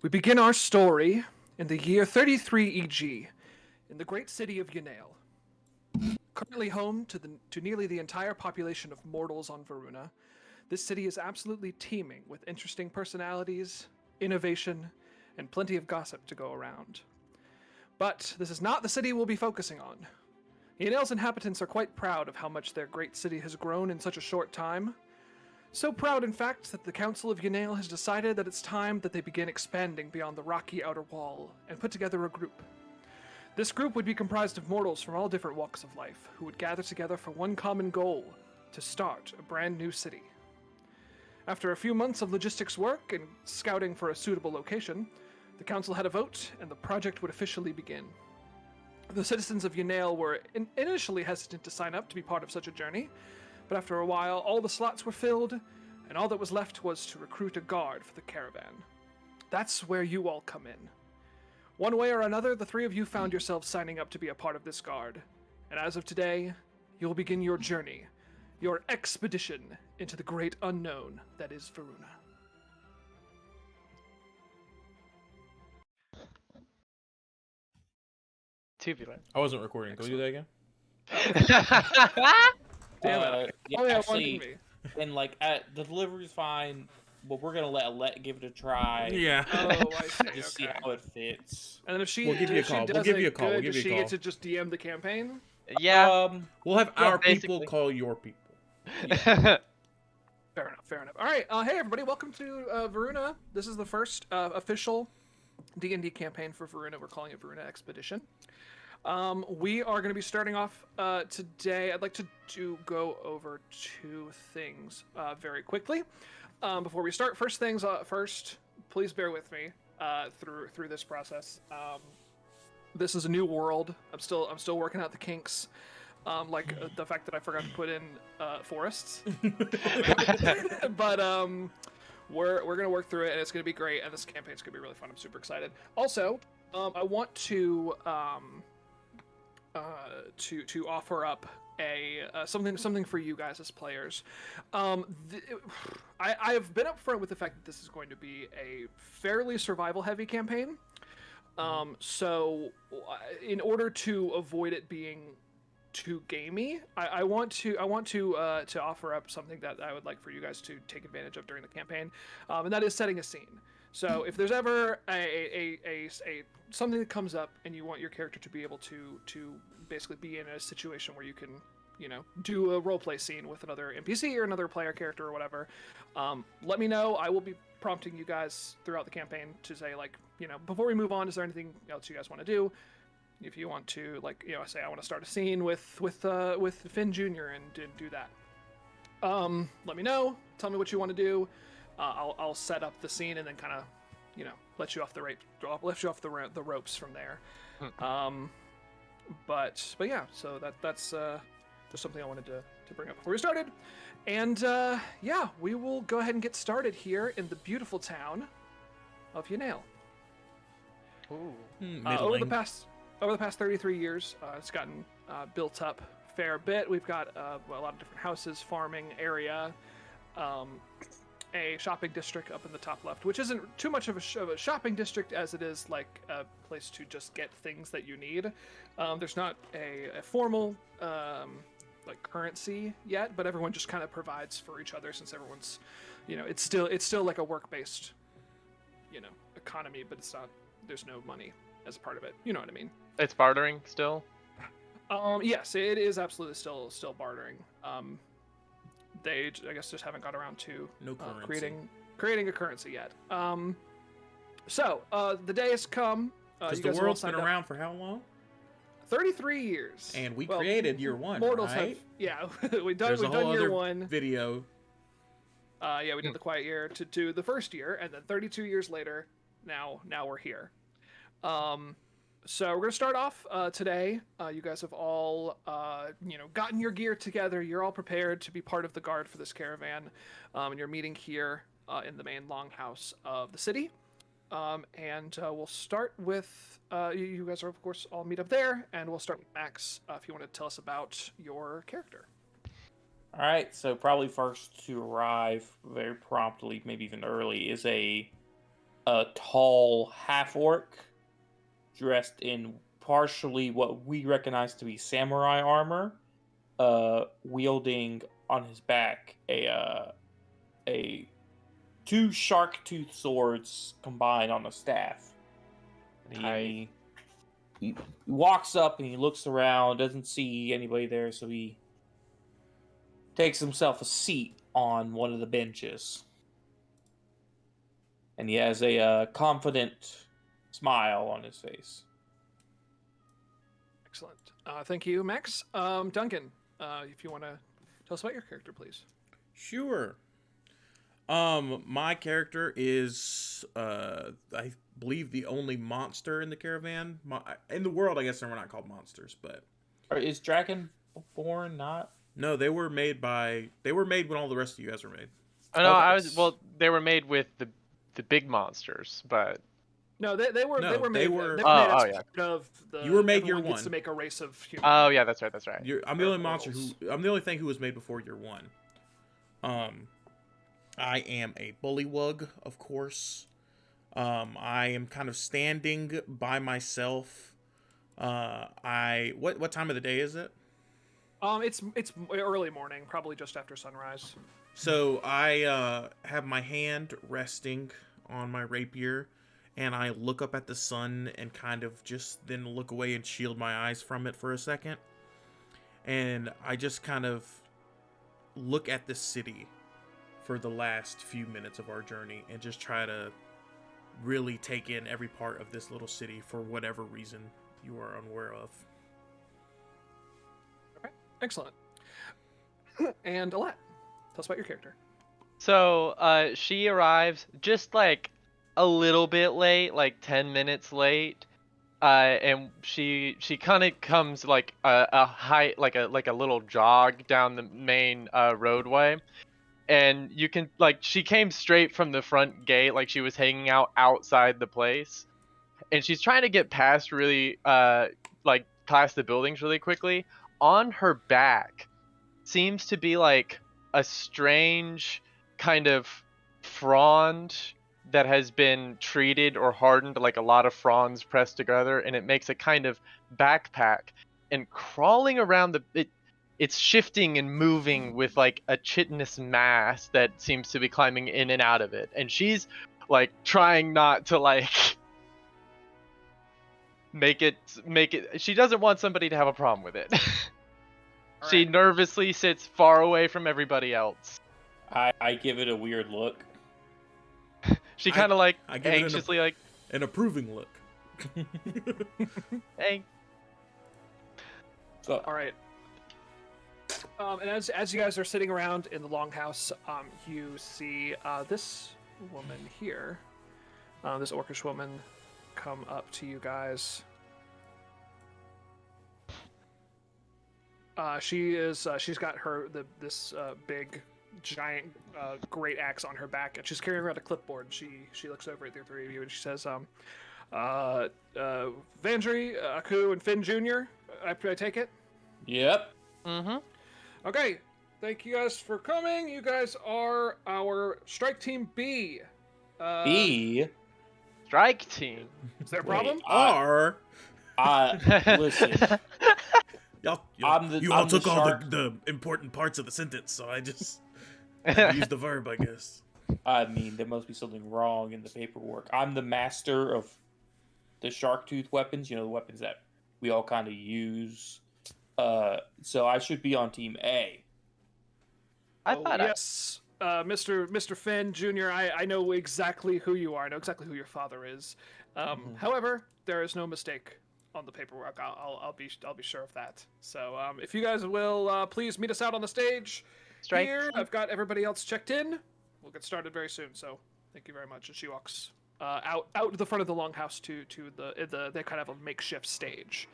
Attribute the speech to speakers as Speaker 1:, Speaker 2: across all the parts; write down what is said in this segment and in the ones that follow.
Speaker 1: We begin our story in the year 33 EG, in the great city of Yanail. Currently home to nearly the entire population of mortals on Viruna, this city is absolutely teeming with interesting personalities, innovation, and plenty of gossip to go around. But this is not the city we'll be focusing on. Yanail's inhabitants are quite proud of how much their great city has grown in such a short time. So proud, in fact, that the Council of Yanail has decided that it's time that they begin expanding beyond the rocky outer wall and put together a group. This group would be comprised of mortals from all different walks of life who would gather together for one common goal: to start a brand new city. After a few months of logistics work and scouting for a suitable location, the council had a vote and the project would officially begin. The citizens of Yanail were initially hesitant to sign up to be part of such a journey, but after a while, all the slots were filled, and all that was left was to recruit a guard for the caravan. That's where you all come in. One way or another, the three of you found yourselves signing up to be a part of this guard, and as of today, you'll begin your journey, your expedition into the great unknown that is Viruna.
Speaker 2: Tubular.
Speaker 3: I wasn't recording. Can we do that again?
Speaker 1: Damn it.
Speaker 4: Yeah,
Speaker 1: Only
Speaker 4: actually,
Speaker 1: one
Speaker 4: and the delivery's fine, but we're gonna let give it a try.
Speaker 3: Yeah.
Speaker 1: Oh, I see.
Speaker 4: Just see how it fits.
Speaker 1: And then if she,
Speaker 3: We'll give you a
Speaker 1: if she
Speaker 3: call.
Speaker 1: does
Speaker 3: We'll give
Speaker 1: it
Speaker 3: you a call.
Speaker 1: good,
Speaker 3: We'll give
Speaker 1: does
Speaker 3: you a
Speaker 1: she
Speaker 3: call.
Speaker 1: get to just DM the campaign?
Speaker 2: Yeah.
Speaker 3: We'll have
Speaker 2: Yeah,
Speaker 3: our people
Speaker 2: basically.
Speaker 3: call your people.
Speaker 1: Fair enough. All right, hey everybody, welcome to Viruna. This is the first official D&D campaign for Viruna. We're calling it Viruna Expedition. We are going to be starting off today. I'd like to go over two things very quickly before we start. First things first, please bear with me through this process. This is a new world. I'm still working out the kinks. The fact that I forgot to put in forests. But we're gonna work through it, and it's gonna be great. And this campaign's gonna be really fun. I'm super excited. Also, I want to offer up a something for you guys as players. I have been upfront with the fact that this is going to be a fairly survival heavy campaign. So in order to avoid it being too gamey, I want to offer up something that I would like for you guys to take advantage of during the campaign, and that is setting a scene. So if there's ever a something that comes up and you want your character to be able to basically be in a situation where you can, do a roleplay scene with another NPC or another player character or whatever, let me know. I will be prompting you guys throughout the campaign to say, before we move on, is there anything else you guys want to do? If you want to, say I want to start a scene with Finn Jr. and do that. Let me know. Tell me what you want to do. I'll set up the scene and then kind of, let you off the ropes from there. But yeah, so that's just something I wanted to bring up before we started. And yeah, we will go ahead and get started here in the beautiful town of Yanail.
Speaker 2: Ooh.
Speaker 1: Over the past 33 years, it's gotten built up a fair bit. We've got a lot of different houses, farming area, a shopping district up in the top left, which isn't too much of a shopping district as it is like a place to just get things that you need. There's not a formal currency yet, but everyone just kind of provides for each other since everyone's, it's still like a work-based, economy, but it's not. There's no money as a part of it. You know what I mean?
Speaker 2: It's bartering still.
Speaker 1: Yes, it is absolutely still bartering. They, I guess, just haven't got around to creating a currency yet. So the day has come.
Speaker 3: Because the world's been around for how long?
Speaker 1: 33 years.
Speaker 3: And we created year one,
Speaker 1: mortals
Speaker 3: right?
Speaker 1: We've done year one.
Speaker 3: Video.
Speaker 1: Yeah, we did the quiet year to do the first year, and then 32 years later, now we're here. So we're gonna start off today. You guys have all, gotten your gear together. You're all prepared to be part of the guard for this caravan, and you're meeting here in the main longhouse of the city. And we'll start with you guys are of course all meet up there, and we'll start with Max. If you want to tell us about your character.
Speaker 4: All right, so probably first to arrive very promptly, maybe even early, is a a tall half-orc dressed in partially what we recognize to be samurai armor, wielding on his back a two shark tooth swords combined on a staff. And he walks up and he looks around, doesn't see anybody there, so he takes himself a seat on one of the benches. And he has a confident smile on his face.
Speaker 1: Excellent. Thank you, Max. Duncan, if you want to tell us about your character, please.
Speaker 3: Sure. My character is, I believe, the only monster in the caravan. In the world, I guess they're not called monsters, but...
Speaker 4: Is Dragonborn not?
Speaker 3: No, they were made when all the rest of you guys were made.
Speaker 2: Oh, no,
Speaker 4: Okay.
Speaker 2: they were made with the big monsters, but
Speaker 1: No, they were
Speaker 3: No,
Speaker 1: they were
Speaker 3: they
Speaker 1: made.
Speaker 3: were-
Speaker 1: They
Speaker 2: Oh,
Speaker 1: were made as
Speaker 2: yeah.
Speaker 1: part of the.
Speaker 3: You were made year
Speaker 1: everyone gets
Speaker 3: one.
Speaker 1: to make a race of humans.
Speaker 2: oh yeah, that's right.
Speaker 3: I'm the
Speaker 1: Or
Speaker 3: only monster
Speaker 1: mortals.
Speaker 3: I'm the only thing who was made before year one. I am a bullywug, of course. I am kind of standing by myself. What time of the day is it?
Speaker 1: It's early morning, probably just after sunrise.
Speaker 3: So I have my hand resting on my rapier, and I look up at the sun and kind of just then look away and shield my eyes from it for a second. And I just kind of look at the city for the last few minutes of our journey and just try to really take in every part of this little city for whatever reason you are unaware of.
Speaker 1: Okay, excellent. And Alat, tell us about your character.
Speaker 2: So she arrives just like a little bit late, like 10 minutes late. And she kind of comes like a height, like a little jog down the main roadway, and you can like she came straight from the front gate, like she was hanging out outside the place, and she's trying to get past really like past the buildings really quickly. On her back seems to be like a strange kind of frond that has been treated or hardened, like a lot of fronds pressed together, and it makes a kind of backpack. And crawling around it's shifting and moving with like a chitinous mass that seems to be climbing in and out of it. And she's like trying not to like make it. She doesn't want somebody to have a problem with it. She
Speaker 1: Alright.
Speaker 2: nervously sits far away from everybody else.
Speaker 4: I give it a weird look.
Speaker 2: She kind of like
Speaker 3: I give it
Speaker 2: anxiously like,
Speaker 3: an approving look.
Speaker 2: hey.
Speaker 4: So
Speaker 1: All right. And as you guys are sitting around in the longhouse, you see this woman here, this orcish woman, come up to you guys. She's got this big, giant, great axe on her back, and she's carrying around a clipboard. She looks over at the three of you and she says, Vandry, Aku, and Finn Jr. I take it.
Speaker 4: yep.
Speaker 2: Mm-hmm.
Speaker 1: Okay, thank you guys for coming. You guys are our strike team B.
Speaker 4: B.
Speaker 2: Strike team.
Speaker 1: Is there a problem?
Speaker 3: Or
Speaker 4: Listen.
Speaker 3: you all
Speaker 4: I'm the
Speaker 3: took all
Speaker 4: shark.
Speaker 3: the important parts of the sentence, so I just had to use the verb, I guess.
Speaker 4: I mean, there must be something wrong in the paperwork. I'm the master of the shark tooth weapons. You know, the weapons that we all kind of use. So I should be on team A.
Speaker 2: I thought
Speaker 1: yes, Mr. Finn Jr. I know exactly who you are. I know exactly who your father is. However, there is no mistake on the paperwork. I'll be sure of that. So if you guys will please meet us out on the stage
Speaker 2: Strike
Speaker 1: here.
Speaker 2: team.
Speaker 1: I've got everybody else checked in. We'll get started very soon. So thank you very much. And she walks out the front of the longhouse to they kind of have a makeshift stage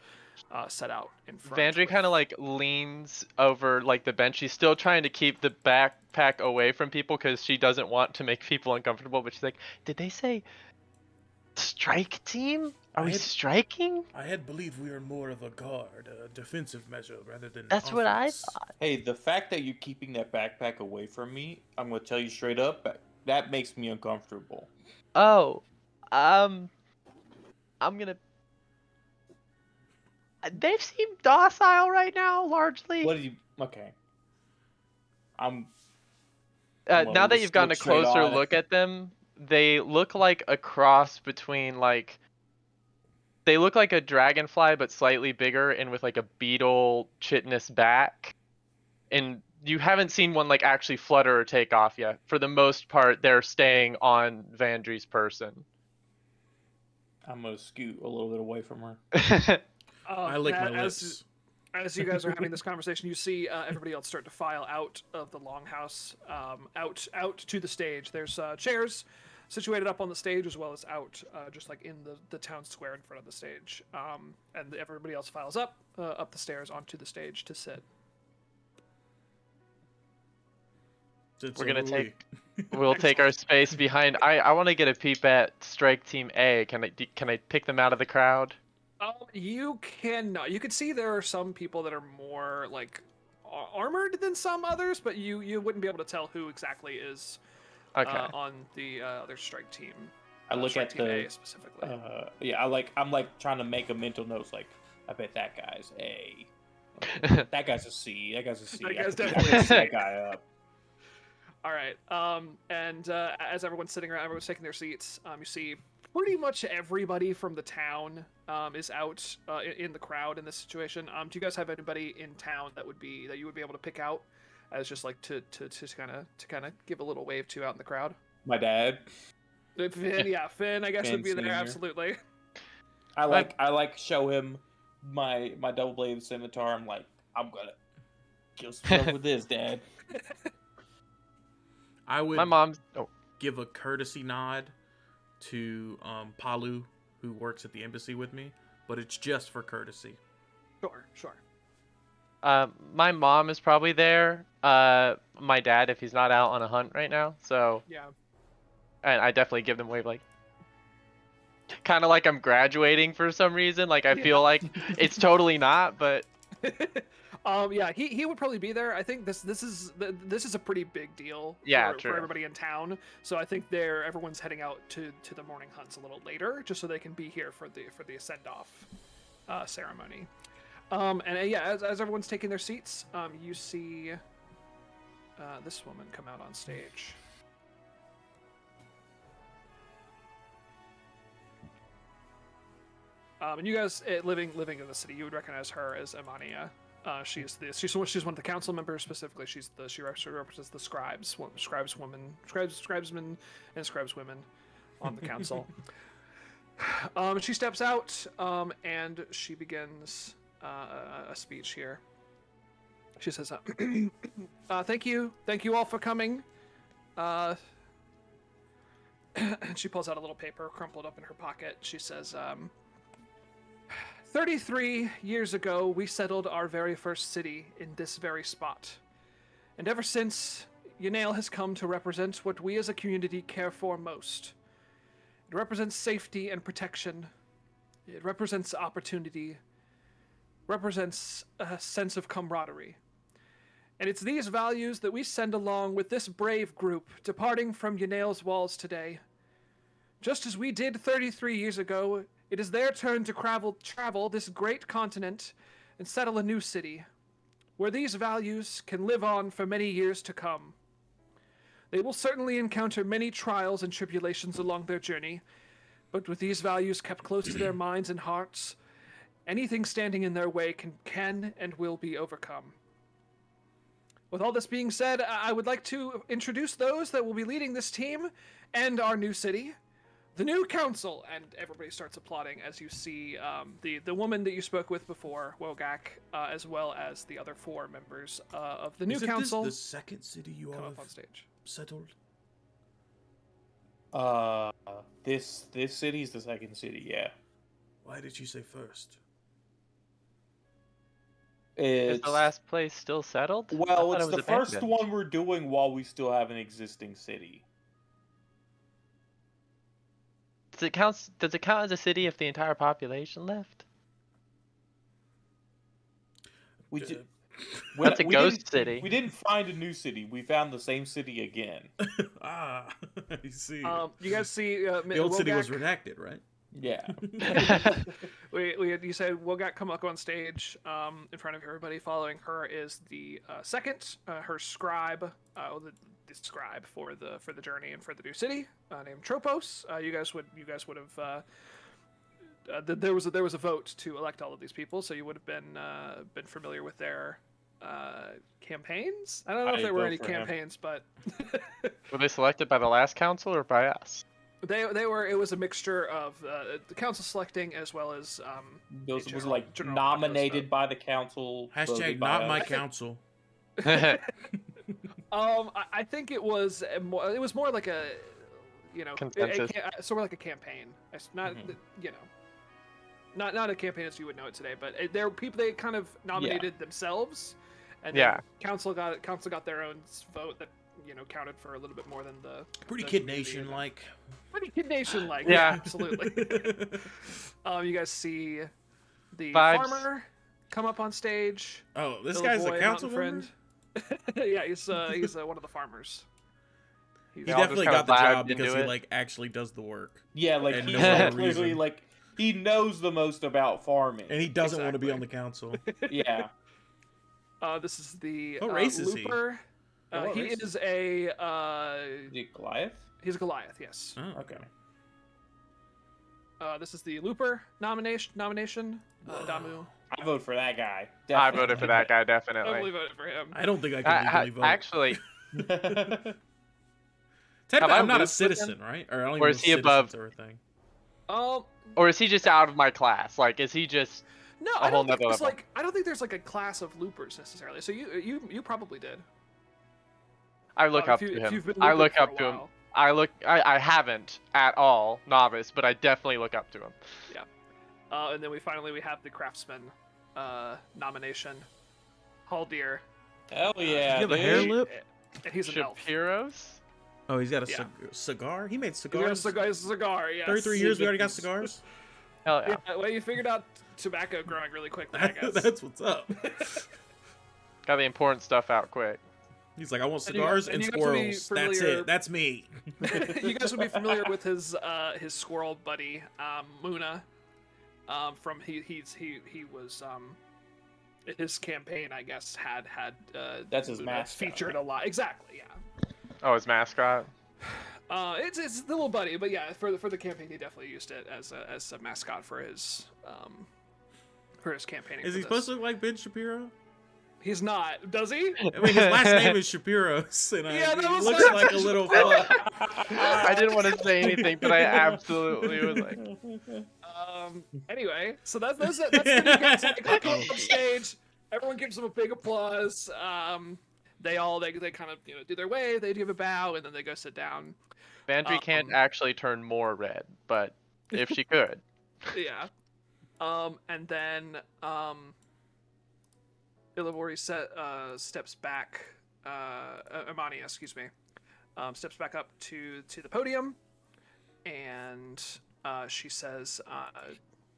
Speaker 1: set out in front.
Speaker 2: Vandry kind of like leans over like the bench. She's still trying to keep the backpack away from people because she doesn't want to make people uncomfortable. But she's like, "Did they say strike team? Are we striking?"
Speaker 3: I had believed we were more of a guard, a defensive measure rather than.
Speaker 2: That's what I
Speaker 3: offense.
Speaker 2: thought.
Speaker 4: Hey, the fact that you're keeping that backpack away from me, I'm going to tell you straight up, that makes me uncomfortable.
Speaker 2: Oh, I'm gonna. They've seemed docile right now, largely.
Speaker 4: What do you? Okay. I'm
Speaker 2: Now that you've gotten a
Speaker 4: look straight
Speaker 2: closer
Speaker 4: on.
Speaker 2: look at them, they look like a cross between like. They look like a dragonfly, but slightly bigger and with like a beetle chitinous back. And you haven't seen one like actually flutter or take off yet. For the most part, they're staying on Vandry's person.
Speaker 4: I'm gonna scoot a little bit away from her.
Speaker 3: I lick my
Speaker 1: as,
Speaker 3: lips.
Speaker 1: as you guys are having this conversation, you see everybody else start to file out of the longhouse, out to the stage. There's chairs situated up on the stage as well as out, just like in the town square in front of the stage. And everybody else files up the stairs onto the stage to sit.
Speaker 2: We're gonna we'll take our space behind. I want to get a peep at Strike Team A. Can I pick them out of the crowd?
Speaker 1: You cannot. You can see there are some people that are more like armored than some others, but you wouldn't be able to tell who exactly is on the other strike team.
Speaker 4: I look
Speaker 1: strike
Speaker 4: at
Speaker 1: team
Speaker 4: the
Speaker 1: A specifically.
Speaker 4: I'm like trying to make a mental note. Like, I bet that guy's A. That guy's a C. That guy's a C.
Speaker 1: That guy's
Speaker 4: I
Speaker 1: definitely
Speaker 4: can
Speaker 1: a
Speaker 4: see
Speaker 1: C.
Speaker 4: that guy up.
Speaker 1: All right. And as everyone's sitting around, everyone's taking their seats. You see pretty much everybody from the town is out in the crowd in this situation. Do you guys have anybody in town that you would be able to pick out as just like to kind of give a little wave to out in the crowd?
Speaker 4: My dad.
Speaker 1: Finn, I guess would be
Speaker 4: Finn
Speaker 1: there,
Speaker 4: Senior.
Speaker 1: absolutely.
Speaker 4: I like show him my double bladed scimitar. I'm like, I'm gonna kill some stuff with this, Dad.
Speaker 3: I would
Speaker 2: My mom's. Oh,
Speaker 3: give a courtesy nod to Palu, who works at the embassy with me, but it's just for courtesy.
Speaker 1: Sure.
Speaker 2: my mom is probably there. My dad, if he's not out on a hunt right now. So,
Speaker 1: Yeah.
Speaker 2: and I definitely give them wave like. Kind of like I'm graduating for some reason. Like I feel like it's totally not, but.
Speaker 1: Yeah, he would probably be there. I think this is a pretty big deal for everybody in town. So I think everyone's heading out to the morning hunts a little later, just so they can be here for the send off ceremony. And yeah, as everyone's taking their seats, you see this woman come out on stage. And you guys living in the city, you would recognize her as Amania. She's one of the council members specifically. She represents the scribesmen and scribeswomen on the council. She steps out and she begins a speech here. She says, "Thank you all for coming." And she pulls out a little paper crumpled up in her pocket. She says, 33 years ago, we settled our very first city in this very spot. And ever since, Yanail has come to represent what we as a community care for most. It represents safety and protection. It represents opportunity. Represents a sense of camaraderie. And it's these values that we send along with this brave group departing from Yanail's walls today. Just as we did 33 years ago, it is their turn to travel this great continent and settle a new city, where these values can live on for many years to come. They will certainly encounter many trials and tribulations along their journey, but with these values kept close to their minds and hearts, anything standing in their way can and will be overcome. With all this being said, I would like to introduce those that will be leading this team and our new city. The new council, and everybody starts applauding as you see the woman that you spoke with before, Wogak, as well as the other 4 members of the new council.
Speaker 3: This the second city you
Speaker 1: come
Speaker 3: all
Speaker 1: up on
Speaker 3: have
Speaker 1: stage.
Speaker 3: settled?
Speaker 4: This city's the second city, yeah.
Speaker 3: Why did you say first?
Speaker 2: Is the last place still settled? I
Speaker 4: Well,
Speaker 2: thought
Speaker 4: it's
Speaker 2: it was
Speaker 4: the first
Speaker 2: abandoned.
Speaker 4: one we're doing while we still have an existing city.
Speaker 2: Does it count as a city if the entire population left?
Speaker 4: We
Speaker 2: That's a ghost
Speaker 4: didn't-
Speaker 2: city.
Speaker 4: We didn't find a new city. We found the same city again.
Speaker 3: Ah, I see.
Speaker 1: You guys see
Speaker 3: the old city was
Speaker 1: Wogak-
Speaker 3: redacted, right?
Speaker 4: Yeah.
Speaker 1: you said Wogak come up on stage in front of everybody. Following her is the second, her scribe, the scribe for the journey and for the new city, named Tropos. You guys would have. There was a vote to elect all of these people, so you would have been familiar with their campaigns. I don't know if
Speaker 4: I'd
Speaker 1: there were
Speaker 4: vote
Speaker 1: any
Speaker 4: for him.
Speaker 1: campaigns, but
Speaker 2: Were they selected by the last council or by us?
Speaker 1: they were. It was a mixture of the council selecting as well as
Speaker 4: Those was
Speaker 1: general-
Speaker 4: like
Speaker 1: general
Speaker 4: nominated by the council.
Speaker 3: Hashtag
Speaker 4: voted by
Speaker 3: not my
Speaker 4: us.
Speaker 3: council.
Speaker 1: I think it was more like a,
Speaker 2: Consensus.
Speaker 1: sort of like a campaign. It's not,
Speaker 4: Mhm.
Speaker 1: not a campaign as you would know it today, but there were people they kind of nominated themselves, and
Speaker 2: Yeah.
Speaker 1: then council got their own vote that counted for a little bit more than the
Speaker 3: Pretty
Speaker 1: the
Speaker 3: Kid
Speaker 1: community.
Speaker 3: Nation like.
Speaker 1: Pretty Kid Nation like.
Speaker 2: Yeah.
Speaker 1: Absolutely. You guys see the
Speaker 2: Vibes.
Speaker 1: farmer come up on stage.
Speaker 3: Oh, this
Speaker 1: Little
Speaker 3: guy's
Speaker 1: boy,
Speaker 3: a council
Speaker 1: mountain
Speaker 3: member?
Speaker 1: Yeah, he's one of the farmers.
Speaker 3: He
Speaker 2: They all just
Speaker 3: definitely
Speaker 2: kinda
Speaker 3: got the
Speaker 2: vibed
Speaker 3: job because
Speaker 2: into
Speaker 3: he
Speaker 2: it.
Speaker 3: like actually does the work.
Speaker 4: Yeah, like
Speaker 3: And
Speaker 4: he's
Speaker 3: no other
Speaker 4: clearly
Speaker 3: reason.
Speaker 4: like he knows the most about farming.
Speaker 3: And he doesn't want to be
Speaker 1: Exactly.
Speaker 3: on the council.
Speaker 4: Yeah.
Speaker 1: This is the
Speaker 3: What race is he?
Speaker 1: Looper.
Speaker 4: What
Speaker 1: He
Speaker 4: race
Speaker 1: is a
Speaker 4: The Goliath?
Speaker 1: he's a Goliath. Yes.
Speaker 3: Oh,
Speaker 4: Okay.
Speaker 1: This is the Looper nomination. Damu.
Speaker 4: I vote for that guy.
Speaker 2: I voted for that guy,
Speaker 1: I
Speaker 2: definitely.
Speaker 1: voted for him.
Speaker 3: I don't think I can legally vote.
Speaker 2: Actually,
Speaker 3: Technically,
Speaker 2: have I
Speaker 3: I'm not a
Speaker 2: looped with him?
Speaker 3: citizen, right? Or I don't
Speaker 2: Or
Speaker 3: even
Speaker 2: is
Speaker 3: know
Speaker 2: he
Speaker 3: if
Speaker 2: above-
Speaker 3: citizens are a thing.
Speaker 2: or is he just out of my class? Like, is he just?
Speaker 1: No,
Speaker 2: A
Speaker 1: I
Speaker 2: whole
Speaker 1: don't think
Speaker 2: nother
Speaker 1: there's
Speaker 2: level.
Speaker 1: I don't think there's like a class of loopers necessarily. So you probably did.
Speaker 2: I look up
Speaker 1: if
Speaker 2: to
Speaker 1: if you've
Speaker 2: him.
Speaker 1: been
Speaker 2: I
Speaker 1: looping
Speaker 2: look
Speaker 1: for a
Speaker 2: up to him.
Speaker 1: while.
Speaker 2: I haven't at all, novice, but I definitely look up to him.
Speaker 1: And then we have the craftsman nomination. Haldir.
Speaker 4: Hell yeah.
Speaker 3: Does he have a hair
Speaker 4: dude.
Speaker 3: lip?
Speaker 1: He's an elf.
Speaker 2: Shapiros?
Speaker 3: Oh, he's got a
Speaker 1: Yeah.
Speaker 3: cigar? He made
Speaker 1: He's got a
Speaker 3: cigars?
Speaker 1: cigar, yes.
Speaker 3: 33 years, we already got cigars?
Speaker 2: Hell yeah.
Speaker 1: Yeah, well, you figured out tobacco growing really quickly, I guess.
Speaker 3: That's what's up.
Speaker 2: Got the important stuff out quick.
Speaker 3: He's like, I want
Speaker 1: And you
Speaker 3: cigars
Speaker 1: guys-
Speaker 3: and
Speaker 1: and you guys would be
Speaker 3: squirrels. That's
Speaker 1: familiar-
Speaker 3: it. That's me.
Speaker 1: You guys would be familiar with his squirrel buddy, Muna. From he was his campaign, I guess, had
Speaker 4: That's his
Speaker 1: Muna
Speaker 4: mascot,
Speaker 1: featured
Speaker 4: right?
Speaker 1: a lot. Exactly, yeah.
Speaker 2: Oh, his mascot.
Speaker 1: It's the little buddy, but yeah, for the campaign, he definitely used it as a mascot for his campaigning.
Speaker 3: Is
Speaker 1: for
Speaker 3: he
Speaker 1: this.
Speaker 3: supposed to look like Ben Shapiro?
Speaker 1: He's not, does he?
Speaker 3: I mean, his last name is Shapiros, and
Speaker 1: Yeah, that
Speaker 3: he
Speaker 1: was
Speaker 3: looks
Speaker 1: like-
Speaker 3: like a little fuck.
Speaker 2: I didn't want to say anything, but I absolutely was like,
Speaker 1: Anyway, so that's the new guys. They come up on stage. Everyone gives them a big applause. They kind of do their wave. They give a bow, and then they go sit down.
Speaker 2: Bandry can't actually turn more red, but if she could.
Speaker 1: Yeah. And then Ilivori steps back. Amania, excuse me, steps back up to the podium, and she says,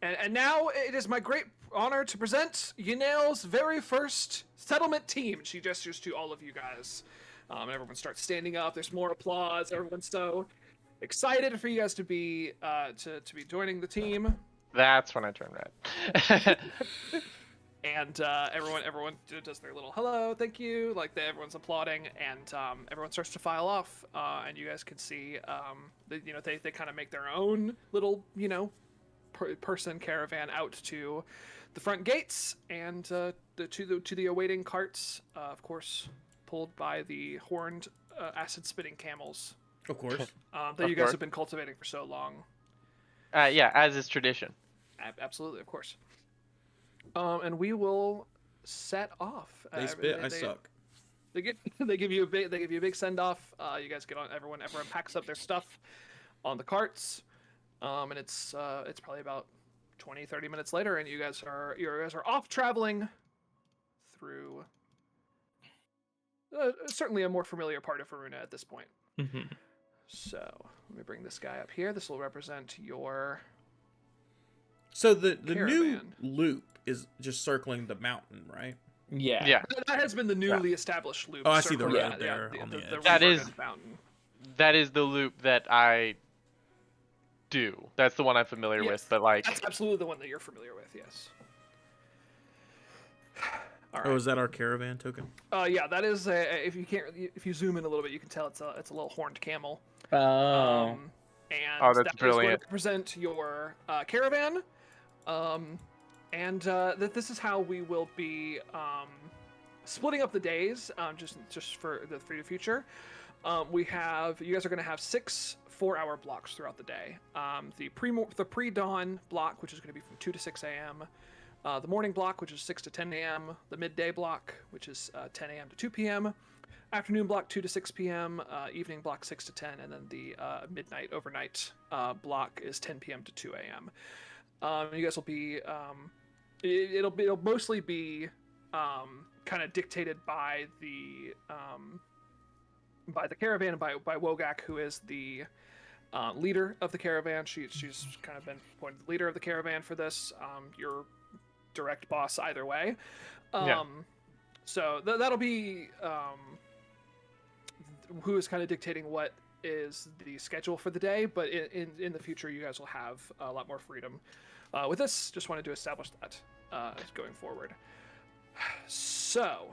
Speaker 1: and now it is my great honor to present Ynail's very first settlement team. She gestures to all of you guys, and everyone starts standing up. There's more applause. Everyone's so excited for you guys to be joining the team.
Speaker 2: That's when I turn red.
Speaker 1: And everyone does their little hello, thank you, everyone's applauding, and everyone starts to file off, and you guys can see, they kind of make their own little, person caravan out to the front gates, and to the awaiting carts, of course, pulled by the horned, acid-spitting camels
Speaker 3: Of course.
Speaker 1: that
Speaker 2: Of
Speaker 1: you guys
Speaker 2: course.
Speaker 1: have been cultivating for so long.
Speaker 2: Yeah, as is tradition.
Speaker 1: Absolutely, of course. And we will set off.
Speaker 3: They spit, I suck.
Speaker 1: They give you a big send off. You guys get on. Everyone packs up their stuff on the carts. And it's probably about 20-30 minutes later, and you guys are off traveling through certainly a more familiar part of Viruna at this point.
Speaker 4: Mhm.
Speaker 1: So let me bring this guy up here. This will represent your.
Speaker 3: So the new
Speaker 1: Caravan.
Speaker 3: loop is just circling the mountain, right?
Speaker 4: Yeah.
Speaker 2: Yeah,
Speaker 1: That has been the newly established loop.
Speaker 3: Oh, I see the
Speaker 1: circling
Speaker 3: road there on the edge.
Speaker 2: That
Speaker 1: Viruna
Speaker 2: is-
Speaker 1: fountain.
Speaker 2: that is the loop that I do. That's the one I'm familiar
Speaker 1: Yes,
Speaker 2: with. But like,
Speaker 1: That's absolutely the one that you're familiar with. Yes. All right.
Speaker 3: Oh, is that our caravan token?
Speaker 1: Yeah, that is. If you zoom in a little bit, you can tell it's a little horned camel.
Speaker 4: Oh.
Speaker 1: And
Speaker 2: Oh, that's
Speaker 1: that is going to
Speaker 2: brilliant.
Speaker 1: represent your caravan. And that this is how we will be splitting up the days. Just for the future. You guys are going to have 6 4-hour blocks throughout the day. The pre-dawn block, which is going to be from 2 to 6 a.m. The morning block, which is 6 to 10 a.m. The midday block, which is 10 a.m. to 2 p.m. Afternoon block 2 to 6 p.m. Evening block 6 to 10, and then the midnight overnight block is 10 p.m. to 2 a.m. You guys will be it'll mostly be kind of dictated by the caravan and by Wogak, who is the leader of the caravan. She's kind of been appointed the leader of the caravan for this. Your direct boss either way.
Speaker 2: Yeah.
Speaker 1: So that'll be who is kind of dictating what is the schedule for the day. But in the future, you guys will have a lot more freedom. With this, just wanted to establish that going forward. So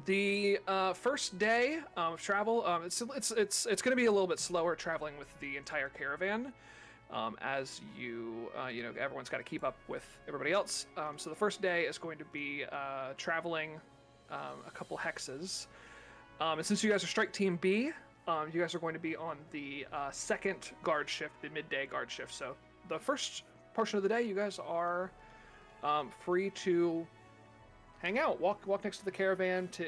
Speaker 1: the first day of travel, it's going to be a little bit slower traveling with the entire caravan, as everyone's got to keep up with everybody else. So the first day is going to be traveling a couple hexes, and since you guys are Strike Team B, you guys are going to be on the second guard shift, the midday guard shift. So the first portion of the day, you guys are free to hang out, walk next to the caravan, to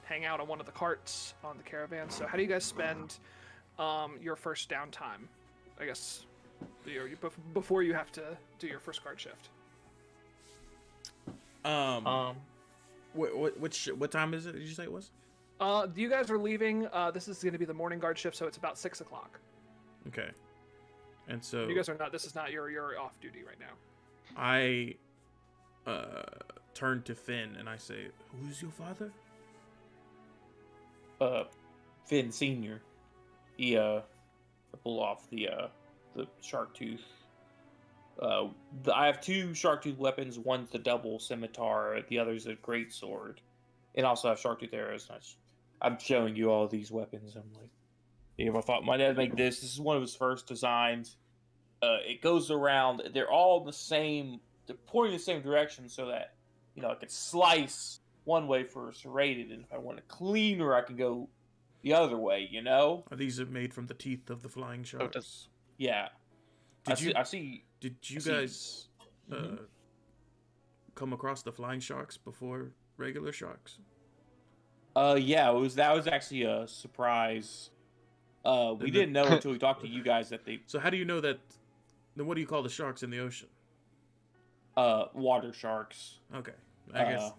Speaker 1: hang out on one of the carts on the caravan. So how do you guys spend your first downtime? I guess before you have to do your first guard shift.
Speaker 3: What time is it? Did you say it was?
Speaker 1: You guys are leaving. This is going to be the morning guard shift, so it's about 6 o'clock.
Speaker 3: Okay. And so
Speaker 1: You guys are not. This is not your off duty right now.
Speaker 3: I turn to Finn and I say, "Who's your father?"
Speaker 4: Finn Senior. He pull off the shark tooth. I have 2 shark tooth weapons. One's the double scimitar. The other's a great sword, and also have shark tooth arrows. I'm showing you all these weapons. I'm like, I thought my dad made this. This is one of his first designs. It goes around. They're all the same. They're pointing the same direction, so that I could slice one way for serrated, and if I want it cleaner, I can go the other way.
Speaker 3: Are these made from the teeth of the flying sharks?
Speaker 4: Yeah.
Speaker 3: Did you
Speaker 4: guys
Speaker 3: come across the flying sharks before regular sharks?
Speaker 4: Yeah, that was actually a surprise. We didn't know until we talked to you guys that they
Speaker 3: So how do you know that? Then what do you call the sharks in the ocean?
Speaker 4: water sharks.
Speaker 3: Okay, I guess.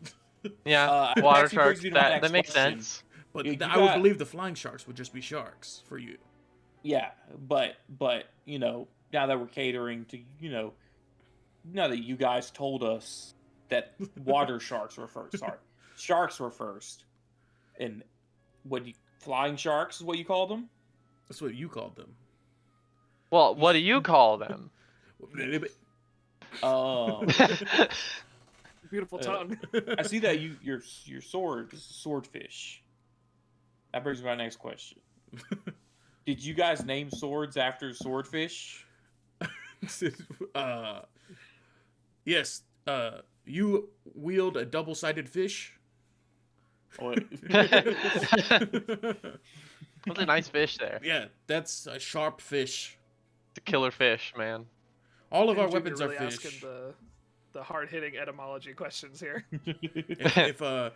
Speaker 2: yeah,
Speaker 4: that
Speaker 2: water
Speaker 4: actually
Speaker 2: sharks.
Speaker 4: brings me to my
Speaker 2: That
Speaker 4: next
Speaker 2: makes
Speaker 4: question.
Speaker 2: sense.
Speaker 3: But
Speaker 4: You
Speaker 3: I would
Speaker 4: got-
Speaker 3: believe the flying sharks would just be sharks for you.
Speaker 4: Yeah, but now that we're catering to now that you guys told us that water sharks were first. Sorry, sharks were first, and flying sharks is what you called them?
Speaker 3: That's what you called them.
Speaker 2: Well, what do you call them?
Speaker 4: Oh,
Speaker 1: Beautiful tongue.
Speaker 4: I see that your sword is a swordfish. That brings me to my next question. Did you guys name swords after swordfish?
Speaker 3: Yes. You wield a double-sided fish.
Speaker 2: That's a nice fish there.
Speaker 3: Yeah, that's a sharp fish.
Speaker 2: It's a killer fish, man.
Speaker 3: All of our
Speaker 1: Junior
Speaker 3: weapons
Speaker 1: really
Speaker 3: are
Speaker 1: asking
Speaker 3: fish.
Speaker 1: the hard-hitting etymology questions here.
Speaker 3: If a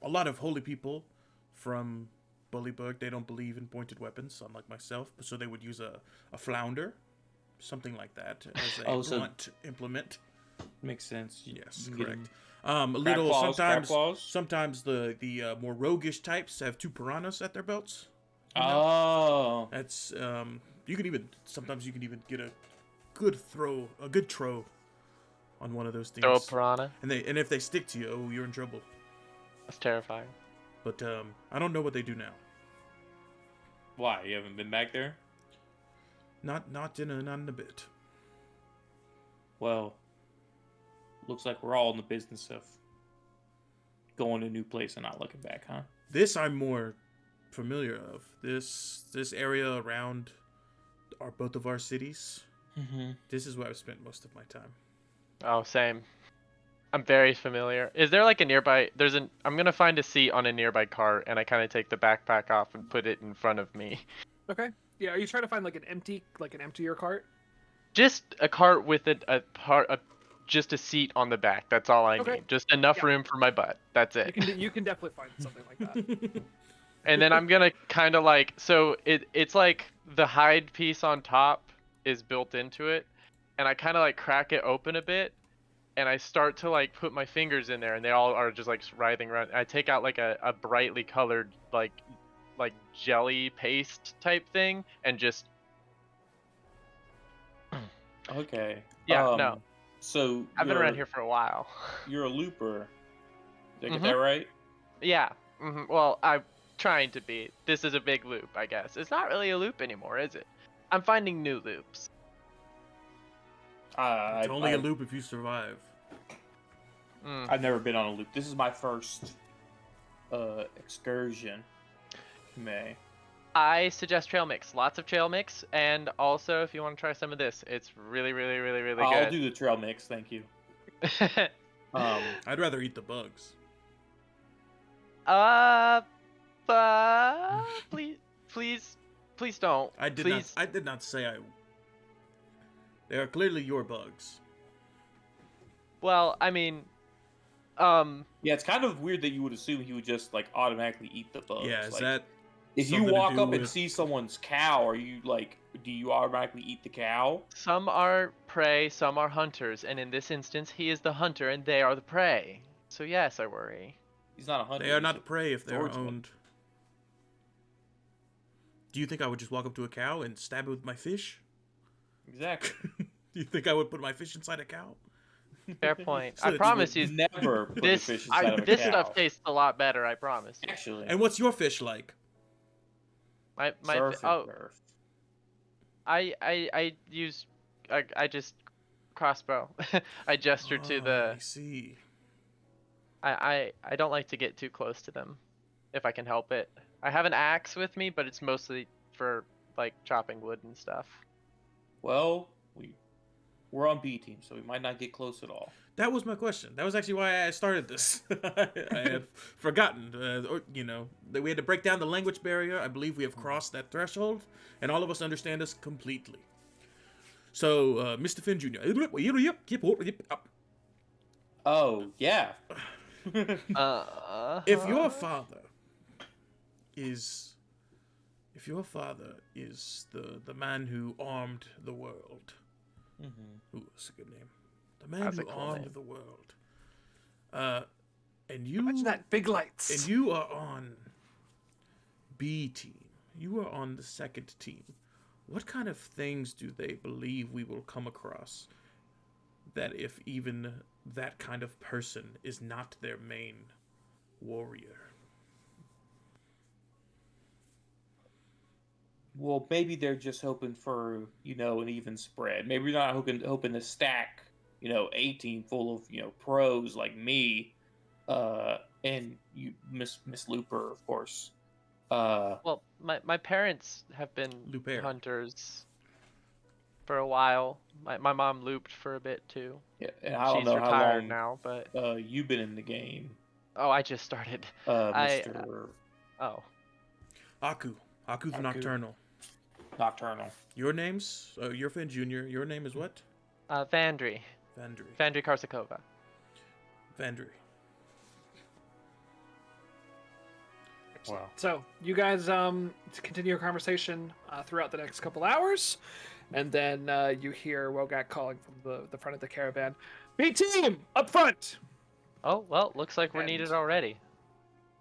Speaker 3: lot of holy people from Bullyburg, they don't believe in pointed weapons, unlike myself, so they would use a flounder, something like that, as a blunt implement.
Speaker 4: Makes sense.
Speaker 3: Yes,
Speaker 4: You can get
Speaker 3: correct.
Speaker 4: them-
Speaker 3: A little
Speaker 4: claws, crab
Speaker 3: sometimes.
Speaker 4: claws?
Speaker 3: Sometimes the more roguish types have 2 piranhas at their belts.
Speaker 4: Oh,
Speaker 3: That's you can even get a good throw on on one of those things.
Speaker 2: Throw a piranha.
Speaker 3: And if they stick to you, oh, you're in trouble.
Speaker 2: That's terrifying.
Speaker 3: But I don't know what they do now.
Speaker 4: Why? You haven't been back there?
Speaker 3: Not in a bit.
Speaker 4: Well, looks like we're all in the business of going to a new place and not looking back, huh?
Speaker 3: This I'm more familiar of. This area around both of our cities.
Speaker 4: Mm-hmm.
Speaker 3: This is where I've spent most of my time.
Speaker 2: Oh, same. I'm very familiar. Is there like a nearby? I'm gonna find a seat on a nearby cart, and I kind of take the backpack off and put it in front of me.
Speaker 1: Okay. Yeah. Are you trying to find like an emptier cart?
Speaker 2: Just a cart with just a seat on the back. That's all I
Speaker 1: Okay.
Speaker 2: need. Just enough
Speaker 1: Yeah.
Speaker 2: room for my butt. That's it.
Speaker 1: You can definitely find something like that.
Speaker 2: And then I'm gonna kind of like, so it's like the hide piece on top is built into it, and I kind of like crack it open a bit, and I start to like put my fingers in there, and they all are just like writhing around. I take out like a brightly colored like jelly paste type thing, and just
Speaker 4: Okay.
Speaker 2: yeah, no.
Speaker 4: So
Speaker 2: I've been around here for a while.
Speaker 4: You're a looper. Did I get
Speaker 2: Mhm.
Speaker 4: that right?
Speaker 2: Yeah. Well, I'm trying to be. This is a big loop, I guess. It's not really a loop anymore, is it? I'm finding new loops.
Speaker 3: It's only a loop if you survive.
Speaker 4: I've never been on a loop. This is my first excursion. May.
Speaker 2: I suggest trail mix. Lots of trail mix, and also if you want to try some of this, it's really, really, really, really good.
Speaker 4: I'll do the trail mix, thank you.
Speaker 3: I'd rather eat the bugs.
Speaker 2: Please don't.
Speaker 3: I did not say I. They are clearly your bugs.
Speaker 2: Well, I mean,
Speaker 4: Yeah, it's kind of weird that you would assume he would just like automatically eat the bugs.
Speaker 3: Yeah, is
Speaker 4: like,
Speaker 3: that
Speaker 4: if you
Speaker 3: something to
Speaker 4: walk
Speaker 3: do
Speaker 4: up and
Speaker 3: with-
Speaker 4: see someone's cow, are you like, do you automatically eat the cow?
Speaker 2: some are prey, some are hunters, and in this instance, he is the hunter and they are the prey. So yes, I worry.
Speaker 4: He's not a hunter.
Speaker 3: They are
Speaker 4: he's
Speaker 3: not
Speaker 4: a
Speaker 3: prey if they are
Speaker 4: swordsman.
Speaker 3: owned. Do you think I would just walk up to a cow and stab it with my fish?
Speaker 4: Exactly.
Speaker 3: Do you think I would put my fish inside a cow?
Speaker 2: Fair point.
Speaker 3: So
Speaker 2: I
Speaker 3: it's
Speaker 2: promise you,
Speaker 4: Never put
Speaker 2: this
Speaker 4: a fish inside of a
Speaker 2: this
Speaker 4: cow.
Speaker 2: stuff tastes a lot better. I promise you.
Speaker 4: Actually,
Speaker 3: And what's your fish like?
Speaker 2: My
Speaker 4: surf and
Speaker 2: oh,
Speaker 4: turf.
Speaker 2: I use I just crossbow. I gesture to
Speaker 3: Oh,
Speaker 2: the
Speaker 3: I see.
Speaker 2: I don't like to get too close to them if I can help it. I have an axe with me, but it's mostly for like chopping wood and stuff.
Speaker 4: Well, we're on B team, so we might not get close at all.
Speaker 3: That was my question. That was actually why I started this. I had forgotten, that we had to break down the language barrier. I believe we have crossed that threshold, and all of us understand us completely. So, Mr. Finn Jr.
Speaker 4: Oh yeah.
Speaker 3: If your father is the man who armed the world,
Speaker 4: Mm-hmm.
Speaker 3: ooh, that's a good name. The man
Speaker 2: That's a
Speaker 3: who
Speaker 2: cool
Speaker 3: armed
Speaker 2: name.
Speaker 3: the world. And you
Speaker 1: Imagine that, big lights.
Speaker 3: and you are on B team. You are on the second team. What kind of things do they believe we will come across that if even that kind of person is not their main warrior?
Speaker 4: Well, maybe they're just hoping for, an even spread. Maybe they're not hoping to stack, a team full of, pros like me, and you, Miss Looper, of course.
Speaker 2: Well, my parents have been
Speaker 3: Looper.
Speaker 2: hunters for a while. My mom looped for a bit too.
Speaker 4: Yeah, and I don't
Speaker 2: She's
Speaker 4: know how
Speaker 2: retired
Speaker 4: long
Speaker 2: now, but
Speaker 4: you've been in the game,
Speaker 2: oh, I just started.
Speaker 4: Mr.
Speaker 2: Oh,
Speaker 3: Aku's
Speaker 4: Aku.
Speaker 3: Nocturnal.
Speaker 4: Nocturnal.
Speaker 3: Your name's you're Finn Jr. Your name is what?
Speaker 2: Vandry Karsakova.
Speaker 3: Vandry.
Speaker 4: Wow.
Speaker 1: So you guys continue your conversation throughout the next couple hours, and then you hear Wogak calling from the front of the caravan. B team up front.
Speaker 2: Oh well, looks like we're
Speaker 1: And-
Speaker 2: needed already.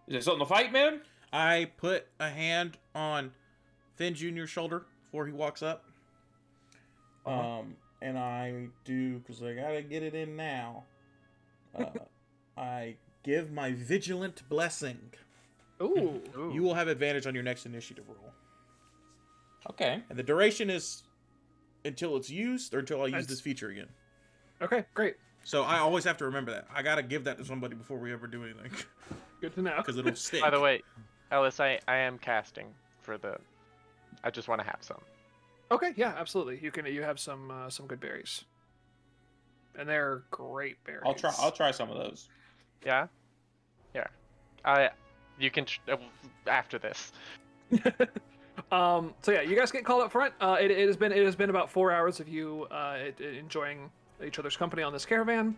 Speaker 4: Is there something to fight, man?
Speaker 3: I put a hand on Finn Jr.'s shoulder before he walks up. and I do, because I gotta get it in now. I give my vigilant blessing.
Speaker 1: Ooh.
Speaker 3: You will have advantage on your next initiative roll.
Speaker 4: Okay.
Speaker 3: And the duration is until it's used or until I use
Speaker 1: That's-
Speaker 3: this feature again.
Speaker 1: Okay, great.
Speaker 3: So I always have to remember that. I gotta give that to somebody before we ever do anything.
Speaker 1: Good to know.
Speaker 3: Because it'll stick.
Speaker 2: By the way, Ellis, I am casting for the. I just want to have some.
Speaker 1: Okay, yeah, absolutely. You have some good berries, and they're great berries.
Speaker 4: I'll try some of those.
Speaker 2: Yeah. Yeah. You can after this.
Speaker 1: So yeah, you guys get called up front. It has been about 4 hours of you enjoying each other's company on this caravan,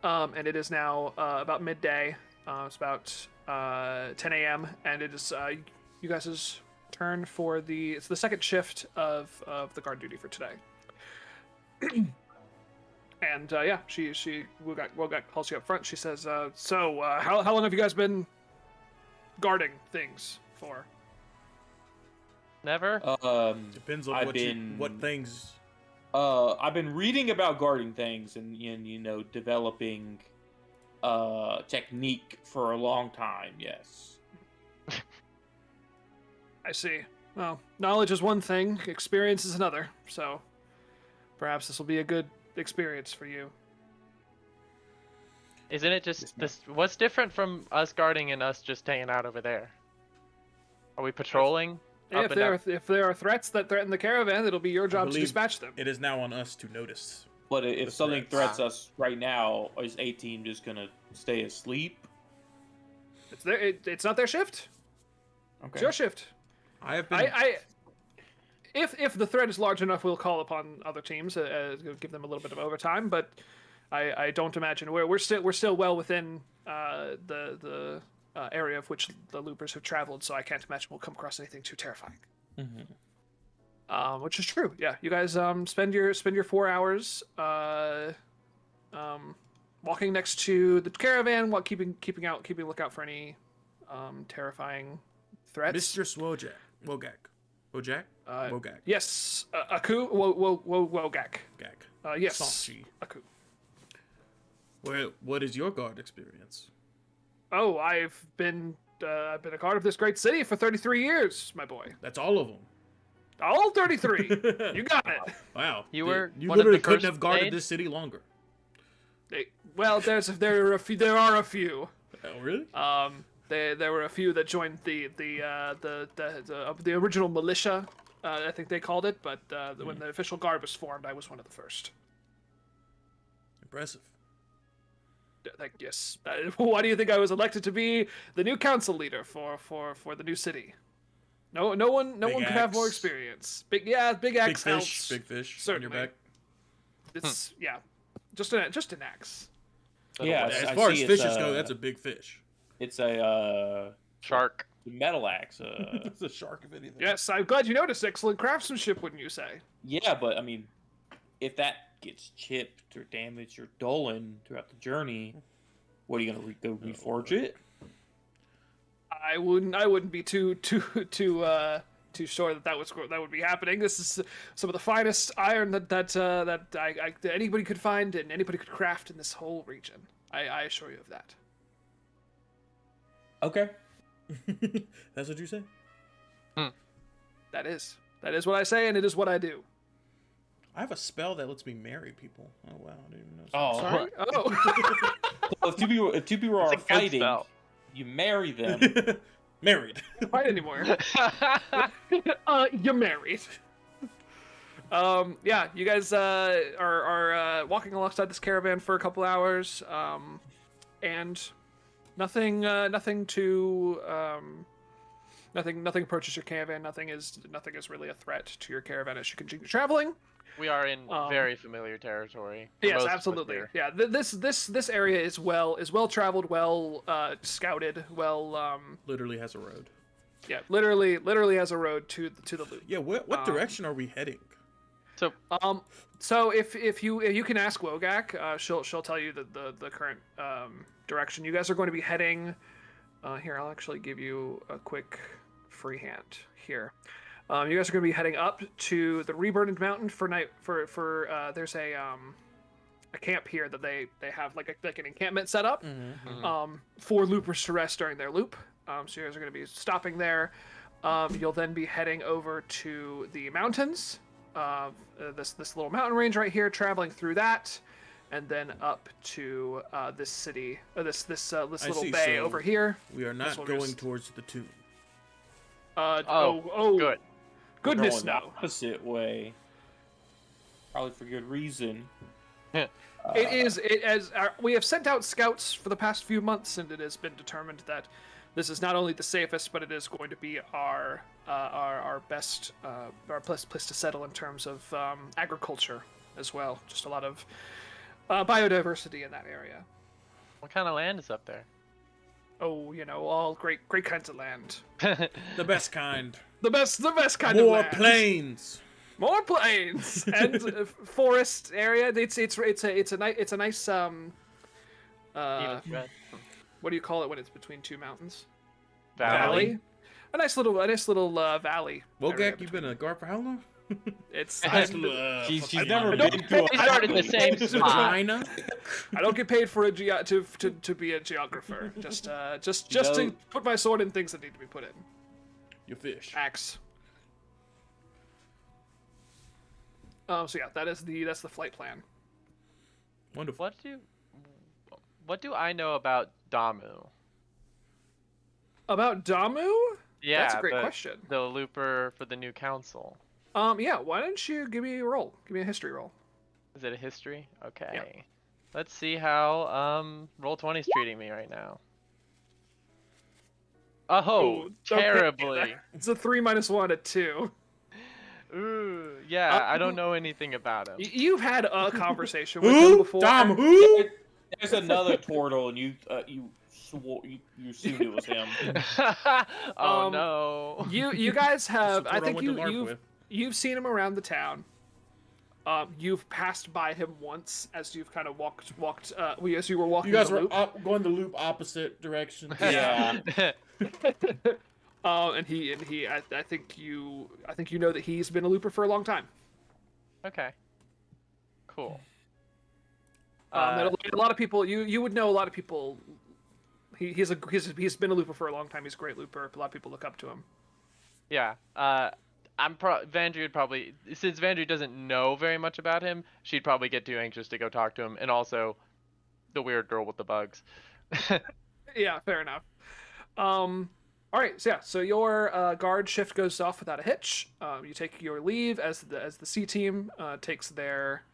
Speaker 1: and it is now about midday. It's about 10 a.m. and it is you guys' turn for the second shift of the guard duty for today. And yeah, she Wogak calls you up front. She says, "So how long have you guys been guarding things for?"
Speaker 2: Never.
Speaker 3: Depends on what things.
Speaker 4: I've been reading about guarding things and developing technique for a long time. Yes.
Speaker 1: I see. Well, knowledge is one thing, experience is another. So perhaps this will be a good experience for you.
Speaker 2: Isn't it just this? What's different from us guarding and us just hanging out over there? Are we patrolling?
Speaker 1: If there are threats that threaten the caravan, it'll be your job to
Speaker 3: believe
Speaker 1: dispatch them.
Speaker 3: It is now on us to notice.
Speaker 4: But if
Speaker 3: The
Speaker 4: something
Speaker 3: threats.
Speaker 4: threats us right now, is A-Team just gonna stay asleep?
Speaker 1: It's not their shift.
Speaker 4: Okay.
Speaker 1: It's your shift.
Speaker 3: I have been.
Speaker 1: If the threat is large enough, we'll call upon other teams, give them a little bit of overtime. But I don't imagine we're still well within the area of which the loopers have traveled, so I can't imagine we'll come across anything too terrifying.
Speaker 4: Mm-hmm.
Speaker 1: Which is true. Yeah, you guys spend your 4 hours walking next to the caravan, while keeping lookout for any terrifying threats.
Speaker 3: Mr. Wogak. Wogak.
Speaker 1: Yes, Aku Wogak.
Speaker 3: Gak.
Speaker 1: Yes,
Speaker 3: Sanchi.
Speaker 1: Aku.
Speaker 3: What is your guard experience?
Speaker 1: Oh, I've been a guard of this great city for 33 years, my boy.
Speaker 3: That's all of them.
Speaker 1: All 33. You got it.
Speaker 3: Wow.
Speaker 2: You were
Speaker 3: You
Speaker 2: one of
Speaker 3: literally
Speaker 2: the
Speaker 3: couldn't
Speaker 2: first
Speaker 3: have guarded
Speaker 2: made?
Speaker 3: this city longer.
Speaker 1: Well, there are a few.
Speaker 3: Oh, really?
Speaker 1: There were a few that joined the original militia, I think they called it. But when the official guard was formed, I was one of the first.
Speaker 3: Impressive.
Speaker 1: Yes. Why do you think I was elected to be the new council leader for the new city? No one could have more
Speaker 3: axe.
Speaker 1: experience. Big axe helps.
Speaker 3: Big fish
Speaker 1: Certainly.
Speaker 3: on your back.
Speaker 1: It's yeah, just an axe.
Speaker 4: Yeah,
Speaker 3: As
Speaker 4: I
Speaker 3: far as
Speaker 4: see
Speaker 3: fishes go, that's a big fish.
Speaker 4: It's a
Speaker 2: Shark.
Speaker 4: metal axe.
Speaker 3: It's a shark, if anything.
Speaker 1: Yes, I'm glad you noticed. Excellent craftsmanship, wouldn't you say?
Speaker 4: Yeah, but I mean, if that gets chipped or damaged or stolen throughout the journey, what are you gonna go reforge it?
Speaker 1: I wouldn't be too sure that would be happening. This is some of the finest iron that anybody could find and anybody could craft in this whole region. I assure you of that.
Speaker 4: Okay.
Speaker 3: That's what you say?
Speaker 1: That is what I say, and it is what I do.
Speaker 3: I have a spell that lets me marry people. Oh, wow. I didn't even know.
Speaker 4: Oh,
Speaker 1: Sorry. Oh.
Speaker 4: So if two people
Speaker 2: It's
Speaker 4: are
Speaker 2: a good
Speaker 4: fighting,
Speaker 2: spell.
Speaker 4: you marry them.
Speaker 3: Married.
Speaker 1: Don't fight anymore. You're married. Yeah, you guys are walking alongside this caravan for a couple hours, and nothing approaches your caravan. Nothing is really a threat to your caravan as you continue traveling.
Speaker 2: We are in very familiar territory. for
Speaker 1: Yes,
Speaker 2: most of us
Speaker 1: absolutely.
Speaker 2: here.
Speaker 1: Yeah, this area is well traveled, well scouted, well
Speaker 3: Literally has a road.
Speaker 1: yeah, literally has a road to the loop.
Speaker 3: Yeah, what direction are we heading?
Speaker 1: So if you can ask Wogak, she'll tell you the current direction. You guys are going to be heading. Here, I'll actually give you a quick freehand here. You guys are going to be heading up to the Reburned Mountain for night. There's a camp here that they have like an encampment set up for loopers to rest during their loop. So you guys are going to be stopping there. You'll then be heading over to the mountains. This little mountain range right here, traveling through that, and then up to this city, this little bay over here.
Speaker 3: We are not going towards the tomb.
Speaker 2: Good.
Speaker 1: Goodness
Speaker 4: Going
Speaker 1: no.
Speaker 4: the opposite way. Probably for good reason.
Speaker 1: We have sent out scouts for the past few months, and it has been determined that this is not only the safest, but it is going to be our best place to settle in terms of agriculture as well. Just a lot of biodiversity in that area.
Speaker 2: What kind of land is up there?
Speaker 1: Oh, all great kinds of land.
Speaker 3: The best kind.
Speaker 1: The best kind of
Speaker 3: More
Speaker 1: land.
Speaker 3: plains.
Speaker 1: More plains and forest area. It's a nice
Speaker 2: Even spread.
Speaker 1: what do you call it when it's between two mountains?
Speaker 2: Valley.
Speaker 1: A nice little valley.
Speaker 3: Wogak,
Speaker 1: area
Speaker 3: you've been a guard for how long?
Speaker 1: It's
Speaker 3: She's
Speaker 4: She's never been to
Speaker 2: They started the same spot.
Speaker 3: China.
Speaker 1: I don't get paid for to be a geographer. Just to put my sword in things that need to be put in.
Speaker 3: You fish.
Speaker 1: Axe. So yeah, that's the flight plan.
Speaker 3: Wonderful.
Speaker 2: What do I know about Damu?
Speaker 1: About Damu?
Speaker 2: Yeah,
Speaker 1: That's a great question.
Speaker 2: The looper for the new council.
Speaker 1: Yeah, why don't you give me a roll? Give me a history roll.
Speaker 2: Is it a history? Okay.
Speaker 1: Yeah.
Speaker 2: Let's see how Roll20's treating me right now. Oh,
Speaker 1: okay.
Speaker 2: Terribly.
Speaker 1: It's a 3 - 1 at 2.
Speaker 2: Ooh, yeah, I don't know anything about him.
Speaker 1: You've had a conversation with him
Speaker 3: Who?
Speaker 1: before.
Speaker 3: Dom, who?
Speaker 4: There's another turtle, and you swore you assumed it was him.
Speaker 2: Oh no.
Speaker 1: You guys have.
Speaker 3: That's
Speaker 1: I
Speaker 3: what I
Speaker 1: think
Speaker 3: went to LARP with.
Speaker 1: you've seen him around the town. You've passed by him once as you've kind of walked. As you were walking.
Speaker 3: You guys
Speaker 1: the
Speaker 3: were
Speaker 1: loop.
Speaker 3: going the loop opposite direction.
Speaker 4: Yeah.
Speaker 1: And he. I think you know that he's been a looper for a long time.
Speaker 2: Okay. Cool.
Speaker 1: That a lot of people. You would know a lot of people. He's been a looper for a long time. He's a great looper. A lot of people look up to him.
Speaker 2: Yeah. Vandry would probably, since Vandry doesn't know very much about him, she'd probably get too anxious to go talk to him, and also the weird girl with the bugs.
Speaker 1: Yeah, fair enough. All right, so your guard shift goes off without a hitch. You take your leave as the C team takes their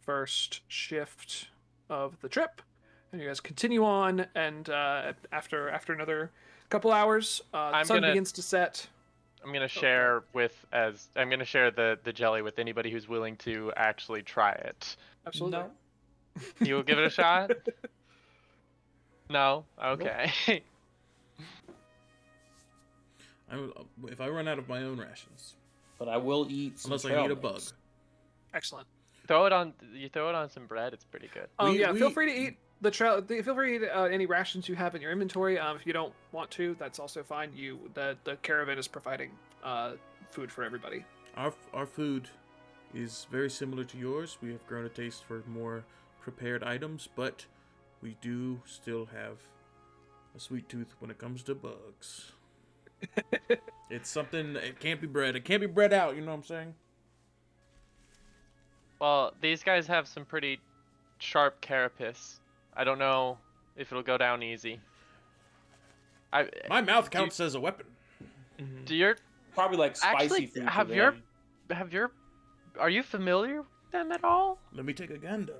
Speaker 1: first shift of the trip, and you guys continue on. And after another couple hours, the sun begins to set.
Speaker 2: I'm gonna share the jelly with anybody who's willing to actually try it.
Speaker 1: Absolutely.
Speaker 4: No.
Speaker 2: You will give it a shot? No? Okay.
Speaker 3: If I run out of my own rations,
Speaker 4: But I will eat some
Speaker 3: unless I
Speaker 4: trail
Speaker 3: need a bug.
Speaker 4: mix.
Speaker 1: Excellent.
Speaker 2: You throw it on some bread, it's pretty good.
Speaker 1: Feel free to eat feel free to eat any rations you have in your inventory. If you don't want to, that's also fine. The caravan is providing food for everybody.
Speaker 3: Our food is very similar to yours. We have grown a taste for more prepared items, but we do still have a sweet tooth when it comes to bugs. It's something. It can't be bred. It can't be bred out. You know what I'm saying?
Speaker 2: Well, these guys have some pretty sharp carapace. I don't know if it'll go down easy.
Speaker 3: My mouth counts as a weapon.
Speaker 2: Do your
Speaker 4: Probably like spicy
Speaker 2: actually
Speaker 4: food.
Speaker 2: are you familiar with them at all?
Speaker 3: Let me take a gander.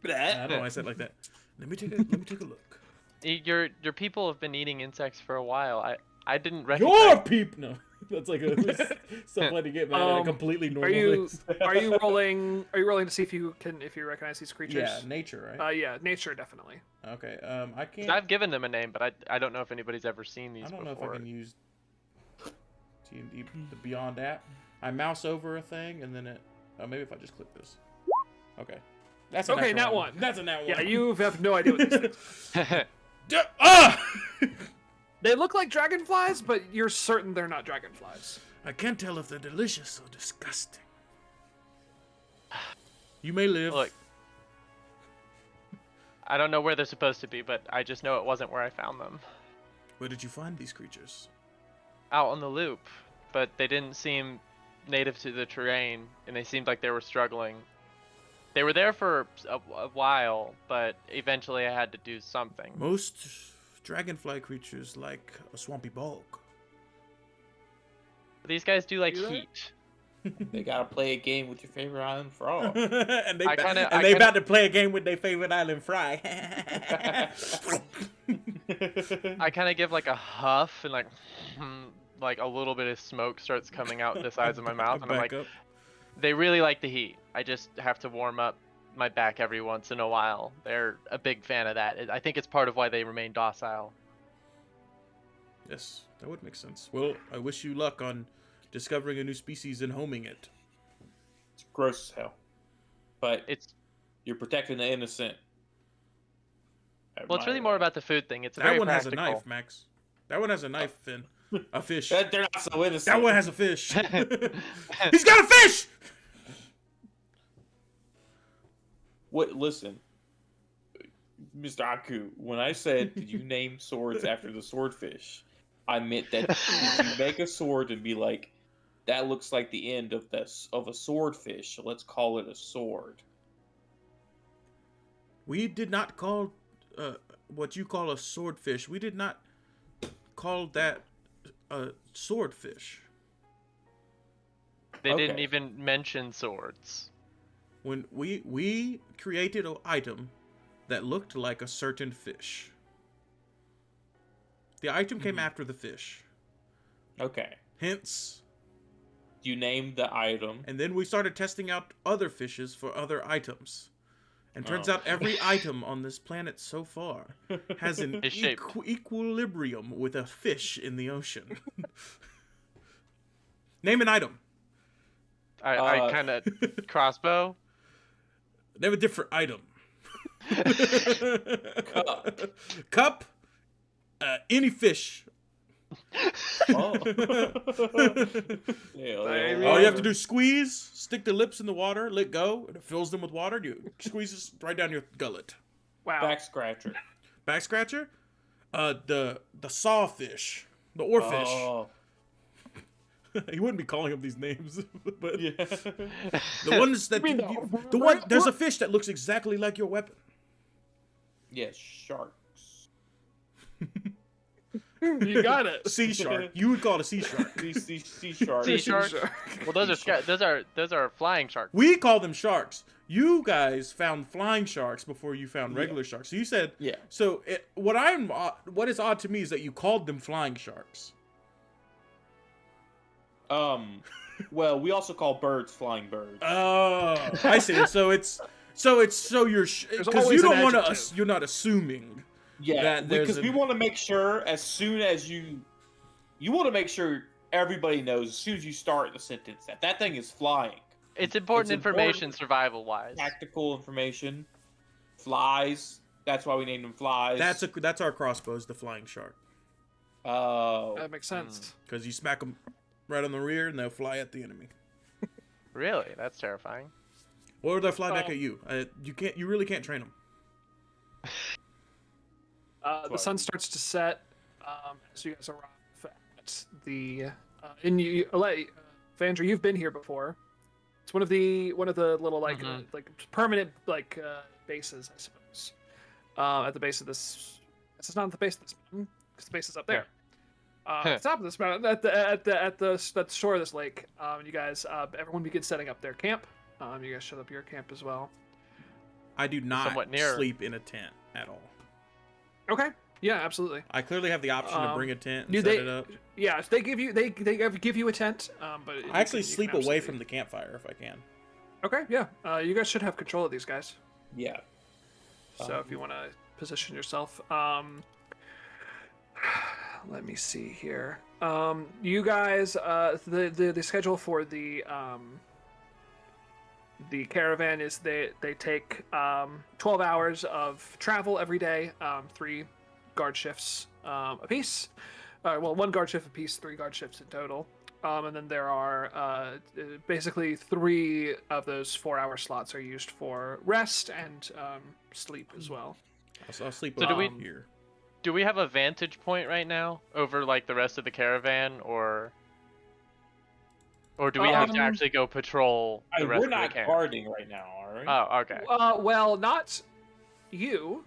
Speaker 3: I don't know why I said it like that. Let me take a look.
Speaker 2: Your people have been eating insects for a while. I didn't recognize.
Speaker 3: Your peep. No, that's like something to get mad at a completely normal.
Speaker 1: Are you rolling to see if you recognize these creatures?
Speaker 3: Yeah, nature, right?
Speaker 1: Yeah, nature definitely.
Speaker 3: Okay. I can't.
Speaker 2: I've given them a name, but I don't know if anybody's ever seen these
Speaker 3: I don't
Speaker 2: before.
Speaker 3: know if I can use D&D, the Beyond app. I mouse over a thing and then it. Oh, maybe if I just click this. Okay. That's a
Speaker 1: Okay,
Speaker 3: natural
Speaker 1: nat one.
Speaker 3: That's a nat one.
Speaker 1: Yeah, you have no idea what these things. They look like dragonflies, but you're certain they're not dragonflies.
Speaker 3: I can't tell if they're delicious or disgusting. You may live.
Speaker 2: Look, I don't know where they're supposed to be, but I just know it wasn't where I found them.
Speaker 3: Where did you find these creatures?
Speaker 2: Out on the loop, but they didn't seem native to the terrain, and they seemed like they were struggling. They were there for a while, but eventually I had to do something.
Speaker 3: Most dragonfly creatures like a swampy bog.
Speaker 2: These guys do like
Speaker 1: Do they?
Speaker 2: heat.
Speaker 4: They gotta play a game with your favorite island frog.
Speaker 3: and they
Speaker 2: I kinda-
Speaker 3: about to play a game with their favorite island fry.
Speaker 2: I kind of give like a huff, and like a little bit of smoke starts coming out the sides of my mouth, and I'm like,
Speaker 3: Back up.
Speaker 2: they really like the heat. I just have to warm up my back every once in a while. They're a big fan of that. I think it's part of why they remain docile.
Speaker 3: Yes, that would make sense. Well, I wish you luck on discovering a new species and homing it.
Speaker 4: It's gross as hell. But
Speaker 2: It's
Speaker 4: you're protecting the innocent.
Speaker 2: well, it's really more about the food thing. It's
Speaker 3: That
Speaker 2: very
Speaker 3: one
Speaker 2: practical.
Speaker 3: has a knife, Max. That one has a knife and a fish.
Speaker 4: They're not so innocent.
Speaker 3: That one has a fish. He's got a fish!
Speaker 4: What? Listen, Mr. Aku, when I said, did you name swords after the swordfish, I meant that if you make a sword and be like, that looks like the end of a swordfish, so let's call it a sword.
Speaker 3: We did not call what you call a swordfish. We did not call that a swordfish.
Speaker 2: They didn't
Speaker 4: Okay.
Speaker 2: even mention swords.
Speaker 3: When we created an item that looked like a certain fish. The item came after the fish.
Speaker 4: Okay.
Speaker 3: Hence,
Speaker 4: You named the item.
Speaker 3: and then we started testing out other fishes for other items. And turns
Speaker 4: Oh.
Speaker 3: out every item on this planet so far has an
Speaker 2: Is shaped.
Speaker 3: equilibrium with a fish in the ocean. Name an item.
Speaker 2: I kind of crossbow.
Speaker 3: Name a different item.
Speaker 4: Cup.
Speaker 3: Cup. Any fish.
Speaker 4: Oh.
Speaker 3: All you have to do is squeeze, stick the lips in the water, let go, and it fills them with water. You squeeze this right down your gullet.
Speaker 1: Wow.
Speaker 4: Back scratcher.
Speaker 3: Back scratcher. The sawfish, the oarfish.
Speaker 4: Oh.
Speaker 3: He wouldn't be calling them these names, but
Speaker 4: Yeah.
Speaker 3: the ones that
Speaker 1: mean
Speaker 3: the one. There's a fish that looks exactly like your weapon.
Speaker 4: Yes, sharks.
Speaker 1: You got it.
Speaker 3: Sea shark. You would call it a sea shark.
Speaker 4: Sea sharks.
Speaker 2: Sea shark.
Speaker 1: Shark.
Speaker 2: Well, those are flying sharks.
Speaker 3: We call them sharks. You guys found flying sharks before you found regular sharks. So you said,
Speaker 4: Yeah.
Speaker 3: So what is odd to me is that you called them flying sharks.
Speaker 4: Well, we also call birds flying birds.
Speaker 3: Oh, I see. So you're
Speaker 1: There's
Speaker 3: because
Speaker 1: always
Speaker 3: you don't
Speaker 1: an
Speaker 3: want to.
Speaker 1: adjective.
Speaker 3: You're not assuming.
Speaker 4: Yeah,
Speaker 3: that there's
Speaker 4: because
Speaker 3: a-
Speaker 4: we want to make sure as soon as you want to make sure everybody knows as soon as you start the sentence that that thing is flying.
Speaker 2: It's important
Speaker 4: It's
Speaker 2: information,
Speaker 4: important.
Speaker 2: survival-wise.
Speaker 4: Tactical information, flies. That's why we named them flies.
Speaker 3: That's our crossbows, the flying shark.
Speaker 4: Oh,
Speaker 1: That makes sense.
Speaker 3: Because you smack them right on the rear and they'll fly at the enemy,
Speaker 2: Really, that's terrifying.
Speaker 3: or they'll fly back
Speaker 1: Oh.
Speaker 3: at you. You really can't train them.
Speaker 1: The sun starts to set as you guys arrive at the Vandra, you've been here before. It's one of the little like permanent bases, I suppose. At the base of this, it's not at the base of this mountain because the base is up there. At the top of this mountain, at the shore of this lake, you guys, everyone begins setting up their camp. You guys set up your camp as well.
Speaker 3: I do not
Speaker 2: Somewhat near.
Speaker 3: sleep in a tent at all.
Speaker 1: Okay. Yeah, absolutely.
Speaker 3: I clearly have the option to bring a tent and
Speaker 1: Do
Speaker 3: set
Speaker 1: they-
Speaker 3: it up.
Speaker 1: Yeah, so they give you a tent, but
Speaker 3: I actually sleep away from the campfire if I can.
Speaker 1: Okay, yeah. You guys should have control of these guys.
Speaker 4: yeah.
Speaker 1: So if you want to position yourself, let me see here. You guys, the schedule for the caravan is they take 12 hours of travel every day, 3 guard shifts apiece. Well, 1 guard shift apiece, 3 guard shifts in total. And then there are basically 3 of those 4-hour slots are used for rest and sleep as well.
Speaker 3: I'll sleep
Speaker 2: So do
Speaker 3: over
Speaker 2: we-
Speaker 3: here.
Speaker 2: Do we have a vantage point right now over like the rest of the caravan, or do we have to
Speaker 1: Um,
Speaker 2: actually go patrol the rest
Speaker 4: We're
Speaker 2: of the
Speaker 4: not
Speaker 2: camp?
Speaker 4: guarding right now, all right?
Speaker 2: Oh, okay.
Speaker 1: Well, not you,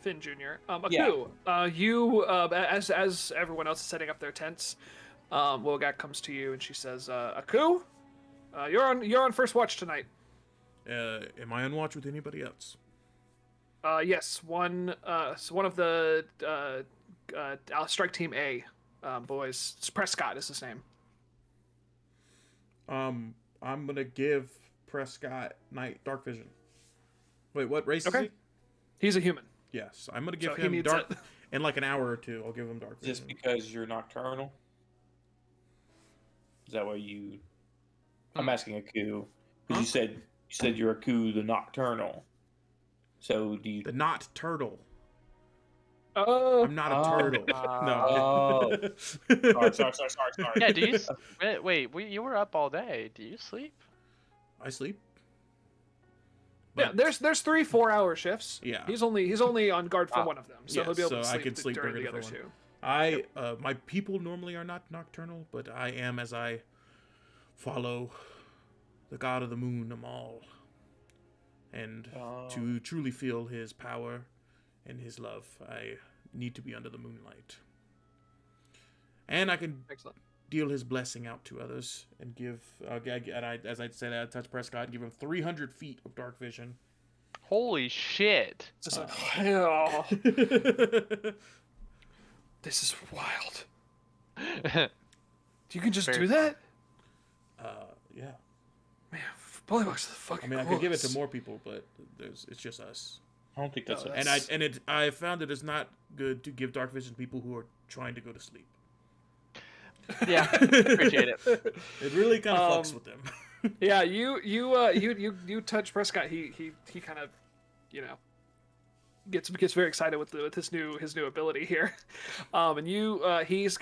Speaker 1: Finn Jr. Aku, you as everyone else is setting up their tents, Wilgat comes to you and she says, "Aku, you're on first watch tonight."
Speaker 3: Am I on watch with anybody else?
Speaker 1: Yes, one of the strike team A boys. Prescott is his name.
Speaker 3: I'm gonna give Prescott dark vision. Wait, what race is
Speaker 1: Okay.
Speaker 3: he?
Speaker 1: He's a human.
Speaker 3: Yes, I'm gonna give
Speaker 1: So he
Speaker 3: him
Speaker 1: needs
Speaker 3: dark.
Speaker 1: it.
Speaker 3: In like an hour or two, I'll give him dark vision.
Speaker 4: Just because you're nocturnal? Is that why you? I'm asking Aku because you said you're Aku the nocturnal. So do you?
Speaker 3: The not turtle.
Speaker 1: Oh.
Speaker 3: I'm not a turtle.
Speaker 4: Oh.
Speaker 3: No.
Speaker 4: Sorry.
Speaker 2: Yeah. Do you? Wait. You were up all day. Do you sleep?
Speaker 3: I sleep.
Speaker 1: Yeah, there's 3 4-hour shifts.
Speaker 3: Yeah.
Speaker 1: He's only on guard for one of them, so
Speaker 3: Yes,
Speaker 1: he'll be able to
Speaker 3: so I
Speaker 1: sleep,
Speaker 3: can sleep
Speaker 1: during
Speaker 3: during
Speaker 1: the
Speaker 3: the
Speaker 1: other
Speaker 3: other
Speaker 1: 2.
Speaker 3: My people normally are not nocturnal, but I am as I follow the god of the moon, Amal. And to truly feel his power and his love, I need to be under the moonlight. And I can
Speaker 1: Excellent.
Speaker 3: deal his blessing out to others and give, as I said, I touch Prescott and give him 300 feet of dark vision.
Speaker 2: Holy shit!
Speaker 1: Just like, oh, this is wild. You can just
Speaker 2: Very
Speaker 1: do that?
Speaker 3: Yeah.
Speaker 1: Man, Bullywug's the fucking
Speaker 3: I mean, I could give it to
Speaker 1: coolest.
Speaker 3: more people, but it's just us.
Speaker 4: I don't think that's
Speaker 1: No,
Speaker 4: a
Speaker 1: that's-
Speaker 3: I found it is not good to give dark vision to people who are trying to go to sleep.
Speaker 2: Yeah, appreciate it.
Speaker 3: It really kind of fucks with them.
Speaker 1: Yeah, you touch Prescott. He kind of, gets very excited with his new ability here, and he's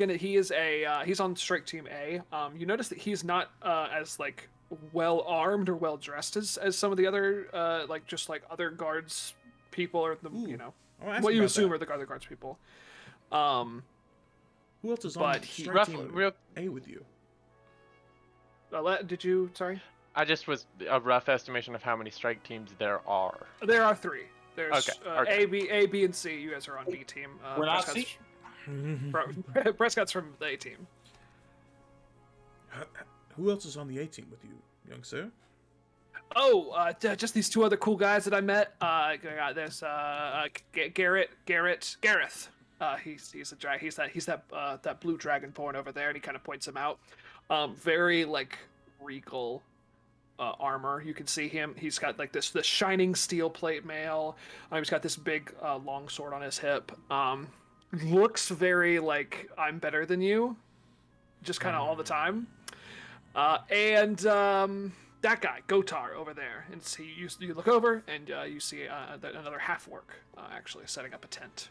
Speaker 1: on strike team A. You notice that he's not as like well armed or well dressed as some of the other other guards people, or the
Speaker 3: I'll ask
Speaker 1: what you
Speaker 3: about
Speaker 1: assume
Speaker 3: that.
Speaker 1: are the other guards people.
Speaker 3: Who else is on
Speaker 1: but he-
Speaker 3: strike
Speaker 2: Roughly,
Speaker 3: team
Speaker 2: real.
Speaker 3: A with you?
Speaker 1: Did you? Sorry.
Speaker 2: I just was a rough estimation of how many strike teams there are.
Speaker 1: There are 3. There's
Speaker 2: Okay.
Speaker 1: A, B, and C. You guys are on B team.
Speaker 4: We're not
Speaker 1: Prescott's-
Speaker 4: C?
Speaker 1: Prescott's from the A team.
Speaker 3: Who else is on the A team with you, young sir?
Speaker 1: Oh, just these 2 other cool guys that I met. There's Gareth. He's a drag. He's that blue dragonborn over there, and he kind of points him out. Very like regal armor. You can see him. He's got like this shining steel plate mail. He's got this big long sword on his hip. Looks very like I'm better than you, just kind of all the time. And that guy, Gotar, over there, and you look over and you see another half orc actually setting up a tent.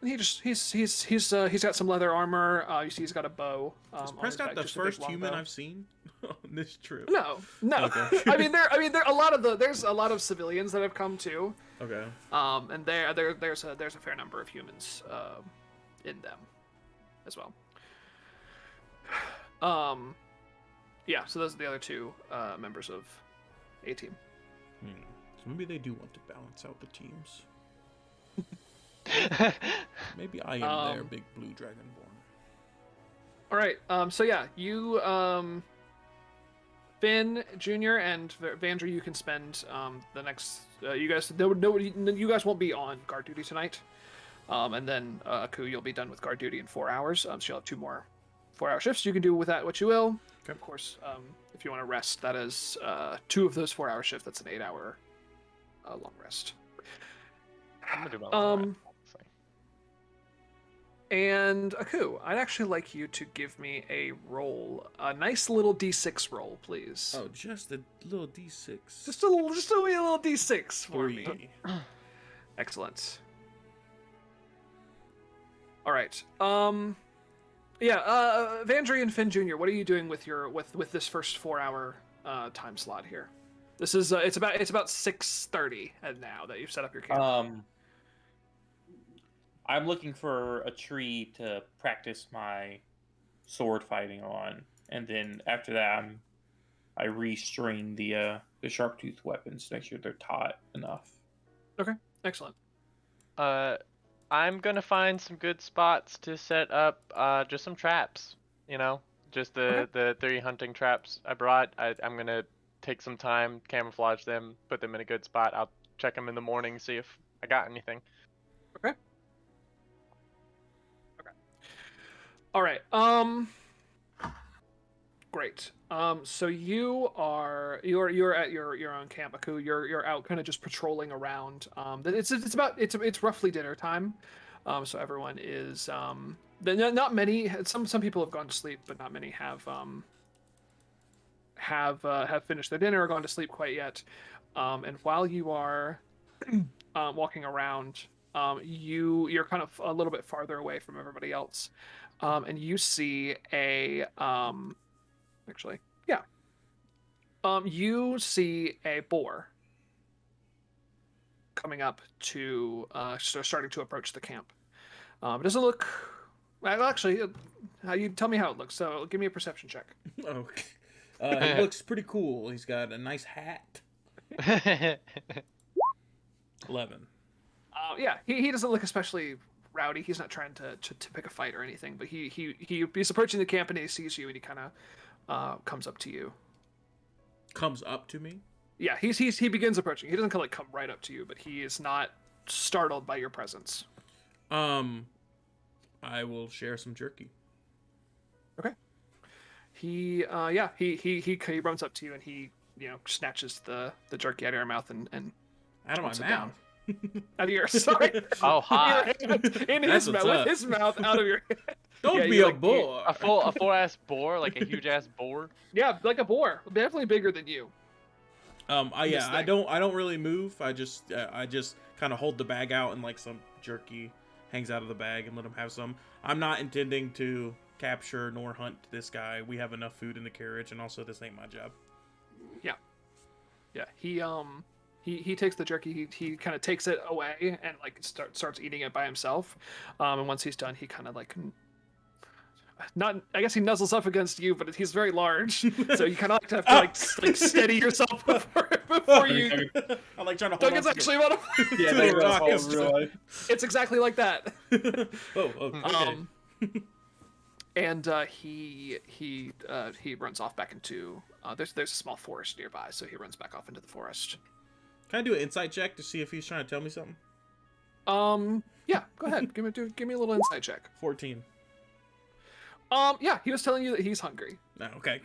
Speaker 1: He's got some leather armor. You see he's got a bow.
Speaker 3: Is
Speaker 1: On his
Speaker 3: Prescott
Speaker 1: back,
Speaker 3: the
Speaker 1: just a big
Speaker 3: first
Speaker 1: long
Speaker 3: human
Speaker 1: bow.
Speaker 3: I've seen on this trip?
Speaker 1: No.
Speaker 3: Okay.
Speaker 1: I mean, there a lot of there's a lot of civilians that have come too.
Speaker 3: Okay.
Speaker 1: And there's a fair number of humans in them as well. Yeah, so those are the other 2 members of A team.
Speaker 3: So maybe they do want to balance out the teams. Maybe I am their big blue dragonborn.
Speaker 1: All right. So yeah, you, Finn Jr. and Vandry, you can spend the next. You guys won't be on guard duty tonight. And then Aku, you'll be done with guard duty in 4 hours. So you'll have 2 more 4-hour shifts. You can do with that what you will.
Speaker 3: Okay.
Speaker 1: Of course, if you want to rest, that is 2 of those 4-hour shifts. That's an 8-hour long rest.
Speaker 2: I'm gonna do my long rest, honestly.
Speaker 1: And Aku, I'd actually like you to give me a roll, a nice little D6 roll, please.
Speaker 3: Oh, just a little D6.
Speaker 1: Just a little D6 for
Speaker 3: 3.
Speaker 1: me. Excellent. All right. Vandry and Finn Jr., what are you doing with your with this first 4-hour time slot here? This is it's about 6:30 now that you've set up your camp.
Speaker 4: I'm looking for a tree to practice my sword fighting on, and then after that, I restring the sharp tooth weapons to make sure they're taut enough.
Speaker 1: Okay, excellent.
Speaker 2: I'm gonna find some good spots to set up just some traps. You know, just the 3 hunting traps I brought. I'm gonna take some time, camouflage them, put them in a good spot. I'll check them in the morning, see if I got anything.
Speaker 1: Okay. All right. Great. So you're at your own camp, Aku. You're out kind of just patrolling around. It's roughly dinner time. So everyone is not many. Some people have gone to sleep, but not many have finished their dinner or gone to sleep quite yet. And while you are walking around, you're kind of a little bit farther away from everybody else, and you see you see a boar coming up to starting to approach the camp. It doesn't look. Well, actually, you tell me how it looks. So give me a perception check.
Speaker 3: Okay. He looks pretty cool. He's got a nice hat. 11.
Speaker 1: Yeah, he doesn't look especially rowdy. He's not trying to pick a fight or anything, but he's approaching the camp and he sees you and he kind of comes up to you.
Speaker 3: Comes up to me?
Speaker 1: Yeah, he begins approaching. He doesn't come right up to you, but he is not startled by your presence.
Speaker 3: I will share some jerky.
Speaker 1: Okay. He runs up to you and he snatches the jerky out of your mouth and
Speaker 3: out of my mouth.
Speaker 1: Down. Out of your sorry.
Speaker 2: Oh, hot.
Speaker 1: In his mouth, with his mouth out of your head.
Speaker 3: Don't be a boar.
Speaker 2: A full ass boar, like a huge ass boar.
Speaker 1: Yeah, like a boar, definitely bigger than you.
Speaker 3: I don't really move. I just kind of hold the bag out and like some jerky hangs out of the bag and let him have some. I'm not intending to capture nor hunt this guy. We have enough food in the carriage, and also this ain't my job.
Speaker 1: Yeah. He takes the jerky. He kind of takes it away and like starts eating it by himself. And once he's done, he kind of like. I guess he nuzzles up against you, but he's very large, so you kind of have to like steady yourself before you.
Speaker 3: I'm like trying to hold
Speaker 1: Doug, it's actually about it's exactly like that.
Speaker 3: Okay.
Speaker 1: And he runs off back into there's a small forest nearby, so he runs back off into the forest.
Speaker 3: Can I do an insight check to see if he's trying to tell me something?
Speaker 1: Yeah, go ahead. Give me a little insight check.
Speaker 3: 14.
Speaker 1: Yeah, he was telling you that he's hungry.
Speaker 3: Oh, okay.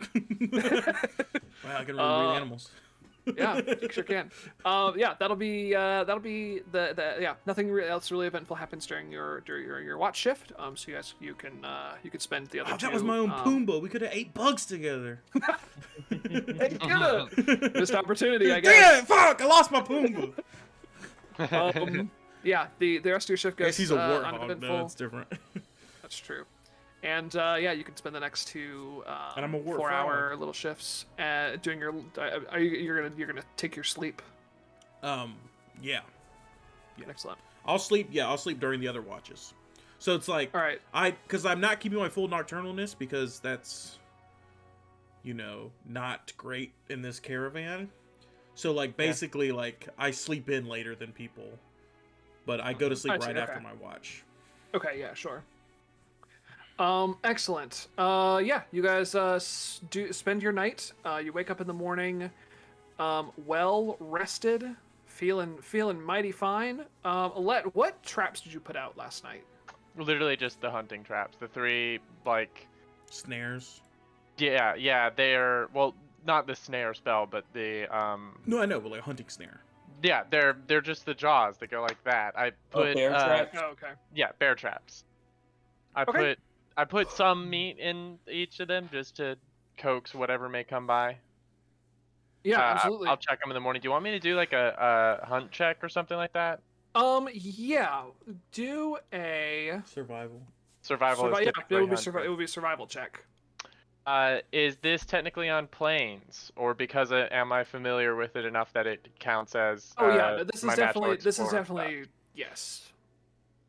Speaker 3: Wow, I can really read animals.
Speaker 1: Yeah, you sure can. Yeah, that'll be the nothing else really eventful happens during your watch shift. So you can spend the other.
Speaker 3: Oh, that was my own Pumbaa. We could have ate bugs together.
Speaker 1: Hey, missed opportunity, I guess.
Speaker 3: Damn it! Fuck! I lost my Pumbaa.
Speaker 1: Yeah, the rest of your shift goes.
Speaker 3: I guess he's a warthog.
Speaker 1: uneventful.
Speaker 3: No, it's different.
Speaker 1: That's true. And yeah, you can spend the next 2
Speaker 3: and I'm a
Speaker 1: 4-hour little shifts doing your. You're gonna take your sleep.
Speaker 3: Yeah.
Speaker 1: Excellent.
Speaker 3: I'll sleep. Yeah, I'll sleep during the other watches. So it's like,
Speaker 1: all right.
Speaker 3: Because I'm not keeping my full nocturnalness because that's, not great in this caravan. So like basically like I sleep in later than people, but I go to sleep right after my watch.
Speaker 1: Okay. Yeah. Sure. Excellent. Yeah, you guys do spend your night. You wake up in the morning, well rested, feeling mighty fine. Alette, what traps did you put out last night?
Speaker 2: Literally just the hunting traps. The 3 like
Speaker 3: snares.
Speaker 2: Yeah, they're not the snare spell, but the
Speaker 3: No, I know, but like a hunting snare.
Speaker 2: Yeah, they're just the jaws that go like that. I put
Speaker 4: bear traps.
Speaker 1: Oh, okay.
Speaker 2: Yeah, bear traps. I put some meat in each of them just to coax whatever may come by.
Speaker 1: Yeah, absolutely.
Speaker 2: I'll check them in the morning. Do you want me to do like a hunt check or something like that?
Speaker 1: Yeah. Do a
Speaker 3: Survival.
Speaker 2: Survival is
Speaker 1: yeah,
Speaker 2: typically
Speaker 1: it would be
Speaker 2: hunting.
Speaker 1: it would be a survival check.
Speaker 2: Is this technically on plains, or because am I familiar with it enough that it counts as
Speaker 1: Oh yeah, no, this
Speaker 2: my
Speaker 1: is
Speaker 2: natural
Speaker 1: definitely
Speaker 2: explorer stuff?
Speaker 1: yes.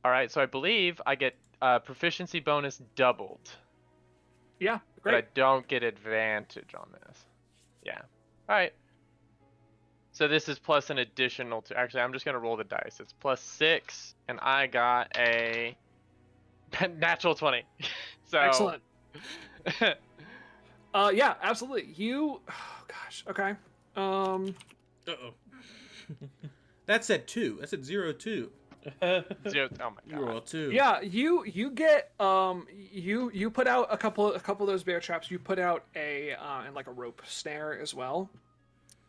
Speaker 2: All right, so I believe I get proficiency bonus doubled,
Speaker 1: Yeah,
Speaker 2: but I
Speaker 1: great.
Speaker 2: don't get advantage on this. Yeah. All right. So this is plus an additional two. Actually, I'm just gonna roll the dice. It's plus 6, and I got a natural 20. So.
Speaker 1: Excellent. Yeah, absolutely. You, oh gosh, okay.
Speaker 3: Uh-oh. That's at 2. That's at 0-2.
Speaker 2: Zero, oh my
Speaker 3: You roll
Speaker 2: god.
Speaker 3: 2.
Speaker 1: Yeah, you get you put out a couple of those bear traps. You put out a and like a rope snare as well.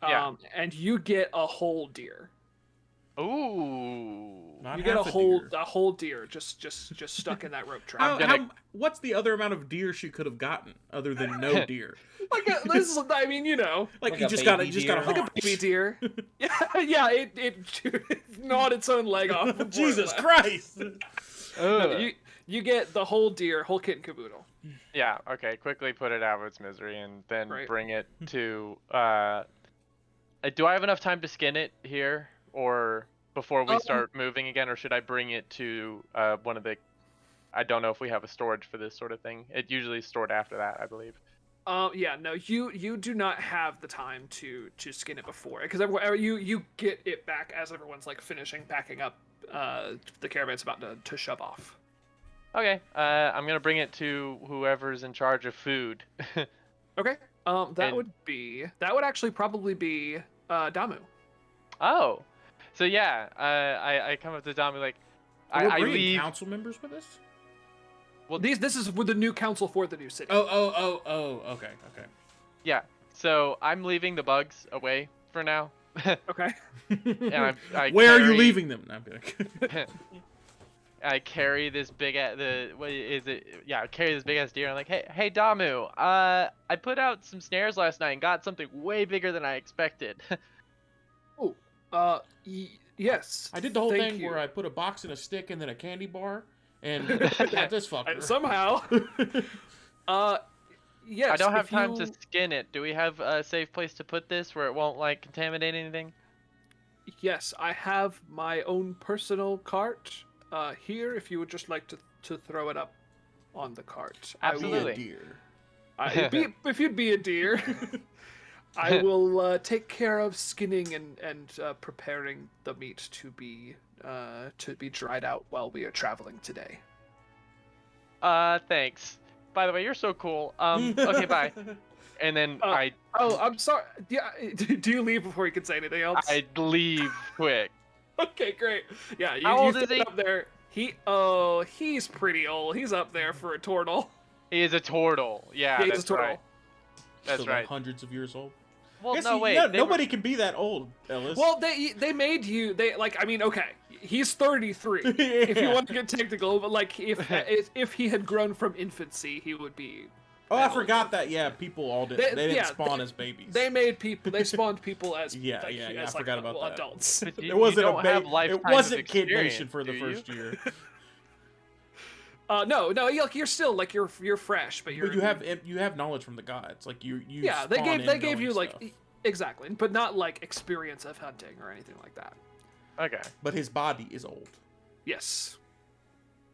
Speaker 2: Yeah.
Speaker 1: And you get a whole deer.
Speaker 2: Ooh.
Speaker 3: Not
Speaker 1: You get
Speaker 3: half
Speaker 1: a whole deer just stuck in that rope trap.
Speaker 3: What's the other amount of deer she could have gotten other than no deer?
Speaker 1: This is, I mean, you know,
Speaker 3: Like,
Speaker 4: Like
Speaker 3: you
Speaker 4: a
Speaker 3: just got
Speaker 4: baby
Speaker 3: to
Speaker 4: deer.
Speaker 1: like a baby deer. Yeah, it gnawed its own leg off. before it
Speaker 3: Jesus
Speaker 1: left.
Speaker 3: Christ!
Speaker 1: No, you get the whole deer, whole kit and caboodle.
Speaker 2: Yeah, okay, quickly put it out of its misery and then
Speaker 1: Right.
Speaker 2: bring it to do I have enough time to skin it here or before we start moving again, or should I bring it to one of the I don't know if we have a storage for this sort of thing. It usually is stored after that, I believe.
Speaker 1: Yeah, no, you do not have the time to skin it before, because you get it back as everyone's like finishing packing up. The caravan's about to shove off.
Speaker 2: Okay, I'm gonna bring it to whoever's in charge of food.
Speaker 1: Okay. That
Speaker 2: And-
Speaker 1: would actually probably be Damu.
Speaker 2: Oh, so yeah, I come up to Dami like,
Speaker 3: We're
Speaker 2: I
Speaker 3: bringing
Speaker 2: leave.
Speaker 3: council members with us?
Speaker 1: Well, this is with the new council for the new city.
Speaker 3: Oh, okay.
Speaker 2: Yeah, so I'm leaving the bugs away for now.
Speaker 1: Okay.
Speaker 2: And I
Speaker 3: Where are you
Speaker 2: carry-
Speaker 3: leaving them? No, I'm kidding.
Speaker 2: I carry this big what is it? Yeah, I carry this big ass deer. I'm like, hey Damu, I put out some snares last night and got something way bigger than I expected.
Speaker 1: Yes.
Speaker 3: I did the whole
Speaker 1: thank
Speaker 3: thing
Speaker 1: you.
Speaker 3: where I put a box and a stick and then a candy bar and got this fucker.
Speaker 1: Somehow. Yes.
Speaker 2: I don't have
Speaker 1: if
Speaker 2: time
Speaker 1: you-
Speaker 2: to skin it. Do we have a safe place to put this where it won't like contaminate anything?
Speaker 1: Yes, I have my own personal cart here. If you would just like to throw it up on the cart,
Speaker 2: Absolutely.
Speaker 3: Deer.
Speaker 1: if you'd be a deer, I will take care of skinning and preparing the meat to be dried out while we are traveling today.
Speaker 2: Thanks. By the way, you're so cool. Okay, bye. And then
Speaker 1: Oh, I'm sorry. Yeah, do you leave before you can say anything else?
Speaker 2: I leave quick.
Speaker 1: Okay, great. Yeah,
Speaker 2: How old is
Speaker 1: sit
Speaker 2: he?
Speaker 1: up there. He's pretty old. He's up there for a turtle.
Speaker 2: He is a turtle. Yeah,
Speaker 1: Yeah, he's
Speaker 2: that's
Speaker 1: a turtle.
Speaker 2: right. That's
Speaker 3: Still like
Speaker 2: right.
Speaker 3: hundreds of years old.
Speaker 2: Well,
Speaker 3: Guess
Speaker 2: no, wait. they
Speaker 3: nobody can be that old, Ellis.
Speaker 1: Well, they made you. They like. I mean, okay, he's 33. If you
Speaker 3: Yeah.
Speaker 1: want to get technical, but like if he had grown from infancy, he would be.
Speaker 3: Oh, I
Speaker 1: that old.
Speaker 3: forgot that. Yeah, people all did. They didn't
Speaker 1: yeah,
Speaker 3: spawn as babies.
Speaker 1: They made people. They spawned people as
Speaker 3: Yeah,
Speaker 1: like,
Speaker 3: yeah,
Speaker 1: as,
Speaker 3: I
Speaker 1: like,
Speaker 3: forgot about that.
Speaker 1: adults.
Speaker 2: But
Speaker 3: It wasn't
Speaker 2: you don't have
Speaker 3: It
Speaker 2: lifetimes of
Speaker 3: wasn't Kid
Speaker 2: experience,
Speaker 3: Nation for the
Speaker 2: do you?
Speaker 3: first year.
Speaker 1: No, you're still like you're fresh, but you're.
Speaker 3: But you have knowledge from the gods. Like you.
Speaker 1: Yeah, they
Speaker 3: spawn
Speaker 1: gave
Speaker 3: in
Speaker 1: gave you
Speaker 3: knowing
Speaker 1: like
Speaker 3: stuff.
Speaker 1: exactly, but not like experience of hunting or anything like that.
Speaker 2: Okay.
Speaker 3: But his body is old.
Speaker 1: Yes.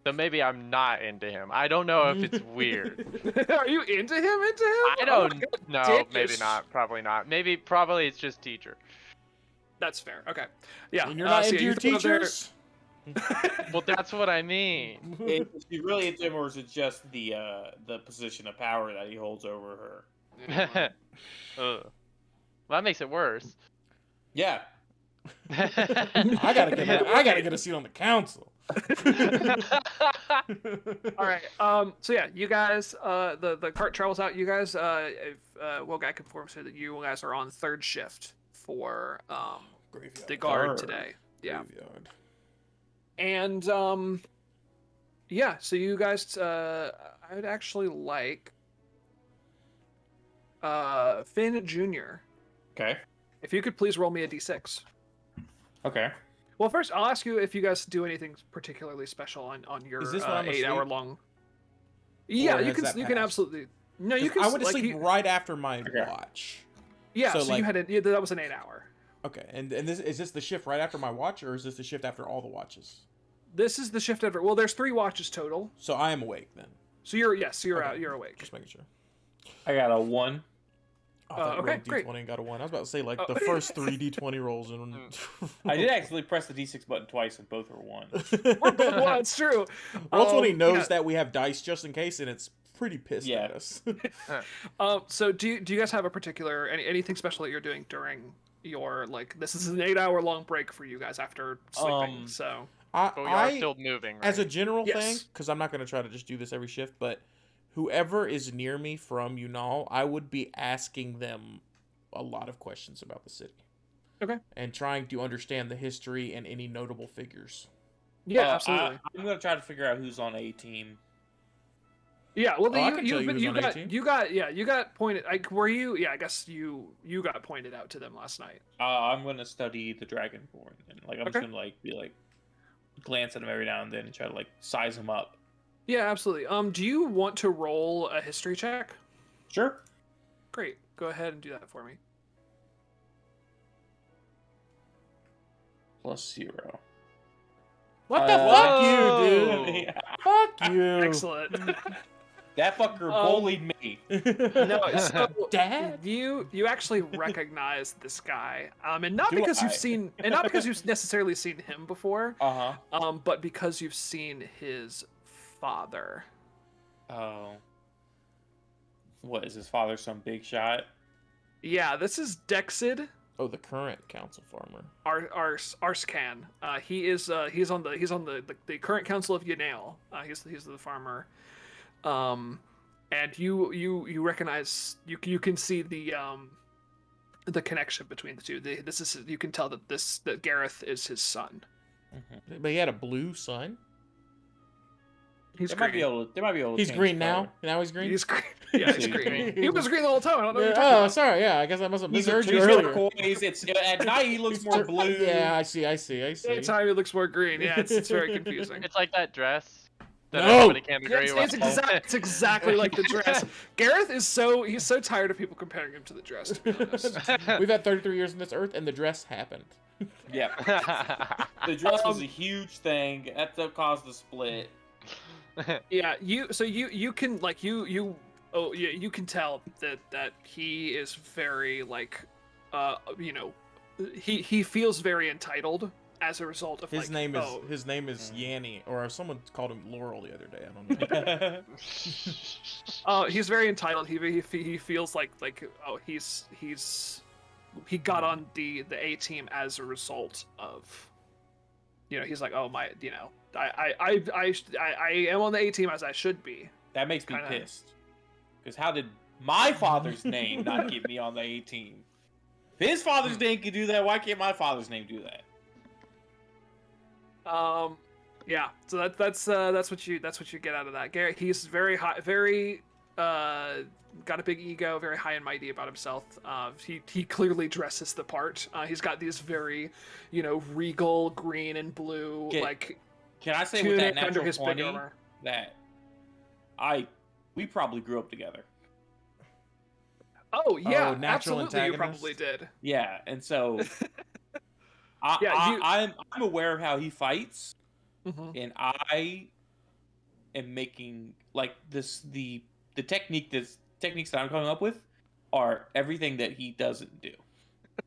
Speaker 2: So maybe I'm not into him. I don't know if it's weird.
Speaker 1: Are you into him?
Speaker 2: I
Speaker 1: Oh
Speaker 2: don't
Speaker 1: my God,
Speaker 2: know.
Speaker 1: Danish.
Speaker 2: Maybe not. Probably not. Probably it's just teacher.
Speaker 1: That's fair. Okay. Yeah.
Speaker 3: And you're not
Speaker 1: so
Speaker 3: into
Speaker 1: you
Speaker 3: your
Speaker 1: throw up there-
Speaker 3: teachers.
Speaker 2: Well, that's what I mean.
Speaker 4: Is she really into him, or is it just the position of power that he holds over her?
Speaker 2: Ugh. Well, that makes it worse.
Speaker 4: Yeah.
Speaker 3: I gotta get a seat on the council.
Speaker 1: All right. So yeah, you guys. The cart travels out. You guys. Guy confirms here that you guys are on third shift for
Speaker 3: Graveyard.
Speaker 1: the guard
Speaker 4: Third.
Speaker 1: today. Yeah.
Speaker 3: Graveyard.
Speaker 1: And yeah. So you guys. I would actually like. Finn Jr.
Speaker 4: Okay.
Speaker 1: If you could please roll me a d6.
Speaker 4: Okay.
Speaker 1: Well, first I'll ask you if you guys do anything particularly special on your
Speaker 3: Is this when I'm
Speaker 1: 8-hour
Speaker 3: asleep?
Speaker 1: long. Yeah,
Speaker 3: Or
Speaker 1: you
Speaker 3: has
Speaker 1: can
Speaker 3: that
Speaker 1: you can
Speaker 3: passed?
Speaker 1: absolutely. No, you
Speaker 3: 'Cause
Speaker 1: can.
Speaker 3: I went to
Speaker 1: like,
Speaker 3: sleep right after my watch.
Speaker 1: Yeah,
Speaker 3: so,
Speaker 1: so
Speaker 3: like-
Speaker 1: you had that was an 8-hour.
Speaker 3: Okay, and this is this the shift right after my watch, or is this the shift after all the watches?
Speaker 1: This is the shift after. Well, there's 3 watches total.
Speaker 3: So I am awake then.
Speaker 1: So you're
Speaker 3: Okay.
Speaker 1: out. You're awake.
Speaker 3: Just making sure.
Speaker 4: I got a 1.
Speaker 3: I thought you
Speaker 1: okay,
Speaker 3: rolled
Speaker 1: great.
Speaker 3: D20 and got a 1. I was about to say, like,
Speaker 1: Oh.
Speaker 3: the first 3 D20 rolls. And...
Speaker 4: I did actually press the D6 button twice, and both were 1.
Speaker 1: Well, it's true.
Speaker 3: Roll20 knows
Speaker 1: yeah.
Speaker 3: that we have dice just in case, and it's pretty pissed
Speaker 4: Yeah.
Speaker 3: at us.
Speaker 1: So do you guys have a particular anything special that you're doing during your this is an 8-hour long break for you guys after sleeping? So
Speaker 2: But we are still moving, right?
Speaker 3: As a general
Speaker 1: Yes.
Speaker 3: thing, because I'm not going to try to just do this every shift, but whoever is near me from Unal, I would be asking them a lot of questions about the city.
Speaker 1: Okay.
Speaker 3: And trying to understand the history and any notable figures.
Speaker 1: yeah, absolutely.
Speaker 4: I'm gonna try to figure out who's on A team.
Speaker 1: Yeah, well,
Speaker 3: I can tell you who's
Speaker 1: you
Speaker 3: on
Speaker 1: got
Speaker 3: 18.
Speaker 1: you got pointed. Like, were you? Yeah, I guess you got pointed out to them last night.
Speaker 4: I'm gonna study the Dragonborn, and I'm just
Speaker 1: Okay.
Speaker 4: gonna be glance at him every now and then and try to size him up.
Speaker 1: Yeah, absolutely. Do you want to roll a history check?
Speaker 4: Sure.
Speaker 1: Great, go ahead and do that for me.
Speaker 4: +0.
Speaker 3: What the fuck
Speaker 2: Whoa.
Speaker 3: you, dude? Fuck you.
Speaker 1: Excellent.
Speaker 4: That fucker bullied me.
Speaker 1: No, so
Speaker 3: Dad?
Speaker 1: you actually recognize this guy, and not
Speaker 4: Do
Speaker 1: because
Speaker 4: I?
Speaker 1: you've seen, and not because you've necessarily seen him before,
Speaker 4: Uh-huh.
Speaker 1: but because you've seen his father.
Speaker 4: Oh. What, is his father some big shot?
Speaker 1: Yeah, this is Dexid
Speaker 3: Oh, the current council farmer.
Speaker 1: Arscan. He's on the current council of Yanail. He's the farmer. And you recognize you can see the connection between the two. You can tell that Gareth is his son.
Speaker 4: Mm-hmm.
Speaker 3: But he had a blue son?
Speaker 1: He's
Speaker 4: They
Speaker 1: green.
Speaker 4: might be able to
Speaker 3: He's
Speaker 4: change
Speaker 3: green
Speaker 4: the
Speaker 3: now?
Speaker 4: color.
Speaker 3: Now he's green?
Speaker 1: He's green. Yeah, he's
Speaker 4: He's
Speaker 1: green.
Speaker 4: green.
Speaker 1: He was green the whole time. I don't know what you're talking
Speaker 3: Oh,
Speaker 1: about.
Speaker 3: sorry. Yeah, I guess I must have
Speaker 4: He's
Speaker 3: misheard you
Speaker 4: he's
Speaker 3: earlier.
Speaker 4: turquoise. It's at night he looks more blue.
Speaker 3: Yeah, I see.
Speaker 1: Anytime he looks more green. Yeah, it's very confusing.
Speaker 2: It's like that dress that
Speaker 3: No!
Speaker 2: everybody can agree
Speaker 1: It's,
Speaker 2: with.
Speaker 1: it's exactly like the dress. Gareth is he's so tired of people comparing him to the dress, to be honest.
Speaker 3: We've had 33 years on this earth, and the dress happened.
Speaker 4: Yeah. The dress was a huge thing. That caused the split.
Speaker 1: Yeah, you can you can tell that he is very he feels very entitled as a result of
Speaker 3: His name is Yanni, or someone called him Laurel the other day. I don't know.
Speaker 1: he's very entitled. He feels like he got on the A team as a result of he's like, oh my, I am on the A team as I should be.
Speaker 4: That makes me
Speaker 1: Kinda.
Speaker 4: pissed. Because how did my father's name not get me on the A team? If his father's name can do that, why can't my father's name do that?
Speaker 1: Yeah. So that's what you get out of that. Garrett, he's very high, very got a big ego, very high and mighty about himself. He clearly dresses the part. He's got these very, regal green and blue
Speaker 4: Can I say with that
Speaker 1: tunic under
Speaker 4: natural
Speaker 1: his big
Speaker 4: 20
Speaker 1: armor.
Speaker 4: that we probably grew up together?
Speaker 1: Oh yeah,
Speaker 3: natural
Speaker 1: absolutely. You
Speaker 3: antagonist?
Speaker 1: probably did.
Speaker 4: Yeah, and so
Speaker 1: Yeah,
Speaker 4: I'm aware of how he fights,
Speaker 1: Mhm.
Speaker 4: and I am making the techniques that I'm coming up with are everything that he doesn't do.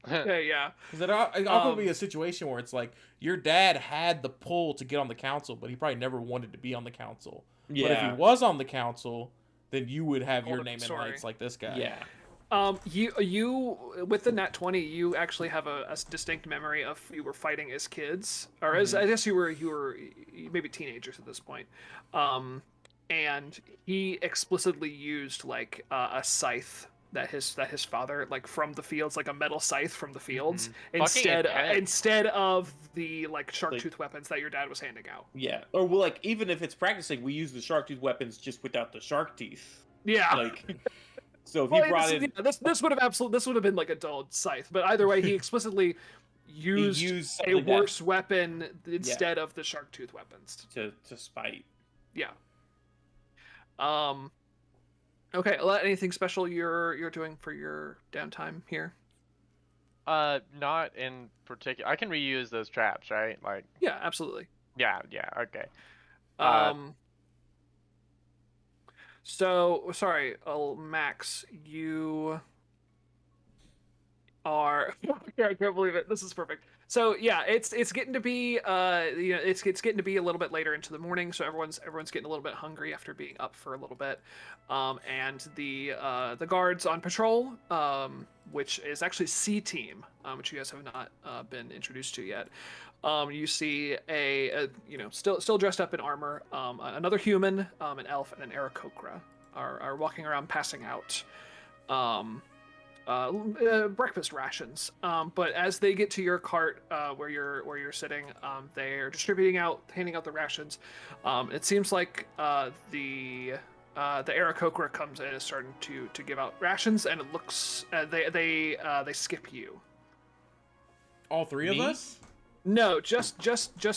Speaker 1: Yeah.
Speaker 3: Because it could be a situation where it's like your dad had the pull to get on the council, but he probably never wanted to be on the council.
Speaker 4: Yeah.
Speaker 3: But if he was on the council, then you would have your
Speaker 1: Hold
Speaker 3: name in
Speaker 1: story.
Speaker 3: lights like this guy.
Speaker 4: Yeah.
Speaker 1: You with the nat 20, you actually have a distinct memory of you were fighting as kids, or as I guess you were maybe teenagers at this point. And he explicitly used a scythe that his father from the fields, like a metal scythe from the fields, instead of the shark tooth weapons that your dad was handing out.
Speaker 4: Yeah. Or even if it's practicing, we use the shark tooth weapons just without the shark teeth.
Speaker 1: Yeah.
Speaker 4: So if he brought in
Speaker 1: this would have been like a dull scythe, but either way, he explicitly used
Speaker 4: used
Speaker 1: a
Speaker 4: something that-
Speaker 1: worse weapon instead of the shark tooth weapons.
Speaker 4: to spite.
Speaker 1: Yeah. Okay. Anything special you're doing for your downtime here?
Speaker 2: Not in particular. I can reuse those traps, right? Like,
Speaker 1: Yeah, absolutely.
Speaker 2: yeah, okay.
Speaker 1: So sorry, Max, you are. I can't believe it. This is perfect. So yeah, it's getting to be it's getting to be a little bit later into the morning, so everyone's getting a little bit hungry after being up for a little bit, and the guards on patrol, which is actually C Team, which you guys have not been introduced to yet. You see a still dressed up in armor, another human, an elf, and an Aarakocra are walking around passing out breakfast rations. But as they get to your cart, where you're sitting, they're handing out the rations. It seems like the Aarakocra comes in and is starting to give out rations, and it looks they skip you.
Speaker 3: All three of
Speaker 4: Me?
Speaker 3: us?
Speaker 1: No, just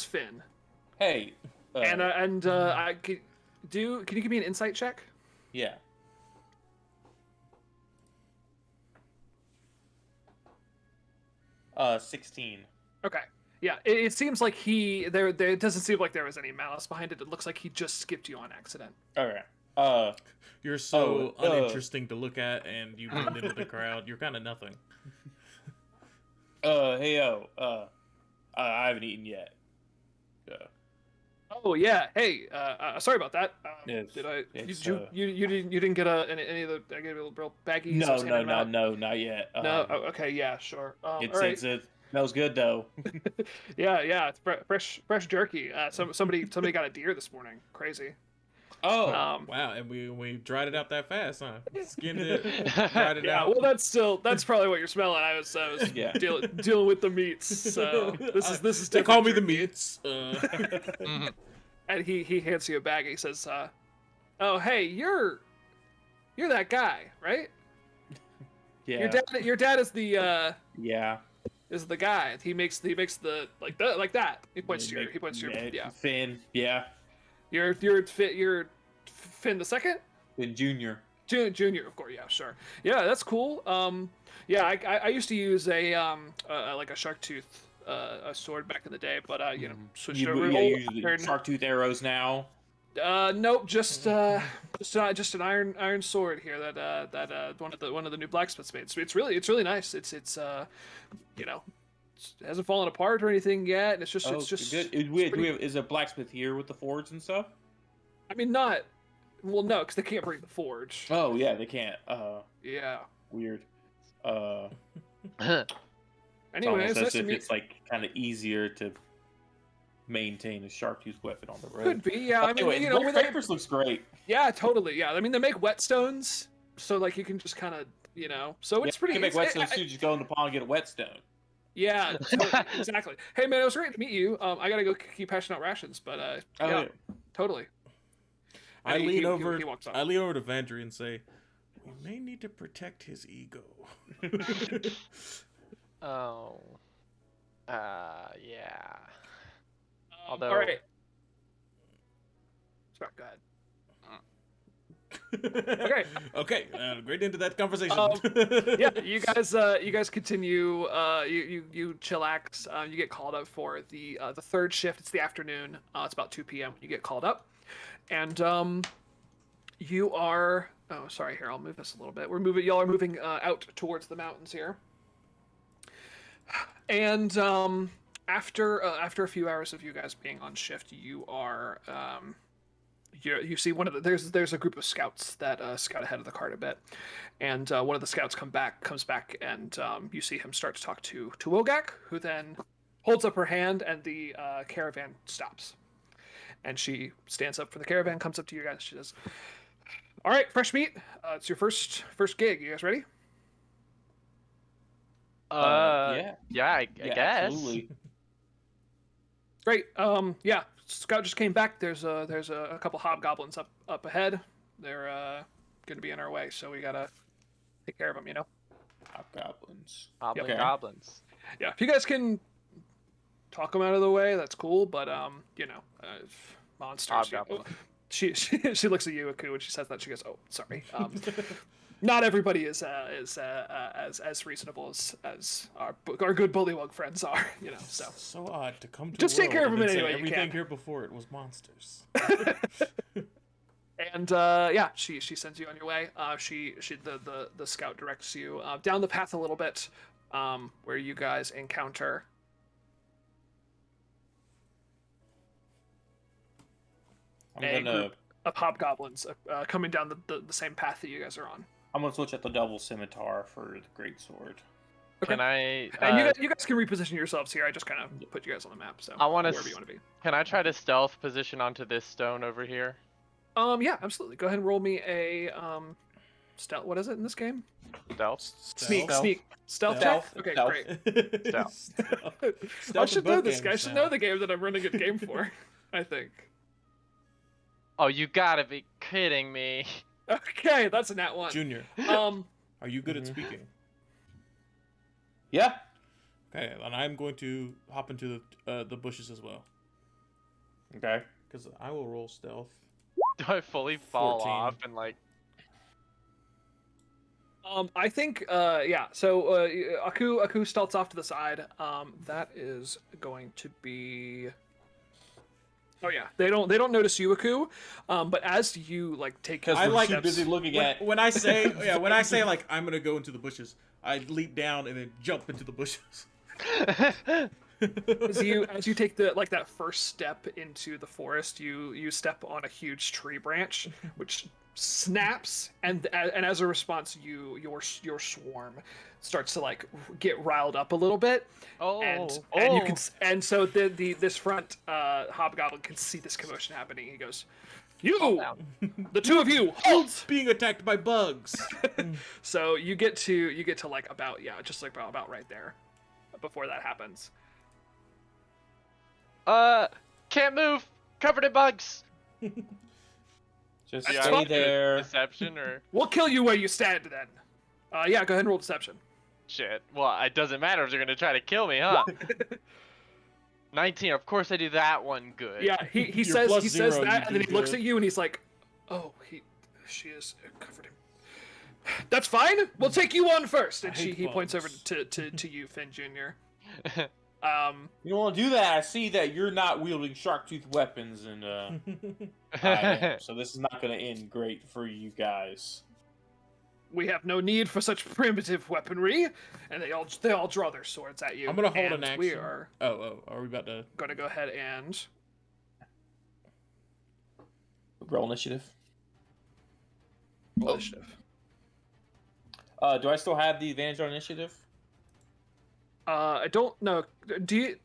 Speaker 1: Finn.
Speaker 4: Hey.
Speaker 1: Can you give me an insight check?
Speaker 4: Yeah. Uh, 16.
Speaker 1: Okay. Yeah, it seems like there it doesn't seem like there was any malice behind it. It looks like he just skipped you on accident.
Speaker 4: Okay.
Speaker 3: You're so uninteresting to look at, and you blend into the crowd. You're kind of nothing.
Speaker 4: Hey, I haven't eaten yet.
Speaker 1: Oh yeah. Hey, sorry about that.
Speaker 4: Yes,
Speaker 1: Did I?
Speaker 4: it's,
Speaker 1: You didn't get any of the? I gave you a real baggies.
Speaker 4: No, not yet.
Speaker 1: No. Oh, okay. Yeah. Sure. All right.
Speaker 4: It smells good though.
Speaker 1: Yeah. It's fresh jerky. Somebody got a deer this morning. Crazy.
Speaker 4: Oh.
Speaker 3: Wow, and we dried it out that fast, huh? Skinned it, dried it
Speaker 1: Yeah.
Speaker 3: out.
Speaker 1: Well, that's probably what you're smelling. I was
Speaker 4: Yeah.
Speaker 1: dealing with the meats. So this is.
Speaker 3: They call me the
Speaker 1: jerky.
Speaker 3: meats.
Speaker 1: And he hands you a bag. He says, "Oh, hey, you're that guy, right?
Speaker 4: Yeah.
Speaker 1: Your dad is the
Speaker 4: Yeah.
Speaker 1: is the guy. He makes the like that. He points to your yeah.
Speaker 4: Finn. Yeah.
Speaker 1: You're Finn the second?
Speaker 4: Finn Junior.
Speaker 1: Junior, of course. Yeah, sure. Yeah, that's cool. Yeah, I used to use a like a shark tooth a sword back in the day, but switched over.
Speaker 4: You use shark tooth arrows now.
Speaker 1: Nope, just an iron sword here that one of the new blacksmiths made. So it's really nice. It's it hasn't fallen apart or anything yet. And it's just
Speaker 4: good. Is a blacksmith here with the forge and stuff?
Speaker 1: I mean, no, because they can't bring the forge.
Speaker 4: Oh yeah, they can't.
Speaker 1: Yeah.
Speaker 4: Weird.
Speaker 1: Anyway, it's nice
Speaker 4: as
Speaker 1: to
Speaker 4: if
Speaker 1: meet.
Speaker 4: it's like kind of easier to maintain a shoot weapon on the road.
Speaker 1: Could be, yeah. I mean,
Speaker 4: Anyway, Black Papers looks great.
Speaker 1: Yeah, totally. Yeah, I mean, they make whetstones, so like you can just kind of, so it's pretty.
Speaker 4: You can make whetstones too. Just go in the pond and get a whetstone.
Speaker 1: Yeah, exactly. Hey man, it was great to meet you. I gotta go keep passing out rations, but yeah, totally.
Speaker 3: I
Speaker 1: And
Speaker 3: lean over.
Speaker 1: he walks off.
Speaker 3: I lean over to Vandry and say, "We may need to protect his ego."
Speaker 2: Oh. Yeah. Although.
Speaker 1: All right. Sorry, go ahead. Okay.
Speaker 3: Okay. Great into that conversation.
Speaker 1: Yeah, you guys continue. You chillax. You get called up for the third shift. It's the afternoon. It's about 2 p.m. You get called up, and you are. Oh, sorry. Here, I'll move this a little bit. Y'all are moving out towards the mountains here, and after a few hours of you guys being on shift, you are. You see one of the there's a group of scouts that scout ahead of the cart a bit, and one of the scouts comes back, and you see him start to talk to Wogak, who then holds up her hand, and the caravan stops, and she stands up for the caravan, comes up to you guys, she says, "All right, fresh meat. It's your first gig. You guys ready?"
Speaker 2: Yeah, I guess.
Speaker 4: Absolutely.
Speaker 1: Great. Yeah. Scout just came back. There's a couple hobgoblins up ahead. They're gonna be in our way, so we gotta take care of them.
Speaker 4: Hobgoblins.
Speaker 2: Goblins.
Speaker 1: Yeah, if you guys can talk them out of the way, that's cool. But monsters.
Speaker 2: Hobgoblin.
Speaker 1: She looks at you, Aku, and she says that. She goes, "Oh, sorry. Not everybody is as reasonable as our good bullywug friends are. So
Speaker 3: So odd to come to
Speaker 1: Just
Speaker 3: a
Speaker 1: take care
Speaker 3: world
Speaker 1: of
Speaker 3: and
Speaker 1: them
Speaker 3: then
Speaker 1: any
Speaker 3: say
Speaker 1: way you
Speaker 3: everything
Speaker 1: can.
Speaker 3: here before it was monsters.
Speaker 1: And she sends you on your way. The scout directs you down the path a little bit, where you guys encounter
Speaker 4: I'm gonna
Speaker 1: group of hobgoblins coming down the same path that you guys are on.
Speaker 4: switch at the double scimitar for the great sword.
Speaker 2: Can I?
Speaker 1: And you guys can reposition yourselves here. I just kind of put you guys on the map, so
Speaker 2: I want
Speaker 1: wherever you want to be.
Speaker 2: Can I try to stealth position onto this stone over here?
Speaker 1: Yeah, absolutely. Go ahead and roll me a stealth. What is it in this game?
Speaker 2: Stealth.
Speaker 1: Sneak. Stealth
Speaker 4: Stealth.
Speaker 1: check. Okay,
Speaker 4: Stealth.
Speaker 1: great.
Speaker 2: Stealth.
Speaker 1: I should know
Speaker 3: both
Speaker 1: this. I
Speaker 3: games
Speaker 1: should
Speaker 3: now.
Speaker 1: know the game that I'm running a game for. I think.
Speaker 2: Oh, you gotta be kidding me!
Speaker 1: Okay, that's a nat one.
Speaker 3: Junior,
Speaker 1: Um,
Speaker 3: are you good at speaking?
Speaker 4: Yeah.
Speaker 3: Okay, and I'm going to hop into the bushes as well,
Speaker 4: Okay.
Speaker 3: because I will roll stealth.
Speaker 2: Do I fully fall
Speaker 3: 14.
Speaker 2: off and like?
Speaker 1: I think, yeah. So, Aku stealths off to the side. That is going to be. Oh yeah, they don't notice you, Aku. But as you like take
Speaker 4: Because
Speaker 3: I
Speaker 4: we're
Speaker 3: like
Speaker 4: too busy looking at.
Speaker 3: When I say like I'm gonna go into the bushes, I leap down and then jump into the bushes.
Speaker 1: as you take that first step into the forest, you step on a huge tree branch, which snaps, and as a response, your swarm starts to like get riled up a little bit.
Speaker 2: Oh,
Speaker 1: and you can so this front hobgoblin can see this commotion happening. He goes, "You, the two of you, halt!"
Speaker 3: Being attacked by bugs.
Speaker 1: So you get to like about about right there, before that happens.
Speaker 2: Can't move. Covered in bugs.
Speaker 4: Just
Speaker 1: That's
Speaker 4: stay
Speaker 1: fine.
Speaker 4: there.
Speaker 2: Deception or
Speaker 1: We'll kill you where you stand then. Yeah, go ahead and roll deception.
Speaker 2: shit. Well, it doesn't matter if they're gonna try to kill me, huh? 19. Of course, I do that one good.
Speaker 1: Yeah, he
Speaker 3: You're
Speaker 1: says
Speaker 3: plus
Speaker 1: he says
Speaker 3: 0,
Speaker 1: that,
Speaker 3: you
Speaker 1: and then
Speaker 3: do
Speaker 1: he looks
Speaker 3: good.
Speaker 1: at you and he's like, "Oh, she is covered in." That's fine. We'll take you on first. And
Speaker 3: I hate
Speaker 1: he points over
Speaker 3: bugs.
Speaker 1: to you, Finn Jr.
Speaker 4: You don't want to do that. I see that you're not wielding shark tooth weapons, and I am. So this is not going to end great for you guys.
Speaker 1: We have no need for such primitive weaponry, and they all draw their swords at you.
Speaker 3: I'm gonna hold
Speaker 1: and
Speaker 3: an action.
Speaker 1: We are
Speaker 3: Oh, are we about to?
Speaker 1: gonna go ahead and
Speaker 4: Roll initiative.
Speaker 1: roll initiative.
Speaker 4: Do I still have the advantage on initiative?
Speaker 1: I don't know. Do you?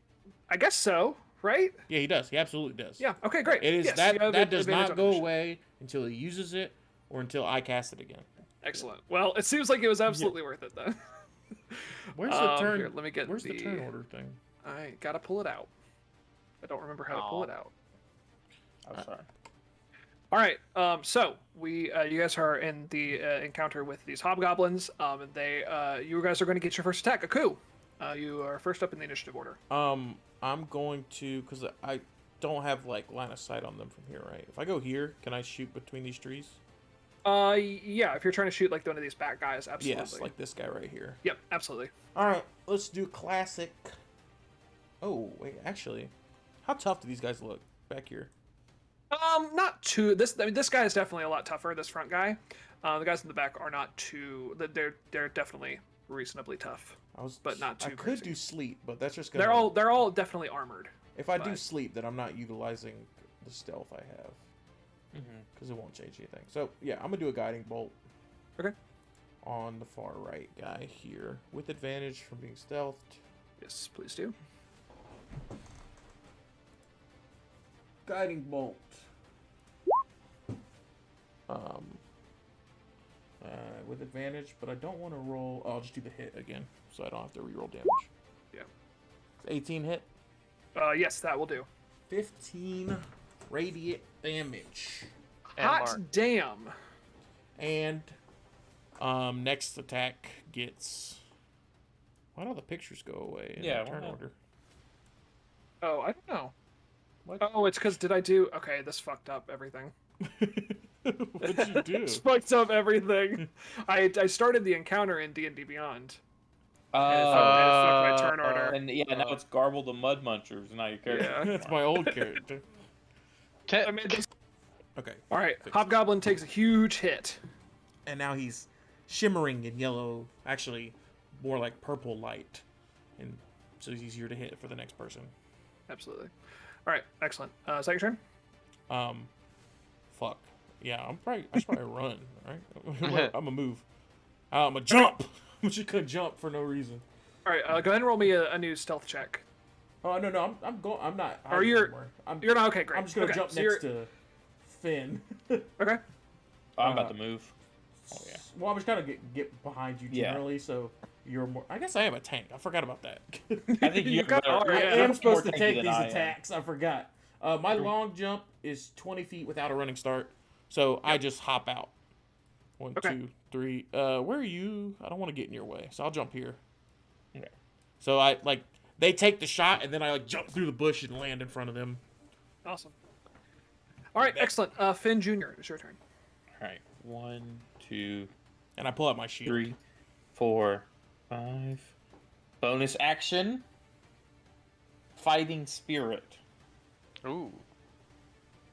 Speaker 1: I guess so, right?
Speaker 3: Yeah, he does. He absolutely does.
Speaker 1: Yeah. Okay, great.
Speaker 3: It is
Speaker 1: Yes,
Speaker 3: that
Speaker 1: you have
Speaker 3: that does
Speaker 1: advantage
Speaker 3: not
Speaker 1: on
Speaker 3: go
Speaker 1: initiative.
Speaker 3: away until he uses it or until I cast it again.
Speaker 1: Excellent. Well, it seems like it was absolutely worth it then.
Speaker 3: Where's the turn?
Speaker 1: Here, let me get
Speaker 3: Where's the turn order thing?
Speaker 1: I gotta pull it out. I don't remember how to pull
Speaker 2: Aw.
Speaker 1: it out.
Speaker 4: I'm sorry.
Speaker 1: All right. So you guys are in the encounter with these hobgoblins. And you guys are going to get your first attack. Aku, you are first up in the initiative order.
Speaker 3: I'm going to, because I don't have like line of sight on them from here, right? If I go here, can I shoot between these trees?
Speaker 1: Yeah. If you're trying to shoot like one of these bat guys, absolutely.
Speaker 3: Yes, like this guy right here.
Speaker 1: Yep, absolutely.
Speaker 3: All right, let's do classic. Oh wait, actually, how tough do these guys look back here?
Speaker 1: Not too. This guy is definitely a lot tougher. This front guy. The guys in the back are not too. They're definitely reasonably tough. But not too
Speaker 3: I could
Speaker 1: crazy.
Speaker 3: do sleep, but that's just gonna.
Speaker 1: They're all definitely armored.
Speaker 3: If I do
Speaker 1: but-
Speaker 3: sleep, then I'm not utilizing the stealth I have because it won't change anything. So yeah, I'm gonna do a guiding bolt.
Speaker 1: Okay.
Speaker 3: On the far right guy here with advantage from being stealthed.
Speaker 1: Yes, please do.
Speaker 3: Guiding bolt. With advantage, but I don't want to roll. Oh, I'll just do the hit again, so I don't have to reroll damage.
Speaker 1: Yeah.
Speaker 3: 18 hit.
Speaker 1: Yes, that will do.
Speaker 3: 15 radiant damage.
Speaker 2: And
Speaker 1: Hot
Speaker 2: Mark.
Speaker 1: damn.
Speaker 3: And next attack gets. Why don't the pictures go away in
Speaker 4: Yeah,
Speaker 3: the turn
Speaker 4: why not?
Speaker 3: order?
Speaker 1: Oh, I don't know.
Speaker 4: What?
Speaker 1: Oh, it's because did I do? Okay, this fucked up everything.
Speaker 3: What'd you do?
Speaker 1: This fucked up everything. I started the encounter in D&D Beyond. And it fucked my turn order.
Speaker 4: And yeah, now it's Garble the Mud Munchers. Now your character.
Speaker 1: Yeah.
Speaker 3: That's my old character.
Speaker 1: I made this.
Speaker 3: Okay.
Speaker 1: All right,
Speaker 3: Fix it.
Speaker 1: Hobgoblin takes a huge hit.
Speaker 3: And now he's shimmering in yellow, actually more like purple light. And so it's easier to hit for the next person.
Speaker 1: Absolutely. All right, excellent. Is that your turn?
Speaker 3: Fuck. Yeah, I should probably run, right? I'm gonna move. I'm gonna jump! I'm just gonna jump for no reason.
Speaker 1: All right, go ahead and roll me a new stealth check.
Speaker 3: Oh, no, I'm going, I'm not.
Speaker 1: Or you're-
Speaker 3: anymore. I'm,
Speaker 1: You're not okay. Great.
Speaker 3: I'm just gonna
Speaker 1: okay,
Speaker 3: jump
Speaker 1: so
Speaker 3: next to Finn.
Speaker 1: Okay.
Speaker 4: I'm about to move. Oh yeah.
Speaker 3: Well, I'm just gonna get behind you
Speaker 4: Yeah.
Speaker 3: generally, so you're more. I guess I am a tank. I forgot about that.
Speaker 4: I think
Speaker 1: You got-
Speaker 4: better-
Speaker 1: oh,
Speaker 3: I
Speaker 1: yeah.
Speaker 3: am
Speaker 4: you're
Speaker 3: supposed
Speaker 4: more
Speaker 3: to
Speaker 4: tanky
Speaker 3: take
Speaker 4: than
Speaker 3: these
Speaker 4: I am.
Speaker 3: attacks. I forgot. My long jump is 20 feet without a running start, so I just hop out. One,
Speaker 1: Okay.
Speaker 3: 2, 3. Where are you? I don't want to get in your way, so I'll jump here.
Speaker 4: Okay.
Speaker 3: So they take the shot, and then I jump through the bush and land in front of them.
Speaker 1: Awesome. All right, excellent. Finn Jr., it's your turn.
Speaker 4: All right. 1, 2,
Speaker 3: And I pull out my shield.
Speaker 4: 3, 4, 5. Bonus action. Fighting Spirit.
Speaker 2: Ooh.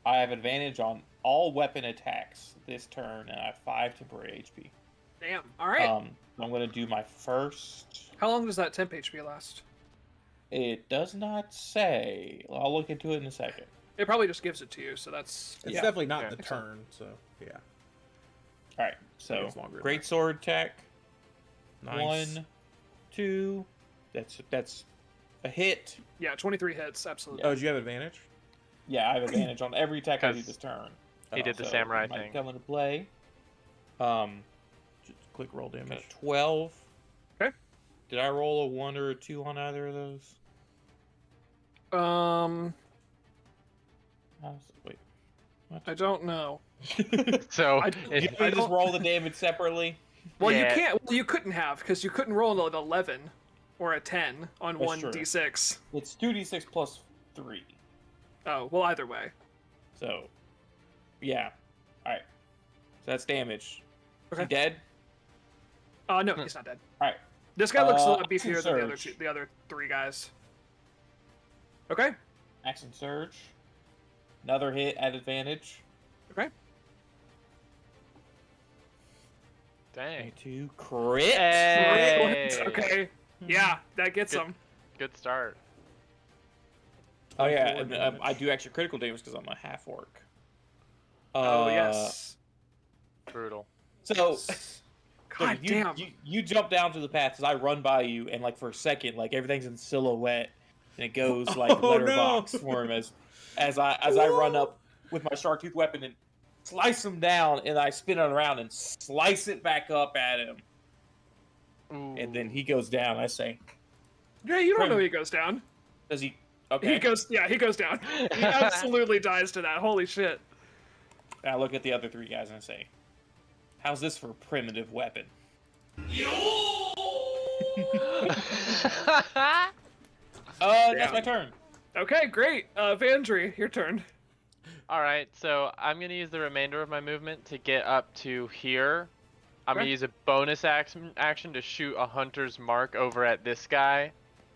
Speaker 4: I have advantage on all weapon attacks this turn, and I have 5 temporary HP.
Speaker 1: Damn. All right.
Speaker 4: I'm gonna do my first.
Speaker 1: How long does that temp HP last?
Speaker 4: It does not say. I'll look into it in a second.
Speaker 1: It probably just gives it to you, so that's.
Speaker 3: It's
Speaker 4: Yeah.
Speaker 3: definitely not
Speaker 2: Okay.
Speaker 3: the turn, so yeah.
Speaker 4: All right. So
Speaker 3: it's longer than
Speaker 4: great
Speaker 3: that.
Speaker 4: sword attack.
Speaker 3: Nice.
Speaker 4: 1, 2. That's a hit.
Speaker 1: Yeah, 23 hits, absolutely.
Speaker 3: Oh, do you have advantage?
Speaker 4: Yeah, I have advantage on every attack I do
Speaker 2: 'Cause
Speaker 4: this turn.
Speaker 2: he did the
Speaker 4: So
Speaker 2: samurai
Speaker 4: it might
Speaker 2: thing.
Speaker 4: come into play.
Speaker 3: Just click roll
Speaker 4: Got
Speaker 3: damage.
Speaker 4: a 12.
Speaker 1: Okay.
Speaker 4: Did I roll a 1 or a 2 on either of those? Wait.
Speaker 1: I don't know.
Speaker 2: So
Speaker 1: I-
Speaker 2: it-
Speaker 4: You can just roll the damage separately.
Speaker 1: Well,
Speaker 2: Yeah.
Speaker 1: you can't. Well, you couldn't have because you couldn't roll an 11 or a 10 on
Speaker 4: That's
Speaker 1: one
Speaker 4: true.
Speaker 1: d6.
Speaker 4: It's 2d6 plus 3.
Speaker 1: Oh, well, either way.
Speaker 4: So, yeah. Alright. So that's damage. Is
Speaker 1: Okay.
Speaker 4: he dead?
Speaker 1: No, he's not dead.
Speaker 4: Alright.
Speaker 1: This guy looks a lot
Speaker 4: action
Speaker 1: beefier than
Speaker 4: surge.
Speaker 1: the other 3 guys. Okay.
Speaker 4: Action surge. Another hit at advantage.
Speaker 1: Okay.
Speaker 2: dang.
Speaker 4: 22. Crit.
Speaker 2: Hey.
Speaker 1: Okay. Yeah, that gets
Speaker 2: Good.
Speaker 1: him.
Speaker 2: Good start.
Speaker 4: Oh yeah,
Speaker 3: 24
Speaker 4: and,
Speaker 3: damage.
Speaker 4: I do extra critical damage because I'm a half orc.
Speaker 1: Oh yes.
Speaker 2: Brutal.
Speaker 4: So
Speaker 1: God
Speaker 4: you,
Speaker 1: damn.
Speaker 4: you jump down to the path as I run by you, and like for a second, like everything's in silhouette, and it goes like
Speaker 3: Oh,
Speaker 4: letterbox
Speaker 3: no.
Speaker 4: form as I run up with my shark tooth weapon and slice him down, and I spin it around and slice it back up at him, and then he goes down. I say,
Speaker 1: Yeah, you don't know he goes down.
Speaker 4: "Does he?" Okay.
Speaker 1: He goes. Yeah, he goes down. He absolutely dies to that. Holy shit.
Speaker 4: And I look at the other 3 guys and I say, "How's this for a primitive weapon?" That's my turn.
Speaker 1: Okay, great. Vandry, your turn.
Speaker 2: All right, so I'm gonna use the remainder of my movement to get up to here. I'm
Speaker 1: Okay.
Speaker 2: gonna use a bonus action to shoot a hunter's mark over at this guy,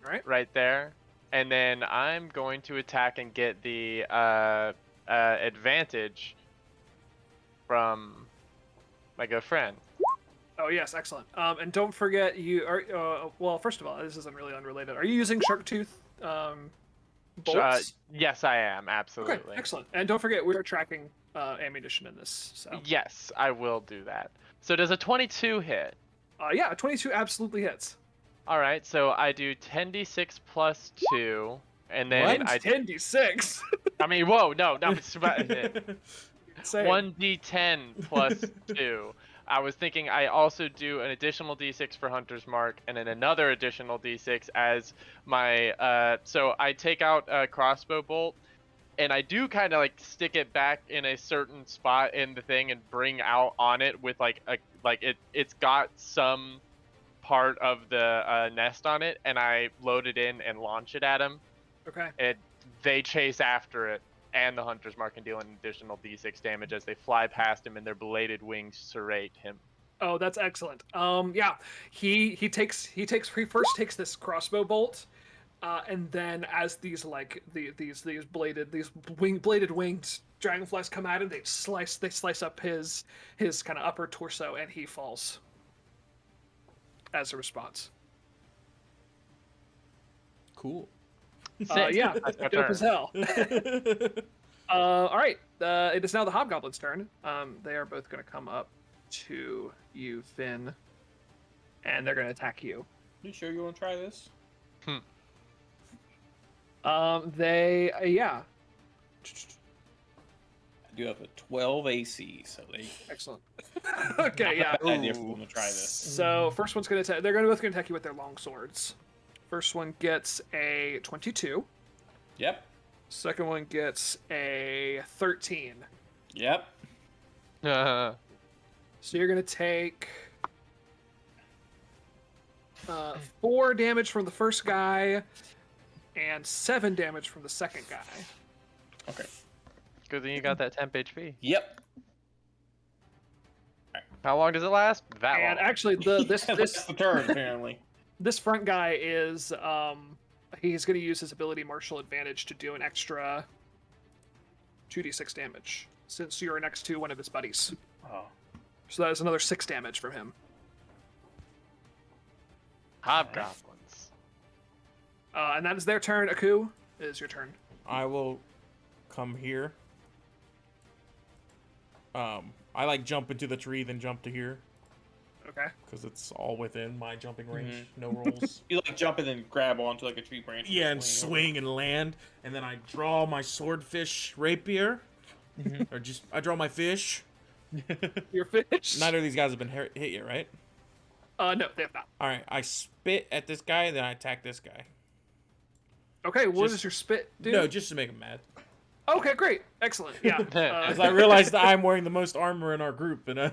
Speaker 1: All right.
Speaker 2: right there, and then I'm going to attack and get the advantage from my good friend.
Speaker 1: Oh yes, excellent. And don't forget you are. Well, first of all, this isn't really unrelated. Are you using shark tooth bolts?
Speaker 2: Yes, I am absolutely.
Speaker 1: Okay, excellent. And don't forget we're tracking ammunition in this. So
Speaker 2: Yes, I will do that. So does a 22 hit?
Speaker 1: yeah, 22 absolutely hits.
Speaker 2: All right, so I do 10d6 plus 2, and then
Speaker 1: What?
Speaker 2: I
Speaker 1: 10d6.
Speaker 2: I mean, whoa, no, it's about
Speaker 1: Same.
Speaker 2: 1d10 plus 2. I was thinking I also do an additional d6 for Hunter's Mark, and then another additional d6 as my, so I take out a crossbow bolt, and I do kind of like stick it back in a certain spot in the thing and bring out on it with like it's got some part of the nest on it, and I load it in and launch it at him.
Speaker 1: Okay.
Speaker 2: They chase after it, and the hunter's mark can deal an additional d6 damage as they fly past him and their bladed wings serrate him.
Speaker 1: Oh, that's excellent. Yeah, he first takes this crossbow bolt, and then as these bladed winged dragonflies come at him, they slice up his kind of upper torso, and he falls as a response.
Speaker 3: Cool.
Speaker 1: Yeah,
Speaker 2: That's my
Speaker 1: dope
Speaker 2: turn.
Speaker 1: as hell. All right, it is now the hobgoblin's turn. They are both going to come up to you, Finn, and they're going to attack you.
Speaker 4: You sure you want to try this?
Speaker 1: Yeah.
Speaker 4: I do have a 12 AC, so they.
Speaker 1: Excellent. Okay, yeah.
Speaker 4: Bad idea for them to try this.
Speaker 1: So first one's going to attack. They're both going to attack you with their long swords. First one gets a 22.
Speaker 4: Yep.
Speaker 1: Second one gets a 13.
Speaker 4: Yep.
Speaker 1: So you're going to take 4 damage from the first guy and 7 damage from the second guy.
Speaker 4: Okay.
Speaker 2: Good thing you got that temp HP.
Speaker 4: Yep.
Speaker 2: How long does it last? That
Speaker 1: And
Speaker 2: long.
Speaker 1: actually,
Speaker 4: That's the turn, apparently.
Speaker 1: this front guy is he's going to use his ability Martial Advantage to do an extra 2d6 damage since you're next to one of his buddies.
Speaker 4: Oh.
Speaker 1: So that is another 6 damage from him.
Speaker 2: Hobgoblins.
Speaker 1: And that is their turn. Aku, it is your turn.
Speaker 3: I will come here. I like jump into the tree, then jump to here
Speaker 1: Okay.
Speaker 3: because it's all within my jumping range. No rolls.
Speaker 4: You like jump and then grab onto like a tree branch.
Speaker 3: Yeah, and
Speaker 4: over.
Speaker 3: swing and land, and then I draw my swordfish rapier, or I draw my fish.
Speaker 1: Your fish.
Speaker 3: Neither of these guys have been hit yet, right?
Speaker 1: No, they have not.
Speaker 3: All right, I spit at this guy, then I attack this guy.
Speaker 1: Okay, what
Speaker 3: Just-
Speaker 1: does your spit do?
Speaker 3: No, just to make him mad.
Speaker 1: Okay, great. Excellent. Yeah.
Speaker 3: As I realized that I'm wearing the most armor in our group, and our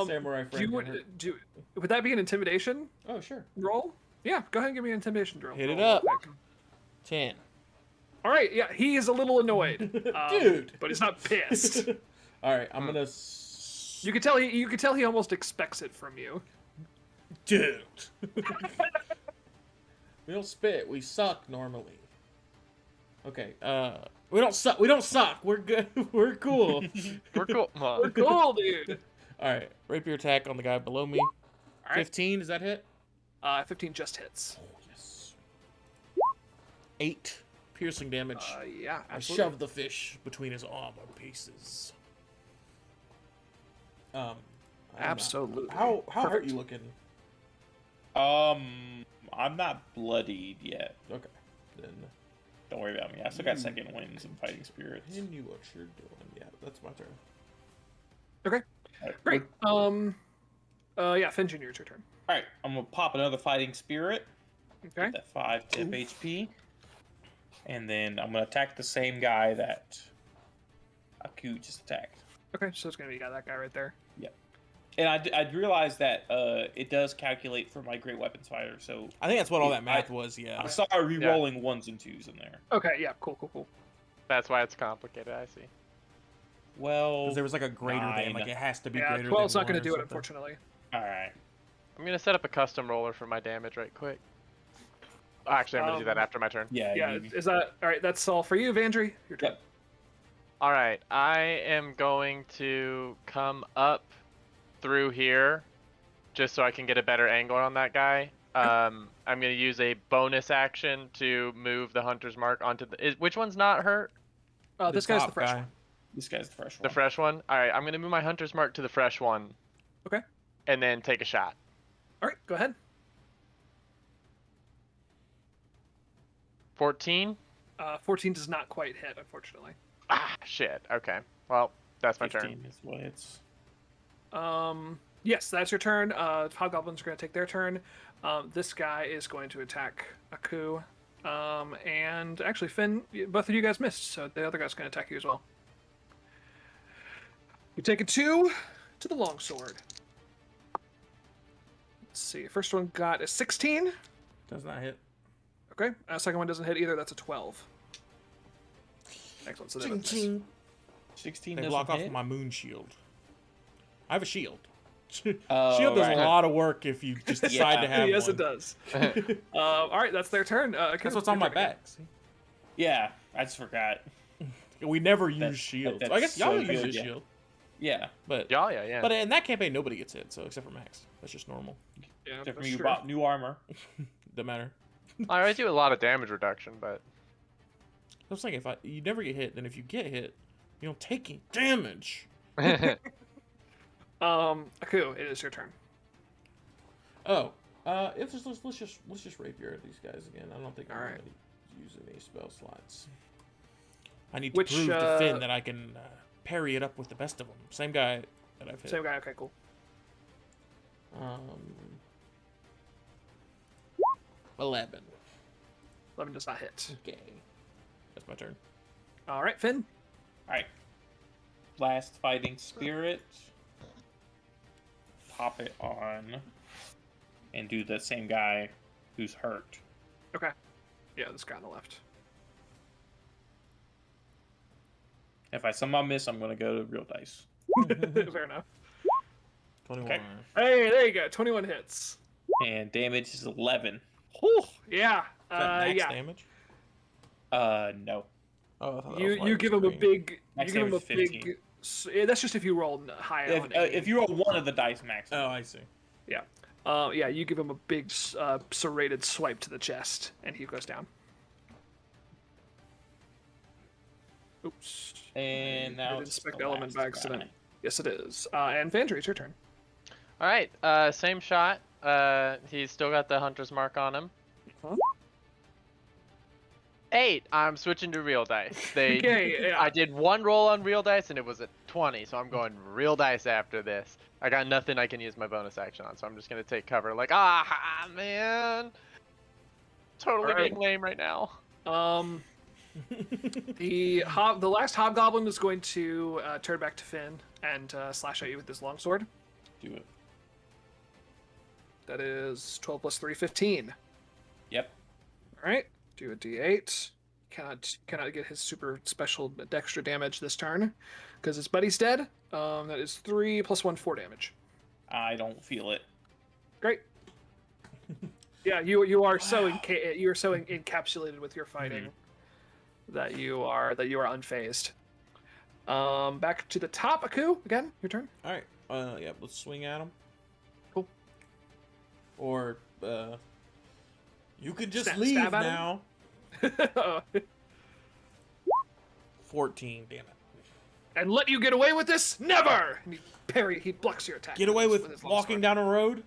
Speaker 3: samurai
Speaker 1: do you,
Speaker 3: friend. got hurt.
Speaker 1: would that be an intimidation
Speaker 3: Oh, sure.
Speaker 1: roll? Yeah, go ahead and give me an intimidation roll.
Speaker 3: Hit it
Speaker 1: real
Speaker 3: up.
Speaker 1: quick.
Speaker 3: 10.
Speaker 1: All right, yeah, he is a little annoyed,
Speaker 3: Dude.
Speaker 1: but he's not pissed.
Speaker 3: All right, I'm gonna.
Speaker 1: You could tell he almost expects it from you.
Speaker 3: Dude. We don't spit. We suck normally. Okay. We don't suck. We don't suck. We're good. We're cool.
Speaker 2: We're cool.
Speaker 1: We're cool, dude.
Speaker 3: All right. Rapier attack on the guy below me.
Speaker 1: All right.
Speaker 3: 15. Does that hit?
Speaker 1: 15 just hits.
Speaker 3: Oh yes. 8 piercing damage.
Speaker 1: Yeah,
Speaker 3: I
Speaker 1: absolutely.
Speaker 3: shoved the fish between his armor pieces. I don't know.
Speaker 1: Absolutely.
Speaker 3: How hurt
Speaker 1: Perfect.
Speaker 3: you looking?
Speaker 4: I'm not bloodied yet.
Speaker 3: Okay. Then
Speaker 4: Don't worry about me. I still got second winds and fighting spirits.
Speaker 3: continue what you're doing. Yeah, that's my turn.
Speaker 1: Okay,
Speaker 4: Alright,
Speaker 1: great. Yeah, Finn Jr., it's your turn.
Speaker 4: Alright, I'm gonna pop another fighting spirit.
Speaker 1: Okay.
Speaker 4: Get that 5 temp HP. And then I'm gonna attack the same guy that Aku just attacked.
Speaker 1: Okay, so it's gonna be that guy right there.
Speaker 4: And I realized that it does calculate for my great weapons fighter, so
Speaker 3: I think that's what all that math
Speaker 4: I-
Speaker 3: was. Yeah.
Speaker 4: I saw re-rolling 1s and 2s in there.
Speaker 1: Okay, yeah, cool.
Speaker 2: That's why it's complicated. I see.
Speaker 4: Well,
Speaker 3: Because there was like a greater than,
Speaker 4: 9.
Speaker 3: like it has to be
Speaker 1: Yeah,
Speaker 3: greater
Speaker 1: 12's
Speaker 3: than
Speaker 1: not gonna
Speaker 3: 1 or
Speaker 1: do it,
Speaker 3: something.
Speaker 1: unfortunately.
Speaker 4: alright.
Speaker 2: I'm gonna set up a custom roller for my damage right quick. Actually, I'm gonna do that after my turn.
Speaker 4: Yeah,
Speaker 1: Yeah,
Speaker 4: maybe.
Speaker 1: is that all right? That's all for you, Vandry. Your turn.
Speaker 4: Yep.
Speaker 2: All right, I am going to come up through here, just so I can get a better angle on that guy. I'm gonna use a bonus action to move the hunter's mark onto the. Which one's not hurt?
Speaker 1: This guy's the
Speaker 3: top
Speaker 1: fresh
Speaker 3: guy.
Speaker 1: one.
Speaker 4: This guy's the fresh one.
Speaker 2: The fresh one. All right, I'm gonna move my hunter's mark to the fresh one.
Speaker 1: Okay.
Speaker 2: And then take a shot.
Speaker 1: All right, go ahead.
Speaker 2: 14.
Speaker 1: 14 does not quite hit, unfortunately.
Speaker 2: Ah, shit. Okay. Well, that's my
Speaker 4: 15
Speaker 2: turn.
Speaker 4: is what it's.
Speaker 1: Yes, that's your turn. Hobgoblins are going to take their turn. This guy is going to attack Aku. And actually, Finn, both of you guys missed, so the other guy's going to attack you as well. You take a 2 to the longsword. Let's see. First one got a 16.
Speaker 3: Does not hit.
Speaker 1: Okay. Second one doesn't hit either. That's a 12. Excellent. So
Speaker 3: Ching,
Speaker 1: that is
Speaker 3: ching.
Speaker 4: 16
Speaker 3: They
Speaker 4: doesn't
Speaker 3: block off
Speaker 4: hit?
Speaker 3: my moon shield. I have a shield.
Speaker 4: Oh,
Speaker 3: Shield does
Speaker 4: right.
Speaker 3: a lot of work if you just decide to have
Speaker 1: yes,
Speaker 3: one.
Speaker 1: it does. All right, that's their turn.
Speaker 3: That's what's on my back. See?
Speaker 4: Yeah, I just forgot.
Speaker 3: We never use
Speaker 4: That-
Speaker 3: shields.
Speaker 4: that's
Speaker 3: I guess y'all
Speaker 4: so
Speaker 3: use
Speaker 4: good,
Speaker 3: a
Speaker 4: yeah.
Speaker 3: shield,
Speaker 4: Yeah.
Speaker 3: but
Speaker 2: Yeah.
Speaker 3: but in that campaign nobody gets hit, so except for Max. That's just normal.
Speaker 1: Yeah,
Speaker 4: Except for
Speaker 1: that's
Speaker 4: you
Speaker 1: true.
Speaker 4: bought new armor.
Speaker 3: Doesn't matter.
Speaker 2: I always do a lot of damage reduction, but
Speaker 3: I was saying you never get hit, then if you get hit, you don't take any damage.
Speaker 1: Aku, it is your turn.
Speaker 3: Oh, let's just rapier at these guys again. I don't think I'm
Speaker 1: Alright.
Speaker 3: gonna use any spell slots. I need to
Speaker 1: Which,
Speaker 3: prove to Finn that I can parry it up with the best of them. Same guy that I've hit.
Speaker 1: Same guy. Okay, cool.
Speaker 3: 11.
Speaker 1: 11 does not hit.
Speaker 3: Okay, that's my turn.
Speaker 1: All right, Finn.
Speaker 4: Alright. Last fighting spirit. Pop it on. And do the same guy who's hurt.
Speaker 1: Okay. Yeah, this guy on the left.
Speaker 4: If I somehow miss, I'm gonna go to real dice.
Speaker 1: Fair enough.
Speaker 3: 21.
Speaker 4: Okay.
Speaker 1: Hey, there you go. 21 hits.
Speaker 4: And damage is 11.
Speaker 1: Whew, yeah.
Speaker 3: Is that max
Speaker 1: Yeah.
Speaker 3: damage?
Speaker 4: No.
Speaker 3: Oh, I thought that was
Speaker 1: You
Speaker 3: light
Speaker 1: give him a
Speaker 3: screen.
Speaker 1: big.
Speaker 4: Max
Speaker 1: you give him a
Speaker 4: damage is 15.
Speaker 1: big. That's just if you roll high on
Speaker 4: If you roll one of the dice max.
Speaker 3: Oh, I see.
Speaker 1: Yeah. Yeah, you give him a big serrated swipe to the chest, and he goes down. Oops.
Speaker 4: And now
Speaker 1: Did
Speaker 4: it's
Speaker 1: inspect
Speaker 4: the
Speaker 1: element by
Speaker 4: last
Speaker 1: accident.
Speaker 4: guy.
Speaker 1: Yes, it is. And Vandry, it's your turn.
Speaker 2: all right. Same shot. He's still got the hunter's mark on him.
Speaker 1: Huh?
Speaker 2: 8. I'm switching to real dice.
Speaker 1: Okay, yeah.
Speaker 2: I did one roll on real dice and it was a 20, so I'm going real dice after this. I got nothing I can use my bonus action on, so I'm just gonna take cover. Like, man, totally
Speaker 1: Alright.
Speaker 2: being lame right now.
Speaker 1: The last hobgoblin is going to turn back to Finn and slash at you with his longsword.
Speaker 4: Do it.
Speaker 1: That is 12 plus 3, 15.
Speaker 4: Yep.
Speaker 1: All right, do a d8. Cannot get his super special extra damage this turn because his buddy's dead. That is 3 plus 1, 4 damage.
Speaker 4: I don't feel it.
Speaker 1: Great. Yeah, you are so you're so encapsulated with your fighting that you are unfazed. Back to the top, Aku. Again, your turn.
Speaker 3: All right. Yeah, let's swing at him.
Speaker 1: Cool.
Speaker 3: Or you could just
Speaker 1: Stab
Speaker 3: leave
Speaker 1: at him?
Speaker 3: now. 14. Damn it.
Speaker 1: And let you get away with this? Never! And he blocks your attack.
Speaker 3: Get away
Speaker 1: his
Speaker 3: with
Speaker 1: longsword.
Speaker 3: walking down a road.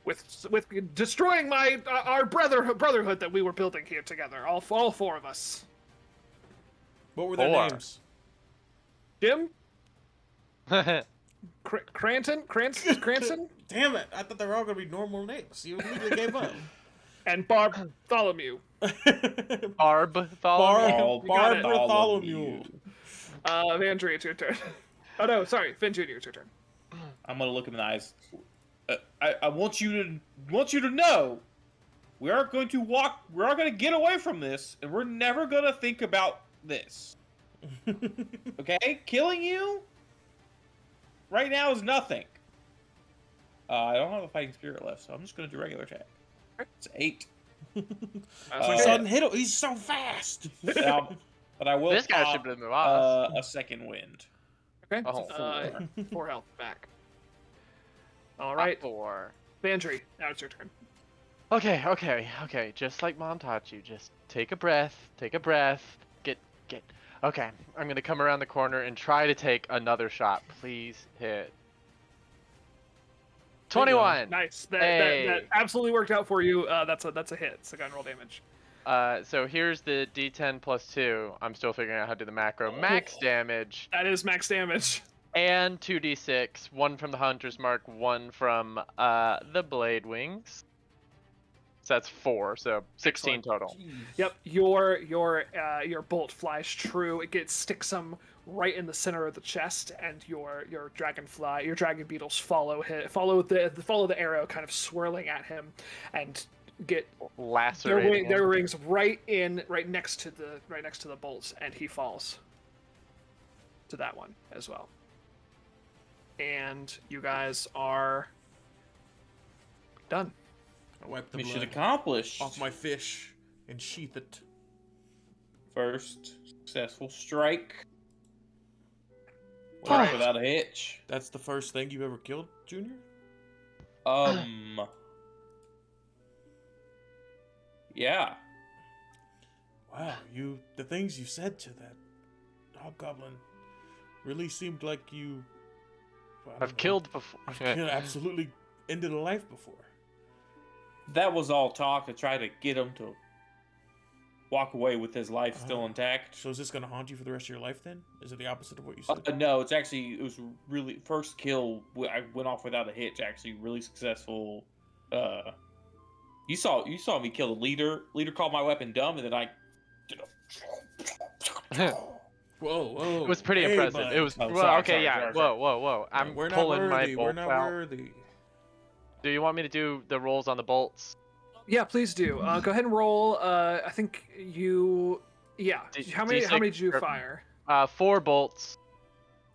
Speaker 1: With destroying our brotherhood that we were building here together. All 4 of us.
Speaker 3: What were their
Speaker 2: 4.
Speaker 3: names?
Speaker 1: Jim, Cranston,
Speaker 3: Damn it! I thought they were all gonna be normal names. You immediately gave up.
Speaker 1: and Bartholomew.
Speaker 2: Bartholomew.
Speaker 4: Oh,
Speaker 3: Barbara
Speaker 4: Bartholomew.
Speaker 3: Bartholomew.
Speaker 1: Vandry, it's your turn. Oh no, sorry, Finn Jr., it's your turn.
Speaker 4: I'm gonna look him in the eyes. I want you to know, we are going to get away from this, and we're never gonna think about this. Okay, killing you right now is nothing. I don't have a fighting spirit left, so I'm just gonna do regular attack. It's 8.
Speaker 3: So he sudden hit him. He's so fast.
Speaker 4: But I will.
Speaker 2: This guy
Speaker 4: pop,
Speaker 2: should have been lost.
Speaker 4: a second wind.
Speaker 1: Okay,
Speaker 2: Oh.
Speaker 1: 4 health back. All right,
Speaker 2: 4.
Speaker 1: Vandry, now it's your turn.
Speaker 2: Okay. Just like Mom taught you, just take a breath. Get. Okay, I'm gonna come around the corner and try to take another shot. Please hit. 21.
Speaker 1: Nice.
Speaker 2: Hey.
Speaker 1: That absolutely worked out for you. That's a hit. So go ahead and roll damage.
Speaker 2: So here's the D10 plus 2. I'm still figuring out how to do the macro. Max damage
Speaker 1: That is max damage.
Speaker 2: and 2d6. 1 from the Hunter's Mark, 1 from the Blade Wings. So that's 4. So 16 total.
Speaker 1: Yep, your bolt flies true. It sticks him right in the center of the chest, and your dragon beetles follow the arrow, kind of swirling at him, and get
Speaker 2: Lacerating
Speaker 1: their
Speaker 2: him.
Speaker 1: rings right next to the bolts, and he falls to that one as well. And you guys are done.
Speaker 3: I wipe the
Speaker 4: Mission
Speaker 3: blood
Speaker 4: accomplished.
Speaker 3: off my fish and sheath it.
Speaker 4: First successful strike.
Speaker 1: All right.
Speaker 4: Without a hitch.
Speaker 3: That's the first thing you ever killed, Junior?
Speaker 4: Yeah.
Speaker 3: Wow, the things you said to that hobgoblin really seemed like you
Speaker 2: I've killed before.
Speaker 3: absolutely ended a life before.
Speaker 4: That was all talk to try to get him to walk away with his life still intact.
Speaker 3: So is this gonna haunt you for the rest of your life then? Is it the opposite of what you said?
Speaker 4: No, it was really first kill. I went off without a hitch. Actually, really successful. You saw me kill the leader. Leader called my weapon dumb, and then I.
Speaker 3: Whoa.
Speaker 2: It was pretty impressive.
Speaker 3: bud.
Speaker 2: It was
Speaker 4: Oh,
Speaker 2: well,
Speaker 4: sorry,
Speaker 2: okay,
Speaker 4: sorry,
Speaker 2: yeah.
Speaker 4: sorry,
Speaker 2: Whoa. I'm
Speaker 3: We're not
Speaker 2: pulling my
Speaker 3: worthy. We're
Speaker 2: bolt
Speaker 3: not
Speaker 2: out.
Speaker 3: worthy.
Speaker 2: Do you want me to do the rolls on the bolts?
Speaker 1: Yeah, please do. Go ahead and roll. I think you. Yeah. How many did you fire?
Speaker 2: 4 bolts.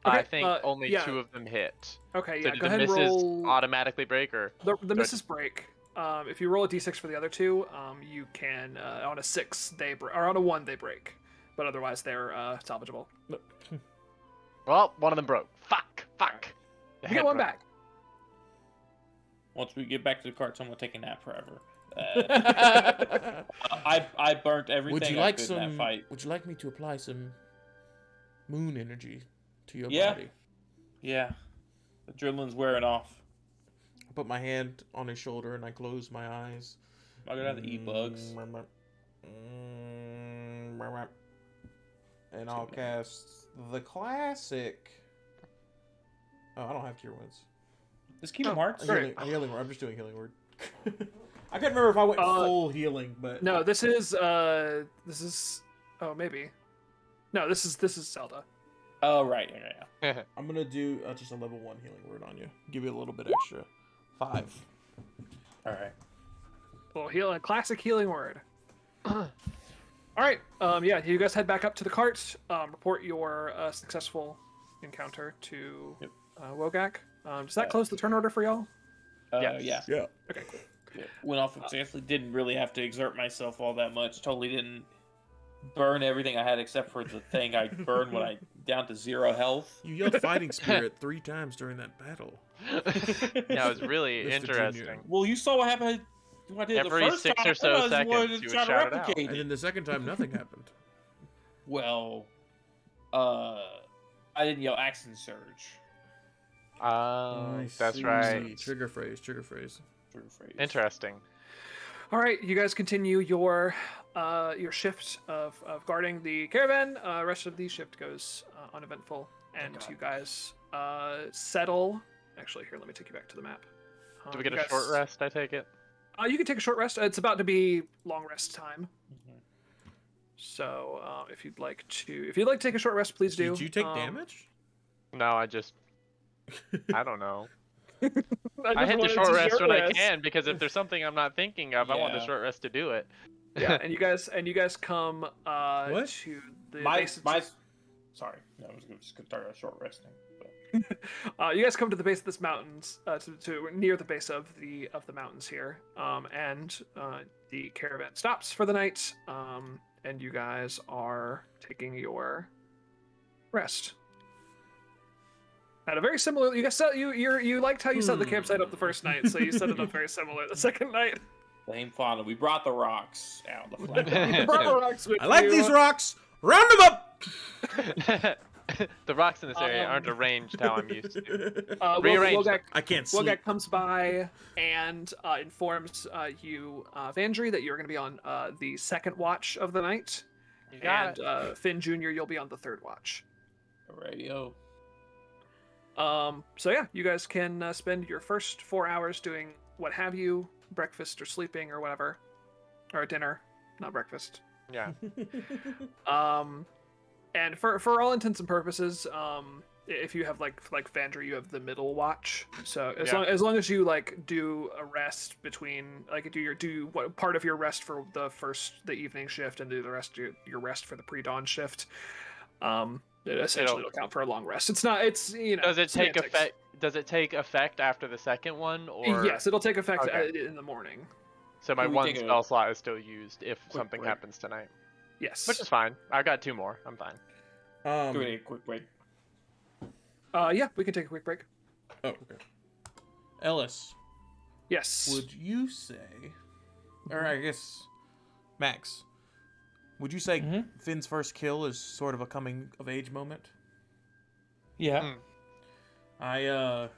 Speaker 2: I
Speaker 1: Okay,
Speaker 2: think only
Speaker 1: yeah.
Speaker 2: 2 of them hit.
Speaker 1: Okay,
Speaker 2: So
Speaker 1: yeah.
Speaker 2: do
Speaker 1: Go
Speaker 2: the
Speaker 1: ahead and
Speaker 2: misses
Speaker 1: roll.
Speaker 2: automatically break, or
Speaker 1: The misses break. If you roll a d6 for the other 2, you can on a 6 or on a 1 they break, but otherwise they're salvageable.
Speaker 2: well, one of them broke. Fuck. The
Speaker 1: You
Speaker 2: head
Speaker 1: get one
Speaker 2: broke.
Speaker 1: back.
Speaker 4: Once we get back to the carts, I'm gonna take a nap forever. I burnt everything
Speaker 3: Would you
Speaker 4: I
Speaker 3: like
Speaker 4: could in that fight.
Speaker 3: Would you like me to apply some moon energy to your
Speaker 4: Yeah.
Speaker 3: body?
Speaker 4: Yeah, adrenaline's wearing off.
Speaker 3: I put my hand on his shoulder and I close my eyes.
Speaker 4: I'm gonna have to eat bugs.
Speaker 3: And I'll cast the classic. Oh, I don't have cure wounds.
Speaker 4: This Kingdom Hearts.
Speaker 1: Great.
Speaker 3: Healing word. I'm just doing healing word. I can't remember if I went full healing, but
Speaker 1: No, this is. Oh, maybe. No, this is Zelda.
Speaker 4: Oh right, yeah.
Speaker 3: I'm gonna do just a level 1 healing word on you. Give you a little bit extra. 5.
Speaker 4: All right.
Speaker 1: Well, a classic healing word. All right. Yeah, you guys head back up to the cart. Report your successful encounter to Wogak. Does that close the turn order for y'all?
Speaker 2: Yes.
Speaker 4: Yeah.
Speaker 3: Yeah.
Speaker 1: Okay, cool.
Speaker 4: Yeah. Went off successfully. Didn't really have to exert myself all that much. Totally didn't burn everything I had except for the thing I burned when I down to 0 health.
Speaker 3: You yelled fighting spirit 3 times during that battle.
Speaker 2: Yeah, it was really
Speaker 3: Mr.
Speaker 2: interesting.
Speaker 3: Junior.
Speaker 4: Well, you saw what happened. What I did
Speaker 2: Every
Speaker 4: the first
Speaker 2: 6
Speaker 4: time.
Speaker 2: or so
Speaker 4: I was
Speaker 2: seconds,
Speaker 4: wanted
Speaker 2: you
Speaker 4: to
Speaker 2: would
Speaker 4: try to
Speaker 2: shout it out.
Speaker 4: replicate
Speaker 3: And then the second time, nothing happened.
Speaker 4: Well, I didn't yell accent surge.
Speaker 2: That's right.
Speaker 3: Trigger phrase.
Speaker 4: True phrase.
Speaker 2: Interesting.
Speaker 1: All right, you guys continue your shift of guarding the caravan. Rest of the shift goes uneventful, and you guys settle. Actually, here, let me take you back to the map.
Speaker 2: Do we get
Speaker 1: you
Speaker 2: a
Speaker 1: guys-
Speaker 2: short rest? I take it.
Speaker 1: You can take a short rest. It's about to be long rest time. So, if you'd like to take a short rest, please do.
Speaker 3: Did you take damage?
Speaker 2: No, I don't know. I
Speaker 1: just
Speaker 2: hit the
Speaker 1: wanted
Speaker 2: short
Speaker 1: to
Speaker 2: rest when I
Speaker 1: rest.
Speaker 2: can, because if there's something I'm not thinking of, I want the
Speaker 4: Yeah.
Speaker 2: short rest to do it.
Speaker 1: Yeah, and you guys come
Speaker 3: What?
Speaker 1: to the
Speaker 4: My
Speaker 1: base of-
Speaker 4: sorry, no, I was just gonna start a short resting. But...
Speaker 1: you guys come to the base of this mountains, to near the base of the mountains here, and the caravan stops for the night, and you guys are taking your rest. At a very similar, you guys you liked how you set the campsite up the first night, so you set it up very similar the second night.
Speaker 4: Same fun. We brought the rocks out. The flat.
Speaker 1: You brought the rocks with
Speaker 3: I like
Speaker 1: you.
Speaker 3: these rocks. Round them up.
Speaker 2: The rocks in this area aren't arranged how I'm used to.
Speaker 1: Wogak,
Speaker 2: Rearrange them.
Speaker 3: I can't sleep.
Speaker 1: Wogak comes by and informs you, Vandry, that you're going to be on the second watch of the night.
Speaker 2: You got
Speaker 1: And Finn Jr., you'll be on the third watch.
Speaker 4: Radio.
Speaker 1: So yeah, you guys can spend your first 4 hours doing what have you, breakfast or sleeping or whatever, or dinner, not breakfast.
Speaker 2: Yeah.
Speaker 1: And for all intents and purposes, if you have like Vandra, you have the middle watch. So as long as you like do a rest between like do what part of your rest for the evening shift and do the rest of your rest for the pre-dawn shift, it essentially will count for a long rest. It's
Speaker 2: Does it take
Speaker 1: semantics.
Speaker 2: effect? Does it take effect after the second one, or
Speaker 1: Yes, it'll take effect
Speaker 2: Okay.
Speaker 1: in the morning.
Speaker 2: so my
Speaker 4: Can we
Speaker 2: one
Speaker 4: take a
Speaker 2: spell slot is still used if something
Speaker 4: break?
Speaker 2: happens tonight,
Speaker 1: Yes.
Speaker 2: which is fine. I got 2 more. I'm fine.
Speaker 4: Do we need a quick break?
Speaker 1: Yeah, we can take a quick break.
Speaker 3: Oh, okay. Ellis,
Speaker 1: Yes.
Speaker 3: would you say, or I guess Max, would you say
Speaker 4: Mhm.
Speaker 3: Finn's first kill is sort of a coming of age moment?
Speaker 4: Yeah.
Speaker 3: I'm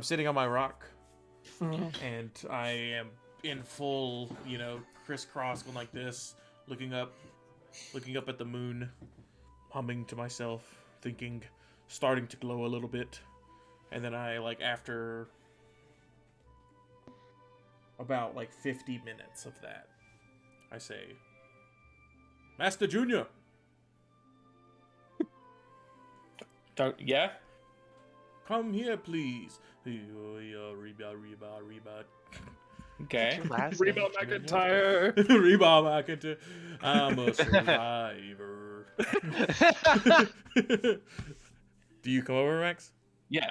Speaker 3: sitting on my rock,
Speaker 1: Mhm.
Speaker 3: and I am in full, crisscross going like this, looking up at the moon, humming to myself, thinking, starting to glow a little bit, and then I after about 50 minutes of that, I say, Master Junior.
Speaker 4: Yeah.
Speaker 3: Come here, please. Reba.
Speaker 4: Okay.
Speaker 1: Reba McIntyre.
Speaker 3: Reba McIntyre. I'm a survivor. Do you come over, Max?
Speaker 4: Yeah.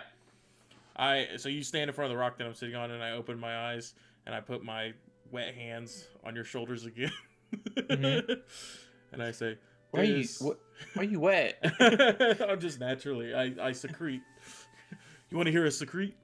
Speaker 3: So you stand in front of the rock that I'm sitting on, and I open my eyes, and I put my wet hands on your shoulders again.
Speaker 4: Mhm.
Speaker 3: And I say,
Speaker 4: Why are you wet?
Speaker 3: I'm just naturally. I secrete. You want to hear a secrete?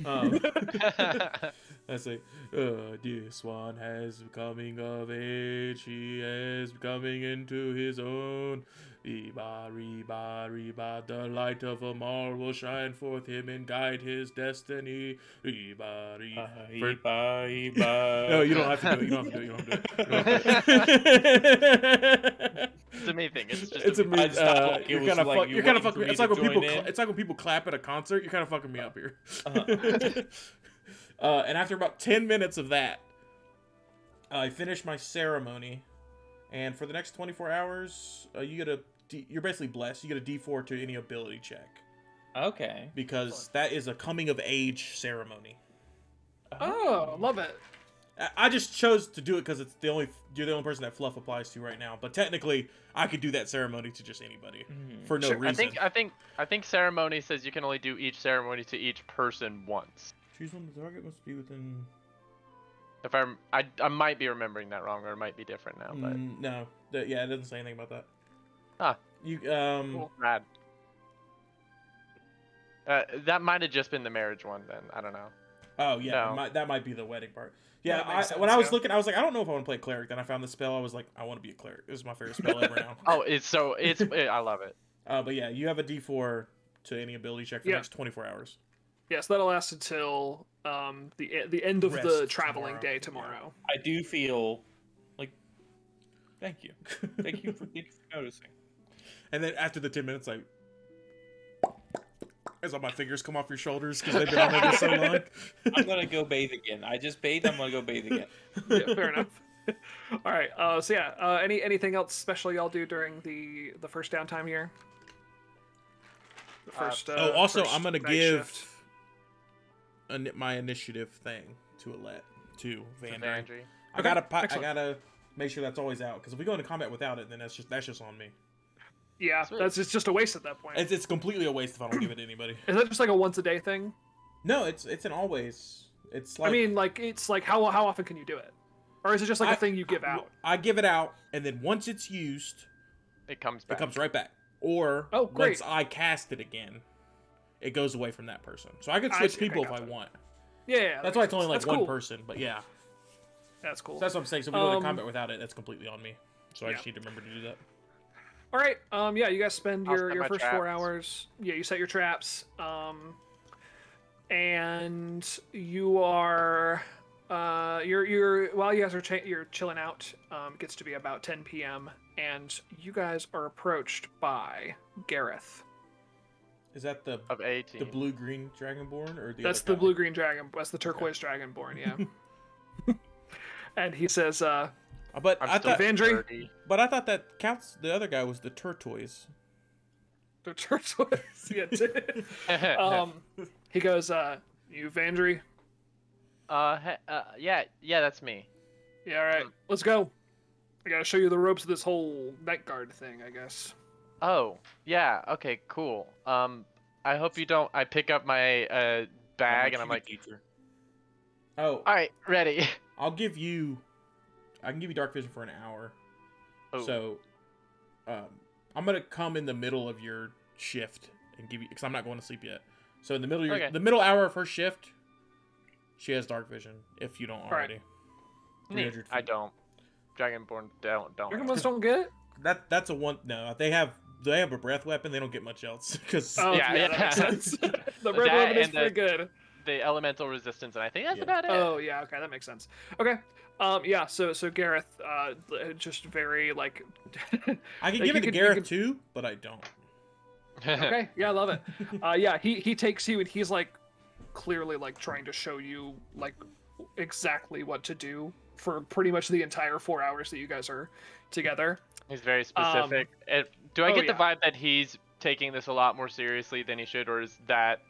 Speaker 3: I say, this one has coming of age. He is coming into his own. Reba, reba, reba, the light of Amar will shine forth him and guide his destiny. Reba, reba. No, you don't have to do it. You don't have to do it. You don't have to do it.
Speaker 2: It's a me thing. It's just
Speaker 3: It's a
Speaker 2: me.
Speaker 3: me.
Speaker 4: I just thought, like, it
Speaker 3: You're
Speaker 4: was
Speaker 3: kind of
Speaker 4: like you waiting for
Speaker 3: fucking.
Speaker 4: me
Speaker 3: It's
Speaker 4: to
Speaker 3: like when people.
Speaker 4: join in.
Speaker 3: It's like when people clap at a concert. You're kind of fucking me up here.
Speaker 4: Uh-huh.
Speaker 3: And after about 10 minutes of that, I finish my ceremony, and for the next 24 hours, you're basically blessed. You get a D4 to any ability check
Speaker 4: Okay.
Speaker 3: because that is a coming of age ceremony.
Speaker 1: Oh, love it.
Speaker 3: I just chose to do it because you're the only person that fluff applies to right now. But technically, I could do that ceremony to just anybody for no
Speaker 1: Sure.
Speaker 3: reason.
Speaker 2: I think ceremony says you can only do each ceremony to each person once.
Speaker 3: Choose one. The target must be within.
Speaker 2: If I might be remembering that wrong, or it might be different now. But
Speaker 3: No. Yeah, it doesn't say anything about that.
Speaker 2: Ah.
Speaker 3: You
Speaker 1: Cool.
Speaker 2: rad. That might have just been the marriage one then. I don't know.
Speaker 3: Oh yeah,
Speaker 2: No.
Speaker 3: that might be the wedding part. Yeah,
Speaker 1: That makes
Speaker 3: when
Speaker 1: sense,
Speaker 3: I was
Speaker 1: yeah.
Speaker 3: looking, I was like, I don't know if I want to play cleric. Then I found the spell. I was like, I want to be a cleric. This is my favorite spell ever now.
Speaker 2: Oh, I love it.
Speaker 3: But yeah, you have a D4 to any ability check for the next 24 hours.
Speaker 1: Yes, that'll last until the end of the
Speaker 3: Rest
Speaker 1: traveling
Speaker 3: tomorrow.
Speaker 1: day tomorrow.
Speaker 4: I do feel like. Thank you. Thank you for noticing.
Speaker 3: And then after the 10 minutes, like, as all my fingers come off your shoulders because they've been on there for so long.
Speaker 4: I'm gonna go bathe again. I just bathed. I'm gonna go bathe again.
Speaker 1: Yeah, fair enough. All right. So yeah, anything else special y'all do during the first downtime here? The first.
Speaker 3: Also,
Speaker 1: first
Speaker 3: I'm gonna
Speaker 1: night
Speaker 3: give
Speaker 1: shift.
Speaker 3: my initiative thing to Vandry.
Speaker 2: Vandry.
Speaker 3: I
Speaker 1: Okay,
Speaker 3: gotta
Speaker 1: excellent.
Speaker 3: make sure that's always out because if we go into combat without it, then that's just on me.
Speaker 1: Yeah,
Speaker 2: Sweet.
Speaker 1: it's just a waste at that point.
Speaker 3: It's completely a waste if I don't give it to anybody.
Speaker 1: Is that just like a once a day thing?
Speaker 3: No, it's an always. It's like
Speaker 1: I mean, like it's like how often can you do it, or is it just like a thing you give out?
Speaker 3: I give it out, and then once it's used,
Speaker 2: It comes back.
Speaker 3: it comes right back. Or
Speaker 1: Oh, great.
Speaker 3: once I cast it again, it goes away from that person. So I can
Speaker 1: I
Speaker 3: switch
Speaker 1: see, okay,
Speaker 3: people if I
Speaker 1: gotcha.
Speaker 3: want.
Speaker 1: Yeah,
Speaker 3: That's why it's only like
Speaker 1: that's
Speaker 3: one
Speaker 1: cool.
Speaker 3: person. But yeah,
Speaker 1: That's cool.
Speaker 3: so that's what I'm saying. So if we go into
Speaker 1: Um,
Speaker 3: combat without it, that's completely on me. So I
Speaker 1: yeah.
Speaker 3: just need to remember to do that.
Speaker 1: All right. Yeah, you guys spend
Speaker 2: I'll
Speaker 1: your
Speaker 2: set my
Speaker 1: first 4
Speaker 2: traps.
Speaker 1: hours. Yeah, you set your traps. And you are you're while you guys are you're chilling out. It gets to be about 10 p.m. and you guys are approached by Gareth.
Speaker 3: Is that the
Speaker 2: Of 18.
Speaker 3: blue green dragonborn or the?
Speaker 1: That's
Speaker 3: other
Speaker 1: the
Speaker 3: guy?
Speaker 1: blue green dragon. That's the turquoise dragonborn. Yeah. And he says,
Speaker 3: I But
Speaker 2: I'm
Speaker 3: I
Speaker 2: still
Speaker 3: thought,
Speaker 1: Vandry?
Speaker 2: 30.
Speaker 3: but I thought that counts. The other guy was the tortoise.
Speaker 1: The church was. Yeah. He goes, you Vandry?
Speaker 2: Yeah, that's me.
Speaker 1: Yeah, all right. Let's go. I gotta show you the ropes of this whole night guard thing, I guess.
Speaker 2: Oh, yeah. Okay, cool. I hope you don't. I pick up my bag and I'm like,
Speaker 4: teacher.
Speaker 3: Oh,
Speaker 2: all right, ready.
Speaker 3: I can give you dark vision for an hour.
Speaker 2: Oh.
Speaker 3: So, I'm gonna come in the middle of your shift and give you, because I'm not going to sleep yet. So in the middle of your,
Speaker 2: Okay.
Speaker 3: the middle hour of her shift, she has dark vision. If you don't
Speaker 1: right.
Speaker 3: already.
Speaker 2: Neat.
Speaker 3: 300
Speaker 2: I
Speaker 3: feet.
Speaker 2: don't. Dragonborn don't.
Speaker 1: Dragonborns don't get it?
Speaker 3: That's a one. No, they have a breath weapon. They don't get much else because
Speaker 1: Oh,
Speaker 2: Yeah,
Speaker 1: that makes
Speaker 2: yeah.
Speaker 1: sense. The red
Speaker 2: That
Speaker 1: weapon is
Speaker 2: and
Speaker 1: pretty good.
Speaker 2: The elemental resistance, and I think that's
Speaker 3: Yeah.
Speaker 2: about it.
Speaker 1: Oh, yeah, okay, that makes sense. Okay. Yeah, so Gareth, just very, like...
Speaker 3: I can
Speaker 1: Like,
Speaker 3: give
Speaker 1: you
Speaker 3: it to
Speaker 1: could- you
Speaker 3: Gareth
Speaker 1: could-
Speaker 3: too, but I don't.
Speaker 1: Okay, yeah, I love it. Yeah, he takes you and he's like clearly like trying to show you like exactly what to do for pretty much the entire 4 hours that you guys are together.
Speaker 2: He's very specific. Do I
Speaker 1: oh,
Speaker 2: get the
Speaker 1: yeah.
Speaker 2: vibe that he's taking this a lot more seriously than he should, or is that?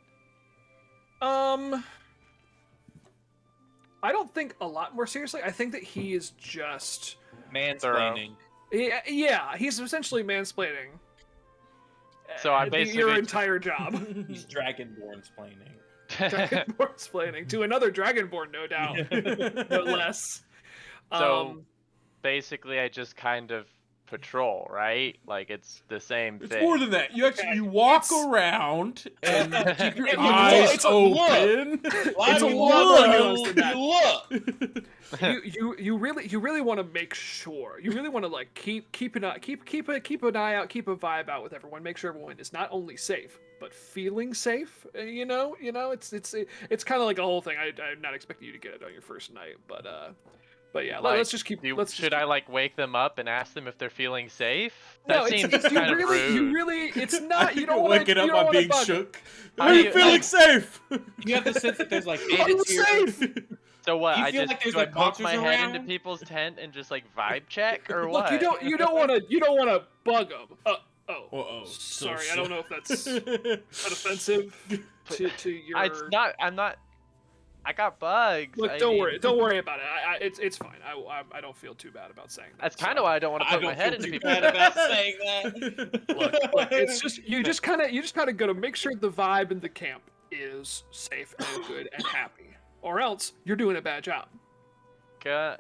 Speaker 1: I don't think a lot more seriously. I think that he is just
Speaker 4: Mansplaining.
Speaker 1: yeah, he's essentially mansplaining.
Speaker 2: So I'm
Speaker 1: your
Speaker 2: basically
Speaker 1: entire job.
Speaker 4: He's Dragonborn splaining.
Speaker 1: Dragonborn splaining to another Dragonborn, no doubt, no less.
Speaker 2: So basically, I just kind of patrol, right? Like it's the same
Speaker 3: It's
Speaker 2: thing.
Speaker 3: more than that. You actually walk
Speaker 1: It's-
Speaker 3: around and keep your
Speaker 1: It-
Speaker 3: eyes
Speaker 1: it's a
Speaker 3: open.
Speaker 1: It's a
Speaker 4: Look,
Speaker 1: lot more nuanced than that.
Speaker 4: look.
Speaker 1: you really want to make sure. You really want to like keep an eye out, keep a vibe out with everyone. Make sure everyone is not only safe but feeling safe. You know, it's kind of like a whole thing. I'm not expecting you to get it on your first night, but yeah,
Speaker 2: Like,
Speaker 1: let's just keep.
Speaker 2: Should I like wake them up and ask them if they're feeling safe?
Speaker 1: No,
Speaker 2: That seems
Speaker 1: you
Speaker 2: kind of
Speaker 1: really,
Speaker 2: rude.
Speaker 1: you really, it's not. You don't want
Speaker 3: wake
Speaker 1: to.
Speaker 3: it up
Speaker 1: You
Speaker 3: by
Speaker 1: don't want to
Speaker 3: being
Speaker 1: bug.
Speaker 3: shook.
Speaker 2: Are
Speaker 3: Are you
Speaker 2: you-
Speaker 3: feeling
Speaker 2: like-
Speaker 3: safe?
Speaker 4: You have the sense that there's like
Speaker 1: I'm
Speaker 4: bandits here.
Speaker 1: safe.
Speaker 2: So what?
Speaker 4: You
Speaker 2: I
Speaker 4: feel
Speaker 2: just
Speaker 4: like there's,
Speaker 2: do I
Speaker 4: like,
Speaker 2: poke my
Speaker 4: monsters
Speaker 2: head into
Speaker 4: around?
Speaker 2: people's tent and just like vibe check or
Speaker 1: Look,
Speaker 2: what?
Speaker 1: you don't want to bug them. Oh,
Speaker 3: Uh-oh.
Speaker 1: sorry. I don't know if that's offensive to your.
Speaker 2: It's not. I'm not. I got bugs.
Speaker 1: Look,
Speaker 2: I
Speaker 1: don't
Speaker 2: mean,
Speaker 1: worry. Don't worry about it. It's fine. I don't feel too bad about saying that.
Speaker 2: That's kind of why I don't want to
Speaker 4: I
Speaker 2: put my
Speaker 4: don't
Speaker 2: head
Speaker 4: feel
Speaker 2: into
Speaker 4: too
Speaker 2: people's
Speaker 4: bad
Speaker 2: tent.
Speaker 4: about saying that.
Speaker 1: Look, it's just you just kind of gotta make sure the vibe in the camp is safe and good and happy, or else you're doing a bad job.
Speaker 2: Can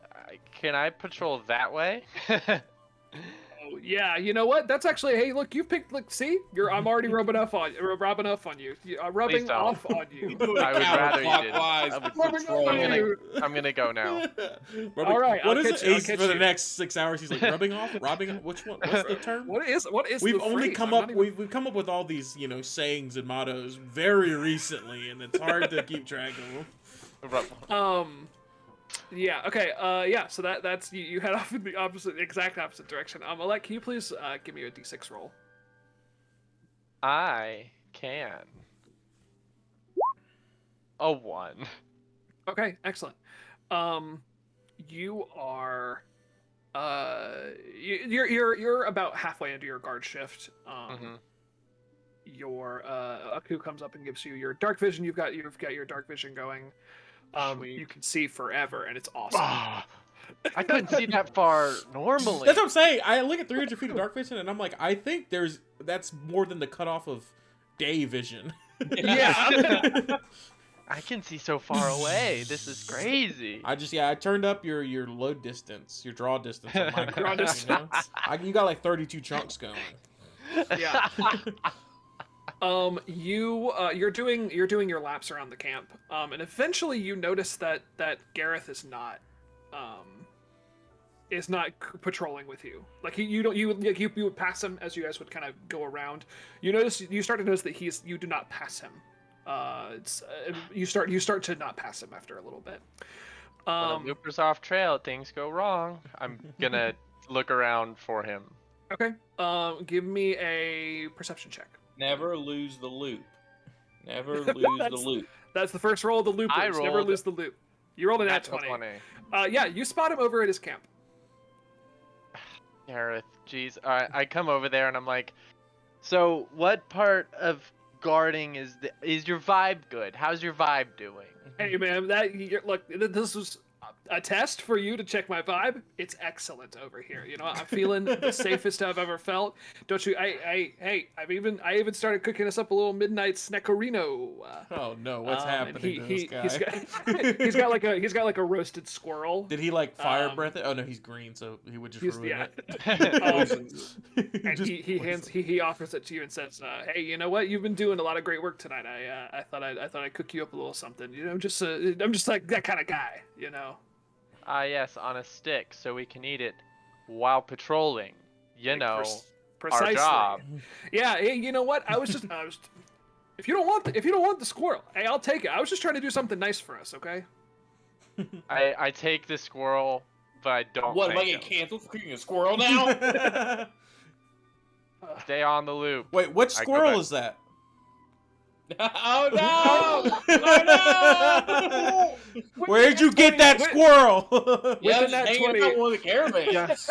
Speaker 2: I patrol that way?
Speaker 1: Oh yeah, you know what? That's actually hey, look, you picked. Look, see, I'm already rubbing off on you. Rubbing off on you. Rubbing
Speaker 2: don't.
Speaker 1: off on you.
Speaker 2: I would rather you didn't.
Speaker 4: Counterclockwise
Speaker 2: I would-
Speaker 1: Rubbing off on you.
Speaker 2: I'm gonna go now.
Speaker 3: Rubbing,
Speaker 1: All right,
Speaker 3: what
Speaker 1: I'll
Speaker 3: is
Speaker 1: catch
Speaker 3: it?
Speaker 1: you, I'll
Speaker 3: Ace
Speaker 1: catch
Speaker 3: for the
Speaker 1: you.
Speaker 3: next 6 hours. He's like rubbing off, robbing. Which one? What's the term?
Speaker 1: What is?
Speaker 3: We've
Speaker 1: the
Speaker 3: only
Speaker 1: phrase?
Speaker 3: come
Speaker 1: I'm
Speaker 3: up.
Speaker 1: not even-
Speaker 3: We've come up with all these sayings and mottos very recently, and it's hard to keep track of them.
Speaker 1: Yeah. Okay. Yeah. So that's you head off in the exact opposite direction. Alec, can you please give me a d6 roll?
Speaker 2: I can. A 1.
Speaker 1: Okay. Excellent. You are. You're about halfway into your guard shift. Your Aku comes up and gives you your dark vision. You've got your dark vision going.
Speaker 2: Sweet.
Speaker 1: You can see forever, and it's awesome.
Speaker 2: I couldn't see that far normally.
Speaker 3: That's what I'm saying. I look at 300 feet of dark vision, and I'm like, I think that's more than the cutoff of day vision.
Speaker 1: Yeah.
Speaker 2: I can see so far away. This is crazy.
Speaker 3: I turned up your load distance, your draw distance. On my
Speaker 1: Draw distance.
Speaker 3: You got like 32 chunks going.
Speaker 1: Yeah. You're doing your laps around the camp, and eventually you notice that Gareth is not patrolling with you. Like you would pass him as you guys would kind of go around. You start to notice that you do not pass him. You start to not pass him after a little bit.
Speaker 2: When the looper's off trail, things go wrong. I'm gonna look around for him.
Speaker 1: Okay. Give me a perception check.
Speaker 4: Never lose the loop. Never lose the loop.
Speaker 1: That's the first roll of the loopers.
Speaker 2: I
Speaker 1: Never
Speaker 2: rolled
Speaker 1: lose the loop. You rolled a nat 20. Yeah, you spot him over at his camp.
Speaker 2: Gareth, jeez. I come over there and I'm like, so what part of guarding is your vibe good? How's your vibe doing?
Speaker 1: Hey man, look, this was a test for you to check my vibe. It's excellent over here. You know, I'm feeling the safest I've ever felt. Don't you? Hey, I even started cooking us up a little midnight snackerino.
Speaker 3: Oh no, what's happening to this guy?
Speaker 1: He's got like a roasted squirrel.
Speaker 3: Did he like fire breath it? Oh no, he's green, so he would just ruin it.
Speaker 1: And he offers it to you and says, "Hey, you know what? You've been doing a lot of great work tonight. I thought I'd cook you up a little something. You know, I'm just like that kind of guy. You know."
Speaker 2: Ah, yes, on a stick, so we can eat it while patrolling. You know,
Speaker 1: precisely.
Speaker 2: Our job.
Speaker 1: Yeah. Hey, you know what? I was. If you don't want the squirrel, hey, I'll take it. I was just trying to do something nice for us, okay?
Speaker 2: I take the squirrel, but I don't.
Speaker 4: What, am I
Speaker 2: thank
Speaker 4: getting
Speaker 2: him.
Speaker 4: canceled for cooking a squirrel now?
Speaker 2: Stay on the loop.
Speaker 3: Wait, what
Speaker 2: I go
Speaker 3: squirrel
Speaker 2: back.
Speaker 3: is that?
Speaker 4: Oh no! Oh no!
Speaker 3: Where'd you get that squirrel?
Speaker 4: Yeah,
Speaker 1: the
Speaker 4: just
Speaker 1: nat
Speaker 4: hanging
Speaker 1: 20.
Speaker 4: out with a caravan.
Speaker 1: Yes.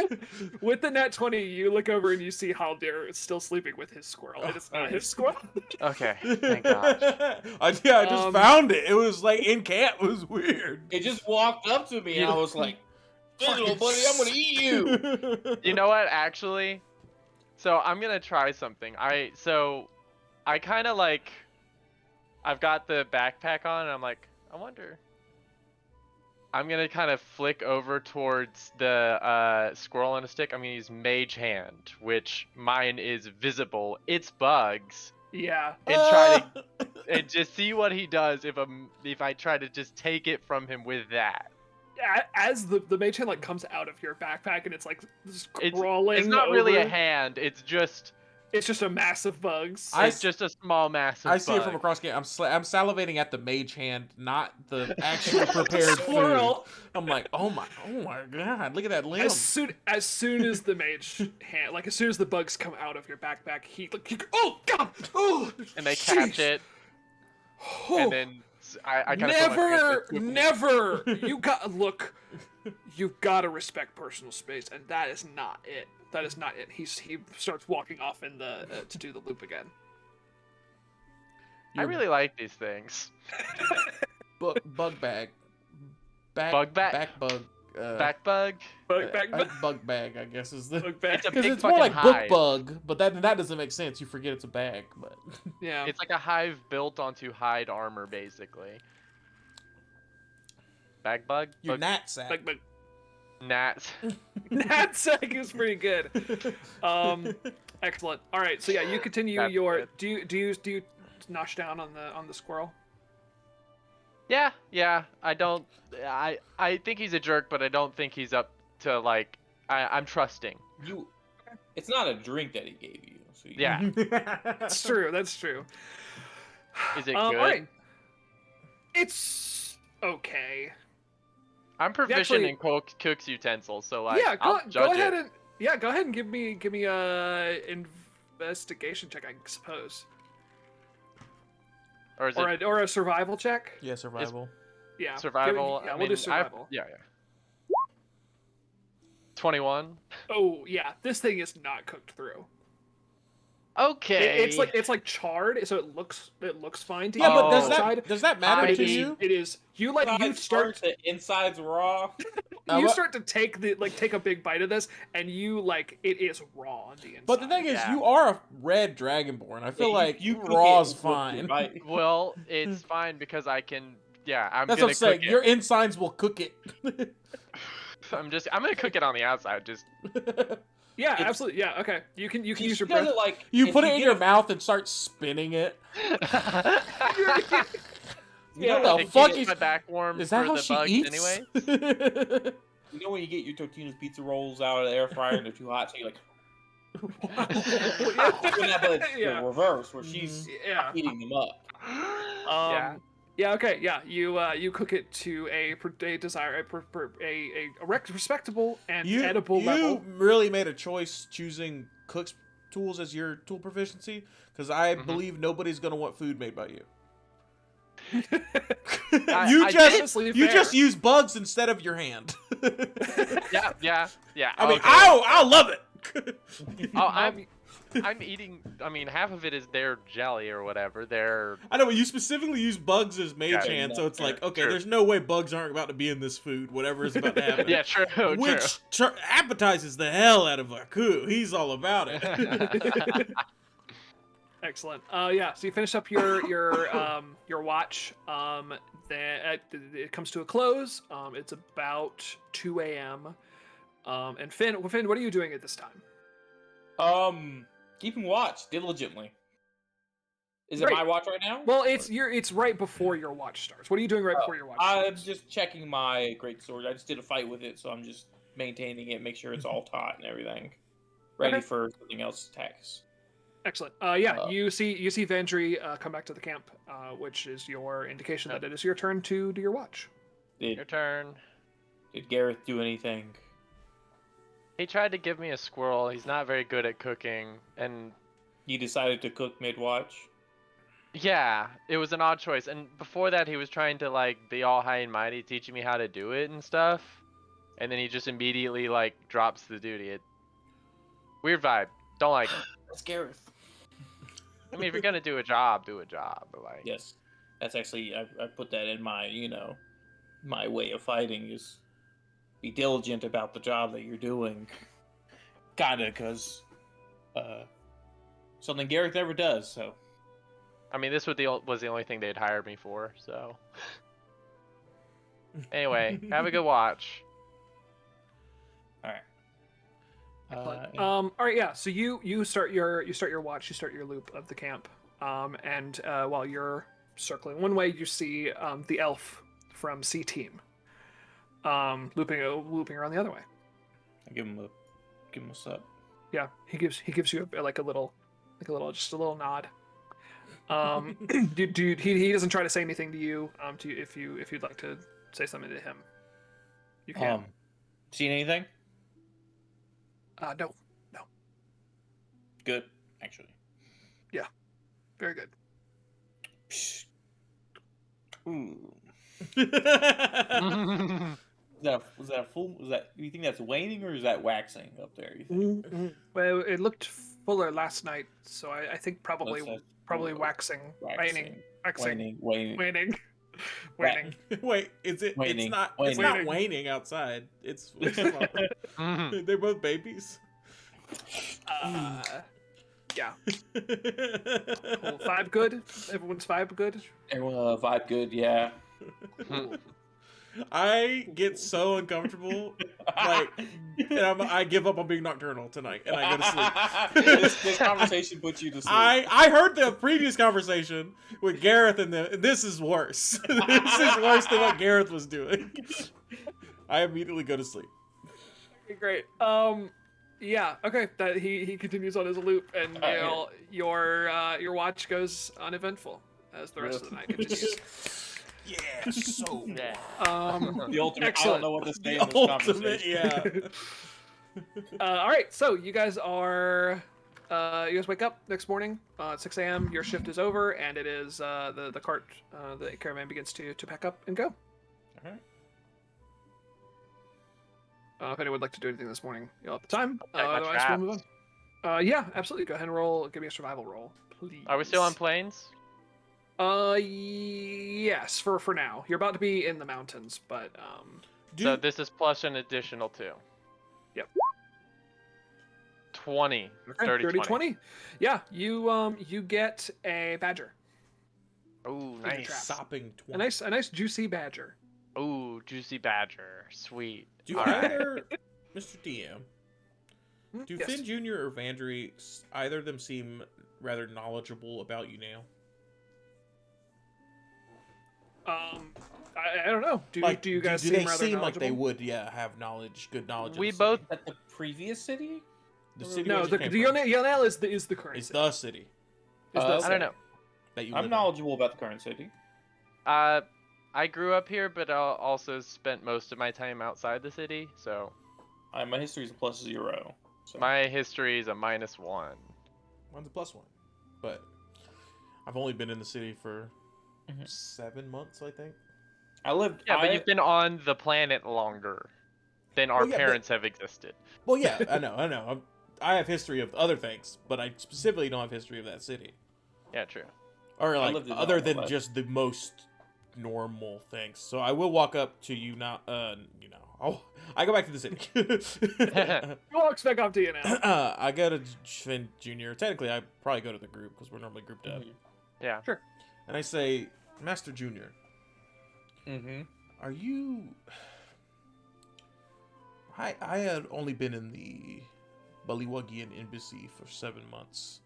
Speaker 1: With the nat 20, you look over and you see Haldir is still sleeping with his squirrel. It is not his squirrel.
Speaker 2: Okay, thank God.
Speaker 3: I just found it. It was like in camp. It was weird.
Speaker 4: It just walked up to me and I was like, "Little buddy, I'm gonna eat you."
Speaker 2: You know what? Actually, so I'm gonna try something. I kind of like. I've got the backpack on, and I'm like, I wonder. I'm gonna kind of flick over towards the squirrel on a stick. I'm gonna use Mage Hand, which mine is visible. It's bugs,
Speaker 1: Yeah.
Speaker 2: and try to and just see what he does if I try to just take it from him with that.
Speaker 1: As the mage hand like comes out of your backpack and it's like crawling.
Speaker 2: It's not really a
Speaker 1: over.
Speaker 2: hand. It's just
Speaker 1: a mass of bugs.
Speaker 2: it's just a small mass of
Speaker 3: I see it
Speaker 2: bugs.
Speaker 3: from across camp. I'm salivating at the mage hand, not the actual prepared
Speaker 1: Squirrel.
Speaker 3: food. I'm like, oh my god, look at that limb.
Speaker 1: As soon as the mage hand, like as soon as the bugs come out of your backpack, he oh god, oh,
Speaker 2: and they catch it,
Speaker 1: Oh,
Speaker 2: and then I kind of
Speaker 1: never. You've got to respect personal space, and that is not it. That is not it. He starts walking off in the to do the loop again.
Speaker 2: I really like these things.
Speaker 3: Bug bag.
Speaker 2: Bug bag?
Speaker 3: Back bug.
Speaker 2: Back bug.
Speaker 3: Bug bag, I guess is the.
Speaker 1: Bug bag.
Speaker 2: It's a
Speaker 3: Because
Speaker 2: big
Speaker 3: it's more
Speaker 2: fucking
Speaker 3: like
Speaker 2: hive.
Speaker 3: book bug, but that doesn't make sense. You forget it's a bag, but.
Speaker 1: Yeah.
Speaker 2: It's like a hive built onto hide armor, basically. Bag bug.
Speaker 3: Your knapsack.
Speaker 1: Bug.
Speaker 2: Gnats.
Speaker 1: Knapsack is pretty good. Excellent. All right, so yeah, you continue
Speaker 2: That's
Speaker 1: your.
Speaker 2: good.
Speaker 1: Do you nosh down on the squirrel?
Speaker 2: Yeah. I think he's a jerk, but I don't think he's up to like. I'm trusting.
Speaker 4: It's not a drink that he gave you. So
Speaker 2: Yeah.
Speaker 1: That's true. That's true.
Speaker 2: Is it
Speaker 1: All
Speaker 2: good?
Speaker 1: right. Okay.
Speaker 2: I'm proficient
Speaker 1: Actually-
Speaker 2: in cook's utensils, so like
Speaker 1: Yeah,
Speaker 2: I'll
Speaker 1: go
Speaker 2: judge
Speaker 1: ahead
Speaker 2: it.
Speaker 1: and give me a investigation check, I suppose,
Speaker 2: Or is it
Speaker 1: or a survival check.
Speaker 3: Yeah, survival.
Speaker 1: Yeah,
Speaker 2: survival?
Speaker 1: Yeah,
Speaker 2: I
Speaker 1: we'll
Speaker 2: mean,
Speaker 1: do survival.
Speaker 2: Yeah. 21.
Speaker 1: Oh yeah, this thing is not cooked through.
Speaker 2: Okay.
Speaker 1: It's like charred, so it looks fine to
Speaker 3: Yeah,
Speaker 1: you.
Speaker 3: but
Speaker 2: Oh.
Speaker 3: does that matter
Speaker 2: I
Speaker 3: to
Speaker 2: hate-
Speaker 3: you?
Speaker 1: It is. You start
Speaker 4: the insides raw.
Speaker 1: you
Speaker 3: what-
Speaker 1: start to take a big bite of this, and you it is raw on the inside.
Speaker 3: But the thing is,
Speaker 2: Yeah.
Speaker 3: you are a red dragonborn. I feel like
Speaker 4: you cook
Speaker 3: raw's
Speaker 4: it,
Speaker 3: fine.
Speaker 4: right?
Speaker 2: Well, it's fine because I can. Yeah, I'm
Speaker 3: That's
Speaker 2: gonna
Speaker 3: what I'm saying.
Speaker 2: cook
Speaker 3: Your insides will cook it.
Speaker 2: I'm gonna cook it on the outside. Just
Speaker 1: Yeah,
Speaker 4: It's-
Speaker 1: absolutely. Yeah, okay. You can use your
Speaker 4: She does
Speaker 1: breath.
Speaker 4: it like
Speaker 3: You
Speaker 4: if
Speaker 3: put it in
Speaker 4: get
Speaker 3: your
Speaker 4: a-
Speaker 3: mouth and start spinning it.
Speaker 4: You know,
Speaker 3: What
Speaker 2: It
Speaker 3: the fuck
Speaker 2: keeps
Speaker 3: is?
Speaker 2: my back warm
Speaker 3: Is that
Speaker 2: for
Speaker 3: how
Speaker 2: the
Speaker 3: she
Speaker 2: bugs
Speaker 3: eats?
Speaker 2: anyway.
Speaker 4: you know when you get your Totino's pizza rolls out of the air fryer and they're too hot, so you're like, but it's
Speaker 1: Yeah.
Speaker 4: the reverse where she's
Speaker 1: Yeah.
Speaker 4: heating them up.
Speaker 2: Yeah.
Speaker 1: Yeah. Okay. Yeah. You cook it to a respectable and edible
Speaker 3: you
Speaker 1: level.
Speaker 3: really made a choice choosing cook's tools as your tool proficiency, because I
Speaker 2: Mhm.
Speaker 3: believe nobody's gonna want food made by you. you
Speaker 2: I
Speaker 3: just
Speaker 1: honestly
Speaker 3: you
Speaker 1: fair.
Speaker 3: just use bugs instead of your hand.
Speaker 2: Yeah.
Speaker 3: I mean,
Speaker 2: okay.
Speaker 3: I love it.
Speaker 2: Oh, I'm eating. I mean, half of it is their jelly or whatever. Their
Speaker 3: I know, but you specifically use bugs as mage
Speaker 2: Yeah,
Speaker 3: hand, so it's like, okay,
Speaker 2: true.
Speaker 3: there's no way bugs aren't about to be in this food, whatever is about to happen.
Speaker 2: yeah, true.
Speaker 3: Which appetizes the hell out of Aku. He's all about it.
Speaker 2: True.
Speaker 1: Excellent. Yeah. So you finish up your watch. Then it comes to a close. It's about 2 a.m. And Finn, what are you doing at this time?
Speaker 4: Keeping watch diligently. Is it
Speaker 1: Great.
Speaker 4: my watch right now?
Speaker 1: Well, it's right before your watch starts. What are you doing right before your watch
Speaker 4: I'm
Speaker 1: starts?
Speaker 4: just checking my great sword. I just did a fight with it, so I'm just maintaining it, make sure it's all taut and everything, ready
Speaker 1: Okay.
Speaker 4: for something else to attack us.
Speaker 1: Excellent. Yeah, you see Vandry come back to the camp, which is your indication that it is your turn to do your watch.
Speaker 2: Your turn.
Speaker 4: Did Gareth do anything?
Speaker 2: He tried to give me a squirrel. He's not very good at cooking, and
Speaker 4: You decided to cook mid-watch?
Speaker 2: yeah, it was an odd choice. And before that, he was trying to like be all high and mighty, teaching me how to do it and stuff. And then he just immediately like drops the duty. Weird vibe. Don't like it.
Speaker 4: That's Gareth.
Speaker 2: I mean, if you're gonna do a job, do a job. But like,
Speaker 4: Yes. That's actually, I put that in my, my way of fighting is be diligent about the job that you're doing. Kinda, because something Gareth never does, so.
Speaker 2: I mean, this was the only thing they'd hired me for. So anyway, have a good watch.
Speaker 4: Alright.
Speaker 1: All right, yeah. So you start your watch, you start your loop of the camp, and while you're circling one way, you see the elf from C Team, looping around the other way.
Speaker 4: I give him a sup.
Speaker 1: Yeah, he gives you a little nod. Dude, he doesn't try to say anything to you. If you'd like to say something to him, you can.
Speaker 4: Seen anything?
Speaker 1: No,
Speaker 4: Good, actually.
Speaker 1: very good.
Speaker 4: Ooh. Was that a full? Do you think that's waning or is that waxing up there? You think?
Speaker 1: Well, it looked fuller last night, so I think probably
Speaker 4: That's
Speaker 1: waxing, waning.
Speaker 4: Waning.
Speaker 3: Wait, is it?
Speaker 4: Waning.
Speaker 3: It's not.
Speaker 4: Waning.
Speaker 3: It's not waning outside. It's they're both babies.
Speaker 1: Yeah. Cool. Vibe good. Everyone's vibe good.
Speaker 4: Everyone vibe good, yeah.
Speaker 1: Cool.
Speaker 3: I get so uncomfortable, like, and I give up on being nocturnal tonight, and I go to sleep.
Speaker 4: this conversation puts you to sleep.
Speaker 3: I heard the previous conversation with Gareth, and this is worse. This is worse than what Gareth was doing. I immediately go to sleep.
Speaker 1: Okay, great. Yeah. Okay. That he continues on his loop, and your watch goes uneventful as the rest of the night continues.
Speaker 3: Yeah, so
Speaker 2: Yeah.
Speaker 4: The ultimate.
Speaker 1: Excellent.
Speaker 4: I don't know what to say
Speaker 3: the
Speaker 4: in this
Speaker 3: ultimate,
Speaker 4: conversation.
Speaker 3: yeah.
Speaker 1: All right. So you guys wake up next morning at 6 a.m. Your shift is over, and it is the caravan begins to pack up and go.
Speaker 4: Alright.
Speaker 1: If anyone would like to do anything this morning, you'll have the time.
Speaker 2: Check my
Speaker 1: Otherwise, we'll move on. Yeah, absolutely. Go ahead and roll. Give me a survival roll, please.
Speaker 2: Are we still on plains?
Speaker 1: Yes, for now. You're about to be in the mountains, but
Speaker 2: So this is plus an additional 2.
Speaker 1: Yep.
Speaker 2: 20.
Speaker 1: okay,
Speaker 2: 30,
Speaker 1: 20. Yeah, you get a badger.
Speaker 2: Ooh,
Speaker 1: Trap.
Speaker 2: nice.
Speaker 3: Sopping 20.
Speaker 1: A nice juicy badger.
Speaker 2: Ooh, juicy badger. Sweet.
Speaker 3: Do
Speaker 2: All right.
Speaker 3: either, Mr. DM, do
Speaker 1: Yes.
Speaker 3: Finn Jr. or Vandry, either of them seem rather knowledgeable about you now?
Speaker 1: I don't know. Do you guys
Speaker 3: do
Speaker 1: seem
Speaker 3: they
Speaker 1: rather
Speaker 3: seem like
Speaker 1: knowledgeable?
Speaker 3: they would? Yeah, have knowledge, good knowledge. of
Speaker 2: We
Speaker 3: the
Speaker 2: both-
Speaker 3: city.
Speaker 4: At the previous city?
Speaker 3: The city.
Speaker 1: No,
Speaker 3: where
Speaker 1: the
Speaker 3: you came from.
Speaker 1: Yonel is the current.
Speaker 3: It's
Speaker 1: city.
Speaker 3: the city
Speaker 1: Is the
Speaker 4: I
Speaker 2: I
Speaker 1: city.
Speaker 2: don't know.
Speaker 3: that you.
Speaker 4: I'm
Speaker 3: live
Speaker 4: knowledgeable about the current city.
Speaker 2: I grew up here, but I also spent most of my time outside the city, so
Speaker 4: My history is a +0. So.
Speaker 2: my history is a -1.
Speaker 3: In. Mine's a +1, but I've only been in the city for 7 months, I think.
Speaker 2: Yeah, but you've been on the planet longer than our
Speaker 3: Well, yeah, but-
Speaker 2: parents have existed.
Speaker 3: Well, yeah, I know. I have history of other things, but I specifically don't have history of that city.
Speaker 2: Yeah, true.
Speaker 3: Or,
Speaker 4: I
Speaker 3: like,
Speaker 4: lived in
Speaker 3: other
Speaker 4: Normal,
Speaker 3: than
Speaker 4: but-
Speaker 3: just the most normal things. So I will walk up to you now, I go back to the city.
Speaker 1: He walks back up to you now.
Speaker 3: I go to Finn Jr. Technically, I probably go to the group, because we're normally grouped up.
Speaker 2: Yeah.
Speaker 1: Sure.
Speaker 3: And I say, Master Jr.,
Speaker 4: Mm-hmm.
Speaker 3: are you... I had only been in the Baliwagian embassy for 7 months,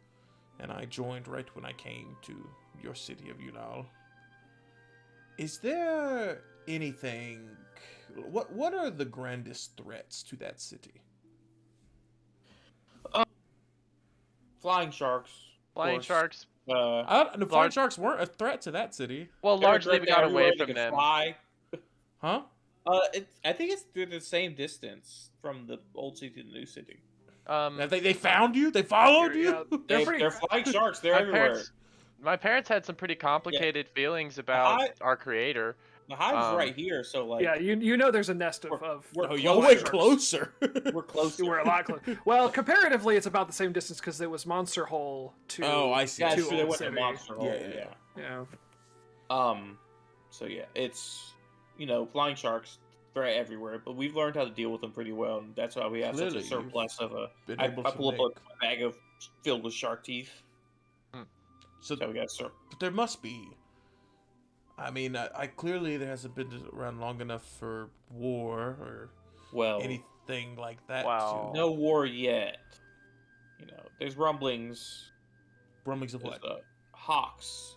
Speaker 3: and I joined right when I came to your city of Yunal. Is there anything... What are the grandest threats to that city?
Speaker 4: Flying sharks. of
Speaker 2: Flying
Speaker 4: course.
Speaker 2: sharks.
Speaker 3: The flying sharks weren't a threat to that city.
Speaker 2: Well,
Speaker 4: They're
Speaker 2: largely we
Speaker 4: directed
Speaker 2: got
Speaker 4: everywhere,
Speaker 2: away
Speaker 4: they
Speaker 2: from
Speaker 4: can
Speaker 2: them.
Speaker 4: Fly.
Speaker 3: Huh?
Speaker 4: I think it's through the same distance from the old city to the new city.
Speaker 3: They found you? They followed
Speaker 1: Yeah,
Speaker 3: you?
Speaker 4: They're flying sharks. They're
Speaker 2: my
Speaker 4: everywhere.
Speaker 2: parents had some pretty complicated feelings about our creator.
Speaker 4: The hive's right here, so like
Speaker 1: Yeah, you know there's a nest of.
Speaker 4: we're
Speaker 3: Oh,
Speaker 4: close.
Speaker 3: y'all went
Speaker 1: sharks.
Speaker 3: closer.
Speaker 4: We're closer.
Speaker 1: We're a lot closer. Well, comparatively, it's about the same distance because it was Monster Hole to.
Speaker 3: Oh, I see.
Speaker 4: Yeah,
Speaker 1: to
Speaker 4: it's true. They
Speaker 1: Old
Speaker 4: went to
Speaker 1: City.
Speaker 4: Monster Hole.
Speaker 3: Yeah.
Speaker 4: Yeah.
Speaker 1: Yeah.
Speaker 4: So yeah, it's flying sharks threat everywhere, but we've learned how to deal with them pretty well, and that's why we have
Speaker 3: Clearly,
Speaker 4: such a surplus of a.
Speaker 3: been
Speaker 4: I
Speaker 3: able to
Speaker 4: pull up
Speaker 3: make-
Speaker 4: a bag of filled with shark teeth.
Speaker 3: So
Speaker 4: So we got sur.
Speaker 3: but there must be. I mean, I clearly there hasn't been around long enough for war or
Speaker 4: Well,
Speaker 3: anything like that.
Speaker 2: Wow.
Speaker 3: To...
Speaker 4: no war yet. There's rumblings.
Speaker 3: Rumblings of
Speaker 4: There's
Speaker 3: what?
Speaker 4: hawks,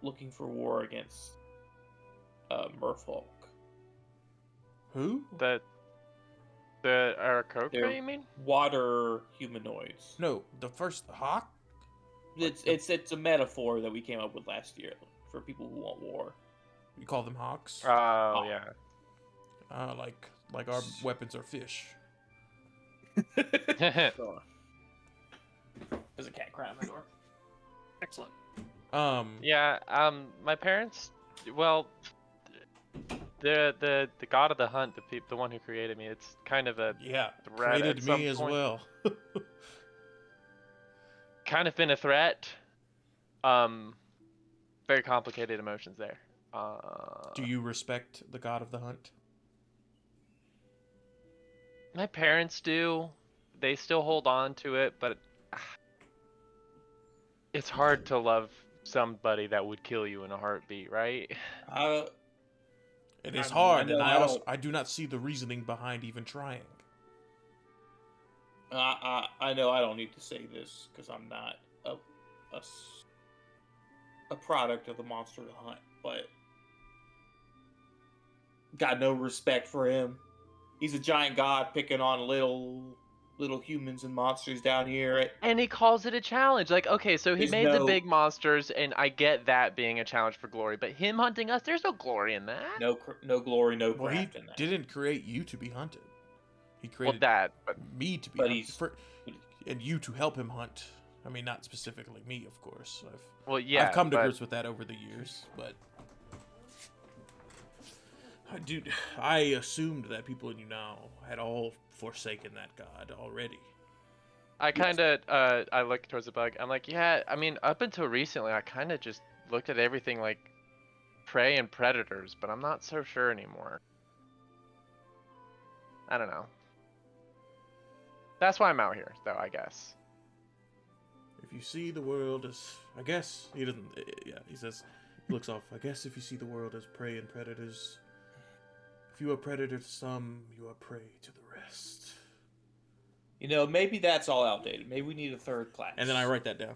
Speaker 4: looking for war against merfolk.
Speaker 3: Who?
Speaker 2: The Aarakocra,
Speaker 4: They're-
Speaker 2: you mean?
Speaker 4: Water humanoids.
Speaker 3: No, the first hawk.
Speaker 4: It's a metaphor that we came up with last year for people who want war.
Speaker 3: You call them hawks.
Speaker 2: Oh yeah.
Speaker 3: Like our weapons are fish.
Speaker 4: There's a cat crying at my door.
Speaker 1: Excellent.
Speaker 2: Yeah. My parents. Well, the god of the hunt, the one who created me. It's kind of a
Speaker 3: Yeah,
Speaker 2: threat
Speaker 3: created
Speaker 2: at some
Speaker 3: me as
Speaker 2: point.
Speaker 3: well.
Speaker 2: kind of been a threat. Very complicated emotions there.
Speaker 3: Do you respect the god of the hunt?
Speaker 2: My parents do. They still hold on to it, but it's hard to love somebody that would kill you in a heartbeat, right?
Speaker 3: It is
Speaker 4: I
Speaker 3: hard,
Speaker 4: know
Speaker 3: and
Speaker 4: I don't-
Speaker 3: I do not see the reasoning behind even trying.
Speaker 4: I know I don't need to say this because I'm not a product of the monster to hunt, but got no respect for him. He's a giant god picking on little humans and monsters down here.
Speaker 2: And he calls it a challenge. Like, okay, so he
Speaker 4: There's
Speaker 2: made the
Speaker 4: no-
Speaker 2: big monsters, and I get that being a challenge for glory, but him hunting us, there's no glory in that.
Speaker 4: No glory, no
Speaker 3: Well, he
Speaker 4: craft in that.
Speaker 3: didn't create you to be hunted. He
Speaker 2: Well,
Speaker 3: created
Speaker 2: that, but
Speaker 3: me to be
Speaker 4: But
Speaker 3: hunted, and you to help him hunt. I mean, not specifically me, of course.
Speaker 2: well, yeah.
Speaker 3: I've come to
Speaker 2: but
Speaker 3: grips with that over the years, but dude, I assumed that people in Yunal had all forsaken that god already.
Speaker 2: I kind of, I look towards the bug. I'm like, yeah. I mean, up until recently, I kind of just looked at everything like prey and predators, but I'm not so sure anymore. I don't know. That's why I'm out here, though, I guess.
Speaker 3: If you see the world as, I guess he doesn't. Yeah, he says, he looks off. I guess if you see the world as prey and predators, if you are predator to some, you are prey to the rest.
Speaker 4: Maybe that's all outdated. Maybe we need a third class.
Speaker 3: And then I write that down.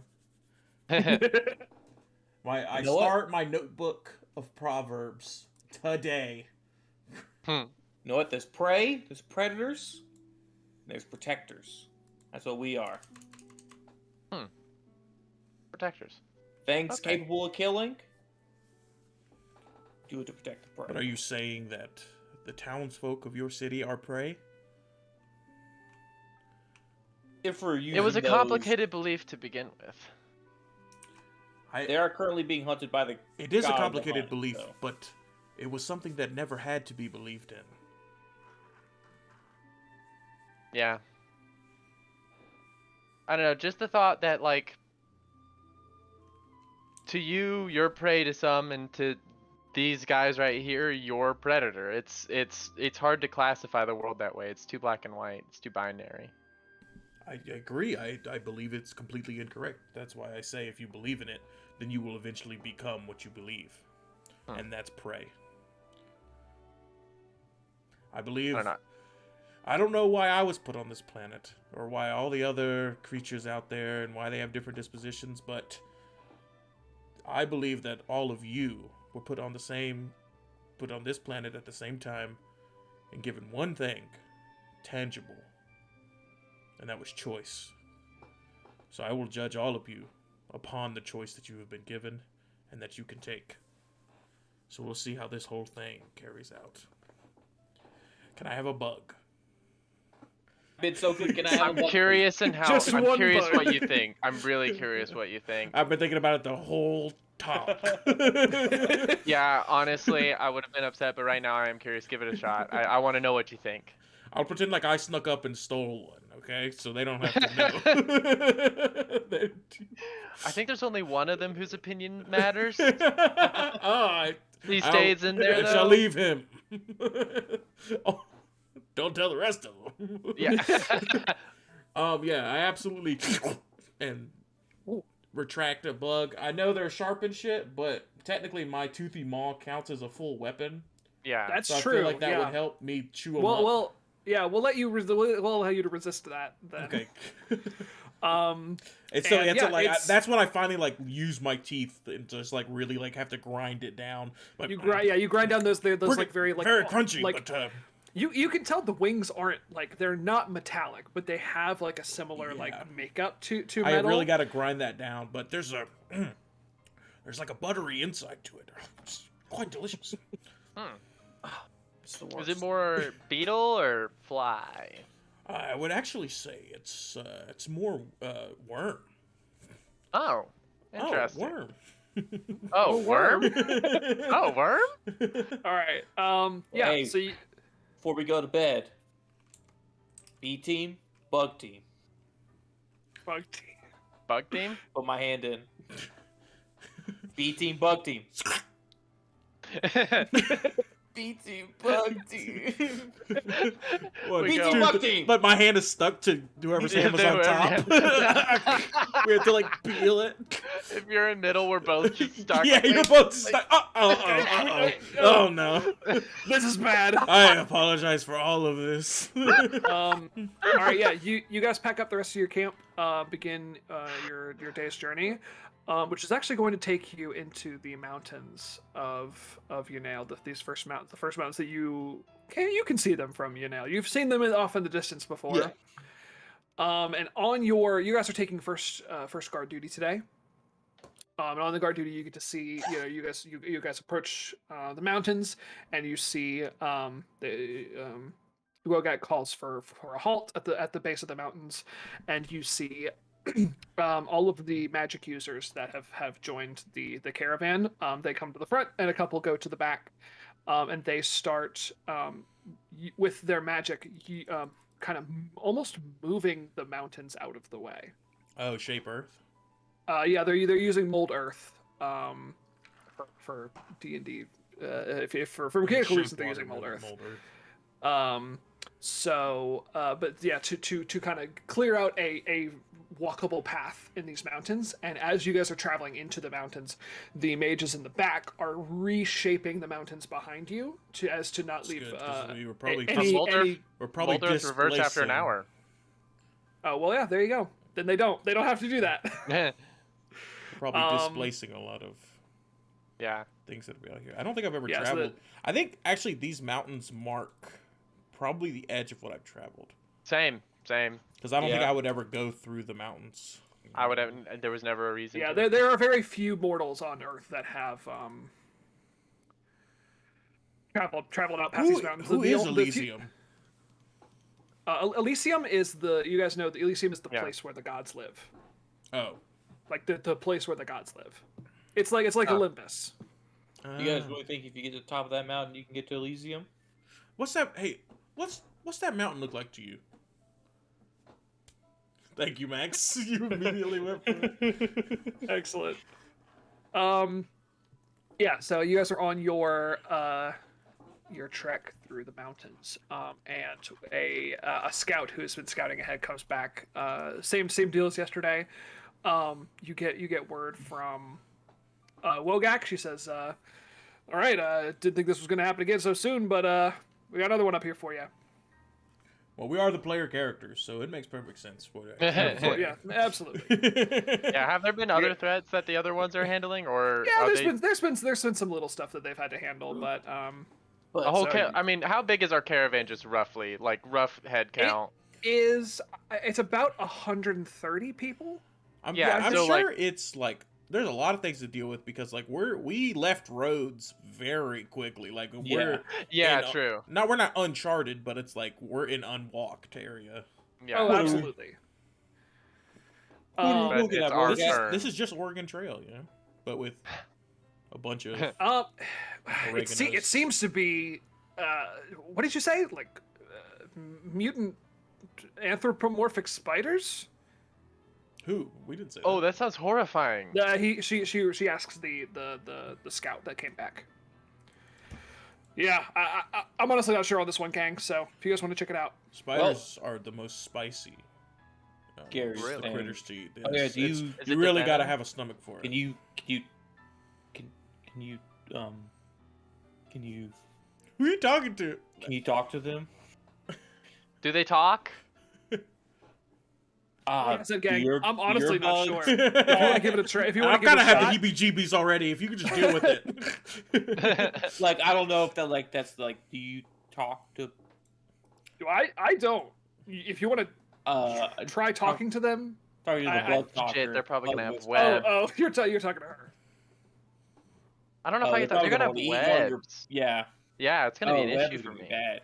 Speaker 3: I
Speaker 4: You know what?
Speaker 3: start my notebook of proverbs today.
Speaker 4: You know what? There's prey, there's predators, and there's protectors. That's what we are.
Speaker 2: Protectors.
Speaker 4: Things
Speaker 2: Okay.
Speaker 4: capable of killing. Do it to protect the prey.
Speaker 3: But are you saying that the townsfolk of your city are prey?
Speaker 4: If we're using
Speaker 2: It was a
Speaker 4: those-
Speaker 2: complicated belief to begin with.
Speaker 4: They are currently being hunted by the.
Speaker 3: It is a
Speaker 4: god of the
Speaker 3: complicated
Speaker 4: hunt,
Speaker 3: belief,
Speaker 4: so.
Speaker 3: but it was something that never had to be believed in.
Speaker 2: Yeah. I don't know, just the thought that, like, to you, you're prey to some, and to these guys right here, you're predator. It's hard to classify the world that way. It's too black and white. It's too binary.
Speaker 3: I agree. I believe it's completely incorrect. That's why I say if you believe in it, then you will eventually become what you believe. And that's prey. I believe... I don't know why I was put on this planet, or why all the other creatures out there, and why they have different dispositions, but I believe that all of you were put on this planet at the same time, and given one thing, tangible, and that was choice. So I will judge all of you upon the choice that you have been given, and that you can take. So we'll see how this whole thing carries out. Can I have a bug?
Speaker 4: Been so good. Can I have
Speaker 2: I'm curious and how.
Speaker 1: Just
Speaker 2: I'm
Speaker 1: one
Speaker 2: curious
Speaker 1: bug.
Speaker 2: what you think. I'm really curious what you think.
Speaker 3: I've been thinking about it the whole talk.
Speaker 2: Yeah, honestly, I would have been upset, but right now I am curious. Give it a shot. I want to know what you think.
Speaker 3: I'll pretend like I snuck up and stole one, okay? So they don't have to know.
Speaker 2: I think there's only one of them whose opinion matters. He
Speaker 3: I'll-
Speaker 2: stays in there,
Speaker 3: I
Speaker 2: though.
Speaker 3: shall leave him. Oh, don't tell the rest of them.
Speaker 2: Yeah.
Speaker 3: Yeah, I absolutely and retract a bug. I know they're sharp and shit, but technically my toothy maw counts as a full weapon.
Speaker 2: Yeah.
Speaker 1: That's
Speaker 3: So I
Speaker 1: true.
Speaker 3: feel like that
Speaker 1: yeah.
Speaker 3: would help me chew them up.
Speaker 1: Well, yeah, we'll let you. We'll allow you to resist that. Then.
Speaker 3: Okay.
Speaker 1: And
Speaker 3: That's when I finally like use my teeth and just like really like have to grind it down. Like,
Speaker 1: you grind down those
Speaker 3: pretty-
Speaker 1: like very
Speaker 3: crunchy,
Speaker 1: like
Speaker 3: but
Speaker 1: you can tell the wings aren't like they're not metallic, but they have like a similar
Speaker 3: Yeah.
Speaker 1: like makeup to
Speaker 3: I
Speaker 1: metal.
Speaker 3: really got to grind that down. But there's like a buttery inside to it. It's quite delicious.
Speaker 4: It's the
Speaker 2: Is
Speaker 4: worst.
Speaker 2: it more beetle or fly?
Speaker 3: I would actually say it's more worm.
Speaker 2: Oh, interesting.
Speaker 3: Oh, worm.
Speaker 2: Oh, worm? Oh, worm?
Speaker 1: All right. Yeah.
Speaker 4: Hey.
Speaker 1: So you,
Speaker 4: Before we go to bed, B team, bug team.
Speaker 1: bug team.
Speaker 2: Bug team?
Speaker 4: Put my hand in. B team, bug team. B team, bug team.
Speaker 3: What,
Speaker 2: We go.
Speaker 3: dude,
Speaker 4: Bug team.
Speaker 3: but my hand is stuck to whoever's hand was on top. We have to like peel it.
Speaker 2: If you're in middle, we're both just stuck.
Speaker 3: Yeah, you're both stuck. Oh no.
Speaker 1: This is bad.
Speaker 3: I apologize for all of this.
Speaker 1: All right. Yeah. You guys pack up the rest of your camp. Begin your day's journey. Which is actually going to take you into the mountains of Yunnail. The first mountains that you can see them from Yunnail. You've seen them off in the distance before.
Speaker 4: Yeah.
Speaker 1: And you guys are taking first guard duty today. And on the guard duty, you get to see you guys approach the mountains, and you see the Uogat calls for a halt at the base of the mountains, and you see all of the magic users that have joined the caravan. They come to the front, and a couple go to the back, and they start with their magic, kind of almost moving the mountains out of the way.
Speaker 3: Oh, shape earth.
Speaker 1: Yeah, they're using mold earth for D&D. If for mechanical reasons, they're using mold earth. But yeah, to kind of clear out a walkable path in these mountains, and as you guys are traveling into the mountains, the mages in the back are reshaping the mountains behind you to not leave
Speaker 3: Good, 'cause we were probably
Speaker 2: Mold
Speaker 3: we're probably
Speaker 2: Earth reverts after an
Speaker 3: displacing-
Speaker 2: hour.
Speaker 1: Oh well, yeah, there you go. Then they don't have to do that.
Speaker 3: We're probably displacing a lot of
Speaker 2: Yeah.
Speaker 3: things that are out here. I don't think I've ever
Speaker 1: Yeah, so
Speaker 3: traveled. I think actually these mountains mark probably the edge of what I've traveled.
Speaker 2: Same.
Speaker 3: Because I don't think
Speaker 4: Yeah.
Speaker 3: I would ever go through the mountains.
Speaker 2: I would have. There was never a reason.
Speaker 1: Yeah,
Speaker 2: to.
Speaker 1: there are very few mortals on Earth that have traveled out past these mountains.
Speaker 3: Who
Speaker 1: The-
Speaker 3: is
Speaker 1: the-
Speaker 3: Elysium?
Speaker 1: Elysium is you guys know that Elysium is the
Speaker 2: Yeah.
Speaker 1: place where the gods live.
Speaker 3: Oh.
Speaker 1: Like the place where the gods live. It's like
Speaker 4: Oh.
Speaker 1: Olympus.
Speaker 4: You guys really think if you get to the top of that mountain, you can get to Elysium?
Speaker 3: What's that? Hey, what's that mountain look like to you? Thank you, Max. You immediately went for it.
Speaker 1: Excellent. Yeah. So you guys are on your trek through the mountains, and a scout who has been scouting ahead comes back. Same deal as yesterday. You get word from Wogak. She says, "All right, didn't think this was gonna happen again so soon, but we got another one up here for you."
Speaker 3: Well, we are the player characters, so it makes perfect sense.
Speaker 1: Yeah, absolutely.
Speaker 2: Yeah, have there been other threats that the other ones are handling, or
Speaker 1: Yeah,
Speaker 2: are
Speaker 1: there's been some little stuff that they've had to handle, but
Speaker 4: But
Speaker 2: a whole?
Speaker 1: so-
Speaker 2: I mean, how big is our caravan, just roughly, like rough head count?
Speaker 1: it's about 130 people.
Speaker 3: I'm
Speaker 2: so,
Speaker 3: sure it's like there's a lot of things to deal with because like we left roads very quickly. Like we're
Speaker 2: Yeah,
Speaker 3: in,
Speaker 2: true.
Speaker 3: No, we're not uncharted, but it's like we're in unwalked area.
Speaker 2: Yeah.
Speaker 1: Oh,
Speaker 4: What are we-
Speaker 1: absolutely.
Speaker 4: But
Speaker 2: But it's our turn.
Speaker 3: This is just Oregon Trail, you know, but with a bunch of
Speaker 1: It
Speaker 3: Oregonos.
Speaker 1: seems to be. What did you say? Like mutant anthropomorphic spiders?
Speaker 3: who we didn't say.
Speaker 2: Oh,
Speaker 3: that.
Speaker 2: that sounds horrifying.
Speaker 1: She asks the scout that came back. Yeah, I'm honestly not sure on this one, gang. So if you guys want to check it out,
Speaker 3: Spiders are the most spicy.
Speaker 4: Gary,
Speaker 3: the
Speaker 4: and-
Speaker 3: critters to eat.
Speaker 4: Oh, yeah,
Speaker 3: It's-
Speaker 4: do you-
Speaker 3: it's-
Speaker 2: Is
Speaker 3: you
Speaker 2: it
Speaker 3: really
Speaker 2: the
Speaker 3: got to
Speaker 2: venom?
Speaker 3: have a stomach for it.
Speaker 4: Can you
Speaker 3: Who are you talking to?
Speaker 4: talk to them?
Speaker 2: Do they talk?
Speaker 1: like I said, gang,
Speaker 4: you're-
Speaker 1: I'm honestly
Speaker 4: you're
Speaker 1: not
Speaker 4: bugs.
Speaker 1: sure. If you want to give it a try, if you want
Speaker 3: I've
Speaker 1: to give
Speaker 3: kind
Speaker 1: it
Speaker 3: of
Speaker 1: a
Speaker 3: had
Speaker 1: shot,
Speaker 3: the heebie-jeebies already. If you could just deal with it.
Speaker 4: Like, I don't know if that's like, do you talk to
Speaker 1: I don't. If you want to try talking to them,
Speaker 4: sorry, the
Speaker 1: I-
Speaker 4: blood talker?
Speaker 2: Shit, they're probably gonna have
Speaker 4: Blood
Speaker 2: web.
Speaker 1: you're talking to her.
Speaker 2: I don't know if
Speaker 4: they're
Speaker 2: they're
Speaker 4: probably
Speaker 2: gonna have
Speaker 4: wanna eat one of your-
Speaker 2: webs.
Speaker 4: Yeah.
Speaker 2: Yeah, it's gonna be an
Speaker 4: web
Speaker 2: issue
Speaker 4: is
Speaker 2: for
Speaker 4: gonna be
Speaker 2: me.
Speaker 4: Bad.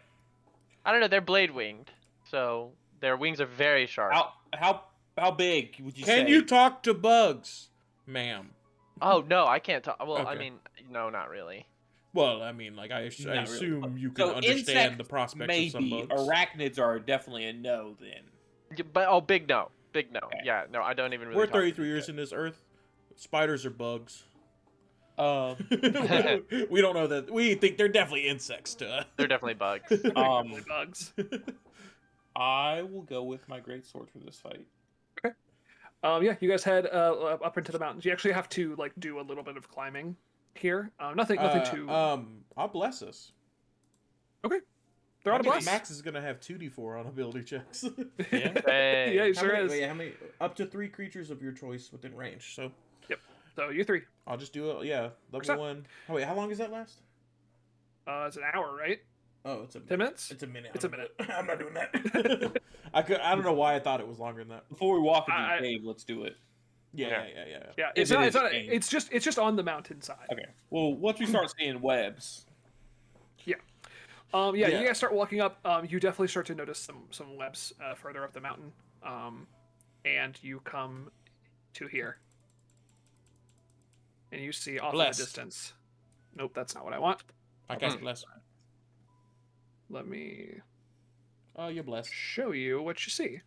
Speaker 2: I don't know. They're blade winged, so their wings are very sharp.
Speaker 4: How big would you
Speaker 3: Can
Speaker 4: say?
Speaker 3: you talk to bugs, ma'am?
Speaker 2: Oh no, I can't talk. Well, I
Speaker 3: Okay.
Speaker 2: mean, no, not really.
Speaker 3: Well, I mean, like I
Speaker 4: Not really.
Speaker 3: assume you can
Speaker 4: So
Speaker 3: understand
Speaker 4: insect,
Speaker 3: the prospects
Speaker 4: maybe
Speaker 3: of some bugs.
Speaker 4: arachnids are definitely a no then.
Speaker 2: But big no, big no.
Speaker 4: Okay.
Speaker 2: Yeah, no, I don't even really.
Speaker 3: We're
Speaker 2: talk to
Speaker 3: 33
Speaker 2: these
Speaker 3: years
Speaker 2: guys.
Speaker 3: in this earth. Spiders are bugs.
Speaker 4: Um,
Speaker 3: We don't know that. We think they're definitely insects to us.
Speaker 2: They're definitely bugs.
Speaker 1: Definitely bugs.
Speaker 4: I will go with my great sword for this fight.
Speaker 1: Yeah, you guys head up into the mountains. You actually have to like do a little bit of climbing here. Nothing too.
Speaker 3: I'll bless us.
Speaker 1: They're on a
Speaker 3: I guess
Speaker 1: bless.
Speaker 3: Max is gonna have 2d4 on ability checks.
Speaker 2: Hey.
Speaker 1: Yeah, he
Speaker 3: How
Speaker 1: sure
Speaker 3: many-
Speaker 1: is.
Speaker 3: wait, how many? Up to 3 creatures of your choice within range. So
Speaker 1: So you three.
Speaker 3: I'll just do it. Yeah, level
Speaker 1: Percent.
Speaker 3: 1. Oh wait, how long does that last?
Speaker 1: It's an hour, right?
Speaker 3: Oh, it's a
Speaker 1: 10 minutes.
Speaker 3: It's a minute.
Speaker 1: It's a minute.
Speaker 3: I'm not doing that. I don't know why I thought it was longer than that.
Speaker 4: Before we walk into
Speaker 1: I-
Speaker 4: the cave, let's do it.
Speaker 3: Yeah.
Speaker 1: Yeah,
Speaker 4: If
Speaker 1: it's
Speaker 4: it
Speaker 1: not.
Speaker 4: is
Speaker 1: It's not.
Speaker 4: a game.
Speaker 1: It's just on the mountainside.
Speaker 4: Okay. Well, once we start seeing webs,
Speaker 1: Yeah,
Speaker 3: Yeah.
Speaker 1: you guys start walking up. You definitely start to notice some webs further up the mountain. And you come to here, and you see off in
Speaker 3: Blessed.
Speaker 1: the distance. Nope, that's not what I want.
Speaker 3: I cast bless.
Speaker 1: Let me
Speaker 3: Oh, you're blessed.
Speaker 1: show you what you see.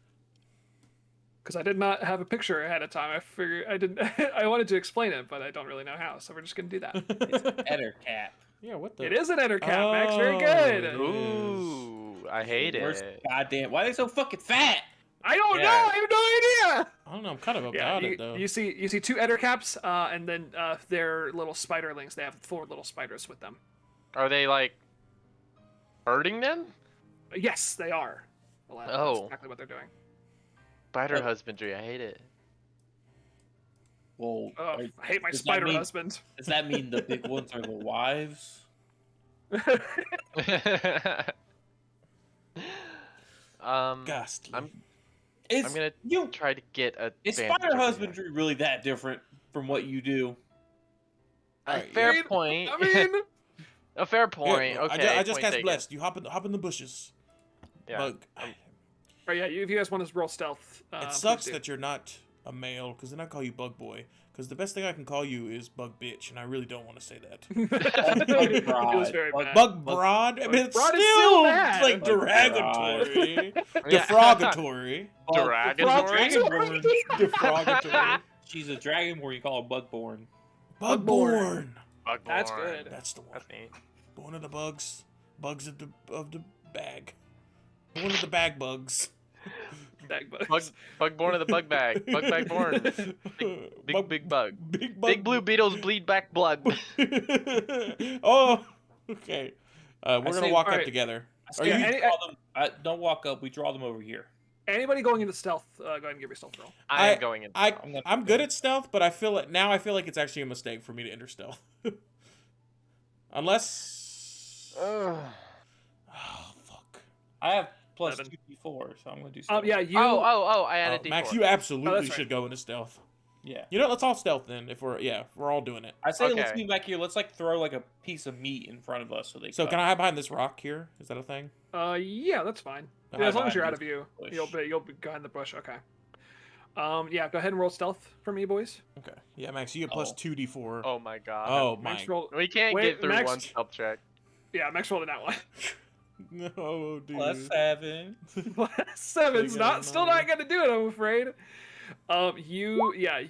Speaker 1: Because I did not have a picture ahead of time. I figured I didn't. I wanted to explain it, but I don't really know how. So we're just gonna do that.
Speaker 4: Eder cap.
Speaker 3: Yeah, what the?
Speaker 1: It is an Ettercap, Max. Very
Speaker 3: Oh,
Speaker 1: good.
Speaker 3: it is.
Speaker 2: Ooh, I hate
Speaker 4: Where's
Speaker 2: it.
Speaker 4: goddamn? Why are they so fucking fat?
Speaker 1: I don't know.
Speaker 2: Yeah.
Speaker 1: I have no idea.
Speaker 3: I don't know. I'm kind of
Speaker 1: Yeah,
Speaker 3: about it though.
Speaker 1: you see two Ettercaps, and then they're little spiderlings. They have 4 little spiders with them.
Speaker 2: Are they like hurting them?
Speaker 1: Yes, they are. Well, that's
Speaker 2: Oh.
Speaker 1: exactly what they're doing.
Speaker 2: Spider husbandry. I hate it.
Speaker 4: Well,
Speaker 1: Oh, I hate my
Speaker 4: does that
Speaker 1: spider
Speaker 4: mean-
Speaker 1: husband.
Speaker 4: does that mean the big ones are the wives?
Speaker 3: Ghastly.
Speaker 2: I'm
Speaker 4: It's,
Speaker 2: gonna
Speaker 4: you.
Speaker 2: try to get a.
Speaker 4: Is
Speaker 2: vantage
Speaker 4: spider
Speaker 2: over
Speaker 4: husbandry really that different from what you do?
Speaker 2: here. A
Speaker 3: Alright,
Speaker 2: fair
Speaker 1: yeah.
Speaker 2: point.
Speaker 1: I mean,
Speaker 2: A fair
Speaker 3: Yeah,
Speaker 2: point. Okay.
Speaker 3: I just
Speaker 2: point
Speaker 3: cast
Speaker 2: taken.
Speaker 3: blessed. You hop in the bushes.
Speaker 2: Yeah.
Speaker 3: Bug.
Speaker 1: oh yeah, if you guys want to roll stealth,
Speaker 3: It
Speaker 1: please
Speaker 3: sucks
Speaker 1: do.
Speaker 3: that you're not a male, because then I call you Bug Boy. Because the best thing I can call you is Bug Bitch, and I really don't want to say that.
Speaker 1: It was very bad.
Speaker 3: Bug Broad? I mean, it's
Speaker 1: Broad is
Speaker 3: still
Speaker 1: still bad.
Speaker 3: like
Speaker 4: Bug
Speaker 3: derogatory.
Speaker 2: Yeah.
Speaker 3: Defrogatory.
Speaker 2: Dragonborn?
Speaker 3: Defrogatory.
Speaker 4: She's a dragonborn. You call her bugborn.
Speaker 3: Bugborn.
Speaker 2: Bugborn.
Speaker 1: That's good.
Speaker 3: That's the one.
Speaker 2: That's neat.
Speaker 3: Born of the bugs. Bugs of the bag. Born of the bag bugs.
Speaker 1: Bag bugs.
Speaker 2: Bug born of the bug bag. Bug bag born. Big bug.
Speaker 3: Big bug.
Speaker 2: Big blue beetles bleed back blood.
Speaker 3: Oh, okay. We're gonna
Speaker 4: say-
Speaker 3: walk up
Speaker 4: alright.
Speaker 3: together.
Speaker 4: Are
Speaker 3: Are
Speaker 4: you
Speaker 3: you?
Speaker 4: draw them, don't walk up. We draw them over here.
Speaker 1: Anybody going into stealth, go ahead and give me a stealth roll.
Speaker 2: I am going in.
Speaker 3: I'm good at stealth, but I feel like it's actually a mistake for me to enter stealth. Unless. Oh fuck.
Speaker 4: I have plus
Speaker 1: 7.
Speaker 4: 2d4, so I'm gonna do stealth.
Speaker 1: Yeah, you.
Speaker 2: Oh, I added D4.
Speaker 3: Max, you absolutely
Speaker 1: that's right.
Speaker 3: should go into stealth.
Speaker 4: Yeah.
Speaker 3: You know, let's all stealth then. If we're all doing it.
Speaker 4: I say let's
Speaker 2: Okay.
Speaker 4: be back here. Let's like throw like a piece of meat in front of us so they.
Speaker 3: So can I hide behind this rock here? Is that a thing?
Speaker 1: Yeah, that's fine.
Speaker 3: Okay.
Speaker 1: Yeah, as long as
Speaker 4: Behind
Speaker 1: you're out
Speaker 4: this
Speaker 1: of view,
Speaker 4: bush.
Speaker 1: you'll be behind the bush. Okay. Yeah, go ahead and roll stealth for me, boys.
Speaker 3: Okay. Yeah, Max, you get plus
Speaker 4: Oh.
Speaker 3: 2d4.
Speaker 2: Oh my god.
Speaker 3: Oh
Speaker 1: Max
Speaker 3: my.
Speaker 1: roll.
Speaker 2: We can't
Speaker 1: Wait,
Speaker 2: get through
Speaker 1: Max-
Speaker 2: one stealth check.
Speaker 1: Yeah, Max rolled in that one.
Speaker 3: No, dude.
Speaker 4: plus 7.
Speaker 1: Seven's
Speaker 3: You got a
Speaker 1: not still
Speaker 3: 9.
Speaker 1: not gonna do it, I'm afraid. You.
Speaker 3: I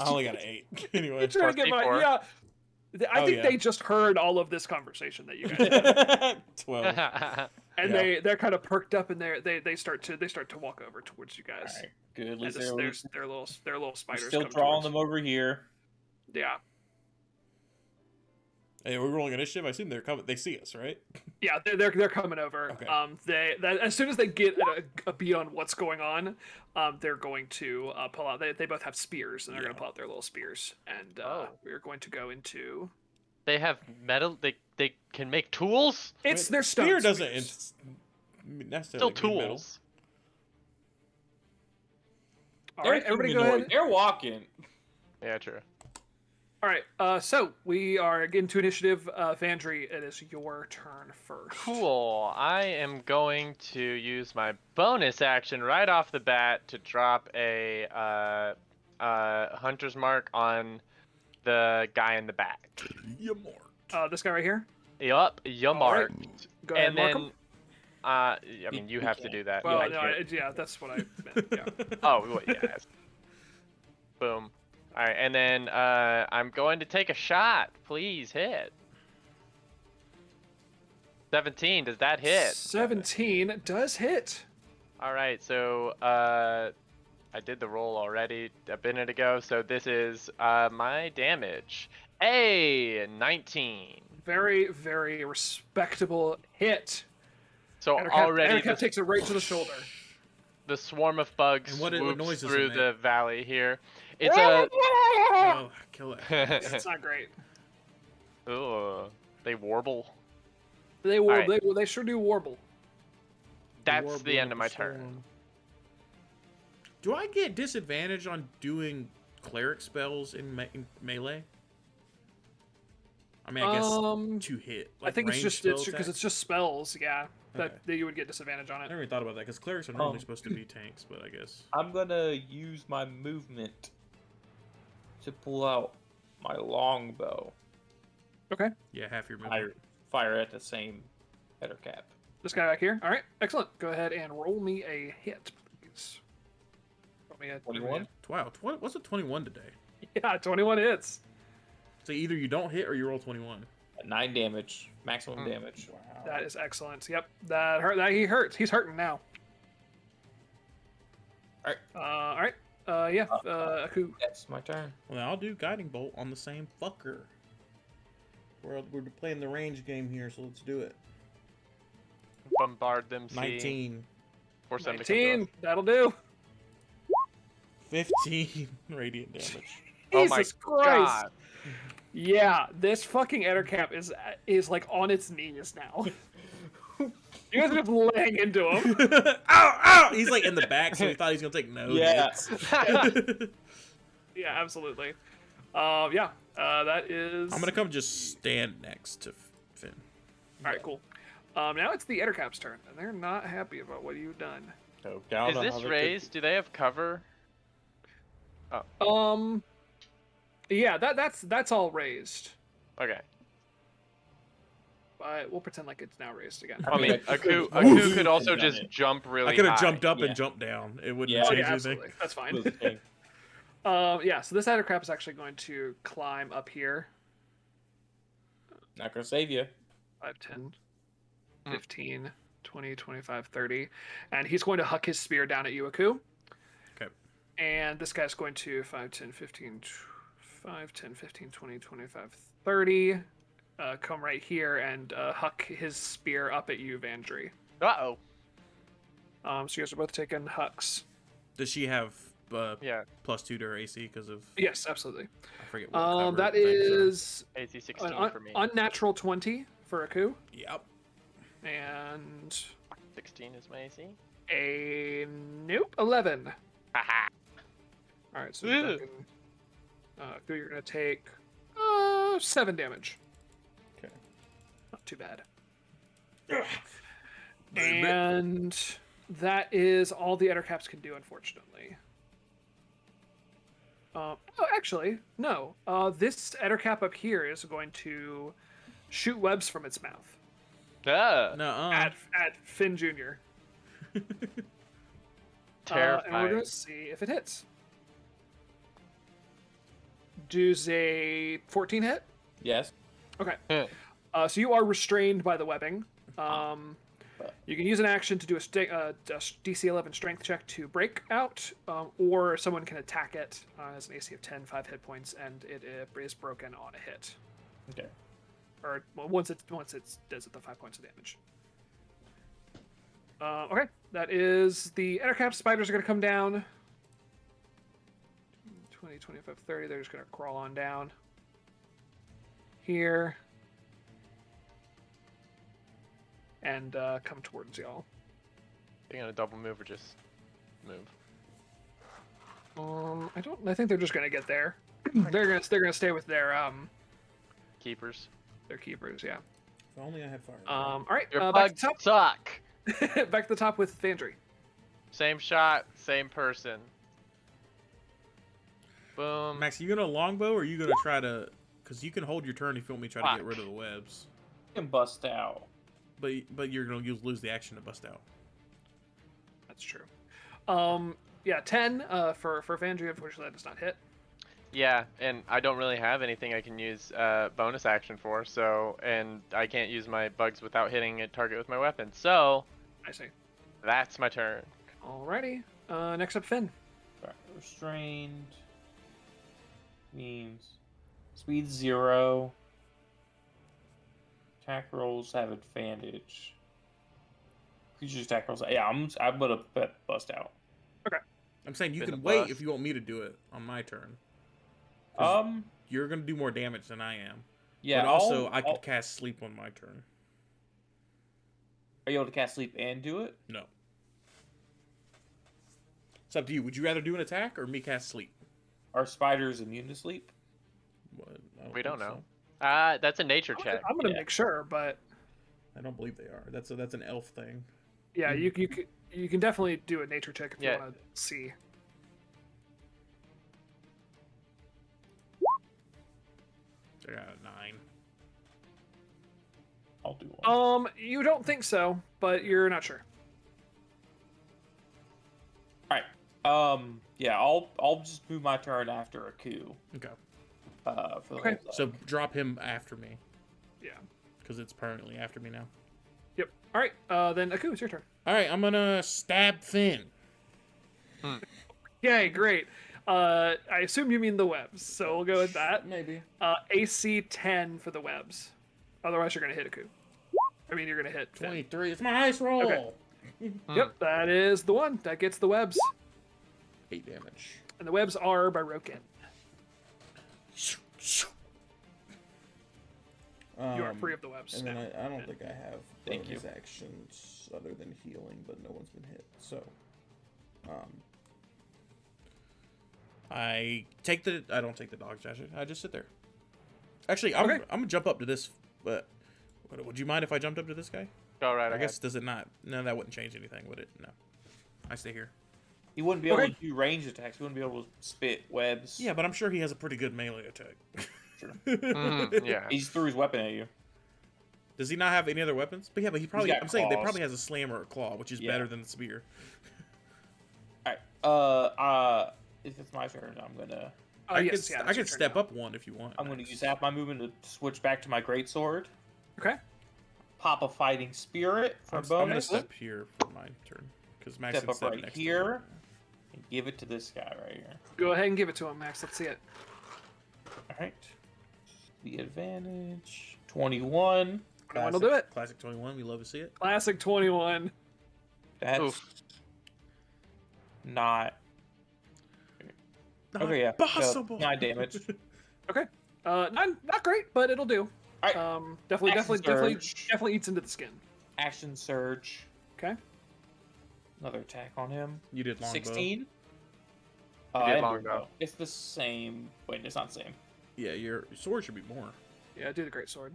Speaker 3: only got an 8. Anyway.
Speaker 1: You're trying to
Speaker 2: Plus
Speaker 1: get my
Speaker 2: D4.
Speaker 1: yeah. I
Speaker 3: Oh,
Speaker 1: think
Speaker 3: yeah.
Speaker 1: they just heard all of this conversation that you guys had,
Speaker 3: 12.
Speaker 1: and
Speaker 3: Yeah.
Speaker 1: they're kind of perked up, and they start to walk over towards you guys.
Speaker 4: Alright, good. At
Speaker 1: And
Speaker 4: least
Speaker 1: their little
Speaker 4: we're
Speaker 1: spiders.
Speaker 4: still
Speaker 1: come
Speaker 4: drawing
Speaker 1: towards.
Speaker 4: them over here.
Speaker 1: Yeah,
Speaker 3: Hey, we're rolling initiative. I assume they're coming. They see us, right?
Speaker 1: yeah, they're coming over.
Speaker 3: Okay.
Speaker 1: As soon as they get a beat on what's going on, they're going to pull out. They both have spears, and they're going
Speaker 3: Yeah.
Speaker 1: to pull out their little spears, and
Speaker 2: Oh.
Speaker 1: we're going to go into.
Speaker 2: They have metal. They can make tools.
Speaker 1: It's their stone
Speaker 3: spear doesn't
Speaker 1: spears.
Speaker 3: necessarily
Speaker 2: Still
Speaker 3: mean metal.
Speaker 2: tools.
Speaker 1: All right, everybody, go ahead.
Speaker 4: They're walking.
Speaker 2: Yeah, true.
Speaker 1: All right, so we are getting to initiative. Vandry, it is your turn first.
Speaker 2: Cool. I am going to use my bonus action right off the bat to drop a hunter's mark on the guy in the back.
Speaker 3: You marked.
Speaker 1: This guy right here.
Speaker 2: Yup, you
Speaker 1: All right.
Speaker 2: marked.
Speaker 1: Go ahead,
Speaker 2: And
Speaker 1: mark
Speaker 2: then,
Speaker 1: him.
Speaker 2: I mean, you
Speaker 4: You
Speaker 2: have to
Speaker 4: can't.
Speaker 2: do that.
Speaker 1: Well,
Speaker 2: I
Speaker 1: no,
Speaker 2: can't.
Speaker 1: yeah, that's what I meant. Yeah.
Speaker 2: Oh, well, yes. Boom. All right, and then I'm going to take a shot. Please hit. 17. Does that hit?
Speaker 1: 17 does hit.
Speaker 2: All right, so I did the roll already a minute ago, so this is my damage. 19.
Speaker 1: Very, very respectable hit.
Speaker 2: So already
Speaker 1: Ericap takes it right to the shoulder.
Speaker 2: the swarm of bugs
Speaker 3: And what
Speaker 2: swoops
Speaker 3: noise does it
Speaker 2: through
Speaker 3: make?
Speaker 2: the valley here. It's a.
Speaker 3: Oh, kill it.
Speaker 1: It's not great.
Speaker 2: Ugh, they warble.
Speaker 1: They will.
Speaker 2: Alright.
Speaker 1: They sure do warble.
Speaker 2: That's the end of my turn.
Speaker 3: Do I get disadvantage on doing cleric spells in melee? I mean, I guess to hit.
Speaker 1: I think it's
Speaker 3: ranged
Speaker 1: just
Speaker 3: spell
Speaker 1: because
Speaker 3: attack?
Speaker 1: it's just spells. Yeah,
Speaker 3: Okay.
Speaker 1: that you would get disadvantage on
Speaker 3: I
Speaker 1: it.
Speaker 3: never even thought about that because clerics are normally supposed to be tanks, but I guess.
Speaker 4: I'm gonna use my movement to pull out my longbow.
Speaker 1: Okay.
Speaker 3: Yeah, half your movement.
Speaker 4: Fire at the same header cap.
Speaker 1: This guy back here. All right, excellent. Go ahead and roll me a hit, please. Roll me a
Speaker 4: 21?
Speaker 3: Wow, what's a 21 today?
Speaker 1: Yeah, 21 hits.
Speaker 3: So either you don't hit or you roll 21.
Speaker 4: 9 damage, maximum damage.
Speaker 1: That is excellent. Yep, that hurt. That he hurts. He's hurting now.
Speaker 4: Alright.
Speaker 1: All right. Yeah. Aku.
Speaker 4: That's my turn.
Speaker 3: Well, then I'll do guiding bolt on the same fucker. We're playing the range game here, so let's do it.
Speaker 2: Bombard them. See.
Speaker 3: 19,
Speaker 2: Force them to come to
Speaker 1: 19.
Speaker 2: us.
Speaker 1: That'll do.
Speaker 3: 15 radiant damage.
Speaker 2: Oh my
Speaker 1: Jesus Christ.
Speaker 2: god.
Speaker 1: Yeah, this fucking Ettercap is like on its knees now. You guys are just laying into him.
Speaker 3: Ow! Ow! He's like in the back, so he thought he was gonna take no
Speaker 4: Yeah.
Speaker 3: hits.
Speaker 1: Yeah, absolutely. Yeah. That is.
Speaker 3: I'm gonna come just stand next to Finn.
Speaker 1: All right, cool. Now it's the Ettercap's turn, and they're not happy about what you've done.
Speaker 2: Is this raised? Do they have cover?
Speaker 1: Yeah, that's all raised.
Speaker 2: Okay.
Speaker 1: But we'll pretend like it's now raised again.
Speaker 2: I mean,
Speaker 4: I
Speaker 2: Aku
Speaker 4: could've
Speaker 2: could also
Speaker 4: done
Speaker 2: just
Speaker 4: it.
Speaker 2: jump really
Speaker 3: I could have
Speaker 2: high.
Speaker 3: jumped up
Speaker 4: Yeah.
Speaker 3: and jumped down. It wouldn't
Speaker 4: Yeah.
Speaker 1: Oh,
Speaker 3: change
Speaker 1: yeah,
Speaker 3: anything.
Speaker 1: absolutely. That's fine.
Speaker 4: Was the thing.
Speaker 1: Yeah, so this Adder Crab is actually going to climb up here.
Speaker 4: Not gonna save you.
Speaker 1: 5, 10,
Speaker 2: Mm.
Speaker 1: 15, 20, 25, 30. And he's going to huck his spear down at you, Aku.
Speaker 3: Okay.
Speaker 1: And this guy's going to 5, 10, 15, 5, 10, 15, 20, 25, 30. Come right here and huck his spear up at you, Vandry.
Speaker 2: Uh-oh.
Speaker 1: So you guys are both taking hucks.
Speaker 3: Does she have
Speaker 2: Yeah.
Speaker 3: +2 to her AC because of?
Speaker 1: Yes, absolutely.
Speaker 3: I forget what cover
Speaker 1: That
Speaker 3: things are.
Speaker 1: is
Speaker 2: AC 16
Speaker 1: an
Speaker 2: for me.
Speaker 1: unnatural 20 for Aku.
Speaker 3: Yep.
Speaker 1: And
Speaker 2: 16 is my AC.
Speaker 1: a nope, 11.
Speaker 2: Haha.
Speaker 1: All right, so
Speaker 2: Ew.
Speaker 1: Duncan, Aku, you're gonna take 7 damage.
Speaker 3: Okay.
Speaker 1: Not too bad. And that is all the Ettercaps can do, unfortunately. Oh, actually, no. This Ettercap up here is going to shoot webs from its mouth
Speaker 3: No.
Speaker 1: at Finn Jr. And we're
Speaker 2: Terrifying.
Speaker 1: going to see if it hits. Does a 14 hit?
Speaker 4: Yes.
Speaker 1: Okay.
Speaker 2: Yeah.
Speaker 1: So you are restrained by the webbing. You can use an action to do a DC 11 strength check to break out, or someone can attack it as an AC of 10, 5 hit points, and it is broken on a hit.
Speaker 4: Okay.
Speaker 1: Or well, once it does it the 5 points of damage. Okay, that is the Ettercap spiders are going to come down. 20, 25, 30. They're just going to crawl on down here and come towards y'all.
Speaker 2: You gonna double move or just move?
Speaker 1: I think they're just going to get there. they're going to stay with their
Speaker 2: Keepers.
Speaker 1: keepers. Yeah.
Speaker 3: If only I had fire.
Speaker 1: All right.
Speaker 2: Your
Speaker 1: Back to
Speaker 2: bugs
Speaker 1: the top.
Speaker 2: suck.
Speaker 1: Back to the top with Vandry.
Speaker 2: Same shot, same person. Boom.
Speaker 3: Max, you gonna longbow or are you gonna try to? Because you can hold your turn if you want me to try to get
Speaker 2: Fuck.
Speaker 3: rid of the webs.
Speaker 4: You can bust out.
Speaker 3: But you're gonna lose the action to bust out.
Speaker 1: That's true. Yeah, 10 for Vandry. Unfortunately, that does not hit.
Speaker 2: Yeah, and I don't really have anything I can use bonus action for, so, and I can't use my bugs without hitting a target with my weapon, so
Speaker 1: I see.
Speaker 2: that's my turn.
Speaker 1: Alrighty. Next up, Finn.
Speaker 4: Right, restrained means speed 0. Attack rolls have advantage. Creatures attack rolls. Yeah, I'm gonna bust out.
Speaker 3: I'm saying you
Speaker 2: Been
Speaker 3: can
Speaker 2: a
Speaker 3: wait
Speaker 2: bust.
Speaker 3: if you want me to do it on my turn. 'Cause you're gonna do more damage than I am.
Speaker 4: Yeah.
Speaker 3: But also, I
Speaker 4: I'll-
Speaker 3: could cast sleep on my turn.
Speaker 4: Are you able to cast sleep and do it?
Speaker 3: No. It's up to you. Would you rather do an attack or me cast sleep?
Speaker 4: Are spiders immune to sleep?
Speaker 3: What? I
Speaker 2: We don't
Speaker 3: think
Speaker 2: know.
Speaker 3: so.
Speaker 2: That's a nature check.
Speaker 1: I'm gonna
Speaker 4: Yeah.
Speaker 1: make sure, but
Speaker 3: I don't believe they are. That's an elf thing.
Speaker 1: yeah, you can definitely do a nature check if
Speaker 2: Yeah.
Speaker 1: you want to see.
Speaker 3: They got a 9.
Speaker 4: I'll do one.
Speaker 1: You don't think so, but you're not sure.
Speaker 4: Yeah, I'll just move my turn after a coup.
Speaker 3: Okay.
Speaker 4: For the
Speaker 1: Okay.
Speaker 4: whole
Speaker 3: So drop him after me
Speaker 1: Yeah.
Speaker 3: because it's permanently after me now.
Speaker 1: Yep. All right. Then Aku, it's your turn.
Speaker 3: All right, I'm gonna stab Finn.
Speaker 1: Yay, great. I assume you mean the webs, so we'll go with that.
Speaker 3: Maybe.
Speaker 1: AC 10 for the webs. Otherwise, you're gonna hit Aku. I mean, you're gonna hit Finn.
Speaker 3: 23. It's my highest roll.
Speaker 1: Okay. Yep, that is the one that gets the webs,
Speaker 3: 8 damage.
Speaker 1: and the webs are broken. You are free of the webs.
Speaker 5: And then
Speaker 1: now.
Speaker 5: I don't think I have
Speaker 4: Thank
Speaker 5: bonus actions other than healing, but no one's been hit. So,
Speaker 3: I don't take the dog gesture. I just sit there. Actually, I'm gonna jump up to this. But would you mind if I jumped up to this guy?
Speaker 2: Go right
Speaker 3: I
Speaker 2: ahead.
Speaker 3: guess does it not? No, that wouldn't change anything, would it? No. I stay here.
Speaker 4: He wouldn't be able
Speaker 1: Okay.
Speaker 4: to do ranged attacks. He wouldn't be able to spit webs.
Speaker 3: Yeah, but I'm sure he has a pretty good melee attack.
Speaker 2: Yeah.
Speaker 4: He just threw his weapon at you.
Speaker 3: Does he not have any other weapons? But yeah, but he probably.
Speaker 4: got
Speaker 3: I'm saying they
Speaker 4: claws.
Speaker 3: probably has a slam or a claw, which is
Speaker 4: Yeah.
Speaker 3: better than the spear.
Speaker 4: Alright. If it's my turn, I'm gonna
Speaker 3: I
Speaker 1: yes,
Speaker 3: could
Speaker 1: yeah,
Speaker 3: I
Speaker 1: that's your
Speaker 3: could
Speaker 1: turn
Speaker 3: step
Speaker 1: now.
Speaker 3: up one if you want.
Speaker 4: I'm gonna use half my movement to switch back to my greatsword.
Speaker 1: Okay.
Speaker 4: Pop a fighting spirit for
Speaker 3: I'm gonna
Speaker 4: bonus.
Speaker 3: step here for my turn because Max
Speaker 4: Step up right
Speaker 3: next
Speaker 4: here.
Speaker 3: To
Speaker 4: And give it to this guy right here.
Speaker 1: Go ahead and give it to him, Max. Let's see it.
Speaker 4: Alright. The advantage. 21.
Speaker 1: Come on, we'll do it.
Speaker 3: Classic 21. We love to see it.
Speaker 1: Classic 21.
Speaker 4: That's
Speaker 2: Oof.
Speaker 4: not
Speaker 3: Not
Speaker 4: okay. Yeah,
Speaker 3: possible.
Speaker 4: 9 damage.
Speaker 1: Okay. Not great, but it'll do.
Speaker 4: Alright.
Speaker 1: Definitely
Speaker 4: Action surge.
Speaker 1: eats into the skin.
Speaker 4: Action surge.
Speaker 1: Okay.
Speaker 4: Another attack on him.
Speaker 3: You did longbow.
Speaker 4: 16.
Speaker 2: did
Speaker 4: I
Speaker 2: longbow.
Speaker 4: don't know. It's the same. Wait, it's not the same.
Speaker 3: Yeah, your sword should be more.
Speaker 1: Yeah, do the great sword.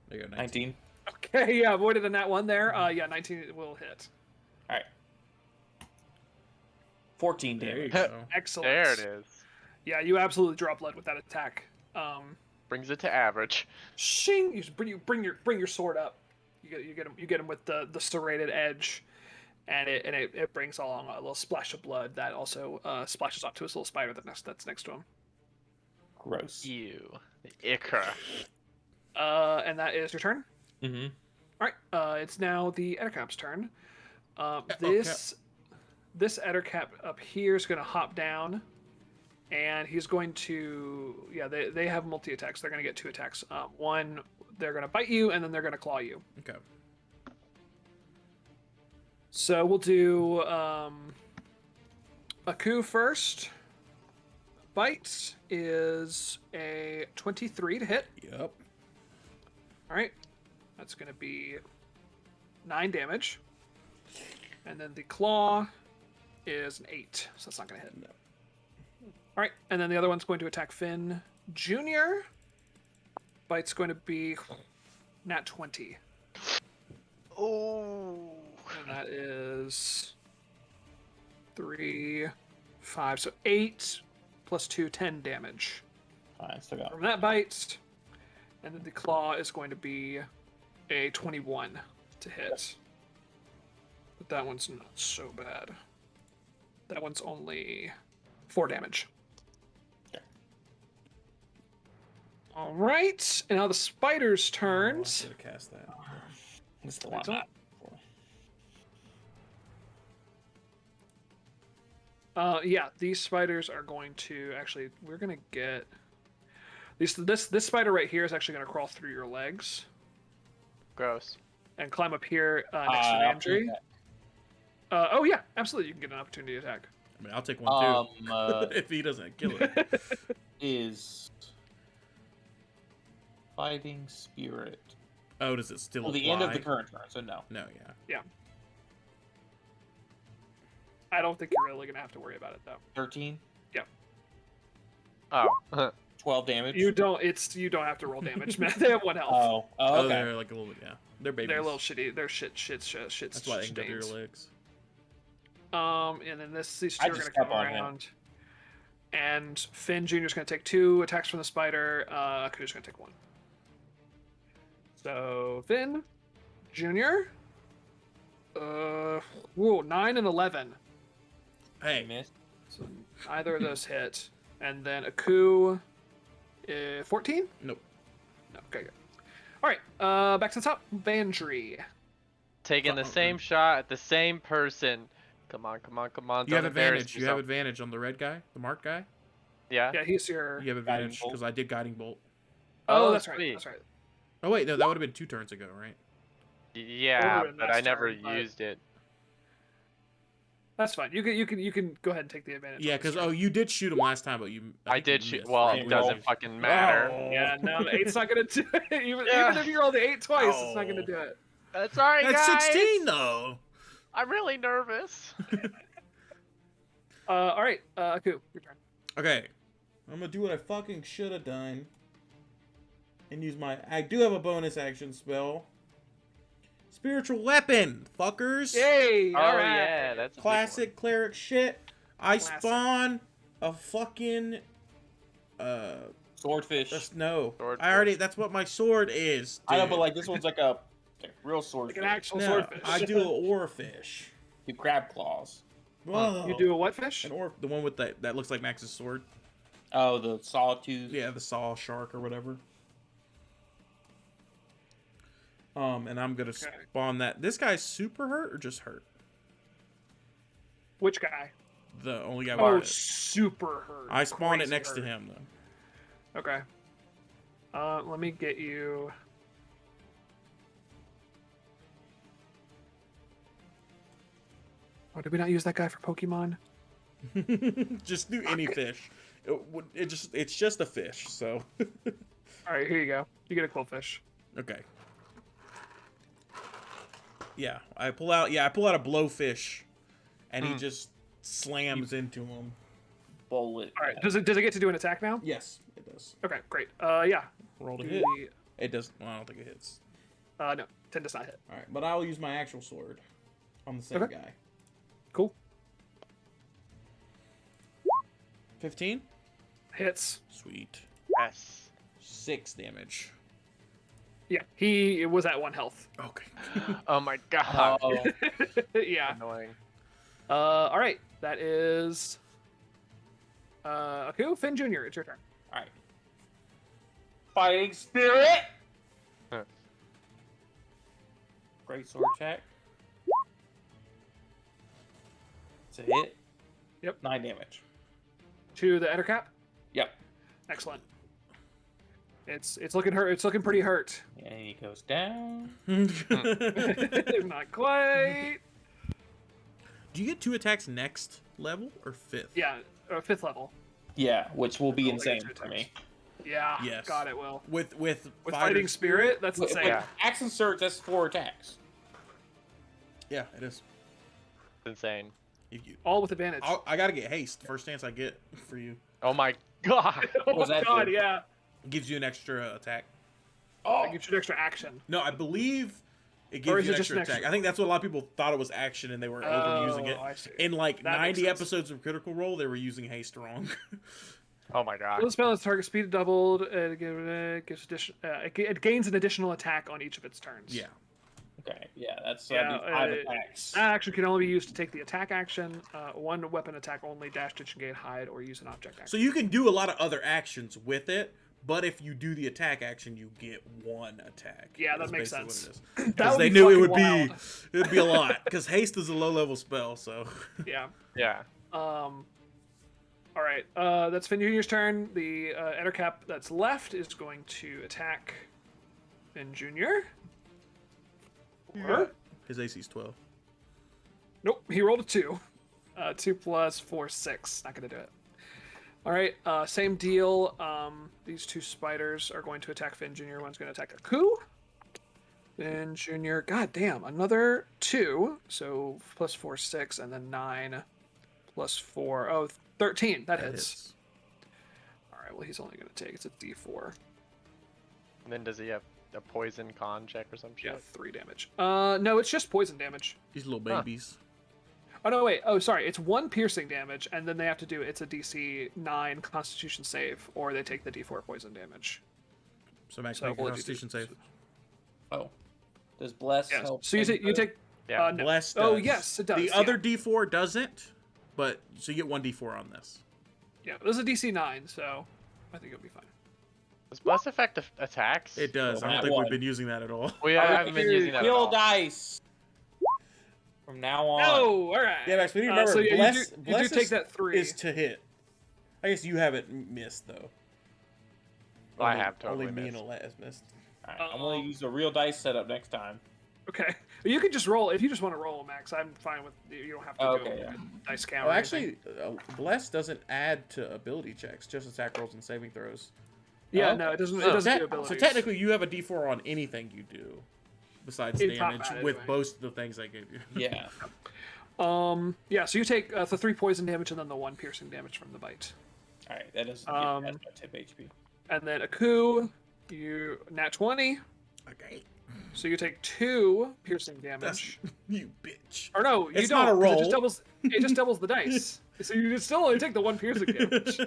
Speaker 3: There you go.
Speaker 4: 19.
Speaker 1: Okay, yeah, avoided in that one there. Yeah, 19 will hit.
Speaker 4: Alright. 14
Speaker 3: There you
Speaker 4: damage.
Speaker 3: go.
Speaker 1: Excellent.
Speaker 2: There it is.
Speaker 1: Yeah, you absolutely draw blood with that attack.
Speaker 2: Brings it to average.
Speaker 1: Shing! You bring your sword up. You get him with the serrated edge, and it brings along a little splash of blood that also splashes onto his little spider that's next to him.
Speaker 4: Gross.
Speaker 2: Ew. The ichor.
Speaker 1: And that is your turn.
Speaker 4: Mm-hmm.
Speaker 1: All right. It's now the Ettercap's turn. This Ettercap up here is going to hop down, and he's going to they have multi attacks. They're going to get 2 attacks. One, they're going to bite you, and then they're going to claw you.
Speaker 3: Okay.
Speaker 1: So we'll do Aku first. Bite is a 23 to hit.
Speaker 3: Yep.
Speaker 1: All right, that's going to be 9 damage, and then the claw is an 8, so that's not going to hit.
Speaker 3: No.
Speaker 1: All right, and then the other one's going to attack Finn Jr. Bite's going to be nat 20,
Speaker 2: Oh.
Speaker 1: and that is 3, 5, so 8 plus 2, 10 damage
Speaker 4: Fine, still got
Speaker 1: from that bite. And then the claw is going to be a 21 to hit. But that one's not so bad. That one's only 4 damage.
Speaker 4: Okay.
Speaker 1: All right, and now the spider's turns.
Speaker 3: I should have cast that.
Speaker 4: This is the one.
Speaker 1: It's up. Yeah, these spiders are going to actually. We're gonna get this spider right here is actually gonna crawl through your legs
Speaker 2: Gross.
Speaker 1: and climb up here next to Andrew. Oh yeah, absolutely. You can get an opportunity attack.
Speaker 3: I mean, I'll take one too.
Speaker 4: Uh,
Speaker 3: if he doesn't kill it.
Speaker 4: is fighting spirit.
Speaker 3: Oh, does it still
Speaker 4: Till
Speaker 3: apply?
Speaker 4: the end of the current turn, so no.
Speaker 3: No, yeah.
Speaker 1: I don't think you're really gonna have to worry about it though.
Speaker 4: 13,
Speaker 2: Oh.
Speaker 4: 12 damage.
Speaker 1: You don't have to roll damage, man. They have 1 health.
Speaker 4: Oh,
Speaker 3: Oh,
Speaker 4: okay.
Speaker 3: they're like a little bit, yeah. They're babies.
Speaker 1: They're a little shitty. They're shit.
Speaker 3: That's why they can go through your legs.
Speaker 1: And then these
Speaker 4: I
Speaker 1: two are
Speaker 4: just
Speaker 1: gonna come
Speaker 4: step on him.
Speaker 1: around. And Finn Jr. is gonna take 2 attacks from the spider. Aku's gonna take 1. So Finn Jr. 9 and 11.
Speaker 3: Hey,
Speaker 4: Miss.
Speaker 1: So either of those hit. And then Aku, 14?
Speaker 3: nope.
Speaker 1: No, okay, good. Alright, back to the top. Bandry.
Speaker 2: Taking the same shot at the same person. Come on.
Speaker 3: You have
Speaker 2: don't embarrass
Speaker 3: advantage. You have
Speaker 2: yourself.
Speaker 3: advantage on the red guy, the marked guy.
Speaker 2: Yeah?
Speaker 1: Yeah, he's your...
Speaker 3: You have
Speaker 4: Guiding
Speaker 3: advantage
Speaker 4: bolt.
Speaker 3: because I did guiding bolt.
Speaker 1: Oh, that's right.
Speaker 2: sweet.
Speaker 1: That's right.
Speaker 3: Oh wait, no, that would have been 2 turns ago, right?
Speaker 2: Yeah,
Speaker 1: Would've been
Speaker 2: but I
Speaker 1: last
Speaker 2: never
Speaker 1: turn, but-
Speaker 2: used it.
Speaker 1: That's fine. You can go ahead and take the advantage.
Speaker 3: Yeah,
Speaker 1: on this
Speaker 3: because
Speaker 1: turn.
Speaker 3: you did shoot him last time, but
Speaker 2: I
Speaker 3: think
Speaker 2: did
Speaker 3: you
Speaker 2: shoot.
Speaker 3: missed,
Speaker 2: Well,
Speaker 3: right?
Speaker 2: it doesn't fucking matter.
Speaker 3: Oh.
Speaker 1: Yeah, no, the 8's not gonna do it. Even if you roll the 8 twice, it's not gonna do it.
Speaker 2: That's alright,
Speaker 3: That's
Speaker 2: guys.
Speaker 3: 16 though.
Speaker 2: I'm really nervous.
Speaker 1: All right, Aku, your turn.
Speaker 5: Okay. I'm gonna do what I fucking should have done. And use my... I do have a bonus action spell.
Speaker 3: Spiritual weapon, fuckers.
Speaker 1: Yay!
Speaker 2: Oh
Speaker 1: All right.
Speaker 2: yeah, that's a big
Speaker 3: Classic cleric shit. I
Speaker 1: Classic.
Speaker 3: spawn a fucking
Speaker 4: Swordfish.
Speaker 3: no.
Speaker 2: Swordfish.
Speaker 3: I already. That's what my sword is.
Speaker 4: I know,
Speaker 3: dude.
Speaker 4: but like this one's like a real
Speaker 1: Like
Speaker 4: swordfish.
Speaker 1: an actual
Speaker 3: no,
Speaker 1: swordfish.
Speaker 3: I do an oarfish.
Speaker 4: You crab claws.
Speaker 3: Whoa.
Speaker 1: You do a what fish?
Speaker 3: an the one with that looks like Max's sword.
Speaker 4: Oh, the sawtooth.
Speaker 3: Yeah, the saw shark or whatever. And I'm gonna
Speaker 1: Okay.
Speaker 3: spawn that. This guy's super hurt or just hurt?
Speaker 1: Which guy?
Speaker 3: The only guy.
Speaker 1: Oh,
Speaker 3: with it.
Speaker 1: super hurt.
Speaker 3: I spawned it
Speaker 1: Crazy
Speaker 3: next to
Speaker 1: hurt.
Speaker 3: him though.
Speaker 1: Okay. Let me get you. Oh, did we not use that guy for Pokemon?
Speaker 3: Just do any fish. It's just a fish. So
Speaker 1: All right, here you go. You get a cool fish.
Speaker 3: okay. Yeah, I pull out a blowfish, and he just slams into him.
Speaker 4: Bullet.
Speaker 1: All right. Does it get to do an attack now?
Speaker 3: Yes, it does.
Speaker 1: Okay, great. Yeah.
Speaker 3: Roll to
Speaker 1: Do
Speaker 3: hit.
Speaker 1: the-
Speaker 3: It does. Well, I don't think it hits.
Speaker 1: no, 10 does not hit.
Speaker 3: All right, but I'll use my actual sword on the same
Speaker 1: Okay.
Speaker 3: guy.
Speaker 1: Cool.
Speaker 3: 15.
Speaker 1: Hits.
Speaker 3: Sweet.
Speaker 2: Yes.
Speaker 3: 6 damage.
Speaker 1: Yeah, he was at 1 health.
Speaker 3: Okay.
Speaker 2: Oh my god.
Speaker 4: Oh,
Speaker 1: Yeah.
Speaker 2: Annoying.
Speaker 1: All right. That is. Aku, Finn Jr. It's your turn.
Speaker 4: all right. Fighting spirit.
Speaker 2: Huh.
Speaker 4: Great sword check. It's a hit.
Speaker 1: Yep.
Speaker 4: 9 damage.
Speaker 1: To the Ettercap.
Speaker 4: Yep.
Speaker 1: Excellent. It's looking hurt. It's looking pretty hurt.
Speaker 4: And he goes down.
Speaker 1: Not quite.
Speaker 3: Do you get 2 attacks next level or 5th?
Speaker 1: Yeah, 5th level.
Speaker 4: Yeah, which will be
Speaker 1: I'll take
Speaker 4: insane
Speaker 1: two
Speaker 4: for me.
Speaker 1: Yeah.
Speaker 3: Yes.
Speaker 1: God, it will.
Speaker 3: With
Speaker 1: With
Speaker 3: fighter
Speaker 1: fighting spirit, that's
Speaker 4: With,
Speaker 1: insane.
Speaker 2: Yeah.
Speaker 4: axe and surge, that's 4 attacks.
Speaker 3: Yeah, it is.
Speaker 2: Insane.
Speaker 1: All with advantage.
Speaker 3: I gotta get haste. First chance I get for you.
Speaker 2: Oh my god.
Speaker 1: Oh
Speaker 4: was
Speaker 1: my
Speaker 4: that
Speaker 1: god,
Speaker 4: do?
Speaker 1: yeah.
Speaker 3: Gives you an extra attack.
Speaker 4: Oh,
Speaker 1: It gives you an extra action.
Speaker 3: No, I believe it
Speaker 1: Or
Speaker 3: gives
Speaker 1: is
Speaker 3: you
Speaker 1: it
Speaker 3: an
Speaker 1: just
Speaker 3: extra
Speaker 1: an
Speaker 3: attack.
Speaker 1: extra-
Speaker 3: I think that's what a lot of people thought it was action and they were overusing it.
Speaker 1: I see.
Speaker 3: In like
Speaker 1: That makes
Speaker 3: 90
Speaker 1: sense.
Speaker 3: episodes of Critical Role, they were using haste wrong.
Speaker 2: Oh my god.
Speaker 1: Well, the spell is target speed doubled. It gains an additional attack on each of its turns.
Speaker 3: yeah.
Speaker 4: okay. Yeah, that's
Speaker 1: Yeah,
Speaker 4: 5 attacks.
Speaker 1: That action can only be used to take the attack action. One weapon attack only, dash, ditch, engage, hide, or use an object action.
Speaker 3: So you can do a lot of other actions with it, but if you do the attack action, you get 1 attack.
Speaker 1: Yeah, that
Speaker 3: That's
Speaker 1: makes
Speaker 3: basically
Speaker 1: sense.
Speaker 3: what it is.
Speaker 1: That
Speaker 3: Because
Speaker 1: would
Speaker 3: they
Speaker 1: be
Speaker 3: knew it
Speaker 1: fucking
Speaker 3: would
Speaker 1: wild.
Speaker 3: it'd be a lot. Because haste is a low level spell, so
Speaker 1: Yeah.
Speaker 2: Yeah.
Speaker 1: All right. That's Finn Jr.'s turn. The Ettercap that's left is going to attack Finn Jr. Or?
Speaker 3: his AC's 12.
Speaker 1: Nope, he rolled a 2. 2 plus 4, 6. Not gonna do it. All right, same deal. These 2 spiders are going to attack Finn Jr. One's going to attack Aku. Finn Jr. God damn, another 2. So plus 4, 6, and then 9 plus 4. Oh, 13. That hits. All right, well, he's only going to take. It's a D4.
Speaker 2: And then does he have a poison con check or some shit?
Speaker 1: Yeah, 3 damage. No, it's just poison damage.
Speaker 3: These little babies.
Speaker 1: Oh no, wait. Oh, sorry. It's 1 piercing damage, and then they have to do it's a DC 9 Constitution save, or they take the D4 poison damage.
Speaker 3: So Max,
Speaker 1: So
Speaker 3: make a
Speaker 1: what would you do?
Speaker 3: Constitution save.
Speaker 4: Oh. Does bless
Speaker 1: Yes.
Speaker 4: help?
Speaker 1: So you take.
Speaker 2: Yeah.
Speaker 1: No.
Speaker 3: Bless
Speaker 1: Oh
Speaker 3: does.
Speaker 1: yes, it does.
Speaker 3: The
Speaker 1: yeah.
Speaker 3: other D4 doesn't, but so you get 1 D4 on this.
Speaker 1: Yeah, this is a DC 9, so I think it'll be fine.
Speaker 2: Does bless affect attacks?
Speaker 3: It does.
Speaker 4: Well,
Speaker 3: I don't
Speaker 4: that
Speaker 3: think
Speaker 4: one.
Speaker 3: we've been using that at all.
Speaker 2: We haven't been using that at
Speaker 4: Heal
Speaker 2: all.
Speaker 4: dice. From now on.
Speaker 1: Oh, all right.
Speaker 3: Yeah, Max, we need to remember
Speaker 1: so yeah,
Speaker 3: bless,
Speaker 1: you do
Speaker 3: bless
Speaker 1: take
Speaker 3: is,
Speaker 1: that 3.
Speaker 3: is to hit. I guess you haven't missed though.
Speaker 2: Well, I
Speaker 3: Only-
Speaker 2: have totally
Speaker 3: Only me
Speaker 2: missed.
Speaker 3: and Ellis missed.
Speaker 4: All right, I'm going to use a real dice setup next time.
Speaker 1: Okay. You can just roll if you just want to roll, Max. I'm fine with you. Don't have to
Speaker 4: Okay,
Speaker 1: do
Speaker 4: yeah.
Speaker 1: a dice count.
Speaker 3: Oh,
Speaker 1: or anything.
Speaker 3: actually, bless doesn't add to ability checks, just attack rolls and saving throws.
Speaker 1: Yeah,
Speaker 4: Oh,
Speaker 1: no, it doesn't.
Speaker 2: so
Speaker 1: It doesn't
Speaker 3: So
Speaker 1: do abilities.
Speaker 3: technically, you have a D4 on anything you do, besides
Speaker 1: In top
Speaker 3: damage,
Speaker 1: hat,
Speaker 3: with
Speaker 1: anyway.
Speaker 3: both of the things I gave you.
Speaker 4: Yeah.
Speaker 1: Yeah. So you take the 3 poison damage and then the 1 piercing damage from the bite.
Speaker 4: All right, that is
Speaker 1: Um,
Speaker 4: that's my tip HP.
Speaker 1: And then Aku, you nat 20.
Speaker 3: Okay.
Speaker 1: So you take 2 piercing
Speaker 3: That's
Speaker 1: damage.
Speaker 3: you bitch.
Speaker 1: Or no, you
Speaker 3: It's
Speaker 1: don't.
Speaker 3: not a
Speaker 1: 'cause
Speaker 3: roll.
Speaker 1: It just doubles the dice. So you still only take the 1 piercing damage.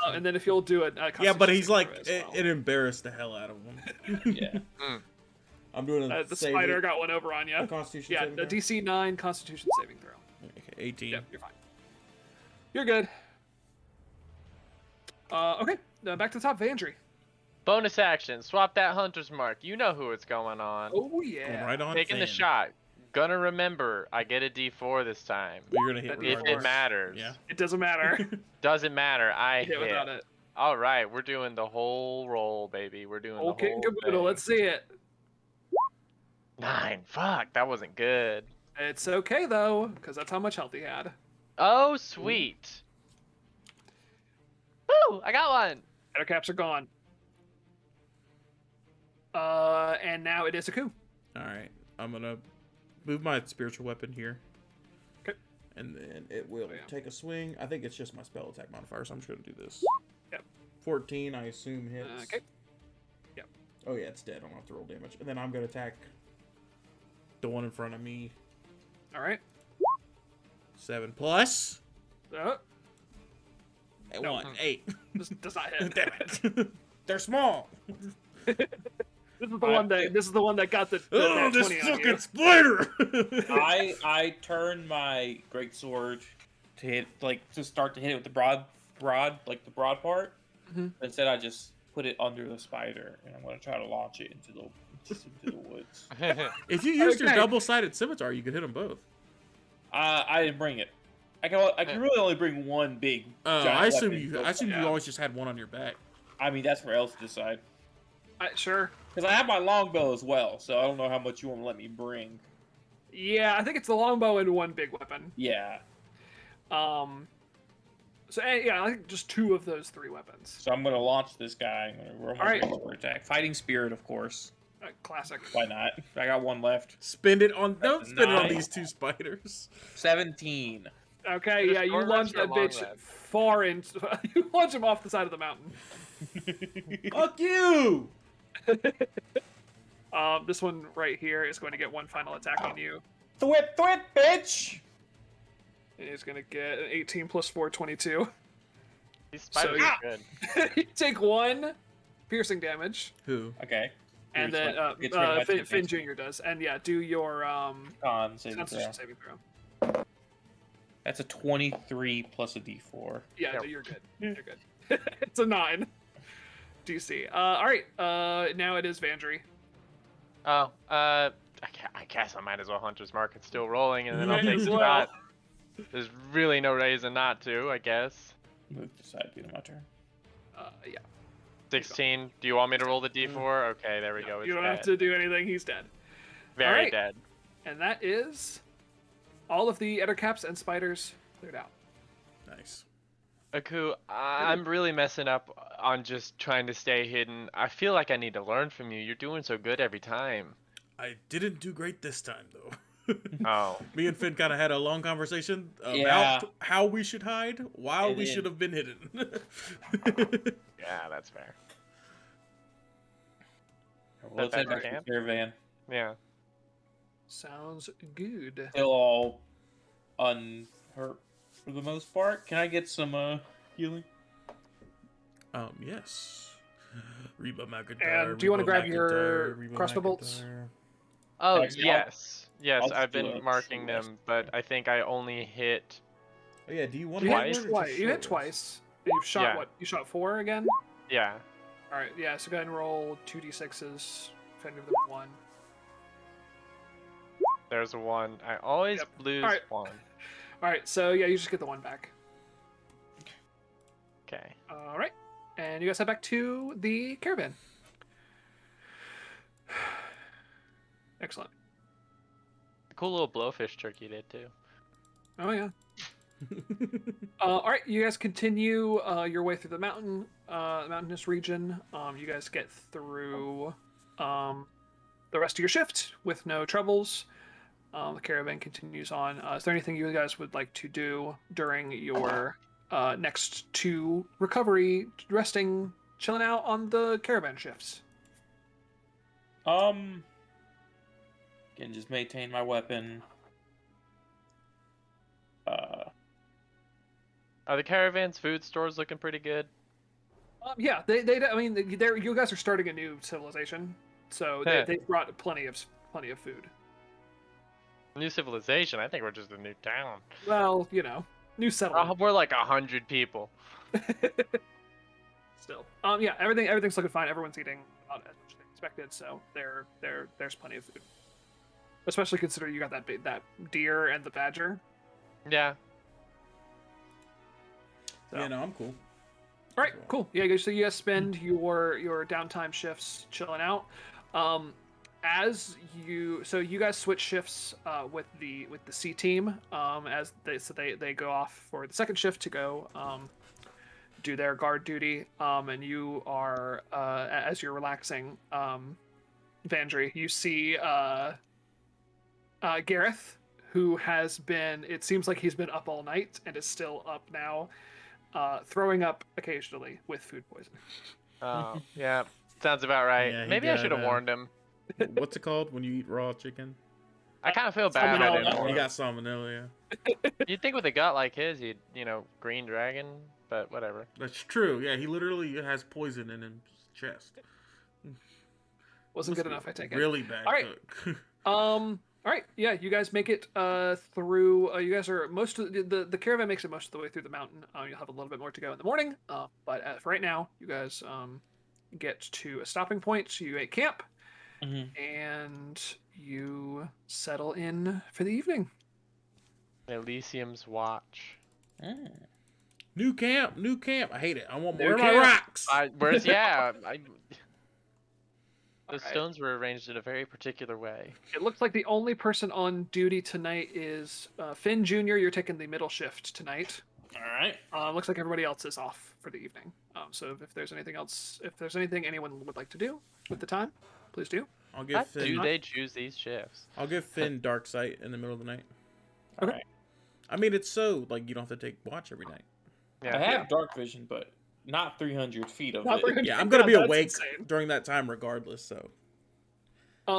Speaker 1: And then if you'll do it,
Speaker 3: Yeah, but he's like
Speaker 1: as well.
Speaker 3: it embarrassed the hell out of him.
Speaker 4: Yeah.
Speaker 5: I'm doing a
Speaker 1: The
Speaker 5: saving-
Speaker 1: spider got one over on you.
Speaker 5: a Constitution
Speaker 1: Yeah,
Speaker 5: saving
Speaker 1: the
Speaker 5: throw?
Speaker 1: DC 9 Constitution saving throw.
Speaker 3: Okay, 18.
Speaker 1: Yep, you're fine. You're good. Okay, back to the top, Vandry.
Speaker 2: Bonus action. Swap that hunter's mark. You know who it's going on.
Speaker 1: Oh
Speaker 3: Going
Speaker 1: yeah.
Speaker 3: right on.
Speaker 2: Taking the
Speaker 3: Finn.
Speaker 2: shot. Gonna remember. I get a D4 this time.
Speaker 3: You're gonna hit
Speaker 1: If
Speaker 2: If
Speaker 3: regardless.
Speaker 2: it matters.
Speaker 3: Yeah.
Speaker 1: It doesn't matter.
Speaker 2: Doesn't matter. I
Speaker 1: Hit
Speaker 2: hit.
Speaker 1: without it.
Speaker 2: All right, we're doing the whole roll, baby. We're doing
Speaker 1: Okay,
Speaker 2: the whole
Speaker 1: caboodle.
Speaker 2: thing.
Speaker 1: Let's see it.
Speaker 2: 9. Fuck, that wasn't good.
Speaker 1: It's okay though, because that's how much health he had.
Speaker 2: Oh, sweet. Woo! I got one.
Speaker 1: Header caps are gone. And now it is a coup.
Speaker 3: All right, I'm gonna move my spiritual weapon here.
Speaker 1: Okay.
Speaker 3: And then
Speaker 5: And it will
Speaker 1: Oh, yeah.
Speaker 5: take a swing. I think it's just my spell attack modifier, so I'm just gonna do this.
Speaker 1: Yep.
Speaker 5: 14, I assume hits.
Speaker 1: Okay. Yep.
Speaker 5: Oh yeah, it's dead. I don't have to roll damage. And then I'm gonna attack.
Speaker 3: the one in front of me.
Speaker 1: All right.
Speaker 3: 7 plus.
Speaker 1: No,
Speaker 3: 1, 8.
Speaker 1: this does not hit.
Speaker 3: Damn it. They're small.
Speaker 1: This is the one that got the
Speaker 3: Oh,
Speaker 1: nat
Speaker 3: this
Speaker 1: 20 on you.
Speaker 3: fucking spider!
Speaker 4: I turn my great sword to hit, to start to hit it with the broad part.
Speaker 1: Mhm.
Speaker 4: Instead, I just put it under the spider, and I'm gonna try to launch it into the woods.
Speaker 3: If you used your
Speaker 1: Okay.
Speaker 3: double-sided scimitar, you could hit them both.
Speaker 4: I didn't bring it. I can really only bring one big.
Speaker 3: Oh,
Speaker 4: giant
Speaker 3: I assume
Speaker 4: weapon.
Speaker 3: you always just had one on your back.
Speaker 4: I mean, that's for Ellis to decide.
Speaker 1: Sure.
Speaker 4: Because I have my longbow as well, so I don't know how much you want to let me bring.
Speaker 1: Yeah, I think it's the longbow and 1 big weapon.
Speaker 4: Yeah.
Speaker 1: So yeah, I think just 2 of those 3 weapons.
Speaker 4: So I'm gonna launch this guy. I'm gonna roll my
Speaker 1: Alright.
Speaker 4: great sword attack. Fighting spirit, of course.
Speaker 1: Classic.
Speaker 4: Why not? I got one left.
Speaker 3: Spend it on. Don't
Speaker 4: That's
Speaker 3: spend it on
Speaker 4: nice.
Speaker 3: these 2 spiders.
Speaker 4: 17.
Speaker 1: Okay,
Speaker 2: Just
Speaker 1: yeah, you
Speaker 2: short
Speaker 1: launch
Speaker 2: rest or
Speaker 1: that
Speaker 2: long
Speaker 1: bitch
Speaker 2: rest?
Speaker 1: far in. You launch him off the side of the mountain.
Speaker 5: Fuck you!
Speaker 1: This one right here is going to get 1 final attack on you.
Speaker 4: Thwip, bitch!
Speaker 1: And he's going to get an 18 plus 4, 22.
Speaker 2: These spiders
Speaker 1: So-
Speaker 2: are good.
Speaker 1: You take 1 piercing damage,
Speaker 3: Who?
Speaker 4: Okay.
Speaker 1: and then
Speaker 4: It's pretty much
Speaker 1: Finn
Speaker 4: defense.
Speaker 1: Jr. does. And yeah, do your
Speaker 4: Con saving throw.
Speaker 1: Constitution saving throw.
Speaker 4: That's a 23 plus a d4.
Speaker 1: Yeah,
Speaker 2: Yep.
Speaker 1: you're good. You're good. It's a 9. DC. All right. Now it is Vandry.
Speaker 2: Oh, I guess I might as well Hunter's Mark. It's still rolling, and then I'll
Speaker 1: Might
Speaker 2: take
Speaker 1: as
Speaker 2: the
Speaker 1: well.
Speaker 2: shot. There's really no reason not to, I guess.
Speaker 4: Move to the side, do my turn.
Speaker 1: Yeah.
Speaker 2: 16. Do you want me to roll the d4? Okay, there we
Speaker 1: No,
Speaker 2: go. It's
Speaker 1: you don't
Speaker 2: dead.
Speaker 1: have to do anything. He's dead.
Speaker 2: Very
Speaker 1: Alright.
Speaker 2: dead.
Speaker 1: And that is all of the ettercaps and spiders cleared out.
Speaker 3: Nice.
Speaker 2: Aku, I'm really messing up on just trying to stay hidden. I feel like I need to learn from you. You're doing so good every time.
Speaker 3: I didn't do great this time, though.
Speaker 2: Oh.
Speaker 3: Me and Finn kind of had a long conversation about
Speaker 4: Yeah.
Speaker 3: how we should hide while
Speaker 4: And
Speaker 3: we
Speaker 4: then-
Speaker 3: should have been hidden.
Speaker 2: Yeah, that's fair.
Speaker 4: Let's
Speaker 2: back
Speaker 4: head
Speaker 2: to
Speaker 4: back to
Speaker 2: camp?
Speaker 4: the caravan.
Speaker 2: Yeah.
Speaker 1: Sounds good.
Speaker 4: Still all unhurt for the most part. Can I get some healing?
Speaker 3: Yes. Reba McIntyre.
Speaker 1: And do you wanna
Speaker 3: Reba
Speaker 1: grab your
Speaker 3: McIntyre, Reba
Speaker 1: crossbow bolts?
Speaker 3: McIntyre.
Speaker 2: Oh,
Speaker 4: Actually,
Speaker 2: yes. Yes,
Speaker 4: I'll just
Speaker 2: I've
Speaker 4: do
Speaker 2: been
Speaker 4: a
Speaker 2: marking
Speaker 4: short
Speaker 2: them, but I think I only hit...
Speaker 5: Oh yeah, do you want
Speaker 1: You
Speaker 5: to
Speaker 2: Twice?
Speaker 1: hit twice. You hit twice. You've shot
Speaker 2: Yeah.
Speaker 1: what? You shot 4 again?
Speaker 2: Yeah.
Speaker 1: All right. Yeah. So go ahead and roll 2d6s. If any of them 1.
Speaker 2: There's a 1. I always
Speaker 1: Yep.
Speaker 2: lose
Speaker 1: Alright.
Speaker 2: 1.
Speaker 1: All right. So yeah, you just get the 1 back.
Speaker 2: Okay.
Speaker 1: All right. And you guys head back to the caravan. Excellent.
Speaker 2: Cool little blowfish jerky did too.
Speaker 1: Oh yeah. All right, you guys continue your way through the mountainous region. You guys get through the rest of your shift with no troubles. The caravan continues on. Is there anything you guys would like to do during your next 2 recovery, resting, chilling out on the caravan shifts?
Speaker 4: Can just maintain my weapon.
Speaker 2: Are the caravan's food stores looking pretty good?
Speaker 1: Yeah, I mean, you guys are starting a new civilization, so they brought plenty of food.
Speaker 2: New civilization? I think we're just a new town.
Speaker 1: Well, new settlement.
Speaker 2: We're like 100 people.
Speaker 1: Still, yeah, everything's looking fine. Everyone's eating about as much as they expected, so there's plenty of food. Especially considering you got that deer and the badger.
Speaker 2: Yeah.
Speaker 1: So.
Speaker 3: Yeah, no, I'm cool.
Speaker 1: All right, cool. Yeah, so you guys spend your downtime shifts chilling out. So you guys switch shifts with the C team as they go off for the second shift to go do their guard duty. And you are as you're relaxing, Vandry, you see Gareth, who has been. It seems like he's been up all night and is still up now. Throwing up occasionally with food poisoning.
Speaker 2: Oh, yeah. Sounds about right.
Speaker 3: Yeah, he
Speaker 2: Maybe I
Speaker 3: got,
Speaker 2: should have warned him.
Speaker 3: What's it called when you eat raw chicken?
Speaker 2: I kind of feel bad. I didn't
Speaker 3: You
Speaker 2: warn him.
Speaker 3: got salmonella, yeah.
Speaker 2: You'd think with a gut like his, he'd, green dragon, but whatever.
Speaker 3: That's true. Yeah, he literally has poison in his chest.
Speaker 1: Wasn't good enough, I take it.
Speaker 3: Really bad
Speaker 1: All right.
Speaker 3: cook.
Speaker 1: All right, yeah, you guys make it through. You guys are most of the caravan makes it most of the way through the mountain. You'll have a little bit more to go in the morning, but for right now, you guys get to a stopping point. So you camp, and you settle in for the evening.
Speaker 2: Elysium's watch.
Speaker 3: New camp. I hate it. I want more
Speaker 1: New
Speaker 3: of my
Speaker 1: camp.
Speaker 3: rocks.
Speaker 2: The
Speaker 1: Alright.
Speaker 2: stones were arranged in a very particular way.
Speaker 1: It looks like the only person on duty tonight is Finn Jr. You're taking the middle shift tonight.
Speaker 4: All right.
Speaker 1: Looks like everybody else is off for the evening. So if there's anything anyone would like to do with the time, please do.
Speaker 3: I'll give
Speaker 2: How
Speaker 3: Finn.
Speaker 2: do they choose these shifts?
Speaker 3: I'll give Finn dark sight in the middle of the night.
Speaker 4: All right.
Speaker 3: I mean, it's so like you don't have to take watch every night.
Speaker 2: Yeah.
Speaker 4: I have dark vision, but not 300 feet of
Speaker 1: Not
Speaker 4: it.
Speaker 1: 300
Speaker 3: Yeah, I'm gonna be
Speaker 1: that's
Speaker 3: awake
Speaker 1: insane.
Speaker 3: during that time regardless. So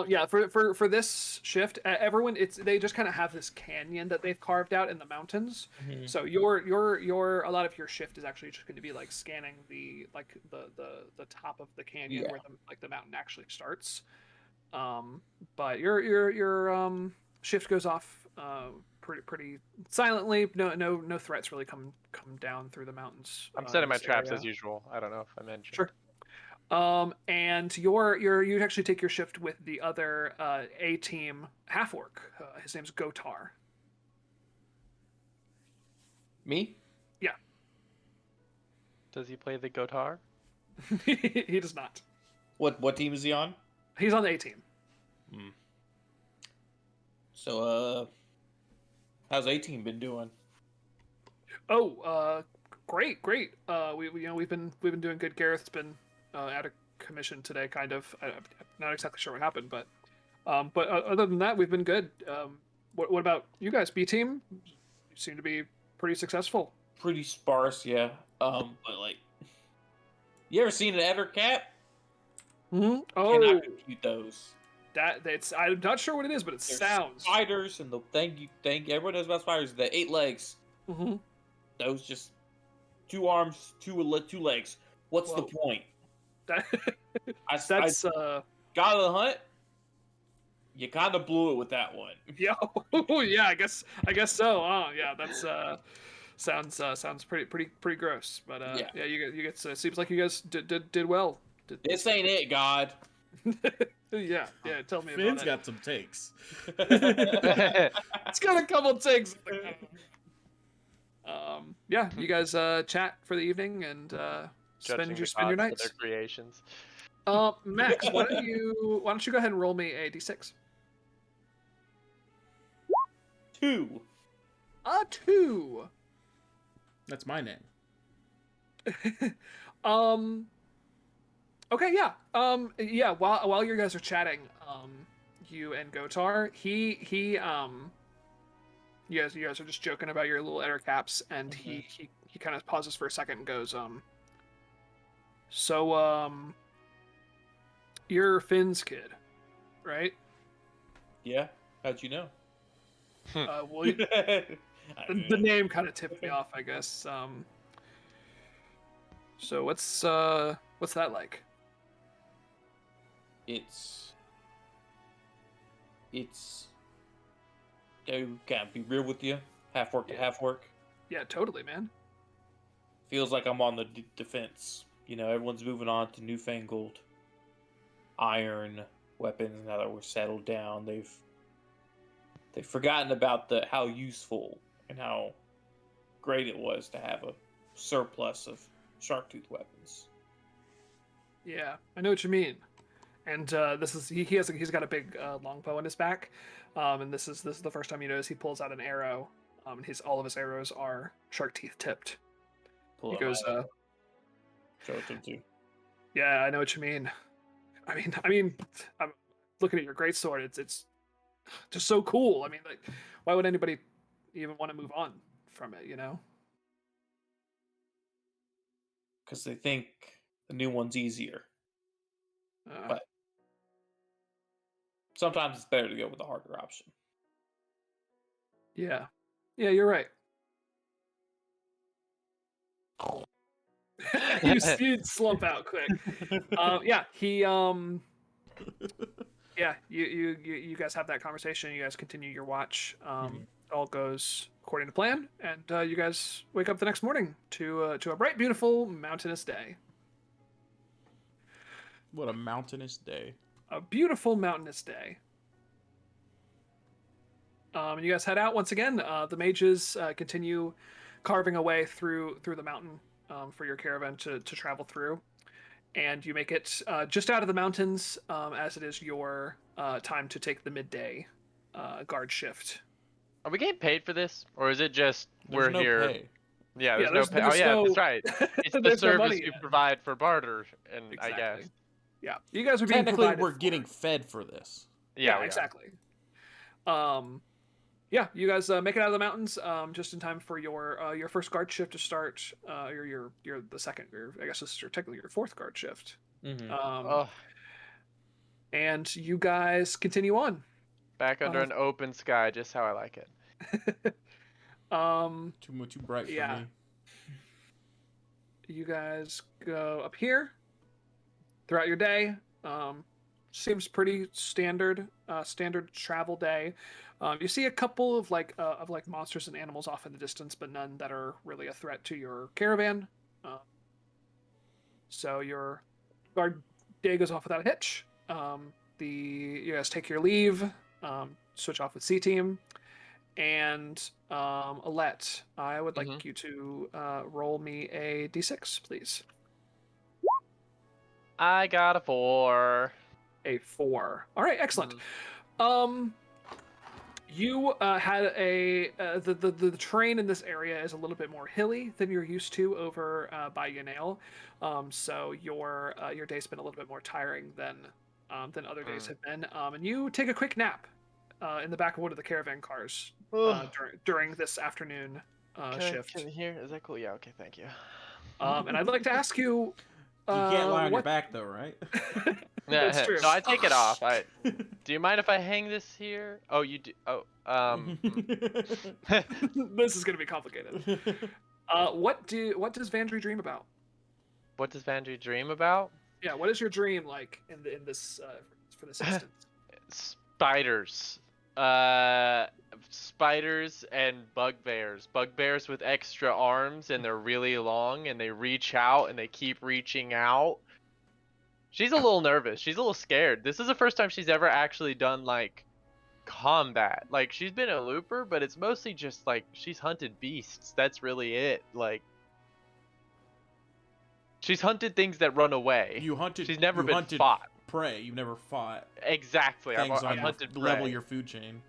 Speaker 1: Yeah, for this shift, everyone they just kind of have this canyon that they've carved out in the mountains.
Speaker 4: Mhm.
Speaker 1: So your a lot of your shift is actually just going to be like scanning the top of the canyon
Speaker 4: Yeah.
Speaker 1: where the mountain actually starts. But your shift goes off pretty silently. No threats really come down through the mountains.
Speaker 2: I'm setting
Speaker 1: in
Speaker 2: my
Speaker 1: this
Speaker 2: traps
Speaker 1: area.
Speaker 2: as usual. I don't know if I mentioned.
Speaker 1: Sure. And you actually take your shift with the other A team half orc. His name's Gotar.
Speaker 4: Me?
Speaker 2: Does he play the Gotar?
Speaker 1: He does not.
Speaker 4: What team is he on?
Speaker 1: He's on the A team.
Speaker 4: So how's A team been doing?
Speaker 1: Oh, great. We've been doing good. Gareth's been out of commission today, kind of. I'm not exactly sure what happened, but other than that, we've been good. What about you guys? B team, you seem to be pretty successful.
Speaker 4: Pretty sparse, yeah. But like, you ever seen an Eder cat?
Speaker 1: Mm-hmm. Oh,
Speaker 4: Cannot compute those.
Speaker 1: that's I'm not sure what it is, but it
Speaker 4: There's
Speaker 1: sounds.
Speaker 4: spiders, and the thing everyone knows about spiders. The 8 legs.
Speaker 1: Mm-hmm.
Speaker 4: Those just 2 arms, 2 legs. What's the
Speaker 1: Whoa.
Speaker 4: point? I
Speaker 1: That's
Speaker 4: got the hunt. You kind of blew it with that one.
Speaker 1: yeah, yeah. I guess so. Oh, yeah. That's sounds pretty gross. But
Speaker 4: Yeah.
Speaker 1: you get seems like you guys did well.
Speaker 4: This ain't it, God.
Speaker 1: Yeah. Tell me
Speaker 3: Finn's
Speaker 1: about
Speaker 3: got some takes.
Speaker 1: it. It's got a couple takes. Yeah. You guys chat for the evening and
Speaker 2: Judging
Speaker 1: spend your
Speaker 2: the gods for
Speaker 1: nights.
Speaker 2: their creations.
Speaker 1: Max, why don't you go ahead and roll me a d6?
Speaker 4: 2.
Speaker 1: A 2.
Speaker 3: That's my name.
Speaker 1: Okay, yeah. Yeah, while you guys are chatting, you and Gotar, you guys are just joking about your little Eder caps, and he kind of pauses for a second and goes, so, you're Finn's kid, right?
Speaker 4: Yeah. How'd you know?
Speaker 1: Well, the name kind of tipped me off, I guess. So what's that like?
Speaker 4: It's. Can I be real with you? Half work to half work.
Speaker 1: Yeah, totally, man.
Speaker 4: Feels like I'm on the defense. You know, everyone's moving on to newfangled iron weapons now that we're settled down. They've forgotten about how useful and how great it was to have a surplus of shark tooth weapons.
Speaker 1: Yeah, I know what you mean. And this is he's got a big longbow in his back, and this is the first time you notice he pulls out an arrow. And all of his arrows are shark teeth tipped.
Speaker 4: Pull
Speaker 1: He
Speaker 4: out
Speaker 1: goes,
Speaker 4: my- Show it to him too.
Speaker 1: "Yeah, I know what you mean. I mean, I'm looking at your greatsword. It's just so cool. I mean, like, why would anybody even want to move on from it? You know?"
Speaker 4: Because they think the new one's easier. But sometimes it's better to go with the harder option.
Speaker 1: Yeah, you're right. you slump out quick. Yeah, he yeah, you guys have that conversation. You guys continue your watch. All goes according to plan, and you guys wake up the next morning to a bright, beautiful, mountainous day.
Speaker 3: What a mountainous day.
Speaker 1: A beautiful mountainous day. You guys head out once again. The mages continue carving away through the mountain for your caravan to travel through, and you make it just out of the mountains as it is your time to take the midday guard shift.
Speaker 2: Are we getting paid for this, or is it just
Speaker 3: There's
Speaker 2: we're
Speaker 3: no
Speaker 2: here?
Speaker 3: pay.
Speaker 2: Yeah, there's
Speaker 1: Yeah,
Speaker 2: no pay. Oh
Speaker 1: there's
Speaker 2: yeah,
Speaker 1: no-
Speaker 2: that's right. It's the
Speaker 1: there's no
Speaker 2: service
Speaker 1: money
Speaker 2: you
Speaker 1: yet.
Speaker 2: provide for barter, and I
Speaker 1: Exactly.
Speaker 2: guess.
Speaker 1: Yeah, you guys are being
Speaker 3: Technically,
Speaker 1: provided
Speaker 3: we're
Speaker 1: for.
Speaker 3: getting fed for this.
Speaker 2: Yeah, we are.
Speaker 1: exactly. Yeah, you guys make it out of the mountains just in time for your first guard shift to start. You're the second. I guess this is technically your fourth guard shift.
Speaker 4: Mm-hmm.
Speaker 2: Oh,
Speaker 1: And you guys continue on.
Speaker 2: back under an open sky, just how I like it.
Speaker 3: Too bright for
Speaker 1: Yeah.
Speaker 3: me.
Speaker 1: You guys go up here throughout your day. Seems pretty standard travel day. You see a couple of like monsters and animals off in the distance, but none that are really a threat to your caravan. So your guard day goes off without a hitch. You guys take your leave, switch off with C Team, and Alette, I would like you to roll me a d6, please.
Speaker 2: I got a 4.
Speaker 1: A 4. All right, excellent. You had the terrain in this area is a little bit more hilly than you're used to over by Yanail, so your day's been a little bit more tiring than other days have been. And you take a quick nap in the back of one of the caravan cars during this afternoon shift.
Speaker 2: Can I hear? Is that cool? Yeah. Okay. Thank you.
Speaker 1: And I'd like to ask you.
Speaker 5: You can't lie on your
Speaker 1: what-
Speaker 5: back though, right?
Speaker 1: That's true.
Speaker 2: No, I take it off. Do you mind if I hang this here? Oh, you do. Oh,
Speaker 1: This is gonna be complicated. What does Vandry dream about?
Speaker 2: What does Vandry dream about?
Speaker 1: Yeah, what is your dream like in this for this instance?
Speaker 2: Spiders. Spiders and bugbears. Bugbears with extra arms, and they're really long, and they reach out, and they keep reaching out. She's a little nervous. She's a little scared. This is the first time she's ever actually done like combat. Like, she's been a looper, but it's mostly just like she's hunted beasts. That's really it. Like, she's hunted things that run away. She's never been fought.
Speaker 3: Prey. You've never fought
Speaker 2: Exactly. I've
Speaker 3: things on
Speaker 2: hunted
Speaker 3: your,
Speaker 2: prey.
Speaker 3: level your food chain.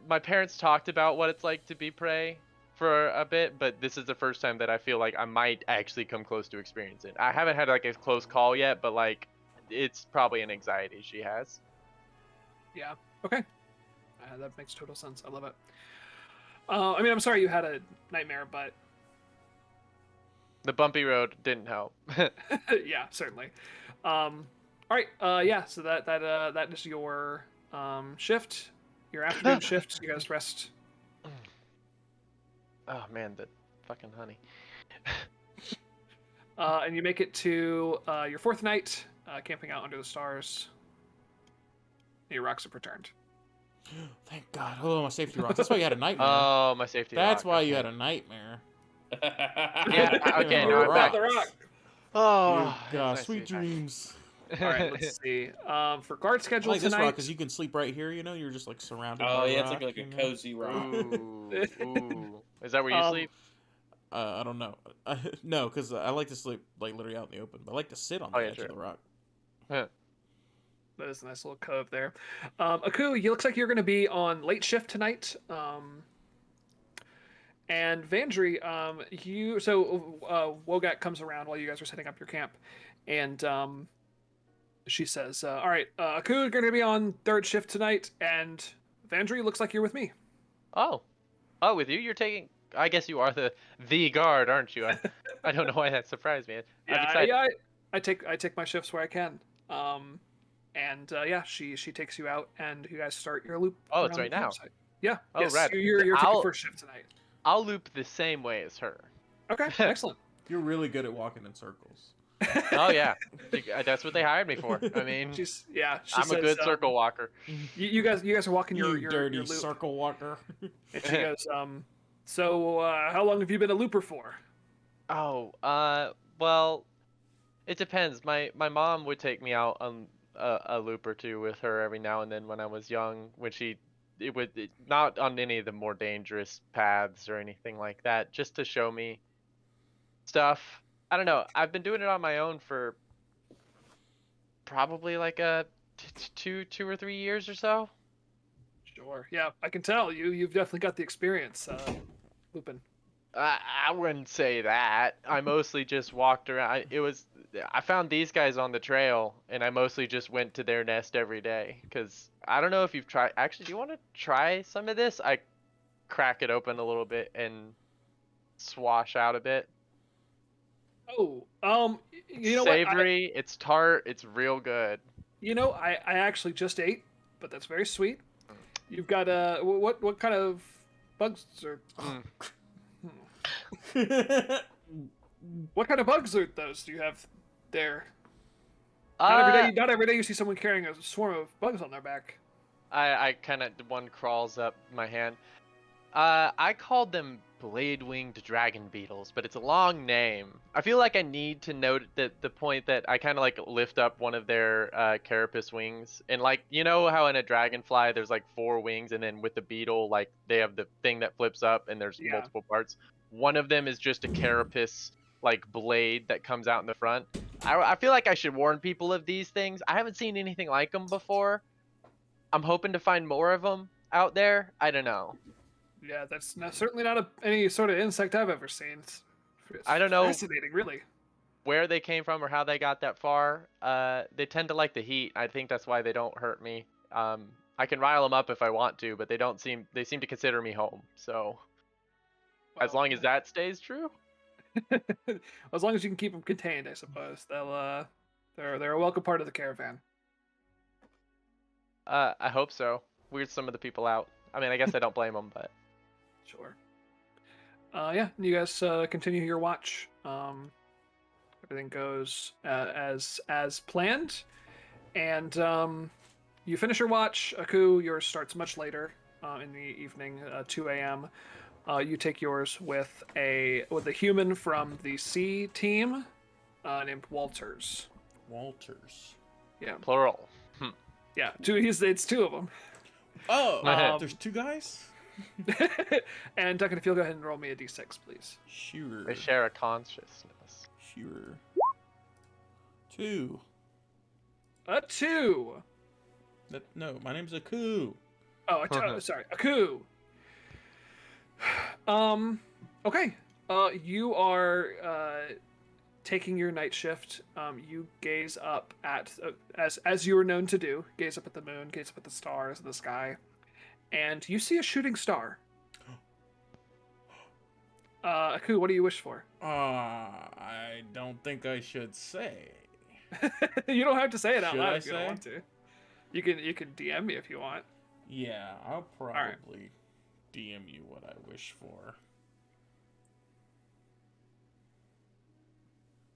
Speaker 2: My parents talked about what it's like to be prey for a bit, but this is the first time that I feel like I might actually come close to experiencing it. I haven't had like a close call yet, but like it's probably an anxiety she has.
Speaker 1: Yeah. Okay. That makes total sense. I love it. I mean, I'm sorry you had a nightmare, but
Speaker 2: The bumpy road didn't help.
Speaker 1: yeah, certainly. All All right. Yeah. So that is your shift, your afternoon shift. You guys rest.
Speaker 2: Oh man, the fucking honey.
Speaker 1: And you make it to your fourth night, camping out under the stars. Your rocks have returned.
Speaker 3: Thank God. Oh, my safety rocks. That's why you had a nightmare.
Speaker 2: Oh, my safety.
Speaker 3: That's
Speaker 2: rock,
Speaker 3: why you
Speaker 2: okay.
Speaker 3: had a nightmare.
Speaker 2: Yeah. Okay.
Speaker 3: Oh,
Speaker 2: No, I'm
Speaker 3: rock.
Speaker 2: back.
Speaker 1: The rock.
Speaker 2: Oh,
Speaker 3: Dear
Speaker 2: it's
Speaker 3: God,
Speaker 2: nice to
Speaker 3: sweet
Speaker 2: be back.
Speaker 3: dreams.
Speaker 1: All right. Let's see. For guard
Speaker 3: I
Speaker 1: schedule
Speaker 3: like this rock
Speaker 1: tonight.
Speaker 3: because you can sleep right here. You know, you're just like surrounded.
Speaker 4: Oh
Speaker 3: by
Speaker 4: yeah,
Speaker 3: rock,
Speaker 4: it's like a
Speaker 3: you know?
Speaker 4: cozy rock.
Speaker 2: Ooh. Is that where you sleep?
Speaker 3: I don't know. No, because I like to sleep like literally out in the open. But I like to sit on the
Speaker 2: Oh, yeah,
Speaker 3: edge
Speaker 2: sure.
Speaker 3: of the rock.
Speaker 1: That is a nice little cove there. Aku, you looks like you're going to be on late shift tonight. And Vandry, Wogak comes around while you guys are setting up your camp, and she says, "All right, Aku, you're going to be on third shift tonight, and Vandry, looks like you're with me."
Speaker 2: Oh, with you? You're taking. I guess you are the guard, aren't you? I don't know why that surprised me. I'm excited.
Speaker 1: Yeah. I take my shifts where I can. She takes you out, and you guys start your loop.
Speaker 2: Oh, it's
Speaker 1: around
Speaker 2: right
Speaker 1: the
Speaker 2: now.
Speaker 1: campsite. Yeah.
Speaker 2: Oh,
Speaker 1: yes.
Speaker 2: rad.
Speaker 1: You're taking first shift tonight.
Speaker 2: I'll loop the same way as her.
Speaker 1: Okay. Excellent.
Speaker 3: You're really good at walking in circles.
Speaker 2: Oh yeah, that's what they hired me for. I mean,
Speaker 1: She
Speaker 2: I'm a good circle walker.
Speaker 1: You guys are walking your
Speaker 3: dirty
Speaker 1: your loop.
Speaker 3: circle walker.
Speaker 1: And she goes, so how long have you been a looper for?
Speaker 2: Oh, well, it depends. My mom would take me out on a loop or two with her every now and then when I was young. Not on any of the more dangerous paths or anything like that, just to show me stuff. I don't know. I've been doing it on my own for probably like two or 3 years or so.
Speaker 1: Sure. Yeah, I can tell you've definitely got the experience looping.
Speaker 2: I wouldn't say that. I mostly just walked around. I found these guys on the trail, and I mostly just went to their nest every day. Because I don't know if you've tried. Actually, do you want to try some of this? I crack it open a little bit and swash out a bit.
Speaker 1: Oh, you know
Speaker 2: Savory. It's tart. It's real good.
Speaker 1: I actually just ate, but that's very sweet. You've got what kind of bugs are? What kind of bugs are those? Do you have there? Not every day you see someone carrying a swarm of bugs on their back.
Speaker 2: I kind of one crawls up my hand. I called them blade-winged dragon beetles, but it's a long name. I feel like I need to note that the point that I kind of like lift up one of their carapace wings, and like you know how in a dragonfly there's like 4 wings, and then with the beetle like they have the thing that flips up and there's multiple parts. One of them is just a carapace like blade that comes out in the front. I feel like I should warn people of these things. I haven't seen anything like them before. I'm hoping to find more of them out there. I don't know.
Speaker 1: Yeah, that's certainly not any sort of insect I've ever seen. It's
Speaker 2: I don't know
Speaker 1: fascinating, really.
Speaker 2: where they came from or how they got that far. They tend to like the heat. I think that's why they don't hurt me. I can rile them up if I want to, but they seem to consider me home. So as long as that stays true.
Speaker 1: As long as you can keep them contained, I suppose they're a welcome part of the caravan.
Speaker 2: I hope so. Weird some of the people out. I mean, I guess I don't blame them, but
Speaker 1: Sure. You guys continue your watch. Everything goes as planned, and you finish your watch. Aku, yours starts much later in the evening, 2 a.m. You take yours with a human from the C team named Walters.
Speaker 3: Walters.
Speaker 1: Yeah,
Speaker 2: plural.
Speaker 1: yeah. It's 2 of them.
Speaker 3: Oh, there's 2 guys?
Speaker 1: And Duncan, if you'll go ahead and roll me a d6, please.
Speaker 3: Sure.
Speaker 2: They share a consciousness.
Speaker 3: Sure. 2.
Speaker 1: A 2.
Speaker 3: No, my name's Aku.
Speaker 1: Oh, sorry, Aku. Okay. You are taking your night shift. You gaze up at as you are known to do. Gaze up at the moon. Gaze up at the stars in the sky, and you see a shooting star. Aku, what do you wish for?
Speaker 3: I don't think I should say.
Speaker 1: You don't have to say it out
Speaker 3: Should
Speaker 1: loud
Speaker 3: I
Speaker 1: if you don't
Speaker 3: say?
Speaker 1: want to. You can DM me if you want.
Speaker 3: Yeah, I'll
Speaker 1: right.
Speaker 3: probably DM you what I wish for.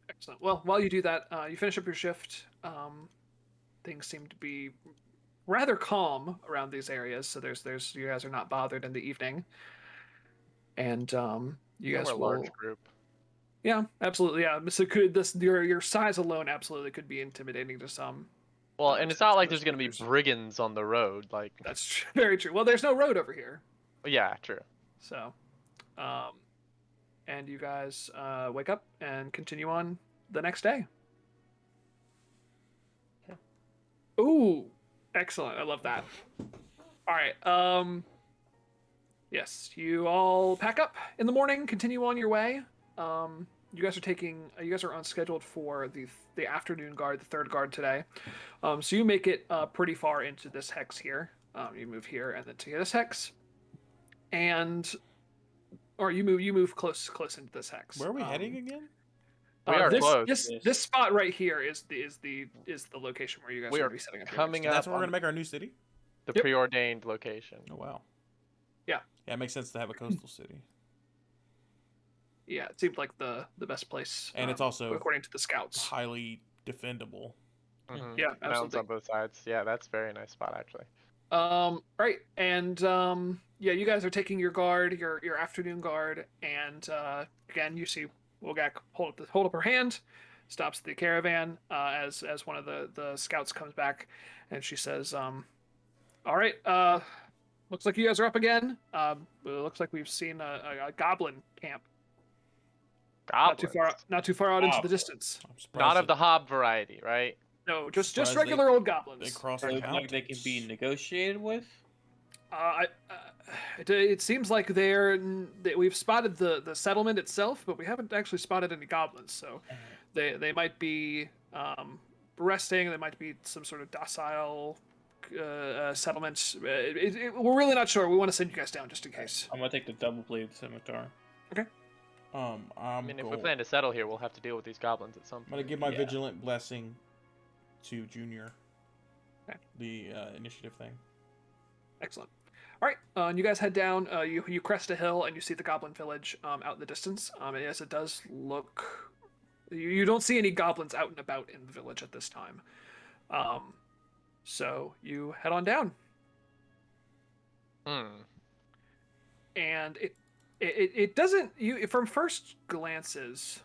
Speaker 1: Excellent. Well, while you do that, you finish up your shift. Things seem to be rather calm around these areas, so there's you guys are not bothered in the evening, and you
Speaker 2: We're
Speaker 1: guys
Speaker 2: a
Speaker 1: will.
Speaker 2: large group.
Speaker 1: Yeah, absolutely. Yeah, so could your size alone absolutely could be intimidating to some.
Speaker 2: Well, and it's not like there's
Speaker 1: most
Speaker 2: gonna be
Speaker 1: creatures.
Speaker 2: brigands on the road. Like,
Speaker 1: That's very true. Well, there's no road over here,
Speaker 2: yeah, true.
Speaker 1: so, and you guys wake up and continue on the next day. Ooh, excellent. I love that. All right. Yes, you all pack up in the morning, continue on your way. You guys are on scheduled for the afternoon guard, the third guard today. So you make it pretty far into this hex here. You move here and then to this hex, or you move close into this hex.
Speaker 3: Where are we heading again?
Speaker 2: We are
Speaker 1: this,
Speaker 2: close.
Speaker 1: This spot right here is the location where you guys
Speaker 2: We
Speaker 1: are
Speaker 2: are
Speaker 1: going to be setting up.
Speaker 2: coming
Speaker 1: your
Speaker 2: up.
Speaker 3: That's where we're
Speaker 2: on
Speaker 3: gonna make our new city.
Speaker 2: the
Speaker 1: Yep.
Speaker 2: preordained location.
Speaker 3: Oh wow.
Speaker 1: Yeah.
Speaker 3: Yeah, it makes sense to have a coastal city,
Speaker 1: Yeah, it seemed like the best place.
Speaker 3: and it's also
Speaker 1: according to the scouts.
Speaker 3: highly defendable.
Speaker 2: Mhm.
Speaker 1: Yeah,
Speaker 2: Mountains
Speaker 1: absolutely.
Speaker 2: on both sides. Yeah, that's a very nice spot actually.
Speaker 1: Right, and yeah, you guys are taking your guard, your afternoon guard, and again, you see Wogak hold up her hand, stops the caravan as one of the scouts comes back, and she says, "All right, looks like you guys are up again. It looks like we've seen a goblin camp,
Speaker 2: Goblins.
Speaker 1: not too far out into the
Speaker 4: Goblins.
Speaker 1: distance.
Speaker 3: I'm surprised
Speaker 2: Not of
Speaker 3: that
Speaker 2: the hob variety, right?
Speaker 1: No, just
Speaker 3: Surprised they-
Speaker 1: regular old
Speaker 3: they
Speaker 1: goblins.
Speaker 3: crossed
Speaker 4: Or
Speaker 3: the
Speaker 4: look like they can
Speaker 3: mountains.
Speaker 4: be negotiated with.
Speaker 1: It seems like we've spotted the settlement itself, but we haven't actually spotted any goblins. So they might be resting. They might be some sort of docile settlements. We're really not sure. We want to send you guys down just in case.
Speaker 4: I'm gonna take the double bladed scimitar.
Speaker 3: I'm
Speaker 2: I mean, if we
Speaker 3: go-
Speaker 2: plan to settle here, we'll have to deal with these goblins at some
Speaker 3: I'm
Speaker 2: point.
Speaker 3: gonna give my
Speaker 4: Yeah.
Speaker 3: vigilant blessing to Junior.
Speaker 1: Okay.
Speaker 3: The initiative thing.
Speaker 1: Excellent. All right, and you guys head down. You crest a hill and you see the goblin village out in the distance. And yes, it does look. You don't see any goblins out and about in the village at this time. So you head on down. And it doesn't from first glances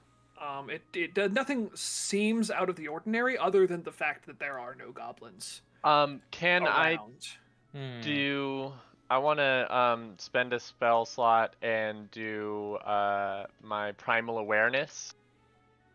Speaker 1: it does nothing seems out of the ordinary other than the fact that there are no goblins
Speaker 2: Can I
Speaker 1: around.
Speaker 2: do? I want to spend a spell slot and do my primal awareness.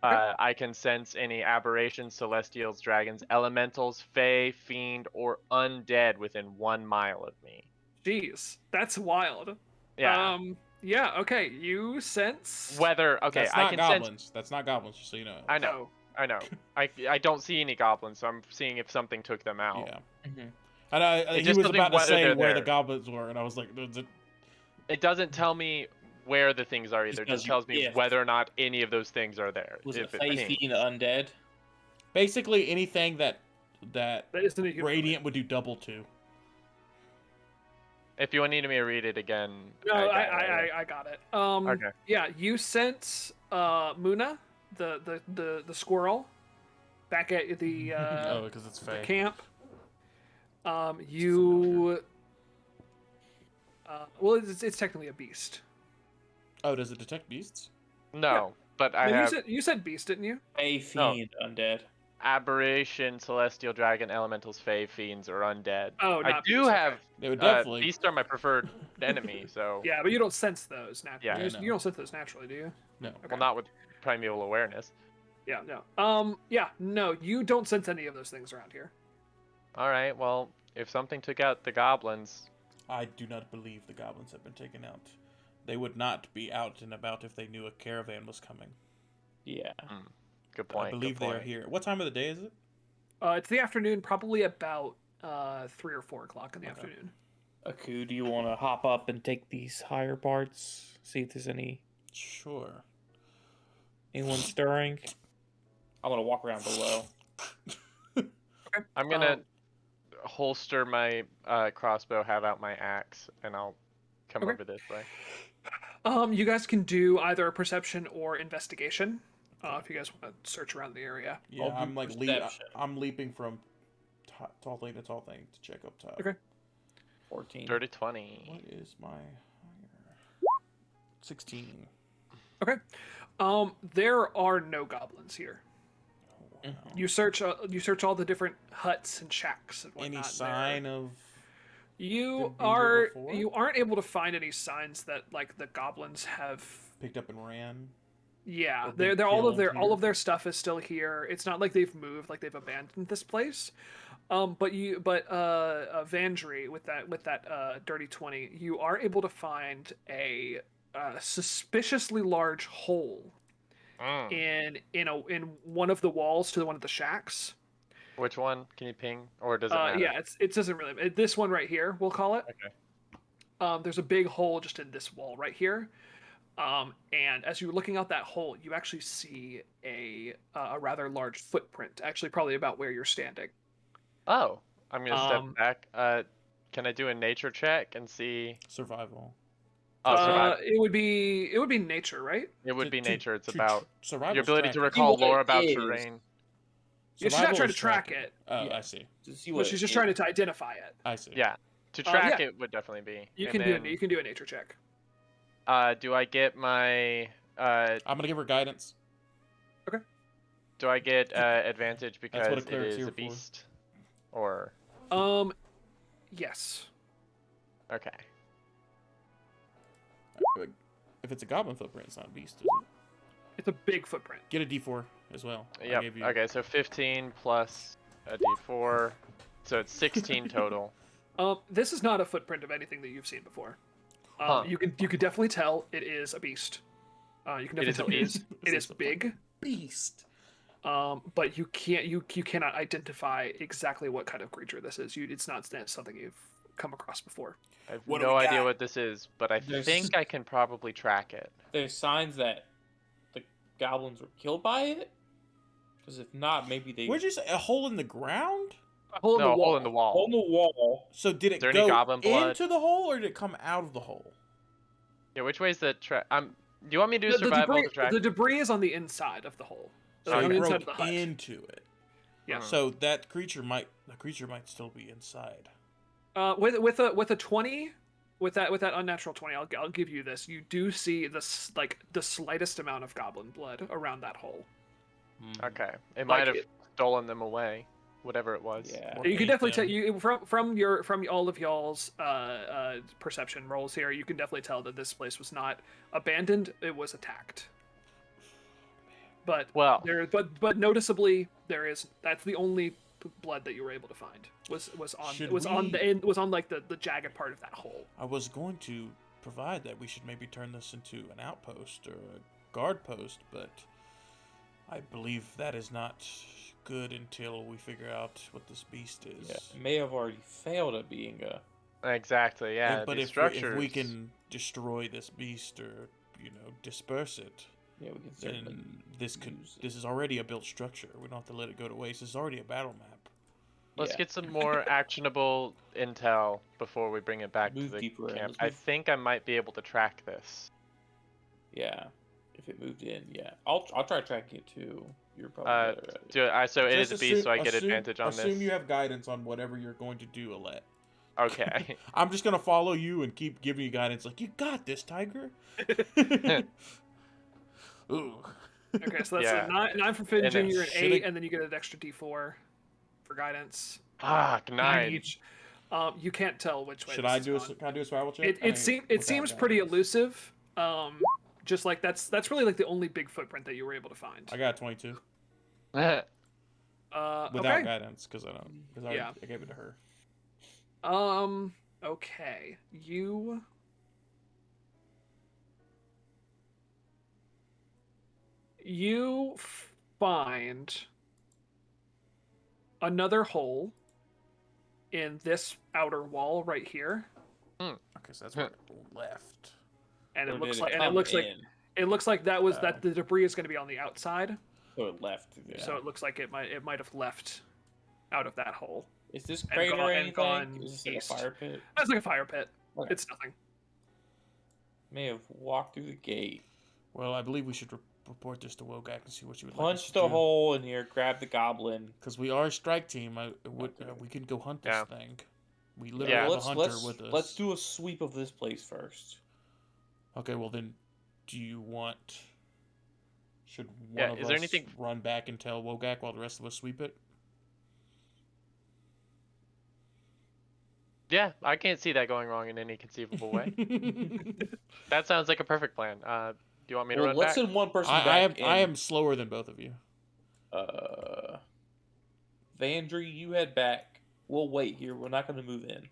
Speaker 2: I can sense any aberrations, celestials, dragons, elementals, fae, fiend, or undead within 1 mile of me.
Speaker 1: Jeez, that's wild.
Speaker 2: Yeah.
Speaker 1: Yeah, okay, you sense
Speaker 2: Whether
Speaker 3: That's
Speaker 2: I
Speaker 3: not
Speaker 2: can
Speaker 3: goblins.
Speaker 2: sense.
Speaker 3: That's not goblins. Just so you know.
Speaker 2: I know. I know. I don't see any goblins, so I'm seeing if something took them out.
Speaker 3: Yeah.
Speaker 4: Mhm.
Speaker 3: And
Speaker 2: It
Speaker 3: he
Speaker 2: just
Speaker 3: was
Speaker 2: tells me
Speaker 3: about to
Speaker 2: whether
Speaker 3: say
Speaker 2: they're
Speaker 3: where the
Speaker 2: there.
Speaker 3: goblins were, and I was like,
Speaker 2: It doesn't tell me where the things are either. It
Speaker 4: tells
Speaker 2: just
Speaker 4: you
Speaker 2: tells me
Speaker 4: if.
Speaker 2: whether or not any of those things are there.
Speaker 4: Was
Speaker 2: if
Speaker 4: it
Speaker 2: it
Speaker 4: fae,
Speaker 2: pings.
Speaker 4: fiend, undead?
Speaker 3: basically anything that
Speaker 1: that isn't a human.
Speaker 3: Radiant would do double to.
Speaker 2: If you need me to read it again.
Speaker 1: No, I got it.
Speaker 2: Okay.
Speaker 1: Yeah, you sense Muna, the squirrel, back at the
Speaker 3: Oh, because it's
Speaker 1: the
Speaker 3: fake.
Speaker 1: camp. You. Well, it's technically a beast.
Speaker 3: Oh, does it detect beasts?
Speaker 2: No, but I
Speaker 1: No,
Speaker 2: have
Speaker 1: you said beast, didn't you?
Speaker 4: Fae, fiend, undead.
Speaker 2: aberration, celestial, dragon, elementals, fae, fiends, or undead.
Speaker 1: Oh,
Speaker 2: I
Speaker 1: not
Speaker 2: do
Speaker 1: beast, okay.
Speaker 2: have
Speaker 3: They would definitely.
Speaker 2: beasts are my preferred enemy, so
Speaker 1: Yeah, but you don't sense those naturally.
Speaker 2: Yeah,
Speaker 3: I know.
Speaker 1: You don't sense those naturally, do you?
Speaker 3: No.
Speaker 1: Okay.
Speaker 2: well, not with primeval awareness.
Speaker 1: Yeah, no. Yeah, no. You don't sense any of those things around here.
Speaker 2: All right, well, if something took out the goblins,
Speaker 3: I do not believe the goblins have been taken out. They would not be out and about if they knew a caravan was coming.
Speaker 4: Yeah.
Speaker 2: good point.
Speaker 3: I believe
Speaker 2: good
Speaker 3: they are
Speaker 2: point.
Speaker 3: here. What time of the day is it?
Speaker 1: It's the afternoon, probably about 3 or 4 o'clock in the
Speaker 3: Okay.
Speaker 1: afternoon.
Speaker 4: Aku, do you want to hop up and take these higher parts? See if there's
Speaker 3: Sure.
Speaker 4: anyone stirring? I'm gonna walk around below.
Speaker 2: I'm gonna holster my crossbow, have out my axe, and I'll come
Speaker 1: Okay.
Speaker 2: over this way.
Speaker 1: You guys can do either a perception or investigation. If you guys want to search around the area.
Speaker 3: Yeah,
Speaker 4: I'll do
Speaker 3: I'm like
Speaker 4: perception.
Speaker 3: I'm leaping from tall thing to tall thing to check up top.
Speaker 1: Okay.
Speaker 4: 14.
Speaker 2: Dirty 20.
Speaker 3: What is my 16?
Speaker 1: Okay. There are no goblins here.
Speaker 3: Oh, wow.
Speaker 1: You search all the different huts and shacks and whatnot.
Speaker 3: Any
Speaker 1: there.
Speaker 3: sign of
Speaker 1: You
Speaker 3: them being here before?
Speaker 1: you aren't able to find any signs that like the goblins have.
Speaker 3: picked up and ran?
Speaker 1: Yeah,
Speaker 3: Or been
Speaker 1: they're all of
Speaker 3: killed
Speaker 1: all
Speaker 3: here?
Speaker 1: of their stuff is still here. It's not like they've moved, like they've abandoned this place. But Vandry with that dirty 20, you are able to find a suspiciously large hole
Speaker 2: Mm.
Speaker 1: in one of the walls to one of the shacks.
Speaker 2: Which one? Can you ping? Or does it matter?
Speaker 1: Yeah, it doesn't really. This one right here, we'll call it.
Speaker 2: Okay.
Speaker 1: There's a big hole just in this wall right here. And as you're looking out that hole, you actually see a rather large footprint, actually probably about where you're standing.
Speaker 2: Oh, I'm gonna
Speaker 1: Um,
Speaker 2: step back. Can I do a nature check and see?
Speaker 3: Survival.
Speaker 2: Oh, survival.
Speaker 1: It would be nature, right?
Speaker 2: It would be
Speaker 3: To-
Speaker 2: nature. It's
Speaker 3: to-
Speaker 2: about
Speaker 3: survival.
Speaker 2: your ability to
Speaker 4: See
Speaker 2: recall
Speaker 4: what
Speaker 2: lore
Speaker 4: it
Speaker 2: about
Speaker 4: is.
Speaker 2: terrain.
Speaker 1: Yeah, she's not trying
Speaker 3: is
Speaker 1: to track
Speaker 3: tracking.
Speaker 1: it.
Speaker 3: Oh,
Speaker 4: Yeah.
Speaker 3: I see.
Speaker 4: To see
Speaker 1: But
Speaker 4: what
Speaker 1: she's
Speaker 4: it
Speaker 1: just
Speaker 4: is.
Speaker 1: trying to identify it.
Speaker 3: I see.
Speaker 2: Yeah. To track
Speaker 1: yeah.
Speaker 2: it would definitely be.
Speaker 1: You
Speaker 2: And
Speaker 1: can
Speaker 2: then,
Speaker 1: do a nature check.
Speaker 2: Do I get my
Speaker 3: I'm gonna give her guidance.
Speaker 2: do I get advantage because
Speaker 3: what a
Speaker 2: it
Speaker 3: cleric's
Speaker 2: is
Speaker 3: here
Speaker 2: a
Speaker 3: for.
Speaker 2: beast? Or
Speaker 1: Yes.
Speaker 2: okay.
Speaker 3: If it's a goblin footprint, it's not a beast, is it?
Speaker 1: It's a big footprint.
Speaker 3: Get a D4 as well. I
Speaker 2: Yep.
Speaker 3: gave you-
Speaker 2: Okay, so 15 plus a d4, so it's 16 total.
Speaker 1: This is not a footprint of anything that you've seen before.
Speaker 2: Huh.
Speaker 1: You could definitely tell it is a beast. You can definitely
Speaker 2: is a
Speaker 1: tell
Speaker 2: beast?
Speaker 1: it is big.
Speaker 3: Beast.
Speaker 1: But you cannot identify exactly what kind of creature this is. It's not something you've come across before.
Speaker 2: I have
Speaker 4: What do
Speaker 2: no
Speaker 4: we
Speaker 2: idea
Speaker 4: got?
Speaker 2: what this is, but I
Speaker 4: There's-
Speaker 2: think I can probably track it.
Speaker 4: There's signs that the goblins were killed by it. Because if not, maybe they.
Speaker 3: Where'd you say? A hole in the ground?
Speaker 1: A hole in
Speaker 2: No,
Speaker 1: the
Speaker 2: a
Speaker 1: wall.
Speaker 2: hole in the wall.
Speaker 4: Hole in the wall.
Speaker 3: So did it
Speaker 2: there any
Speaker 3: go
Speaker 2: goblin blood?
Speaker 3: into the hole or did it come out of the hole?
Speaker 2: Yeah, which way is the track? Do you want me to do
Speaker 1: The
Speaker 2: survival
Speaker 1: debris,
Speaker 2: to track?
Speaker 1: the debris is on the inside of the hole.
Speaker 3: So
Speaker 1: on
Speaker 3: it
Speaker 1: the inside
Speaker 3: broke
Speaker 1: of the hut.
Speaker 3: into it.
Speaker 1: Yeah.
Speaker 3: So the creature might still be inside.
Speaker 1: With a 20, with that unnatural 20, I'll give you this. You do see this like the slightest amount of goblin blood around that hole.
Speaker 2: Okay, it
Speaker 1: Like
Speaker 2: might have
Speaker 1: it-
Speaker 2: stolen them away, whatever it was.
Speaker 4: Yeah.
Speaker 3: Or
Speaker 1: You can
Speaker 3: ate
Speaker 1: definitely tell
Speaker 3: them.
Speaker 1: you from all of y'all's perception rolls here. You can definitely tell that this place was not abandoned; it was attacked. But
Speaker 2: Well,
Speaker 1: but noticeably that's the only blood that you were able to find was
Speaker 3: Should
Speaker 1: on like the jagged part of that hole.
Speaker 3: I was going to provide that we should maybe turn this into an outpost or a guard post, but I believe that is not good until we figure out what this beast is.
Speaker 4: Yeah. It may have already failed at being a.
Speaker 2: exactly. Yeah,
Speaker 3: But
Speaker 2: these
Speaker 3: if we
Speaker 2: structures.
Speaker 3: can destroy this beast or disperse it,
Speaker 4: Yeah, we can certainly.
Speaker 3: then
Speaker 4: use it.
Speaker 3: this is already a built structure. We don't have to let it go to waste. This is already a battle map.
Speaker 2: Let's
Speaker 4: Yeah.
Speaker 2: get some more actionable intel before we bring it back
Speaker 4: Move
Speaker 2: to the
Speaker 4: deeper in.
Speaker 2: camp.
Speaker 4: Let's
Speaker 2: I
Speaker 4: move-
Speaker 2: think I might be able to track this.
Speaker 4: Yeah. If it moved in, yeah. I'll try tracking it too. You're probably
Speaker 2: Uh,
Speaker 4: better at it.
Speaker 2: do I? So it is a
Speaker 3: Just
Speaker 2: beast, so I get
Speaker 3: assume-
Speaker 2: advantage on
Speaker 3: assume
Speaker 2: this.
Speaker 3: you have guidance on whatever you're going to do, Alette.
Speaker 2: Okay.
Speaker 3: I'm just gonna follow you and keep giving you guidance. Like, you got this, Tiger. Ooh.
Speaker 1: Okay, so that's
Speaker 2: Yeah.
Speaker 1: a nine for Finn
Speaker 2: And then
Speaker 1: Jr. and
Speaker 3: should
Speaker 1: 8,
Speaker 3: it-
Speaker 1: and then you get an extra D4 for guidance.
Speaker 2: Fuck, 9.
Speaker 1: Each. You can't tell which way.
Speaker 3: Should
Speaker 1: this
Speaker 3: I
Speaker 1: is
Speaker 3: do a
Speaker 1: going.
Speaker 3: can I do a survival check?
Speaker 1: It
Speaker 3: I mean,
Speaker 1: it
Speaker 3: without
Speaker 1: seems pretty
Speaker 3: guidance.
Speaker 1: elusive. Just like that's really like the only big footprint that you were able to find.
Speaker 3: I got a 22
Speaker 1: Without
Speaker 3: without
Speaker 1: okay.
Speaker 3: guidance because I don't because
Speaker 1: Yeah.
Speaker 3: I gave it to her.
Speaker 1: Okay. You find another hole in this outer wall right here,
Speaker 3: Okay, so that's what left.
Speaker 1: and
Speaker 4: Or
Speaker 1: it looks
Speaker 4: did
Speaker 1: like
Speaker 4: come in?
Speaker 1: that the debris is going to be on the outside.
Speaker 4: So it left. Yeah.
Speaker 1: So it looks like it might have left out of that hole.
Speaker 4: Is this
Speaker 1: and
Speaker 4: crater
Speaker 1: gone-
Speaker 4: or
Speaker 1: and
Speaker 4: anything?
Speaker 1: gone
Speaker 4: Is this like a
Speaker 1: east.
Speaker 4: fire pit?
Speaker 1: That's like a fire pit.
Speaker 4: Okay.
Speaker 1: It's nothing.
Speaker 4: May have walked through the gate,
Speaker 3: Well, I believe we should report this to Wogak and see what you would like us
Speaker 4: punched
Speaker 3: to
Speaker 4: a
Speaker 3: do.
Speaker 4: hole in here, grabbed the goblin.
Speaker 3: Because we are a strike team. We could go hunt this
Speaker 2: Yeah.
Speaker 3: thing. We literally
Speaker 2: Yeah.
Speaker 3: have a
Speaker 4: let's
Speaker 3: hunter
Speaker 4: let's
Speaker 3: with us.
Speaker 4: let's do a sweep of this place first.
Speaker 3: Okay, well then, do you want? Should one
Speaker 2: Yeah,
Speaker 3: of
Speaker 2: is
Speaker 3: us
Speaker 2: there anything-
Speaker 3: run back and tell Wogak while the rest of us sweep it?
Speaker 2: Yeah, I can't see that going wrong in any conceivable way. That sounds like a perfect plan. Do you want me to
Speaker 4: Well,
Speaker 2: run
Speaker 4: let's
Speaker 2: back?
Speaker 4: send one person back.
Speaker 3: I
Speaker 4: and,
Speaker 3: am slower than both of you.
Speaker 4: Vandry, you head back. We'll wait here. We're not going to move in.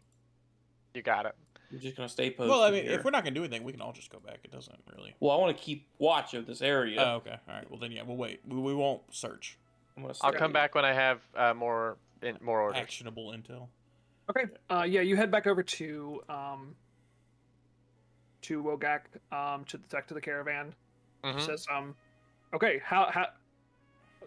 Speaker 2: You got it.
Speaker 4: We're just going to stay posted.
Speaker 3: Well, I mean,
Speaker 4: here.
Speaker 3: if we're not gonna do anything, we can all just go back. It doesn't really.
Speaker 4: Well, I want to keep watch of this area.
Speaker 3: Oh, okay. All right. Well, then yeah, we'll wait. We won't search.
Speaker 4: I'm gonna
Speaker 2: I'll
Speaker 4: stay
Speaker 2: come
Speaker 4: here.
Speaker 2: back when I have more orders.
Speaker 3: Actionable intel.
Speaker 1: Okay. Yeah, you head back over to Wogak, to the caravan.
Speaker 2: Mhm.
Speaker 1: Says, okay, how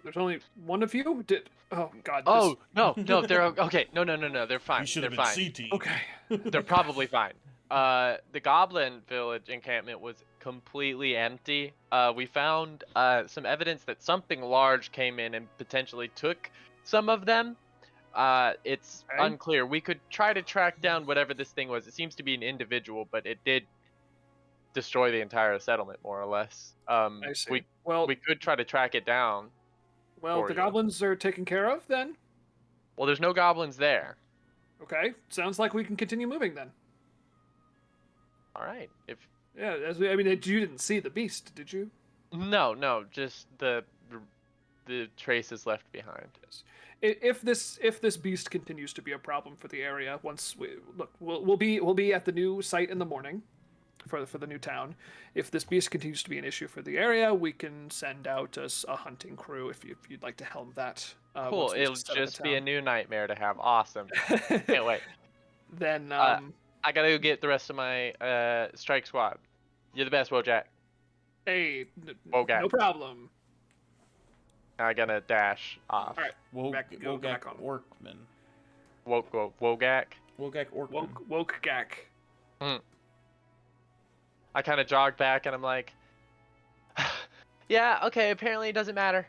Speaker 1: there's only one of you? Oh god.
Speaker 2: Oh no, they're okay. No, they're fine.
Speaker 3: You should
Speaker 2: They're
Speaker 3: have been
Speaker 2: fine.
Speaker 3: C team.
Speaker 1: Okay.
Speaker 2: They're probably fine. The Goblin Village encampment was completely empty. We found some evidence that something large came in and potentially took some of them. It's
Speaker 1: Okay.
Speaker 2: unclear. We could try to track down whatever this thing was. It seems to be an individual, but it did destroy the entire settlement, more or less.
Speaker 1: I see.
Speaker 2: We could try to track it down.
Speaker 1: Well,
Speaker 2: for
Speaker 1: the
Speaker 2: you.
Speaker 1: goblins are taken care of then.
Speaker 2: Well, there's no goblins there.
Speaker 1: Okay, sounds like we can continue moving then.
Speaker 2: All right.
Speaker 1: Yeah, I mean, you didn't see the beast, did you?
Speaker 2: No, just the traces left behind.
Speaker 1: If this beast continues to be a problem for the area, we'll be at the new site in the morning for the new town. If this beast continues to be an issue for the area, we can send out a hunting crew if you'd like to helm that.
Speaker 2: Cool.
Speaker 1: once we
Speaker 2: It'll
Speaker 1: set up
Speaker 2: just be a
Speaker 1: town.
Speaker 2: new nightmare to have. Awesome. Can't wait.
Speaker 1: Then
Speaker 2: I gotta go get the rest of my strike squad. You're the best, Wojak.
Speaker 1: hey,
Speaker 2: Wogak.
Speaker 1: no problem.
Speaker 2: I'm gonna dash off.
Speaker 1: All right. Go back on.
Speaker 3: Orkman.
Speaker 2: Wogak.
Speaker 3: Wogak Orkman.
Speaker 1: Woke Gak.
Speaker 2: I kind of jog back and I'm like, yeah, okay. Apparently it doesn't matter.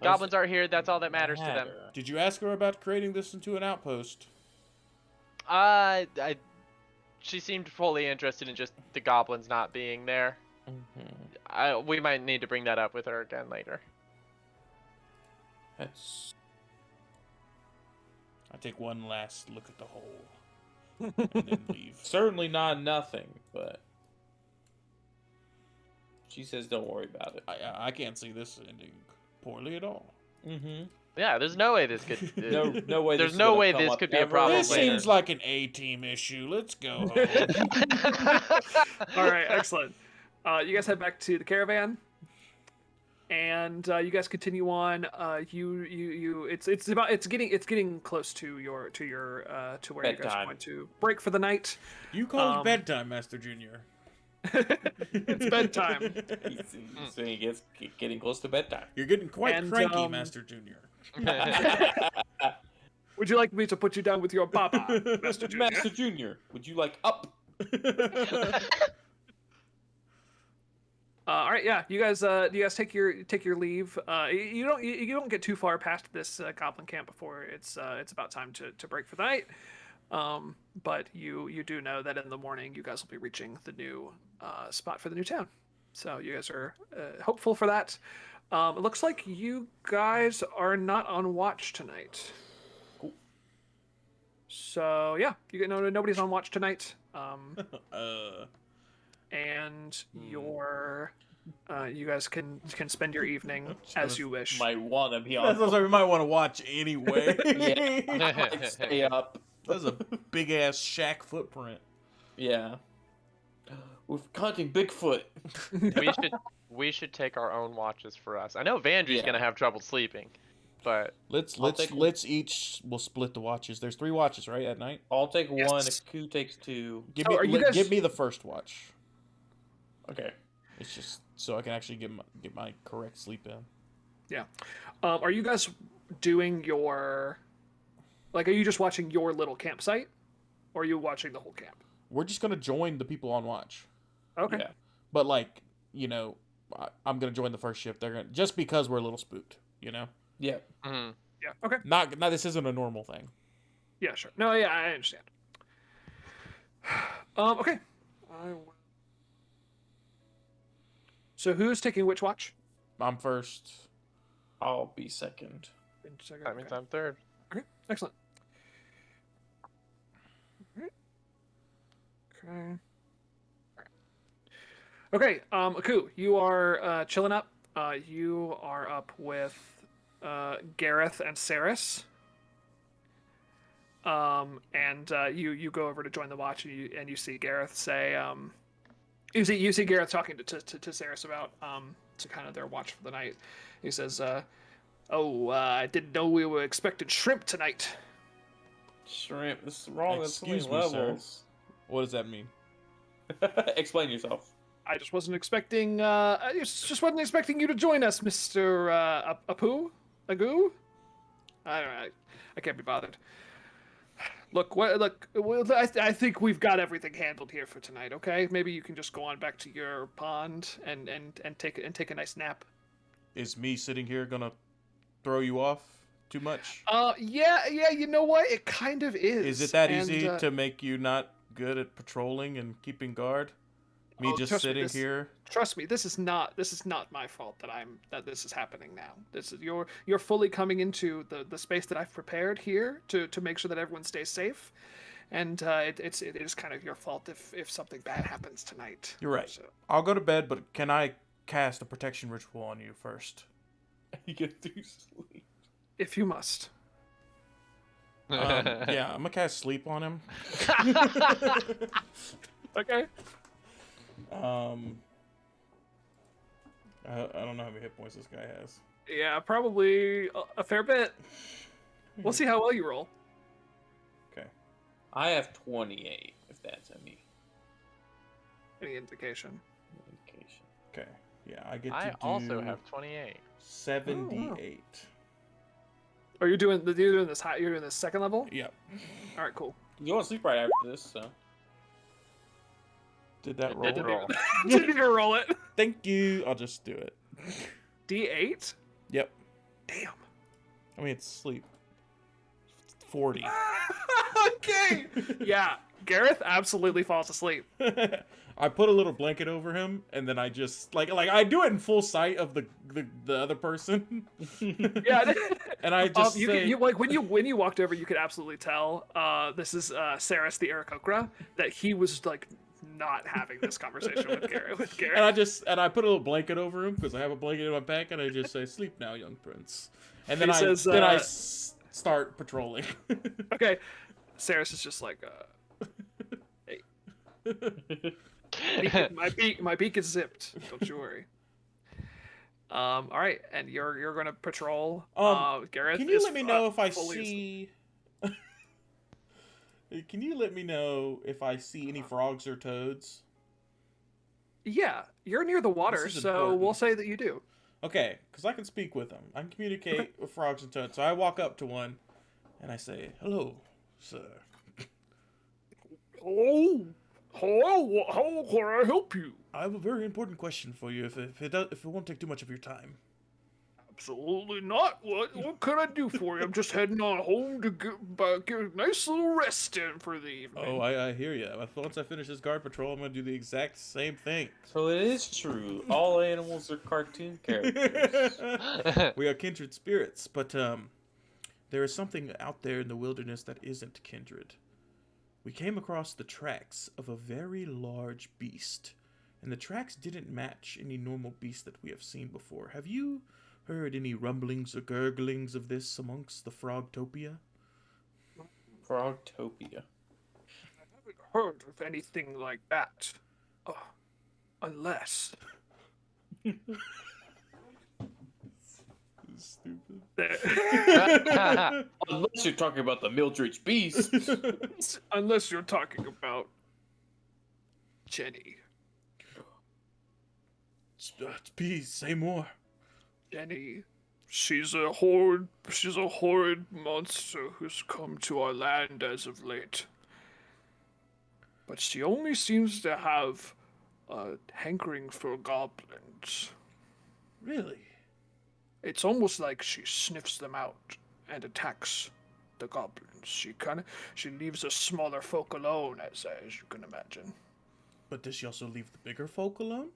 Speaker 2: Goblins aren't here. That's all that matters to them.
Speaker 3: Did you ask her about creating this into an outpost?
Speaker 2: She seemed fully interested in just the goblins not being there.
Speaker 4: Mm-hmm.
Speaker 2: We might need to bring that up with her again later.
Speaker 4: That's
Speaker 3: I take one last look at the hole and then leave.
Speaker 4: certainly not nothing, but she says don't worry about it.
Speaker 3: I can't see this ending poorly at all.
Speaker 4: Mm-hmm.
Speaker 2: Yeah, there's no way this could.
Speaker 4: No way.
Speaker 2: There's
Speaker 4: this is
Speaker 2: no
Speaker 4: gonna
Speaker 2: way
Speaker 4: come
Speaker 2: this
Speaker 4: up
Speaker 2: could be a
Speaker 4: ever
Speaker 2: problem
Speaker 3: This
Speaker 2: later.
Speaker 3: seems like an A-team issue. Let's go home.
Speaker 1: All right, excellent. You guys head back to the caravan, and you guys continue on. It's getting close to where you guys
Speaker 4: Bedtime.
Speaker 1: are going to break for the night.
Speaker 3: You call it bedtime, Master Junior.
Speaker 1: It's bedtime.
Speaker 4: So he gets getting close to bedtime.
Speaker 3: You're getting quite
Speaker 1: And,
Speaker 3: cranky, Master Junior.
Speaker 1: Would you like me to put you down with your papa, Master Junior?
Speaker 4: Master Junior, would you like up?
Speaker 1: All right, yeah. You guys take your leave. You don't get too far past this goblin camp before it's about time to break for the night. But you do know that in the morning you guys will be reaching the new spot for the new town. So you guys are hopeful for that. It looks like you guys are not on watch tonight.
Speaker 4: Cool.
Speaker 1: So yeah, nobody's on watch tonight. And you guys can spend your evening as you wish.
Speaker 4: Might want to be on.
Speaker 3: That's what we might want to watch anyway.
Speaker 4: Yeah, I'd stay up.
Speaker 3: That's a big ass shack footprint.
Speaker 4: Yeah. We're hunting Bigfoot.
Speaker 2: we should take our own watches for us. I know Vandry's
Speaker 4: Yeah.
Speaker 2: gonna have trouble sleeping, but
Speaker 3: Let's each we'll split the watches. There's 3 watches, right, at night?
Speaker 4: I'll take
Speaker 1: Yes.
Speaker 4: one. If Ku takes 2.
Speaker 3: Give
Speaker 1: Oh,
Speaker 3: me
Speaker 1: are you guys-
Speaker 3: give me the first watch.
Speaker 4: Okay.
Speaker 3: It's just so I can actually get my correct sleep in.
Speaker 1: Yeah. Are you guys doing your, like, are you just watching your little campsite, or are you watching the whole camp?
Speaker 3: We're just gonna join the people on watch.
Speaker 1: Okay.
Speaker 4: Yeah.
Speaker 3: But like, I'm gonna join the first shift. They're gonna just because we're a little spooked,
Speaker 4: Yeah.
Speaker 2: Mhm.
Speaker 1: Yeah. Okay.
Speaker 3: Not this isn't a normal thing.
Speaker 1: Yeah. Sure. No. Yeah. I understand. Okay. So who's taking which watch?
Speaker 3: I'm first.
Speaker 4: I'll be second.
Speaker 2: That means I'm third.
Speaker 1: Okay. Excellent. Alright. Okay. Okay, Aku, you are chilling up. You are up with Gareth and Saris. And you go over to join the watch, and you see Gareth say, you see Gareth talking to Saris about to kind of their watch for the night. He says, I didn't know we were expecting shrimp tonight.
Speaker 4: Shrimp. This is wrong. That's so many
Speaker 3: Excuse me, sir.
Speaker 4: levels.
Speaker 3: What does that mean?
Speaker 4: Explain yourself.
Speaker 1: I just wasn't expecting. I just wasn't expecting you to join us, Mister Apu, Agu. I don't know. I can't be bothered. Look, I think we've got everything handled here for tonight. Okay, maybe you can just go on back to your pond and take a nice nap.
Speaker 3: Is me sitting here gonna throw you off too much?
Speaker 1: Yeah. You know what? It kind of is.
Speaker 3: Is it that easy to make you not good at patrolling and keeping guard? Me just
Speaker 1: trust me,
Speaker 3: sitting here.
Speaker 1: Trust me, this is not my fault that this is happening now. This is you're fully coming into the space that I've prepared here to make sure that everyone stays safe, and it is kind of your fault if something bad happens tonight.
Speaker 3: You're right.
Speaker 1: So,
Speaker 3: I'll go to bed, but can I cast a protection ritual on you first?
Speaker 4: You get through sleep.
Speaker 1: if you must.
Speaker 3: Yeah, I'm gonna cast sleep on him.
Speaker 1: Okay.
Speaker 3: I don't know how many hit points this guy has.
Speaker 1: Yeah, probably a fair bit. We'll see how well you roll.
Speaker 3: Okay.
Speaker 4: I have 28, if that's any
Speaker 1: Any indication?
Speaker 4: indication.
Speaker 3: Okay. Yeah, I get to
Speaker 2: I
Speaker 3: do
Speaker 2: also have 28.
Speaker 3: 78.
Speaker 1: Or you're doing this high? You're doing this second level?
Speaker 3: Yep.
Speaker 1: All right, cool.
Speaker 4: You want to sleep right after this, so.
Speaker 3: Did that
Speaker 2: It
Speaker 3: roll?
Speaker 2: did roll.
Speaker 1: Didn't even roll it.
Speaker 3: Thank you. I'll just do it.
Speaker 1: D8.
Speaker 3: Yep.
Speaker 1: Damn.
Speaker 3: I mean, it's sleep. 40.
Speaker 1: Okay. Yeah, Gareth absolutely falls asleep.
Speaker 3: I put a little blanket over him, and then I just like I do it in full sight of the other person.
Speaker 1: Yeah.
Speaker 3: And I just
Speaker 1: you,
Speaker 3: say,
Speaker 1: you like when you walked over, you could absolutely tell. This is Saris the Aarakocra, that he was like not having this conversation with Gareth.
Speaker 3: and I put a little blanket over him because I have a blanket in my pack, and I just say, "Sleep now, young prince." And then
Speaker 1: He says,
Speaker 3: I start patrolling.
Speaker 1: Okay, Saris is just like, hey, my beak is zipped. Don't you worry. All right, and you're gonna patrol. Gareth,
Speaker 3: Can you
Speaker 1: is,
Speaker 3: let me know if I
Speaker 1: fully
Speaker 3: see? Can you let me know if I see any frogs or toads?
Speaker 1: Yeah, you're near the water,
Speaker 3: This is
Speaker 1: so
Speaker 3: important.
Speaker 1: we'll say that you do.
Speaker 3: Okay, because I can speak with them. I can communicate with frogs and toads. So I walk up to one, and I say, "Hello, sir."
Speaker 1: Oh, hello. How can I help you?
Speaker 3: I have a very important question for you. If it won't take too much of your time.
Speaker 1: Absolutely not. What can I do for you? I'm just heading on home to get a nice little rest in for the evening.
Speaker 3: Oh, I hear you. Once I finish this guard patrol, I'm gonna do the exact same thing.
Speaker 4: So it is true. All animals are cartoon characters.
Speaker 3: We are kindred spirits, but there is something out there in the wilderness that isn't kindred. We came across the tracks of a very large beast, and the tracks didn't match any normal beast that we have seen before. Have you heard any rumblings or gurglings of this amongst the Frogtopia?
Speaker 4: Frogtopia.
Speaker 1: I haven't heard of anything like that. Unless.
Speaker 3: Stupid.
Speaker 4: Unless you're talking about the Mildred's beast.
Speaker 1: Unless you're talking about Jenny.
Speaker 3: Please say more.
Speaker 1: Jenny She's a horrid monster who's come to our land as of late. But she only seems to have a hankering for goblins.
Speaker 3: Really?
Speaker 1: It's almost like she sniffs them out and attacks the goblins. She leaves the smaller folk alone, as you can imagine.
Speaker 3: But does she also leave the bigger folk alone?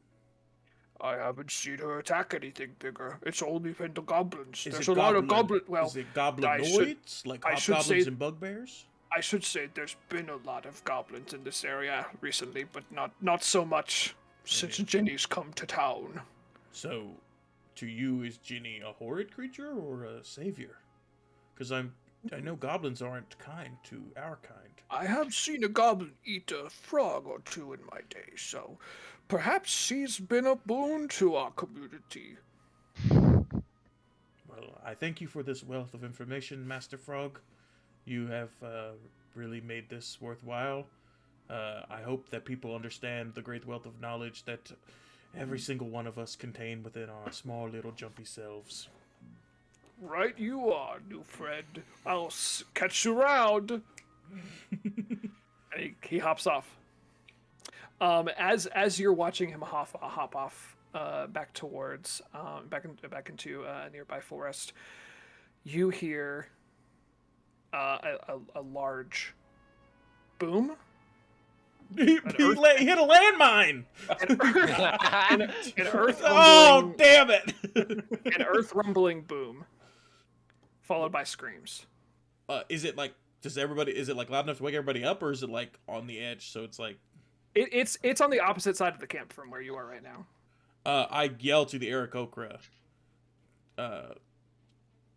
Speaker 1: I haven't seen her attack anything bigger. It's only been the goblins.
Speaker 3: Is
Speaker 1: There's
Speaker 3: it
Speaker 1: a lot of goblin. Well,
Speaker 3: is it
Speaker 1: I should-
Speaker 3: goblinoids? Like
Speaker 1: I should
Speaker 3: hobgoblins
Speaker 1: say-
Speaker 3: and bugbears?
Speaker 1: I should say there's been a lot of goblins in this area recently, but not so much since Ginny's come to town.
Speaker 3: So, to you, is Ginny a horrid creature or a savior? Because I know goblins aren't kind to our kind.
Speaker 1: I have seen a goblin eat a frog or two in my day, so perhaps she's been a boon to our community.
Speaker 3: Well, I thank you for this wealth of information, Master Frog. You have really made this worthwhile. I hope that people understand the great wealth of knowledge that every single one of us contain within our small little jumpy selves.
Speaker 1: Right you are, new friend. I'll catch you around. And he hops off. As you're watching him hop off back towards back into a nearby forest, you hear a large boom.
Speaker 3: He hit a landmine!
Speaker 1: An earth
Speaker 3: Oh,
Speaker 1: rumbling,
Speaker 3: damn it!
Speaker 1: an earth rumbling boom, followed by screams.
Speaker 3: Is it like, is it like loud enough to wake everybody up, or is it like on the edge, so it's like...
Speaker 1: It's on the opposite side of the camp from where you are right now.
Speaker 3: I yell to the Aarakocra.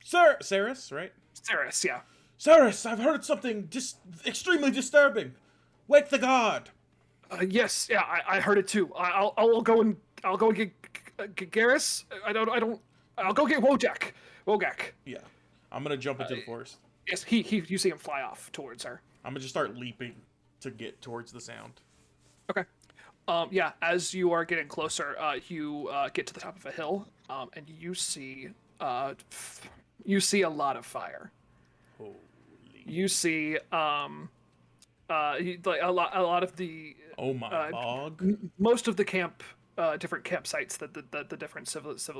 Speaker 3: Saris, right?
Speaker 1: Saris, yeah.
Speaker 3: Saris, I've heard something extremely disturbing. Wake the guard.
Speaker 1: Yes, yeah, I heard it too. I'll go and get Garrus. I'll go get Wogak.
Speaker 3: Yeah, I'm gonna jump into the forest.
Speaker 1: Yes, you see him fly off towards her.
Speaker 3: I'm gonna just start leaping to get towards the sound.
Speaker 1: Okay. Yeah, as you are getting closer, you get to the top of a hill, and you see a lot of fire.
Speaker 3: Holy.
Speaker 1: You see like a lot of the
Speaker 3: Oh my bog.
Speaker 1: most of the different campsites that the different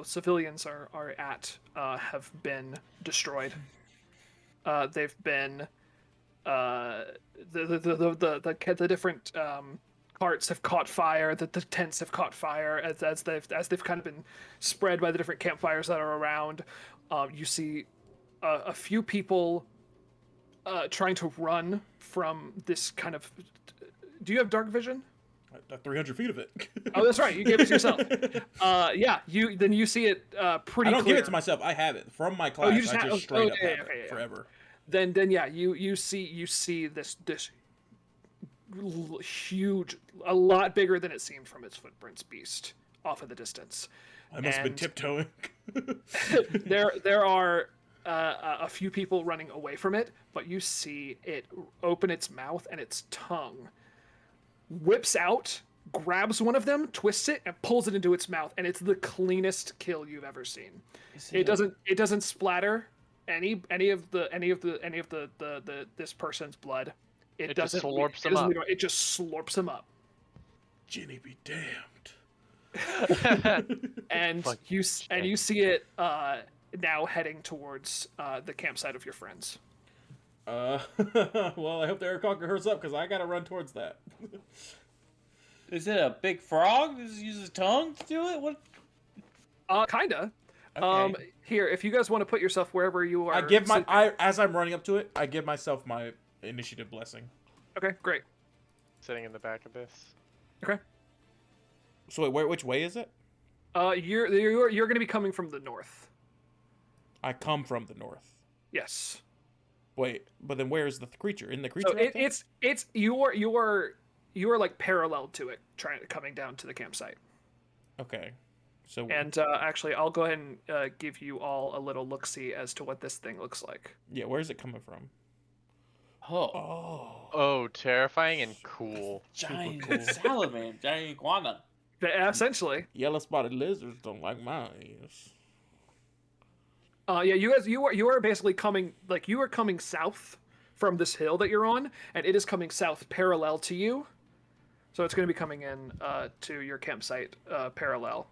Speaker 1: civilians are at have been destroyed. They've been the different carts have caught fire. The tents have caught fire as they've kind of been spread by the different campfires that are around. You see a few people trying to run from this kind of. Do you have dark vision?
Speaker 3: 300 feet of it.
Speaker 1: Oh, that's right. You gave it to yourself. Yeah. You see it pretty.
Speaker 3: I don't
Speaker 1: clear.
Speaker 3: give it to myself. I have it from my class.
Speaker 1: you just
Speaker 3: I
Speaker 1: have-
Speaker 3: just straight up
Speaker 1: yeah,
Speaker 3: have
Speaker 1: okay,
Speaker 3: it
Speaker 1: yeah.
Speaker 3: forever.
Speaker 1: Then yeah. You see this huge, a lot bigger than it seemed from its footprints beast off in the distance.
Speaker 3: I must have been
Speaker 1: And-
Speaker 3: tiptoeing.
Speaker 1: there are a few people running away from it, but you see it open its mouth and its tongue whips out, grabs one of them, twists it, and pulls it into its mouth, and it's the cleanest kill you've ever seen. It doesn't splatter any of this person's blood.
Speaker 2: It just
Speaker 1: doesn't
Speaker 2: slurps
Speaker 1: it
Speaker 2: them
Speaker 1: doesn't-
Speaker 2: up.
Speaker 1: It just slurps them up.
Speaker 3: Ginny be damned.
Speaker 1: And
Speaker 2: Fuck
Speaker 1: you see it now heading towards the campsite of your friends.
Speaker 3: Well, I hope the Aarakocra hurts up because I gotta run towards that.
Speaker 4: Is it a big frog? Does it use his tongue to do it? What?
Speaker 1: Kinda.
Speaker 4: Okay.
Speaker 1: Here, if you guys want to put yourself wherever you are.
Speaker 3: I give as I'm running up to it, I give myself my initiative blessing.
Speaker 1: Okay, great.
Speaker 2: Sitting in the back of this.
Speaker 1: Okay.
Speaker 3: So wait, which way is it?
Speaker 1: You're going to be coming from the north.
Speaker 3: I come from the north.
Speaker 1: Yes.
Speaker 3: Wait, but then where is the creature? In the creature?
Speaker 1: So it's you are like parallel to it, coming down to the campsite.
Speaker 3: Okay. So
Speaker 1: And actually, I'll go ahead and give you all a little look-see as to what this thing looks like.
Speaker 3: yeah, where's it coming from?
Speaker 4: Oh,
Speaker 3: Oh,
Speaker 2: Oh, terrifying and cool.
Speaker 4: giant
Speaker 3: cool.
Speaker 4: salamander, giant iguana.
Speaker 1: Essentially.
Speaker 3: yellow spotted lizards don't like my ears.
Speaker 1: Yeah, you guys, you are basically coming, like, you are coming south from this hill that you're on, and it is coming south parallel to you. So it's going to be coming in to your campsite parallel.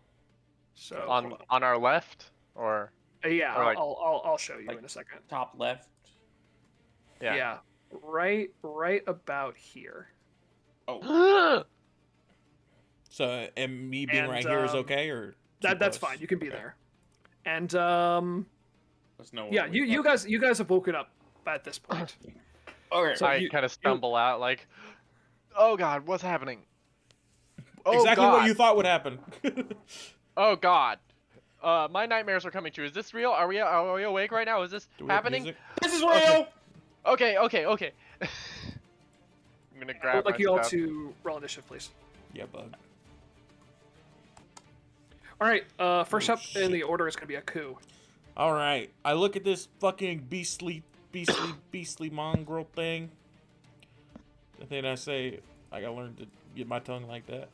Speaker 1: So hold
Speaker 2: On our left, or
Speaker 1: yeah,
Speaker 2: or like-
Speaker 1: I'll show you
Speaker 4: like-
Speaker 1: in a second.
Speaker 4: Top left.
Speaker 1: Yeah, right about here.
Speaker 4: Oh,
Speaker 3: So, and me being
Speaker 1: And,
Speaker 3: right here is okay, or too
Speaker 1: That's
Speaker 3: close?
Speaker 1: fine. You can be
Speaker 3: Okay.
Speaker 1: there. And
Speaker 4: there's no.
Speaker 1: yeah, you guys have woken up at this point.
Speaker 4: Okay.
Speaker 1: So
Speaker 2: I
Speaker 1: you-
Speaker 2: kind of stumble out like, oh God, what's happening? Oh
Speaker 3: Exactly
Speaker 2: God.
Speaker 3: what you thought would happen.
Speaker 2: Oh God. My nightmares are coming true. Is this real? Are we awake right now? Is this
Speaker 3: Do we have
Speaker 2: happening?
Speaker 3: music?
Speaker 4: This is real.
Speaker 2: Okay. I'm gonna
Speaker 1: I
Speaker 2: grab
Speaker 1: would like
Speaker 2: my
Speaker 1: you all
Speaker 2: stuff.
Speaker 1: to roll initiative, please.
Speaker 3: Yeah, bug.
Speaker 1: All right. First
Speaker 3: Oh,
Speaker 1: up
Speaker 3: shit.
Speaker 1: in the order is going to be a coup.
Speaker 3: All right. I look at this fucking beastly mongrel thing. And then I say, I gotta learn to get my tongue like that.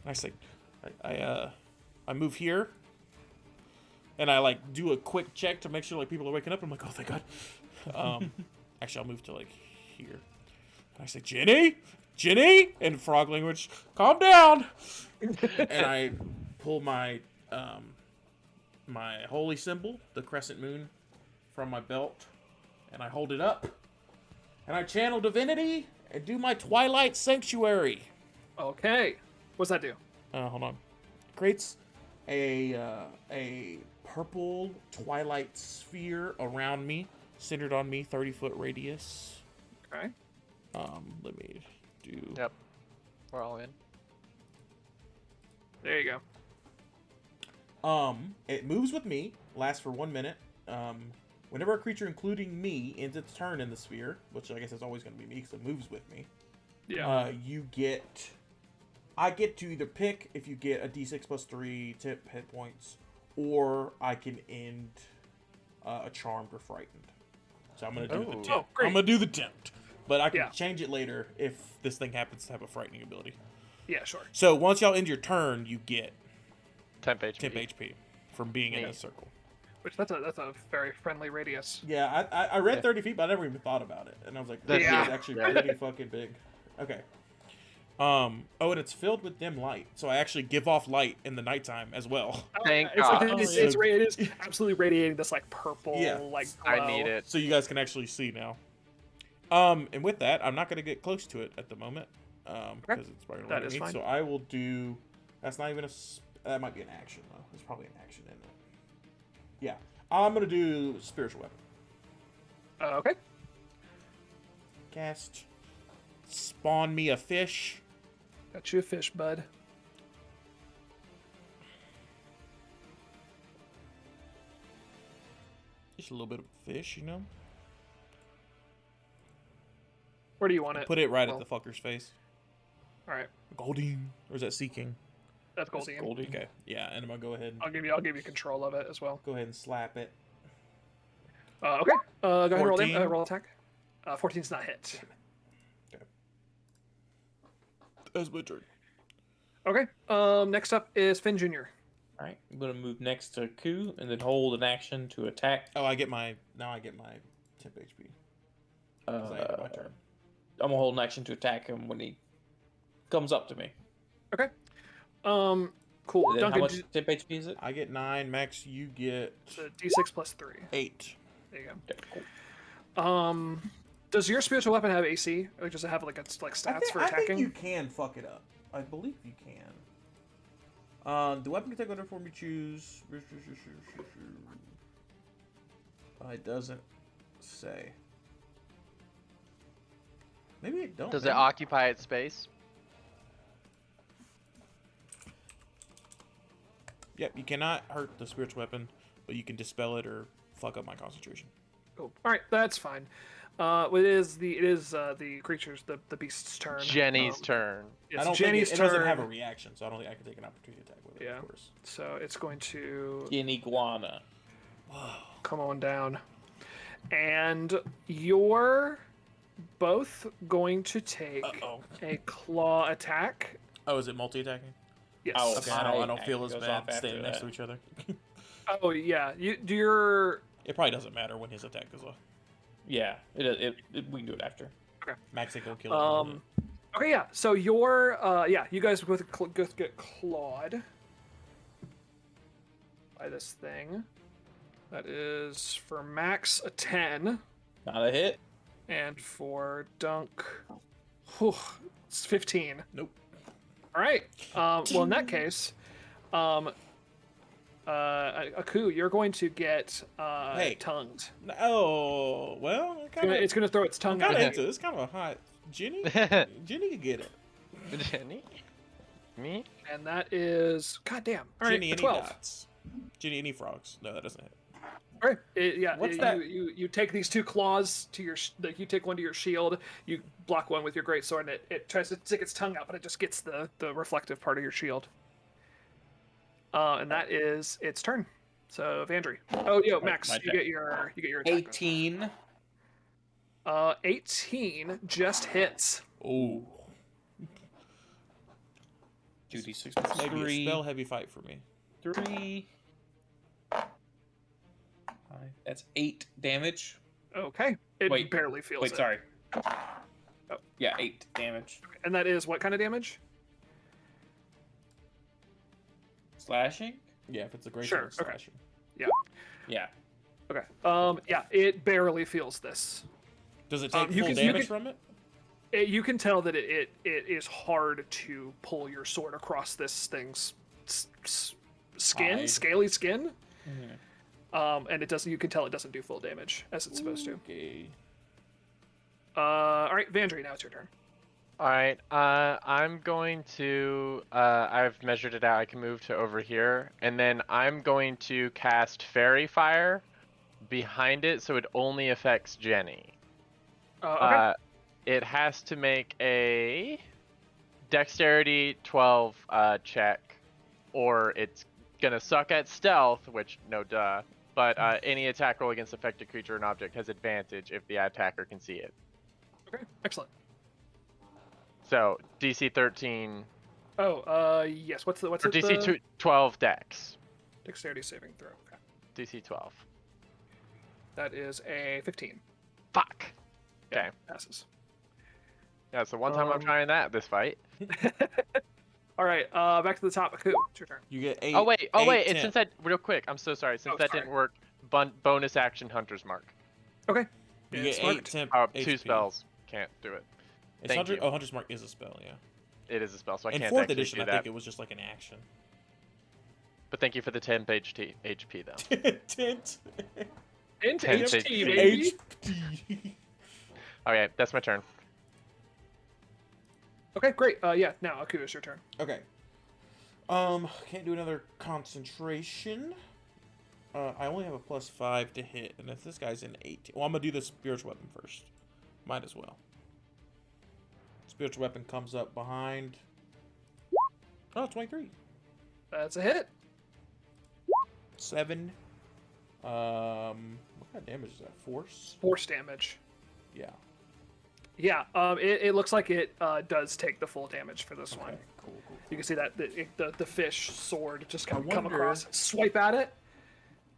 Speaker 3: I say, I move here, and I like do a quick check to make sure like people are waking up. I'm like, oh thank God. Actually, I'll move to like here. And I say, Jenny, in frog language, calm down. And I pull my my holy symbol, the crescent moon, from my belt, and I hold it up, and I channel divinity and do my Twilight Sanctuary.
Speaker 1: Okay. What's that do?
Speaker 3: Hold on. Creates a purple twilight sphere around me, centered on me, 30-foot radius.
Speaker 1: Okay.
Speaker 3: Let me do.
Speaker 2: Yep. We're all in.
Speaker 1: There you go.
Speaker 3: It moves with me, lasts for 1 minute. Whenever a creature, including me, ends its turn in the sphere, which I guess is always going to be me because it moves with me.
Speaker 1: Yeah.
Speaker 3: I get to either pick if you get a d6 plus 3 tip hit points, or I can end a charmed or frightened. So I'm gonna do the
Speaker 2: Oh.
Speaker 3: tempt.
Speaker 1: Oh, great.
Speaker 3: I'm gonna do the tempt, but I can
Speaker 1: Yeah.
Speaker 3: change it later if this thing happens to have a frightening ability.
Speaker 1: Yeah, sure.
Speaker 3: So once y'all end your turn, you get
Speaker 2: Temp HP.
Speaker 3: temp HP from being in a
Speaker 2: Neat.
Speaker 3: circle.
Speaker 1: Which that's a very friendly radius.
Speaker 3: Yeah, I read
Speaker 2: Yeah.
Speaker 3: 30 feet, but I never even thought about it, and I was like,
Speaker 2: That's
Speaker 3: this
Speaker 1: Yeah.
Speaker 3: is actually
Speaker 2: Yeah.
Speaker 3: pretty fucking big. Okay. Oh, and it's filled with dim light, so I actually give off light in the nighttime as well.
Speaker 2: Thank
Speaker 1: It's, like-
Speaker 2: God.
Speaker 1: it is absolutely radiating this like purple
Speaker 3: Yeah.
Speaker 1: like
Speaker 2: I
Speaker 1: glow.
Speaker 2: need it.
Speaker 3: So you guys can actually see now. And with that, I'm not gonna get close to it at the moment, because it's probably
Speaker 1: That
Speaker 3: gonna
Speaker 1: is
Speaker 3: me.
Speaker 1: fine.
Speaker 3: So I will do. That's not even a. That might be an action though. It's probably an action, isn't it? Yeah, I'm gonna do spiritual weapon.
Speaker 1: Okay.
Speaker 3: Cast. Spawn me a fish.
Speaker 1: Got you a fish, bud.
Speaker 3: Just a little bit of fish, you know.
Speaker 1: Where do you want it?
Speaker 3: Put it right
Speaker 1: Well,
Speaker 3: at the fucker's face.
Speaker 1: All right.
Speaker 3: Golding, or is that seeking?
Speaker 1: That's Goldie.
Speaker 4: Goldie.
Speaker 3: Okay. Yeah, and I'm gonna go ahead.
Speaker 1: I'll give you control of it as well.
Speaker 3: Go ahead and slap it.
Speaker 1: Okay. Go ahead and roll,
Speaker 3: 14.
Speaker 1: roll attack. 14's not hit.
Speaker 3: That's my turn.
Speaker 1: Okay. Next up is Finn Jr.
Speaker 4: All right, I'm gonna move next to Ku and then hold an action to attack.
Speaker 3: Oh, I get my temp HP. 'Cause I ended my turn.
Speaker 4: I'm gonna hold an action to attack him when he comes up to me.
Speaker 1: Okay. Cool.
Speaker 4: And then how
Speaker 1: Duncan,
Speaker 4: much temp HP is it?
Speaker 3: I get 9. Max, you get
Speaker 1: it's a D6 plus 3.
Speaker 3: 8.
Speaker 1: There you
Speaker 4: Okay,
Speaker 1: go. Does your spiritual weapon have AC, or does it have like stats for attacking?
Speaker 3: I think you can fuck it up. I believe you can. The weapon can take whatever form you choose. It doesn't say. Maybe it don't.
Speaker 2: Does it occupy its space?
Speaker 3: Yep, you cannot hurt the spiritual weapon, but you can dispel it or fuck up my concentration.
Speaker 1: Cool. All right, that's fine. It is the creature's the beast's turn.
Speaker 2: Jenny's turn.
Speaker 1: It's
Speaker 3: I don't
Speaker 1: Jenny's
Speaker 3: think it
Speaker 1: turn.
Speaker 3: doesn't have a reaction, so I don't think I can take an opportunity attack with it.
Speaker 1: Yeah.
Speaker 3: Of course.
Speaker 1: So it's going to
Speaker 4: An iguana.
Speaker 1: come on down, and you're both going to take
Speaker 3: Uh-oh.
Speaker 1: a claw attack.
Speaker 3: Oh, is it multi-attacking?
Speaker 1: Yes.
Speaker 4: Oh,
Speaker 3: Okay, I don't feel as
Speaker 4: Goes
Speaker 3: bad
Speaker 4: off after
Speaker 3: staying next
Speaker 4: that.
Speaker 3: to each other.
Speaker 1: Oh yeah, you do your.
Speaker 3: It probably doesn't matter when his attack goes off.
Speaker 4: Yeah, we can do it after.
Speaker 3: Max ain't gonna kill him.
Speaker 1: Okay, yeah. So your you guys both get clawed by this thing. That is for Max a 10,
Speaker 4: Not a hit.
Speaker 1: and for Dunk, whew, it's 15.
Speaker 3: Nope.
Speaker 1: All right. Well, in that case, Aku, you're going to get
Speaker 3: Hey.
Speaker 1: tongued.
Speaker 3: Oh well,
Speaker 1: It's going to throw its tongue
Speaker 3: kind
Speaker 1: out.
Speaker 3: of into this. Kind of a hot Jenny. Jenny could get it.
Speaker 2: Jenny? Me?
Speaker 1: And that is goddamn. All right,
Speaker 3: Jenny any
Speaker 1: 12.
Speaker 3: dots. Jenny any frogs. No, that doesn't hit.
Speaker 1: All right.
Speaker 4: What's that?
Speaker 1: You take these two claws to your you take one to your shield. You block one with your great sword, and it tries to stick its tongue out, but it just gets the reflective part of your shield. And that is its turn. So Vandry. Oh, Max,
Speaker 4: my
Speaker 1: you
Speaker 4: turn.
Speaker 1: get your attack.
Speaker 4: 18.
Speaker 1: 18 just hits.
Speaker 3: Oh,
Speaker 4: 2d6
Speaker 3: it's maybe a
Speaker 4: 3.
Speaker 3: spell heavy fight for me.
Speaker 4: 3. 5. That's 8 damage.
Speaker 1: Okay. It
Speaker 4: Wait,
Speaker 1: barely feels
Speaker 4: Wait,
Speaker 1: it.
Speaker 4: sorry.
Speaker 1: Oh.
Speaker 4: Yeah, 8 damage.
Speaker 1: And that is what kind of damage?
Speaker 4: Slashing?
Speaker 3: Yeah, if it's a great
Speaker 1: Sure,
Speaker 3: sword,
Speaker 1: okay.
Speaker 3: slashing.
Speaker 4: Yeah.
Speaker 1: Okay. Yeah, it barely feels this.
Speaker 3: Does it take
Speaker 1: you
Speaker 3: full
Speaker 1: can- you
Speaker 3: damage
Speaker 1: can-
Speaker 3: from it?
Speaker 1: You can tell that it is hard to pull your sword across this thing's skin,
Speaker 3: Hide.
Speaker 1: scaly skin.
Speaker 4: Mhm.
Speaker 1: And it doesn't. You can tell it doesn't do full damage as it's supposed to.
Speaker 3: Okay.
Speaker 1: All right, Vandry, now it's your turn.
Speaker 2: Alright, I'm going to, I've measured it out, I can move to over here, and then I'm going to cast Fairy Fire behind it so it only affects Jenny.
Speaker 1: Okay.
Speaker 2: It has to make a Dexterity 12 check, or it's gonna suck at Stealth, which, no duh, but any attack roll against affected creature and object has advantage if the attacker can see it.
Speaker 1: Okay. Excellent.
Speaker 2: So, DC 13,
Speaker 1: Yes. What's
Speaker 2: or
Speaker 1: it?
Speaker 2: DC 12 Dex.
Speaker 1: Dexterity saving throw. Okay.
Speaker 2: DC 12.
Speaker 1: That is a 15.
Speaker 2: Fuck. Okay.
Speaker 1: Passes.
Speaker 2: Yeah, it's the one time I'm trying that this fight.
Speaker 1: All right. Back to the top. Aku, it's your turn.
Speaker 3: You get 8.
Speaker 2: Oh wait,
Speaker 3: 8,
Speaker 2: and
Speaker 3: 10.
Speaker 2: since that, real quick, I'm so sorry. Since that
Speaker 1: sorry.
Speaker 2: didn't work, bonus action Hunter's Mark.
Speaker 1: Okay.
Speaker 3: You
Speaker 1: It's
Speaker 3: get 8
Speaker 1: marked.
Speaker 3: temp
Speaker 2: 2
Speaker 3: HP.
Speaker 2: spells. Can't do it.
Speaker 3: It's
Speaker 2: Thank
Speaker 3: 100,
Speaker 2: you.
Speaker 3: Oh, Hunter's Mark is a spell, yeah.
Speaker 2: It is a spell, so I
Speaker 3: In
Speaker 2: can't
Speaker 3: 4th
Speaker 2: actually
Speaker 3: edition,
Speaker 2: do
Speaker 3: I
Speaker 2: that.
Speaker 3: think it was just like an action.
Speaker 2: But thank you for the 10 HP though.
Speaker 3: Tint.
Speaker 1: Int
Speaker 2: 10
Speaker 1: HT, baby.
Speaker 3: HP.
Speaker 2: Okay, that's my turn.
Speaker 1: Okay, great. Now Aku, it's your turn.
Speaker 3: Okay. Can't do another concentration. I only have a +5 to hit, and if this guy's in 18, well, I'm gonna do the spiritual weapon first. Might as well. Spiritual weapon comes up behind. Oh, 23.
Speaker 1: That's a hit.
Speaker 3: 7. What kind of damage is that? Force?
Speaker 1: Force damage.
Speaker 3: Yeah.
Speaker 1: Yeah. It looks like it does take the full damage for this one.
Speaker 3: Okay. Cool.
Speaker 1: You can see that the fish sword just kind
Speaker 3: I
Speaker 1: of come
Speaker 3: wonder-
Speaker 1: across, swipe at it,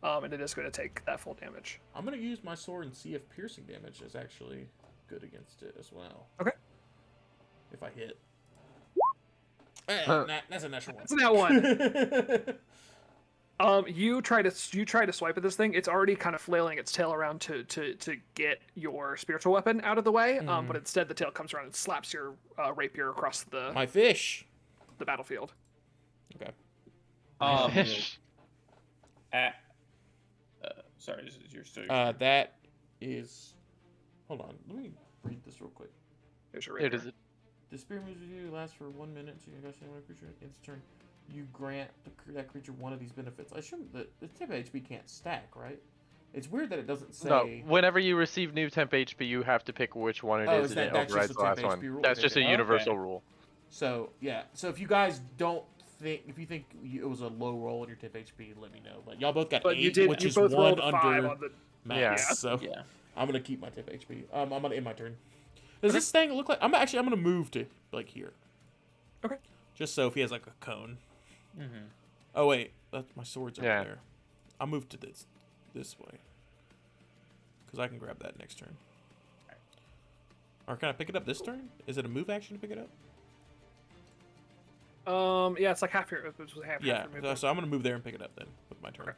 Speaker 1: and it is going to take that full damage.
Speaker 3: I'm gonna use my sword and see if piercing damage is actually good against it as well.
Speaker 1: Okay.
Speaker 3: If I hit.
Speaker 2: Huh.
Speaker 3: That's a natural one.
Speaker 1: That's that one. You try to swipe at this thing. It's already kind of flailing its tail around to get your spiritual weapon out of the way. But instead the tail comes around and slaps your rapier across the
Speaker 3: My fish.
Speaker 1: battlefield.
Speaker 3: Okay.
Speaker 4: Sorry, this is your story.
Speaker 3: That is. Hold on. Let me read this real quick.
Speaker 1: Here's your
Speaker 2: It
Speaker 1: rapier.
Speaker 2: is.
Speaker 3: The spear moves with you, lasts for 1 minute, so you can cast another creature in its turn. You grant that creature one of these benefits. I assume that the temp HP can't stack, right? It's weird that it doesn't say.
Speaker 2: No, whenever you receive new temp HP, you have to pick which one it
Speaker 3: Oh,
Speaker 2: is,
Speaker 3: is
Speaker 2: and it
Speaker 3: that's just
Speaker 2: overrides
Speaker 3: a
Speaker 2: the last
Speaker 3: temp
Speaker 2: one.
Speaker 3: HP rule?
Speaker 2: That's
Speaker 3: Okay,
Speaker 2: just a
Speaker 3: okay.
Speaker 2: universal rule.
Speaker 3: So yeah. So if you guys don't think, if you think it was a low roll in your temp HP, let me know. But y'all both got
Speaker 1: But
Speaker 3: 8,
Speaker 1: you did.
Speaker 3: which
Speaker 1: You
Speaker 3: is
Speaker 1: both
Speaker 3: 1
Speaker 1: rolled a
Speaker 3: under
Speaker 1: 5 on the.
Speaker 3: max.
Speaker 2: Yeah.
Speaker 3: So
Speaker 4: Yeah.
Speaker 3: I'm gonna keep my temp HP. I'm gonna end my turn. Does this thing look like? I'm gonna move to like here.
Speaker 1: Okay.
Speaker 3: Just so if he has like a cone.
Speaker 4: Mm-hmm.
Speaker 3: Oh wait, my sword's over
Speaker 2: Yeah.
Speaker 3: there. I'll move to this way. Because I can grab that next turn. Or can I pick it up this turn? Is it a move action to pick it up?
Speaker 1: Yeah, it's like half your. It was half
Speaker 3: Yeah,
Speaker 1: your movement.
Speaker 3: so I'm gonna move there and pick it up then with my turn.
Speaker 1: Okay.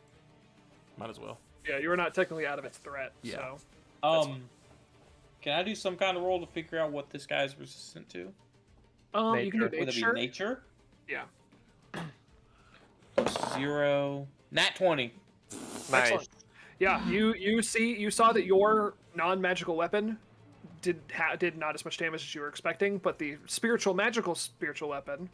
Speaker 3: Might as well.
Speaker 1: Yeah, you were not technically out of its threat.
Speaker 3: Yeah.
Speaker 1: So.
Speaker 4: Can I do some kind of roll to figure out what this guy's resistant to?
Speaker 1: You can do
Speaker 2: Nature.
Speaker 4: Would it be
Speaker 1: nature.
Speaker 4: nature?
Speaker 1: Yeah.
Speaker 4: 0. Nat 20.
Speaker 2: Nice.
Speaker 1: Excellent. Yeah, you saw that your non-magical weapon did not as much damage as you were expecting, but the magical spiritual weapon.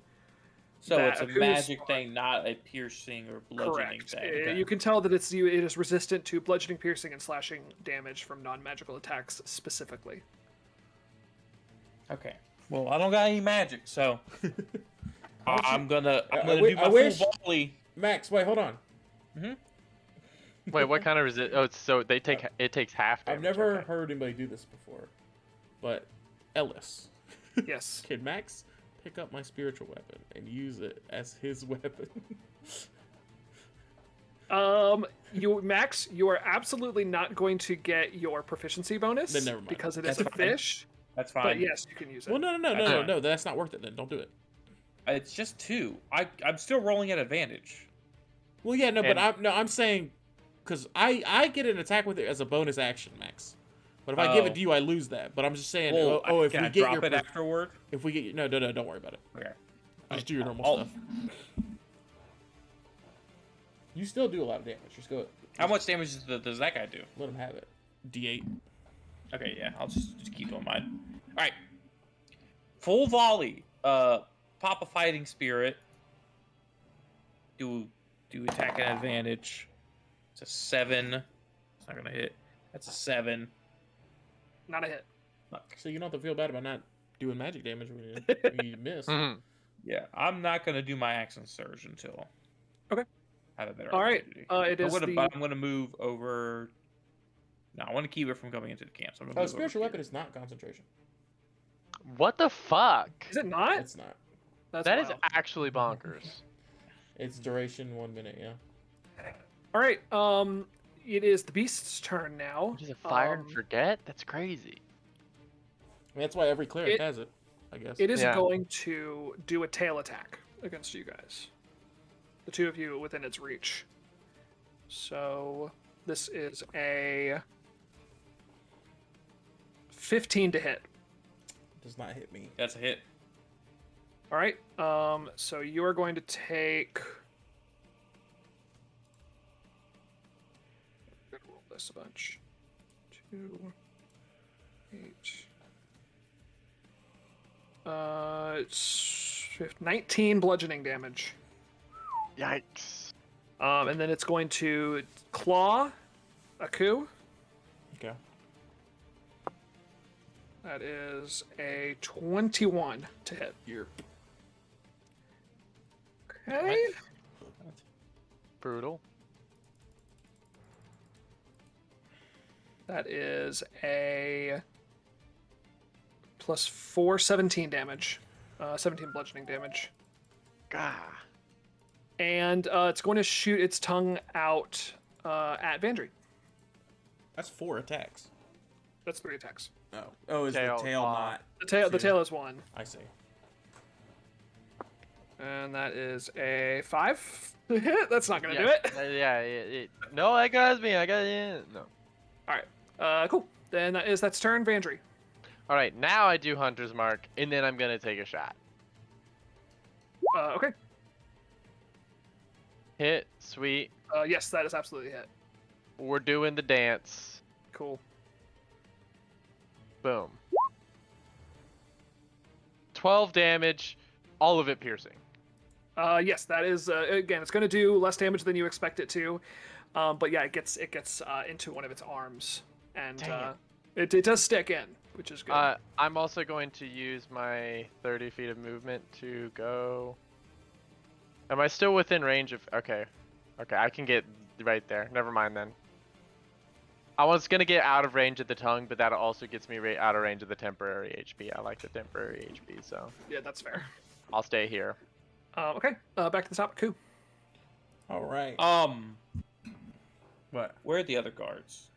Speaker 4: So
Speaker 1: That
Speaker 4: it's a
Speaker 1: Aku's
Speaker 4: magic thing, not a piercing or bludgeoning
Speaker 1: Correct.
Speaker 4: thing. Okay.
Speaker 1: You can tell that it is resistant to bludgeoning, piercing, and slashing damage from non-magical attacks specifically.
Speaker 4: Okay. Well, I don't got any magic, so I'm gonna
Speaker 3: I
Speaker 4: do my
Speaker 3: wish-
Speaker 4: full volley.
Speaker 3: Max, wait, hold on.
Speaker 2: Wait, what kind of resist? Oh, it's so it takes half damage.
Speaker 3: I've never
Speaker 2: okay.
Speaker 3: heard anybody do this before. But Ellis,
Speaker 1: Yes.
Speaker 3: can Max pick up my spiritual weapon and use it as his weapon?
Speaker 1: Max, you are absolutely not going to get your proficiency bonus
Speaker 3: Then never mind.
Speaker 1: because it is
Speaker 4: That's
Speaker 1: a
Speaker 4: fine.
Speaker 1: fish.
Speaker 4: That's fine.
Speaker 1: But yes, you can use it.
Speaker 3: Well, no,
Speaker 4: fine.
Speaker 3: that's not worth it then. Don't do it.
Speaker 4: It's just 2. I'm still rolling at advantage.
Speaker 3: Well, yeah, no, but
Speaker 2: And-
Speaker 3: I'm saying, because I get an attack with it as a bonus action, Max. But if I give it to you, I lose that. But I'm just saying,
Speaker 4: Well,
Speaker 3: if
Speaker 4: can
Speaker 3: we
Speaker 4: I
Speaker 3: get
Speaker 4: drop
Speaker 3: your
Speaker 4: it afterward?
Speaker 3: if we get no, don't worry about it.
Speaker 4: Okay.
Speaker 3: Just do your normal
Speaker 4: I'll-
Speaker 3: stuff. You still do a lot of damage. Just go.
Speaker 4: How much damage does that guy do?
Speaker 3: Let him have it. D8.
Speaker 4: Okay, yeah, I'll just keep on mine. All right. Full volley. Pop a fighting spirit. Do attack an advantage. It's a 7. It's not gonna hit. That's a 7.
Speaker 1: Not a hit.
Speaker 4: Fuck.
Speaker 3: So you don't have to feel bad about not doing magic damage when you miss.
Speaker 2: Mhm.
Speaker 4: Yeah, I'm not gonna do my action surge until.
Speaker 1: Okay.
Speaker 4: I have a better.
Speaker 1: All right.
Speaker 4: opportunity.
Speaker 1: It is
Speaker 4: I'm gonna move over. No, I want to keep it from coming into the camp. So I'm gonna
Speaker 3: Oh,
Speaker 4: move
Speaker 3: spiritual
Speaker 4: over
Speaker 3: weapon is not concentration.
Speaker 2: What the fuck?
Speaker 1: Is it not?
Speaker 3: It's not.
Speaker 1: That's
Speaker 2: That is
Speaker 1: wild.
Speaker 2: actually bonkers.
Speaker 3: It's duration 1 minute. Yeah.
Speaker 1: All right. It is the beast's turn now.
Speaker 2: Just a fire and forget? That's crazy.
Speaker 3: I mean, that's why every cleric
Speaker 1: It-
Speaker 3: has it, I guess.
Speaker 1: It is
Speaker 2: Yeah.
Speaker 1: going to do a tail attack against you guys. The two of you within its reach. So this is a 15 to hit.
Speaker 3: Does not hit me.
Speaker 4: That's a hit.
Speaker 1: All right. So you are going to take. I'm gonna roll this a bunch. 2, 8. It's 19 bludgeoning damage.
Speaker 2: Yikes.
Speaker 1: And then it's going to claw Aku.
Speaker 3: Okay.
Speaker 1: That is a 21 to hit.
Speaker 3: You're
Speaker 1: Okay.
Speaker 2: Brutal.
Speaker 1: That is a plus 4, 17 damage. 17 bludgeoning damage.
Speaker 2: Gah.
Speaker 1: And it's going to shoot its tongue out at Vandry.
Speaker 3: That's 4 attacks.
Speaker 1: That's 3 attacks.
Speaker 3: Oh, is
Speaker 2: Tail,
Speaker 3: the tail not?
Speaker 1: The tail is 1.
Speaker 3: I see.
Speaker 1: And that is a 5 to hit. That's not going to do it.
Speaker 2: No, that got me. I got it. No.
Speaker 1: Alright. Cool. Then that's turn, Vandry.
Speaker 2: All right, now I do Hunter's Mark, and then I'm gonna take a shot.
Speaker 1: Okay.
Speaker 2: Hit, sweet.
Speaker 1: Yes, that is absolutely a hit.
Speaker 2: We're doing the dance.
Speaker 1: Cool.
Speaker 2: Boom. 12 damage, all of it piercing.
Speaker 1: Yes, that is again. It's going to do less damage than you expect it to, but yeah, it gets into one of its arms, and
Speaker 2: Dang
Speaker 1: it does stick in, which is good.
Speaker 2: I'm also going to use my 30 feet of movement to go. Am I still within range of? Okay, I can get right there. Never mind then. I was gonna get out of range of the tongue, but that also gets me right out of range of the temporary HP. I like the temporary HP, so
Speaker 1: Yeah, that's fair.
Speaker 2: I'll stay here.
Speaker 1: Okay, back to the top. Coup.
Speaker 3: All right. What?
Speaker 4: Where are the other guards?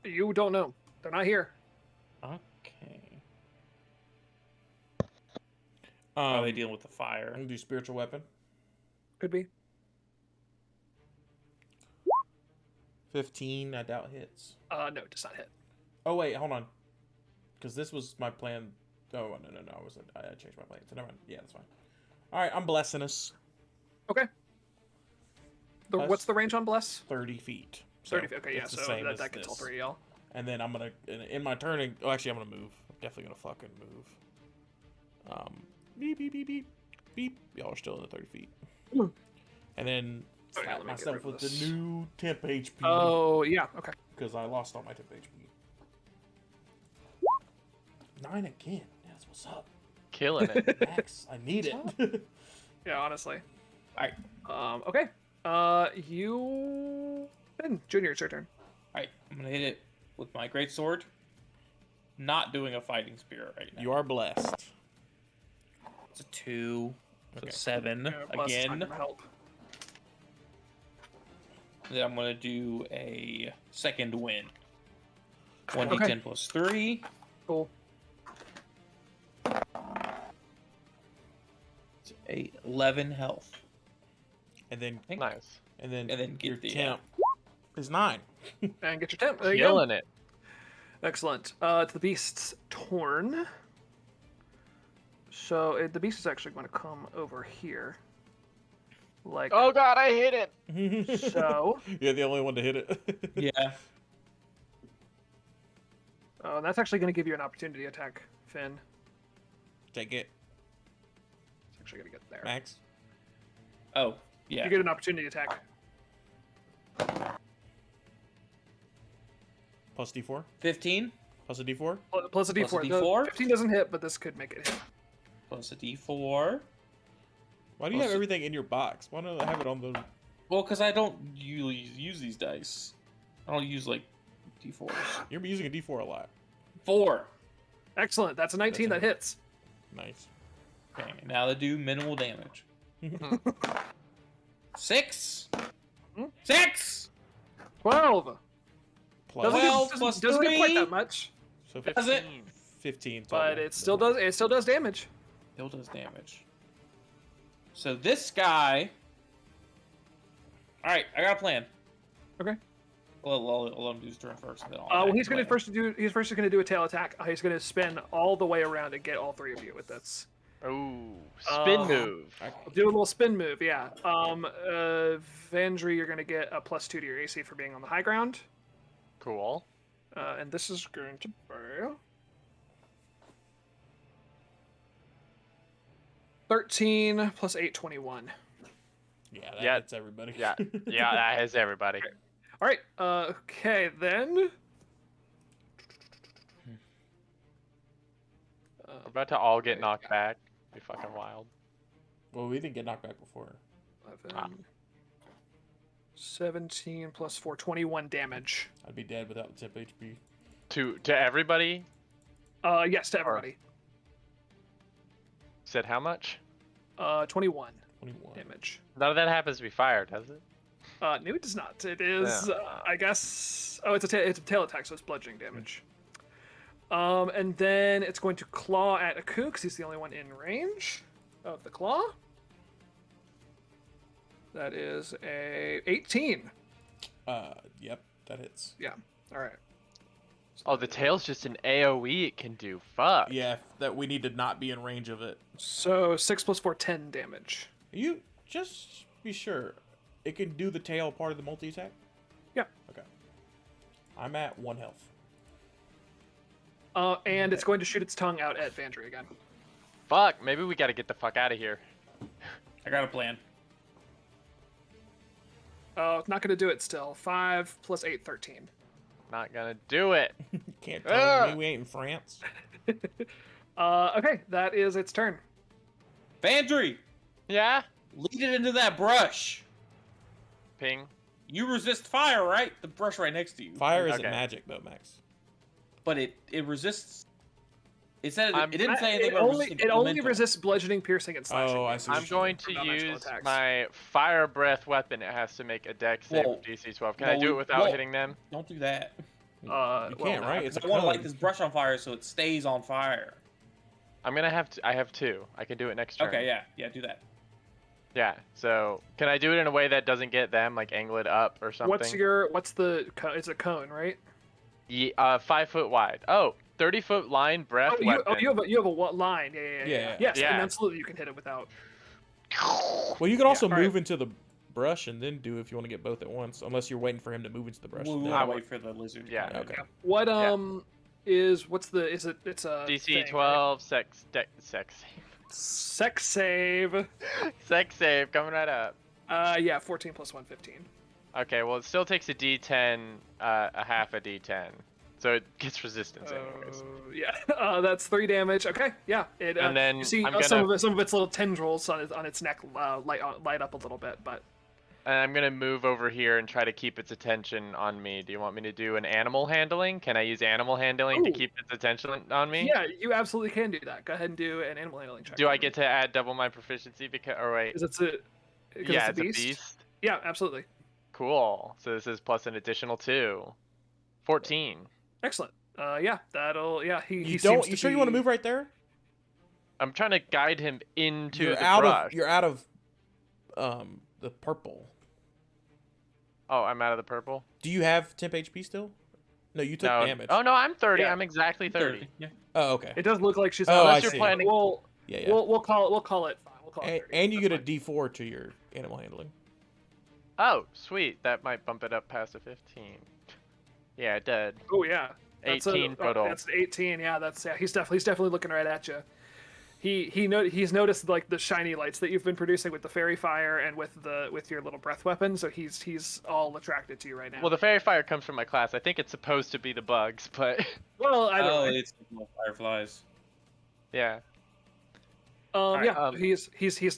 Speaker 1: You don't know. They're not here.
Speaker 4: Okay. Are they dealing with the fire?
Speaker 3: I'm gonna do spiritual weapon.
Speaker 1: Could be.
Speaker 3: 15. I doubt hits.
Speaker 1: No, it does not hit.
Speaker 3: Oh wait, hold on. Because this was my plan. Oh no. I changed my plan. So never mind. Yeah, that's fine. All right, I'm blessing us.
Speaker 1: Okay.
Speaker 3: Plus
Speaker 1: What's the range on bless?
Speaker 3: 30 feet.
Speaker 1: 30 feet. Okay, yeah,
Speaker 3: it's the
Speaker 1: so
Speaker 3: same
Speaker 1: that
Speaker 3: as
Speaker 1: gets all
Speaker 3: this.
Speaker 1: 3 y'all.
Speaker 3: And then I'm gonna in my turning. Oh, actually, I'm gonna move. I'm definitely gonna fucking move. Beep beep beep beep beep. Y'all are still in the 30 feet.
Speaker 1: Hmm.
Speaker 3: And then
Speaker 1: Oh, yeah,
Speaker 3: slap
Speaker 1: let me get
Speaker 3: myself
Speaker 1: rid of
Speaker 3: with
Speaker 1: this.
Speaker 3: the new temp HP.
Speaker 1: Oh, yeah, okay.
Speaker 3: Because I lost all my temp HP. 9 again. That's what's up.
Speaker 2: Killing it.
Speaker 3: Max, I need it.
Speaker 1: Yeah, honestly.
Speaker 4: Alright.
Speaker 1: Okay. You... Ben, Junior, it's your turn.
Speaker 4: Alright, I'm gonna hit it with my great sword. Not doing a fighting spear right now.
Speaker 3: You are blessed.
Speaker 4: It's a 2. So
Speaker 3: Okay.
Speaker 4: 7
Speaker 1: Yeah, plus it's not
Speaker 4: again.
Speaker 1: gonna help.
Speaker 4: Then I'm gonna do a second win. 1d10
Speaker 1: Okay.
Speaker 4: plus 3.
Speaker 1: Cool.
Speaker 4: It's 11 health.
Speaker 3: And then
Speaker 2: Nice.
Speaker 3: and then
Speaker 4: get
Speaker 3: your
Speaker 4: the,
Speaker 3: temp is 9.
Speaker 1: And get your temp. There you go.
Speaker 2: Killing it.
Speaker 1: Excellent. To the beast's torn. So the beast is actually going to come over here. Like
Speaker 2: Oh god, I hit it.
Speaker 1: so.
Speaker 3: You're the only one to hit it.
Speaker 4: Yeah.
Speaker 1: Oh, and that's actually going to give you an opportunity attack, Finn.
Speaker 3: Take it,
Speaker 1: It's actually going to get there.
Speaker 3: Max.
Speaker 4: Oh, yeah.
Speaker 1: You get an opportunity attack.
Speaker 3: Plus D4.
Speaker 4: 15
Speaker 3: Plus a D4.
Speaker 1: Plus a D4.
Speaker 4: Plus a
Speaker 1: The
Speaker 4: D4?
Speaker 1: 15 doesn't hit, but this could make it hit.
Speaker 4: plus a d4.
Speaker 3: Why do you have everything in your box? Why don't I have it on the?
Speaker 4: Well, because I don't usually use these dice. I don't use, like, d4s.
Speaker 3: You're using a D4 a lot.
Speaker 4: 4.
Speaker 1: Excellent. That's a 19
Speaker 3: That's
Speaker 1: that hits.
Speaker 3: Nice.
Speaker 4: Okay, now they do minimal damage. 6.
Speaker 1: Hmm?
Speaker 4: 6.
Speaker 1: 12.
Speaker 3: Plus.
Speaker 1: Doesn't,
Speaker 4: 12
Speaker 1: get,
Speaker 4: plus
Speaker 1: doesn't get quite
Speaker 4: 3.
Speaker 1: that much,
Speaker 3: So
Speaker 4: Does it?
Speaker 3: 15.
Speaker 1: but
Speaker 3: total.
Speaker 1: it still does damage.
Speaker 4: Still does damage. So this guy. All right, I got a plan.
Speaker 1: Okay.
Speaker 4: I'll let him do his turn first. And then I'll
Speaker 1: Well,
Speaker 4: attack
Speaker 1: he's
Speaker 4: the
Speaker 1: going to
Speaker 4: plan.
Speaker 1: he's first going to do a tail attack. He's going to spin all the way around and get all 3 of you with this.
Speaker 2: Ooh, spin move.
Speaker 1: Do a little spin move, yeah. Vandry, you're going to get a +2 to your AC for being on the high ground.
Speaker 2: Cool.
Speaker 1: And this is going to be 13 plus 8, 21.
Speaker 3: Yeah, that
Speaker 2: Yeah.
Speaker 3: hits everybody.
Speaker 2: Yeah, yeah, that has everybody.
Speaker 1: All right. Okay, then.
Speaker 2: We're about to all get knocked back. Be fucking wild.
Speaker 3: Well, we didn't get knocked back before.
Speaker 1: 11, 17 plus 4, 21 damage.
Speaker 3: I'd be dead without the tip HP.
Speaker 2: To everybody.
Speaker 1: Yes, to everybody.
Speaker 2: Said how much?
Speaker 1: 21
Speaker 3: 21.
Speaker 1: damage.
Speaker 2: None of that happens to be fire, does it?
Speaker 1: No, it does not. It is, I guess. Oh, it's a tail attack, so it's bludgeoning damage. And then it's going to claw at Aku because he's the only one in range of the claw. That is a 18.
Speaker 3: Yep, that hits.
Speaker 1: Yeah. All right.
Speaker 2: Oh, the tail's just an AoE it can do. Fuck.
Speaker 3: Yeah, that we need to not be in range of it.
Speaker 1: So 6 plus 4, 10 damage.
Speaker 3: You just be sure. It can do the tail part of the multi attack?
Speaker 1: Yeah.
Speaker 3: Okay. I'm at 1 health.
Speaker 1: And it's going to shoot its tongue out at Vandry again.
Speaker 2: Fuck. Maybe we gotta get the fuck out of here.
Speaker 4: I got a plan.
Speaker 1: It's not going to do it still. 5 plus 8, 13.
Speaker 2: Not gonna do it.
Speaker 3: Can't tell
Speaker 2: Ah!
Speaker 3: me we ain't in France.
Speaker 1: Okay, that is its turn.
Speaker 4: Vandry,
Speaker 2: Yeah.
Speaker 4: lead it into that brush.
Speaker 2: Ping.
Speaker 4: You resist fire, right? The brush right next to you.
Speaker 3: Fire isn't
Speaker 2: Okay.
Speaker 3: magic, though, Max.
Speaker 4: But it resists It said
Speaker 2: I'm-
Speaker 4: it didn't say anything
Speaker 1: It
Speaker 4: about
Speaker 1: only,
Speaker 4: resisting
Speaker 1: it only
Speaker 4: elemental.
Speaker 1: resists bludgeoning, piercing, and slashing.
Speaker 3: Oh, I
Speaker 1: damage
Speaker 3: see what
Speaker 2: I'm
Speaker 3: you're
Speaker 2: going
Speaker 1: from
Speaker 2: to
Speaker 1: non-magical
Speaker 2: use
Speaker 1: attacks.
Speaker 2: my fire breath weapon. It has to make a dex save
Speaker 4: Whoa.
Speaker 2: of DC 12. Can I do
Speaker 4: No,
Speaker 2: it without
Speaker 4: whoa.
Speaker 2: hitting them?
Speaker 4: Don't do that.
Speaker 3: You
Speaker 1: Well,
Speaker 3: can't, right? It's a
Speaker 4: I want to light
Speaker 3: cone.
Speaker 4: this brush on fire so it stays on fire.
Speaker 2: I'm gonna have to. I have two. I can do it next turn.
Speaker 4: Okay, yeah, do that.
Speaker 2: Yeah. So can I do it in a way that doesn't get them, like angle it up or something?
Speaker 1: What's the it's a cone, right?
Speaker 2: Yeah, 5 foot wide. Oh, 30-foot line breath weapon.
Speaker 1: You have a line. Yeah.
Speaker 3: Yeah.
Speaker 1: Yes,
Speaker 2: Yeah.
Speaker 1: and absolutely you can hit it without.
Speaker 3: Well, you can also
Speaker 1: all right.
Speaker 3: move into the brush and then do if you want to get both at once, unless you're waiting for him to move into the brush.
Speaker 4: We'll
Speaker 3: No.
Speaker 4: wait for the lizard. to
Speaker 2: Yeah.
Speaker 4: come in.
Speaker 3: Okay.
Speaker 1: What it's a
Speaker 2: DC
Speaker 1: thing,
Speaker 2: 12 sex
Speaker 1: sex save.
Speaker 2: sex save coming right up.
Speaker 1: Yeah, 14 plus 1, 15.
Speaker 2: Okay, well it still takes a D10, a half a D10, so it gets resistance anyways.
Speaker 1: Yeah, that's 3 damage. Okay, yeah. It,
Speaker 2: And then
Speaker 1: you see
Speaker 2: I'm
Speaker 1: some
Speaker 2: gonna-
Speaker 1: of its little tendrils on its neck light up a little bit, but
Speaker 2: And I'm gonna move over here and try to keep its attention on me. Do you want me to do an animal handling? Can I use animal handling to
Speaker 1: Ooh.
Speaker 2: keep its attention on me?
Speaker 1: yeah, you absolutely can do that. Go ahead and do an animal handling check.
Speaker 2: Do I get to add double my proficiency because? Or wait.
Speaker 1: Because it's
Speaker 2: Yeah,
Speaker 1: a
Speaker 2: it's a
Speaker 1: beast.
Speaker 2: beast.
Speaker 1: Yeah, absolutely.
Speaker 2: Cool. So this is plus an additional 2. 14.
Speaker 1: Excellent. Yeah, that'll. Yeah, he.
Speaker 3: You
Speaker 1: he
Speaker 3: don't.
Speaker 1: seems
Speaker 3: You
Speaker 1: to
Speaker 3: sure you want to
Speaker 1: be-
Speaker 3: move right there?
Speaker 2: I'm trying to guide him into
Speaker 3: You're
Speaker 2: the
Speaker 3: out
Speaker 2: brush.
Speaker 3: of. You're out of. The purple.
Speaker 2: Oh, I'm out of the purple.
Speaker 3: Do you have temp HP still? No, you took
Speaker 2: No.
Speaker 3: damage.
Speaker 2: Oh no, I'm 30.
Speaker 1: Yeah.
Speaker 2: I'm exactly 30.
Speaker 4: Yeah.
Speaker 3: Oh, okay.
Speaker 1: It does look like she's.
Speaker 3: Oh, I
Speaker 2: Unless you're
Speaker 3: see.
Speaker 2: planning.
Speaker 1: We'll
Speaker 3: Yeah, yeah.
Speaker 1: we'll call it. We'll call it fine. We'll call it 30.
Speaker 3: And you
Speaker 1: That's
Speaker 3: get a
Speaker 1: fine.
Speaker 3: D4 to your animal handling.
Speaker 2: Oh, sweet. That might bump it up past a 15. Yeah, it did.
Speaker 1: Oh yeah. That's
Speaker 2: 18 total.
Speaker 1: That's 18. Yeah, that's yeah. He's definitely looking right at you. He's noticed like the shiny lights that you've been producing with the fairy fire and with your little breath weapon. So he's all attracted to you right now.
Speaker 2: Well, the fairy fire comes from my class. I think it's supposed to be the bugs, but
Speaker 1: well, either
Speaker 4: Oh,
Speaker 1: way.
Speaker 4: it's the fireflies.
Speaker 2: yeah.
Speaker 1: Yeah,
Speaker 2: um,
Speaker 1: he's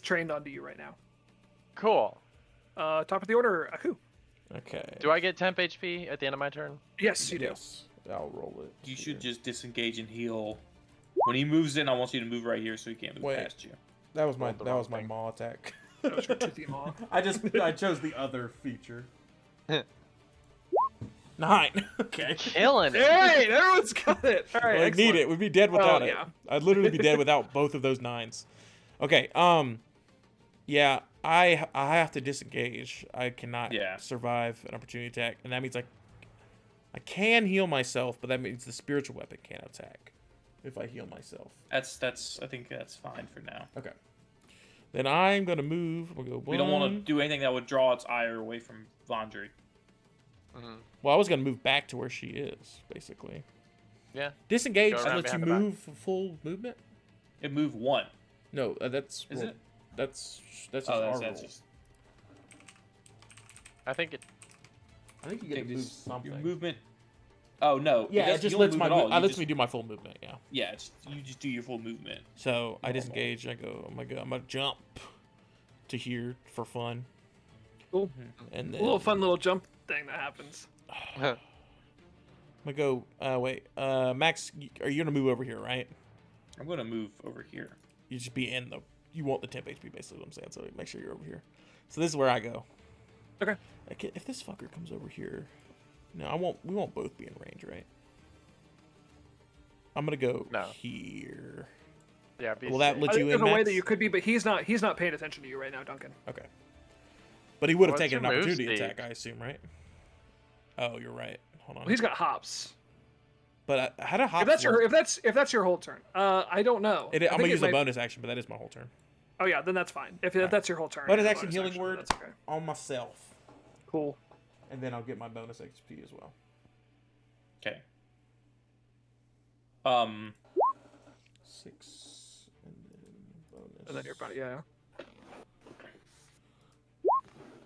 Speaker 1: trained onto you right now.
Speaker 2: Cool.
Speaker 1: Top of the order, Aku.
Speaker 3: Okay.
Speaker 2: Do I get temp HP at the end of my turn?
Speaker 1: Yes, you do.
Speaker 3: Yes. I'll roll it.
Speaker 4: You should just disengage and heal. When he moves in, I want you to move right here so he can't move
Speaker 3: Wait.
Speaker 4: past you.
Speaker 3: That was my
Speaker 2: Rolled the
Speaker 3: that
Speaker 2: wrong
Speaker 3: was my
Speaker 2: thing.
Speaker 3: maw attack.
Speaker 1: That was your toothy maw.
Speaker 3: I chose the other feature. 9. Okay.
Speaker 2: Killing it.
Speaker 1: Hey, everyone's got it. All right,
Speaker 3: Well, I need
Speaker 1: excellent.
Speaker 3: it. We'd be dead without it.
Speaker 1: yeah.
Speaker 3: I'd literally be dead without both of those 9s. Okay. Yeah. I have to disengage. I cannot
Speaker 4: Yeah.
Speaker 3: survive an opportunity attack, and that means I can heal myself, but that means the spiritual weapon can't attack if I heal myself.
Speaker 4: That's. I think that's fine for now.
Speaker 3: Okay. Then I'm gonna move. We'll go.
Speaker 4: We don't want to
Speaker 3: one.
Speaker 4: do anything that would draw its ire away from Vondry.
Speaker 2: Mhm.
Speaker 3: Well, I was gonna move back to where she is, basically.
Speaker 2: Yeah.
Speaker 3: Disengage
Speaker 2: Go
Speaker 3: and
Speaker 2: around
Speaker 3: let you
Speaker 2: behind the back.
Speaker 3: move for full movement.
Speaker 4: It moved 1.
Speaker 3: No, that's
Speaker 4: Is it?
Speaker 3: That's just
Speaker 4: Oh,
Speaker 3: our
Speaker 4: that's
Speaker 3: roll.
Speaker 4: just.
Speaker 2: I think it.
Speaker 3: I think you
Speaker 4: Take
Speaker 3: get to move
Speaker 4: this-
Speaker 3: something.
Speaker 4: Your movement. Oh no.
Speaker 3: Yeah, it
Speaker 4: doesn't-
Speaker 3: just
Speaker 4: you don't
Speaker 3: lets
Speaker 4: move
Speaker 3: my
Speaker 4: at all.
Speaker 3: it
Speaker 4: You
Speaker 3: lets
Speaker 4: just-
Speaker 3: me do my full movement. Yeah.
Speaker 4: Yeah, you just do your full movement.
Speaker 3: So I disengage. I go. I'm gonna jump to here for fun,
Speaker 1: Cool.
Speaker 3: and
Speaker 1: A
Speaker 3: then
Speaker 1: little fun little jump thing that happens.
Speaker 3: I'm gonna go. Wait. Max, are you gonna move over here? Right?
Speaker 4: I'm gonna move over here.
Speaker 3: You just be in the. You want the temp HP, basically. What I'm saying. So make sure you're over here. So this is where I go.
Speaker 1: Okay.
Speaker 3: Okay, if this fucker comes over here, no, I won't. We won't both be in range, right? I'm gonna go
Speaker 2: No.
Speaker 3: here.
Speaker 2: Yeah. Be
Speaker 3: Will that
Speaker 2: safe.
Speaker 3: let
Speaker 1: I
Speaker 3: you
Speaker 1: think
Speaker 3: in,
Speaker 1: there's a way
Speaker 3: Max?
Speaker 1: that you could be, but he's not paying attention to you right now, Duncan.
Speaker 3: Okay. But he would have
Speaker 2: What's
Speaker 3: taken an
Speaker 2: your move
Speaker 3: opportunity
Speaker 2: speed?
Speaker 3: attack, I assume, right? Oh, you're right. Hold on.
Speaker 1: Well, he's got hops.
Speaker 3: But I had a hop.
Speaker 1: If that's your whole turn, I don't know.
Speaker 3: I'm
Speaker 1: I
Speaker 3: gonna
Speaker 1: think
Speaker 3: use
Speaker 1: it
Speaker 3: a
Speaker 1: might-
Speaker 3: bonus action, but that is my whole turn.
Speaker 1: Oh yeah, then that's fine. If
Speaker 3: Alright.
Speaker 1: that's your whole turn.
Speaker 3: Bonus
Speaker 1: it's a
Speaker 3: action, healing word.
Speaker 1: That's okay.
Speaker 3: On myself,
Speaker 1: Cool.
Speaker 3: and then I'll get my bonus XP as well.
Speaker 4: Okay.
Speaker 3: 6 and then bonus.
Speaker 1: And then your body, yeah.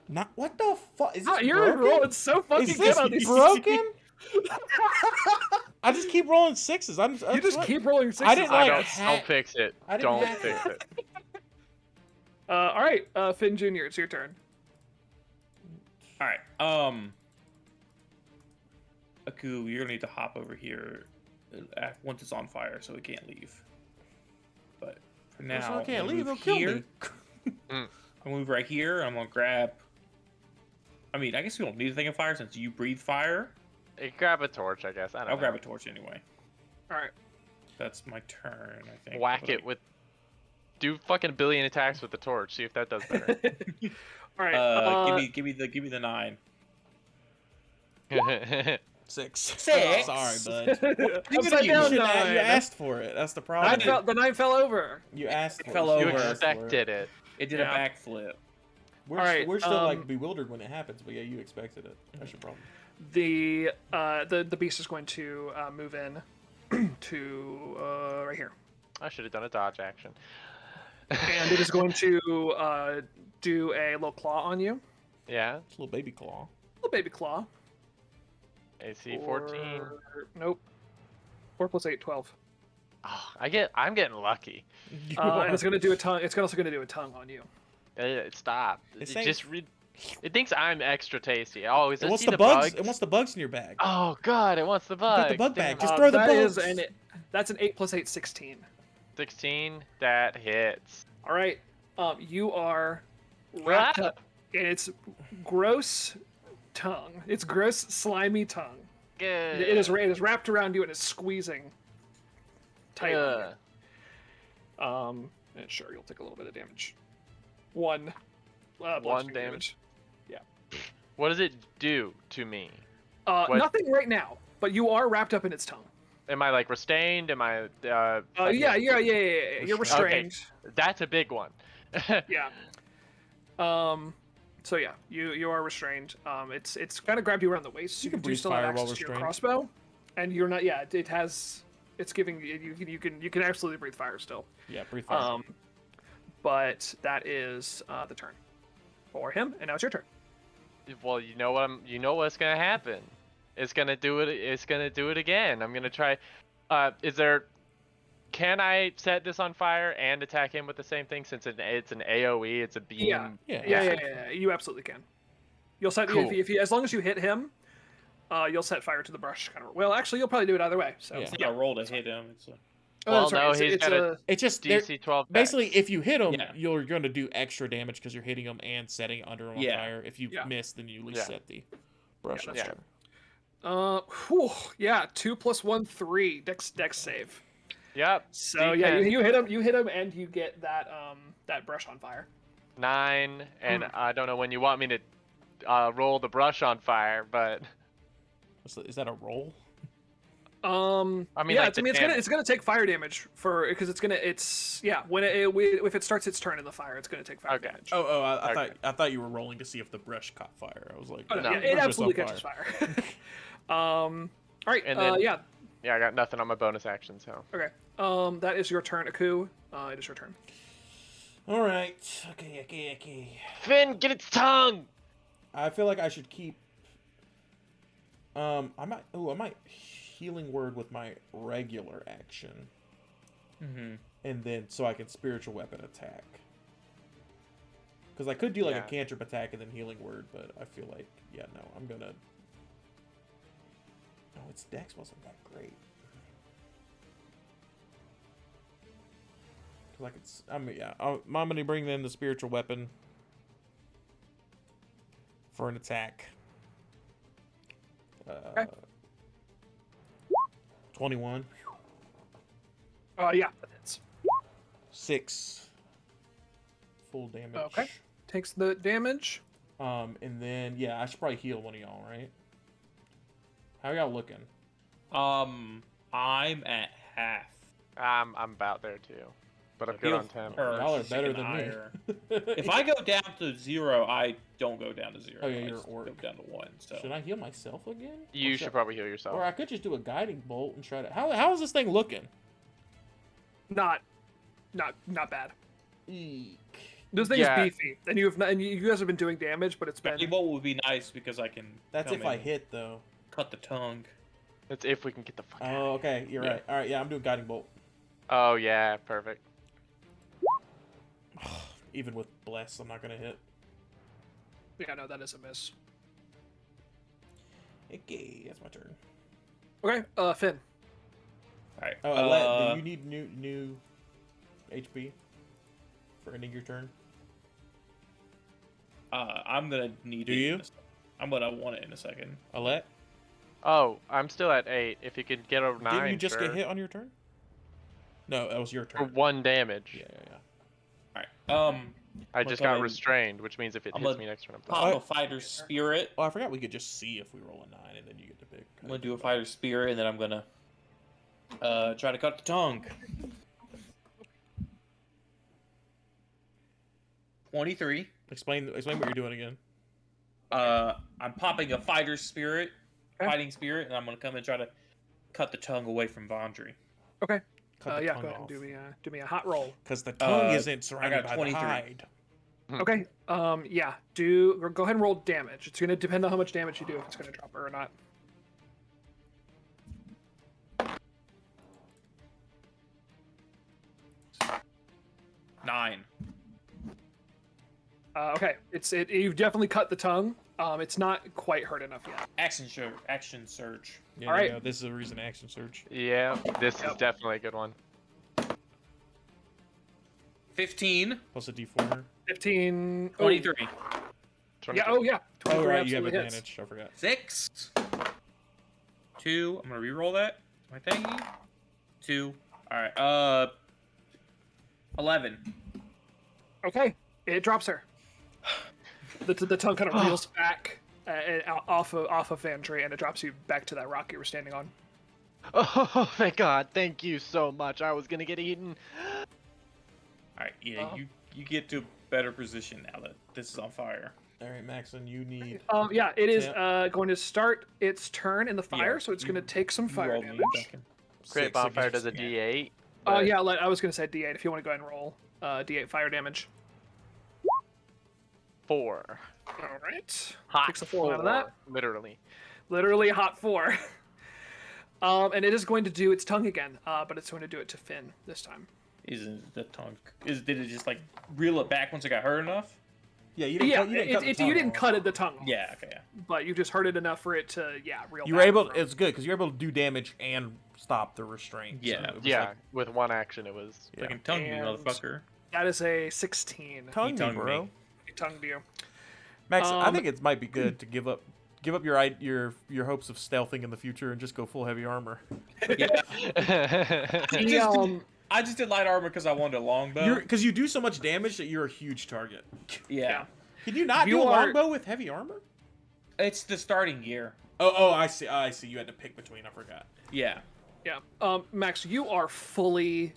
Speaker 3: Not what the fuck is this
Speaker 1: Ah, you're
Speaker 3: broken?
Speaker 1: rolling so fucking
Speaker 3: Is
Speaker 1: good
Speaker 3: this
Speaker 1: on these.
Speaker 3: broken? I just keep rolling 6s.
Speaker 1: You just keep rolling sixes.
Speaker 3: I didn't
Speaker 2: I
Speaker 3: like
Speaker 2: don't.
Speaker 3: hack-
Speaker 2: Don't fix it.
Speaker 3: I didn't
Speaker 2: Don't
Speaker 3: hack
Speaker 2: fix
Speaker 3: it.
Speaker 2: it.
Speaker 1: All right, Finn Jr., it's your turn.
Speaker 4: All right. Aku, you're gonna need to hop over here once it's on fire, so it can't leave. But for
Speaker 3: So
Speaker 4: now,
Speaker 3: I can't
Speaker 4: I'm gonna
Speaker 3: leave.
Speaker 4: move
Speaker 3: He'll kill
Speaker 4: here.
Speaker 3: me.
Speaker 4: I'm gonna move right here. I'm gonna grab. I mean, I guess we don't need a thing of fire since you breathe fire.
Speaker 2: You grab a torch, I guess. I don't know.
Speaker 4: I'll grab a torch anyway.
Speaker 1: All right.
Speaker 4: That's my turn, I think.
Speaker 2: Whack
Speaker 4: But,
Speaker 2: it with. Do fucking billion attacks with the torch. See if that does better.
Speaker 1: All right.
Speaker 4: give me the 9.
Speaker 3: 6.
Speaker 4: 6?
Speaker 3: Sorry, bud.
Speaker 1: Upside
Speaker 3: You
Speaker 1: down
Speaker 3: should
Speaker 1: nine.
Speaker 3: you asked for it. That's the problem.
Speaker 1: The 9 fell over.
Speaker 3: You asked for
Speaker 4: fell
Speaker 3: it.
Speaker 2: You
Speaker 4: over.
Speaker 2: expected it.
Speaker 4: It did
Speaker 1: Yeah.
Speaker 4: a backflip.
Speaker 3: We're,
Speaker 1: All right,
Speaker 3: we're still like bewildered when it happens, but yeah, you expected it. That's your problem.
Speaker 1: The beast is going to move in to right here,
Speaker 2: I should have done a dodge action.
Speaker 1: and it is going to do a little claw on you,
Speaker 2: Yeah.
Speaker 3: It's a little baby claw.
Speaker 1: little baby claw.
Speaker 2: AC 14.
Speaker 1: Nope. 4 plus 8, 12.
Speaker 2: Oh, I'm getting lucky.
Speaker 1: And it's going to do a tongue. It's also going to do a tongue on you.
Speaker 2: Stop.
Speaker 3: This
Speaker 2: It
Speaker 3: ain't-
Speaker 2: just it thinks I'm extra tasty. Oh, is
Speaker 3: It
Speaker 2: it
Speaker 3: wants
Speaker 2: see
Speaker 3: the bugs.
Speaker 2: bugs?
Speaker 3: It wants the bugs in your bag.
Speaker 2: Oh god, it wants the bugs.
Speaker 3: got the bug
Speaker 2: Damn
Speaker 3: bag.
Speaker 2: it.
Speaker 3: Just throw the
Speaker 1: that
Speaker 3: bugs.
Speaker 1: That's an 8 plus 8, 16.
Speaker 2: 16. That hits.
Speaker 1: All right. You are wrapped up in its gross tongue. Its gross, slimy tongue.
Speaker 2: Good.
Speaker 1: It is wrapped around you and is squeezing tight on you. And sure, you'll take a little bit of damage. One. Bludgeoning
Speaker 2: damage.
Speaker 1: Yeah.
Speaker 2: What does it do to me? What-
Speaker 1: Nothing right now, but you are wrapped up in its tongue.
Speaker 2: Am I like restrained? Am I?
Speaker 1: Yeah. You're restrained.
Speaker 2: That's a big one.
Speaker 1: Yeah. So yeah, you are restrained. It's kind of grabbed you around the waist. So
Speaker 3: You can
Speaker 1: do
Speaker 3: breathe
Speaker 1: still have
Speaker 3: fire while
Speaker 1: access to your
Speaker 3: restrained.
Speaker 1: crossbow, and you're not. Yeah, it has. It's giving you can absolutely breathe fire still.
Speaker 3: Yeah, breathe fire.
Speaker 1: But that is the turn for him, and now it's your turn.
Speaker 2: Well, you know what's gonna happen. It's gonna do it. It's gonna do it again. I'm gonna try. Can I set this on fire and attack him with the same thing since it's an AOE? It's a beam.
Speaker 1: Yeah. You absolutely can. You'll set
Speaker 2: Cool.
Speaker 1: if you as long as you hit him, you'll set fire to the brush. Kind of. Well, actually, you'll probably do it either way. So
Speaker 3: Yeah.
Speaker 4: It's not a roll to hit him. It's a...
Speaker 2: Well,
Speaker 1: sorry,
Speaker 2: no,
Speaker 1: it's-
Speaker 2: he's
Speaker 1: it's
Speaker 2: got a
Speaker 3: It's just they're-
Speaker 2: DC 12.
Speaker 3: basically if you hit them,
Speaker 4: Yeah.
Speaker 3: you're going to do extra damage because you're hitting them and setting it under them on
Speaker 4: Yeah.
Speaker 3: fire. If you
Speaker 1: Yeah.
Speaker 3: miss, then you at least
Speaker 2: Yeah.
Speaker 3: set the brush.
Speaker 1: Yeah,
Speaker 3: on
Speaker 2: that's
Speaker 3: fire.
Speaker 1: Yeah, 2 plus 1, 3 dex save.
Speaker 2: Yep.
Speaker 1: So yeah,
Speaker 2: D10.
Speaker 1: you hit him, and you get that that brush on fire.
Speaker 2: 9, and I don't know when you want me to roll the brush on fire, but
Speaker 3: Is that a roll?
Speaker 2: I mean,
Speaker 1: yeah,
Speaker 2: like the damage.
Speaker 1: it's gonna take fire damage because when if it starts its turn in the fire, it's gonna take fire
Speaker 2: Okay.
Speaker 1: damage.
Speaker 3: I thought you were rolling to see if the brush caught fire. I was like,
Speaker 1: Oh, no,
Speaker 2: No.
Speaker 1: yeah,
Speaker 3: the
Speaker 1: it
Speaker 3: brush is
Speaker 1: absolutely
Speaker 3: on
Speaker 1: catches fire. All right,
Speaker 2: And then-
Speaker 1: yeah,
Speaker 2: Yeah, I got nothing on my bonus action, so.
Speaker 1: okay. That is your turn, Aku. It is your turn.
Speaker 3: All right. Okay.
Speaker 2: Finn, get its tongue!
Speaker 3: I feel like I should keep. I might healing word with my regular action, and then so I can spiritual weapon attack. Because I could do like
Speaker 2: Yeah.
Speaker 3: a cantrip attack and then healing word, but I feel like I'm gonna. No, its dex wasn't that great. Like I'm gonna bring in the spiritual weapon for an attack.
Speaker 1: Okay.
Speaker 3: 21.
Speaker 1: Yeah, that hits.
Speaker 3: 6 full damage.
Speaker 1: Okay. Takes the damage.
Speaker 3: And then I should probably heal one of y'all, right? How y'all looking?
Speaker 4: I'm at half.
Speaker 2: I'm about there too, but I'm good on 10.
Speaker 3: Y'all are
Speaker 4: she's
Speaker 3: better
Speaker 4: taking
Speaker 3: than me.
Speaker 4: higher. If I go down to 0, I don't go down to 0.
Speaker 3: Oh, yeah,
Speaker 4: I
Speaker 3: you're
Speaker 4: just
Speaker 3: an orc.
Speaker 4: go down to 1. So
Speaker 3: Should I heal myself again?
Speaker 2: You
Speaker 3: Or
Speaker 2: should probably heal yourself.
Speaker 3: Or I could just do a guiding bolt and try to. How is this thing looking?
Speaker 1: Not bad.
Speaker 3: Eek.
Speaker 1: This thing
Speaker 2: Yeah.
Speaker 1: is beefy, and you guys have been doing damage, but it's been.
Speaker 4: guiding bolt would be nice because I can.
Speaker 3: That's
Speaker 4: come
Speaker 3: if I
Speaker 4: in,
Speaker 3: hit though.
Speaker 4: cut the tongue.
Speaker 2: That's if we can get the fuck out.
Speaker 3: Oh, okay. You're
Speaker 4: Yeah.
Speaker 3: right. All right. Yeah, I'm doing guiding bolt.
Speaker 2: Oh yeah, perfect.
Speaker 3: Even with bless, I'm not gonna hit.
Speaker 1: Yeah, no, that is a miss.
Speaker 3: Okay, that's my turn.
Speaker 1: Okay, Finn.
Speaker 4: All right.
Speaker 3: Oh, Alette, do you need new HP for ending your turn?
Speaker 4: I'm gonna need.
Speaker 3: Do
Speaker 4: it
Speaker 3: you?
Speaker 4: in a sec- I'm gonna want it in a second.
Speaker 3: Alette,
Speaker 2: Oh, I'm still at 8. If you could get a 9,
Speaker 3: didn't you just
Speaker 2: sure.
Speaker 3: get hit on your turn? No, that was your
Speaker 2: For
Speaker 3: turn.
Speaker 2: 1 damage.
Speaker 3: Yeah.
Speaker 4: All right.
Speaker 2: I
Speaker 4: I'm
Speaker 2: just
Speaker 4: gonna
Speaker 2: got restrained, which means if it
Speaker 4: I'm
Speaker 2: hits
Speaker 4: gonna
Speaker 2: me next turn, I'm
Speaker 4: pop
Speaker 2: done.
Speaker 4: a fighter spirit.
Speaker 3: Oh, I forgot we could just see if we roll a 9 and then you get to pick.
Speaker 4: I'm gonna do a fighter spirit, and then I'm gonna try to cut the tongue. 23.
Speaker 3: Explain what you're doing again.
Speaker 4: I'm popping a fighter spirit,
Speaker 1: Okay.
Speaker 4: fighting spirit, and I'm gonna come and try to cut the tongue away from Vondry.
Speaker 1: Okay.
Speaker 3: Cut the
Speaker 1: Yeah,
Speaker 3: tongue
Speaker 1: go ahead and
Speaker 3: off.
Speaker 1: do me a hot roll.
Speaker 3: Because the tongue
Speaker 4: Uh,
Speaker 3: isn't surrounded by the
Speaker 4: 23.
Speaker 3: hide.
Speaker 1: Okay. Yeah. Go ahead and roll damage. It's gonna depend on how much damage you do if it's gonna drop her or not.
Speaker 4: Nine.
Speaker 1: Okay. You've definitely cut the tongue. It's not quite hurt enough yet.
Speaker 4: Action surge.
Speaker 3: Yeah,
Speaker 1: All right.
Speaker 3: yeah, this is a reason action surge.
Speaker 2: Yeah, this is
Speaker 1: Yep.
Speaker 2: definitely a good one.
Speaker 4: 15.
Speaker 3: Plus a d4.
Speaker 1: 15.
Speaker 4: 23.
Speaker 1: Yeah. Oh yeah. 23
Speaker 3: Oh, right, you have
Speaker 1: absolutely hits.
Speaker 3: advantage. I forgot.
Speaker 4: 6. 2. I'm gonna re-roll that. My thingy. 2. Alright, 11.
Speaker 1: Okay. It drops her. The tongue kind of reels back off of Vandry, and it drops you back to that rock you were standing on.
Speaker 2: Oh, thank God. Thank you so much. I was going to get eaten.
Speaker 4: Alright, yeah, you get to a better position now that this is on fire.
Speaker 3: All right, Maxon, you need.
Speaker 1: Yeah, it is
Speaker 3: Yeah.
Speaker 1: going to start its turn in the fire,
Speaker 4: Yeah,
Speaker 1: so it's
Speaker 4: you-
Speaker 1: going to take some
Speaker 4: You
Speaker 1: fire
Speaker 4: rolled me
Speaker 1: damage.
Speaker 4: back in.
Speaker 2: Crit
Speaker 3: 6
Speaker 2: bonfire
Speaker 3: against-
Speaker 2: does a D8.
Speaker 1: Yeah, I was going to say D8 if you want to go ahead and roll D8 fire damage.
Speaker 2: 4.
Speaker 1: All right.
Speaker 2: Hot
Speaker 1: Takes a 4 out of that.
Speaker 2: Literally.
Speaker 1: Literally hot 4. And it is going to do its tongue again, but it's going to do it to Finn this time.
Speaker 4: Isn't the tongue? Did it just like reel it back once it got hurt enough?
Speaker 3: Yeah, you didn't.
Speaker 1: Yeah,
Speaker 3: cut, you didn't, cut the
Speaker 1: you
Speaker 3: tongue
Speaker 1: didn't
Speaker 3: off.
Speaker 1: cut it the tongue, off,
Speaker 4: Yeah. Okay. Yeah.
Speaker 1: but you just hurt it enough for it to reel.
Speaker 3: You were
Speaker 1: back
Speaker 3: able.
Speaker 1: from-
Speaker 3: It's good because you're able to do damage and stop the restraint.
Speaker 4: Yeah.
Speaker 3: So it was
Speaker 2: Yeah,
Speaker 3: like,
Speaker 2: with one action it was.
Speaker 3: Yeah.
Speaker 4: Fucking tongue, you
Speaker 1: And-
Speaker 4: motherfucker.
Speaker 1: That is a 16.
Speaker 3: tongue me,
Speaker 4: tongued
Speaker 3: bro.
Speaker 4: me.
Speaker 1: It tongued you.
Speaker 3: Max, I
Speaker 1: Um,
Speaker 3: think it might be good to give up your hopes of stealthing in the future and just go full heavy armor.
Speaker 4: Yeah.
Speaker 1: The,
Speaker 4: I just did light armor because I wanted a longbow.
Speaker 3: Because you do so much damage that you're a huge target.
Speaker 4: Yeah.
Speaker 3: Can you not
Speaker 1: You
Speaker 3: do a
Speaker 1: are-
Speaker 3: longbow with heavy armor?
Speaker 4: It's the starting gear.
Speaker 3: Oh, I see. I see. You had to pick between. I forgot.
Speaker 4: Yeah.
Speaker 1: Yeah. Max, you are fully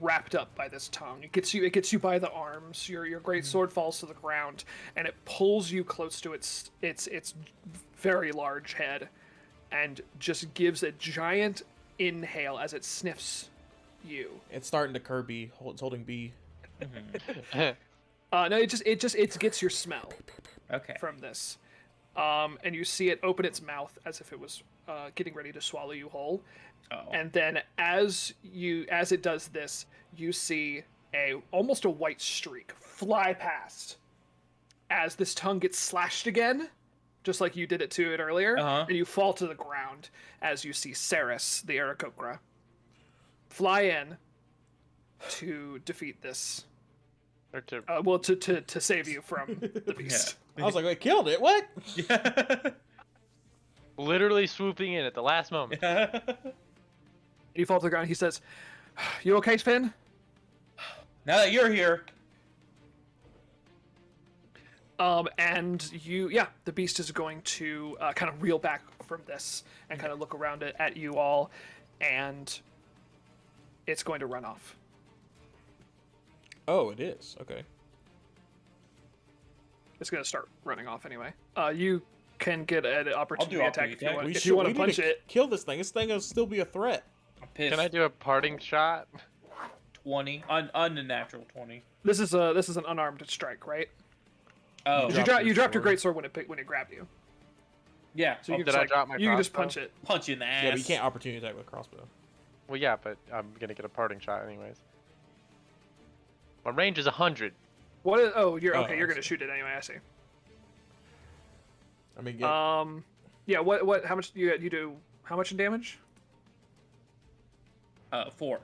Speaker 1: wrapped up by this tongue. It gets you by the arms. Your great sword falls to the ground, and it pulls you close to its very large head, and just gives a giant inhale as it sniffs you.
Speaker 3: It's starting to Kirby. It's holding B.
Speaker 1: No, it gets your smell
Speaker 4: Okay.
Speaker 1: from this, and you see it open its mouth as if it was getting ready to swallow you whole.
Speaker 4: Oh.
Speaker 1: And then as it does this, you see almost a white streak fly past as this tongue gets slashed again, just like you did it to it earlier,
Speaker 4: Uh-huh.
Speaker 1: and you fall to the ground as you see Ceres, the Aarakocra, fly in to defeat this.
Speaker 2: Or to
Speaker 1: To save you from the beast.
Speaker 3: I was like, I killed it. What?
Speaker 4: Yeah.
Speaker 2: literally swooping in at the last moment.
Speaker 1: You fall to the ground. He says, "You okay, Finn?"
Speaker 4: Now that you're here.
Speaker 1: And the beast is going to kind of reel back from this and kind of look around it at you all, and it's going to run off.
Speaker 3: Oh, it is. Okay.
Speaker 1: It's going to start running off anyway. You can get an opportunity attack if you
Speaker 4: opportunity
Speaker 1: want.
Speaker 4: attack.
Speaker 1: If you want to
Speaker 3: need
Speaker 1: punch it.
Speaker 3: kill this thing. This thing will still be a threat.
Speaker 4: I'm pissed.
Speaker 2: Can I do a parting shot?
Speaker 4: 20? Unnatural 20.
Speaker 1: This is an unarmed strike, right?
Speaker 4: Oh.
Speaker 1: You
Speaker 3: dropped your
Speaker 1: dropped your
Speaker 3: sword.
Speaker 1: great sword when it grabbed you.
Speaker 4: Yeah.
Speaker 1: So you
Speaker 2: did
Speaker 1: can just,
Speaker 2: I drop my
Speaker 1: you can just
Speaker 2: crossbow?
Speaker 1: punch it.
Speaker 4: Punch you in the ass.
Speaker 3: Yeah, but you can't opportunity attack with crossbow.
Speaker 2: Well, yeah, but I'm gonna get a parting shot anyways. My range is 100.
Speaker 1: What? You're
Speaker 3: Oh,
Speaker 1: okay.
Speaker 3: I
Speaker 1: You're gonna
Speaker 3: see.
Speaker 1: shoot it anyway. I see.
Speaker 3: I mean,
Speaker 1: Yeah. What? How much you do? How much in damage?
Speaker 4: 4.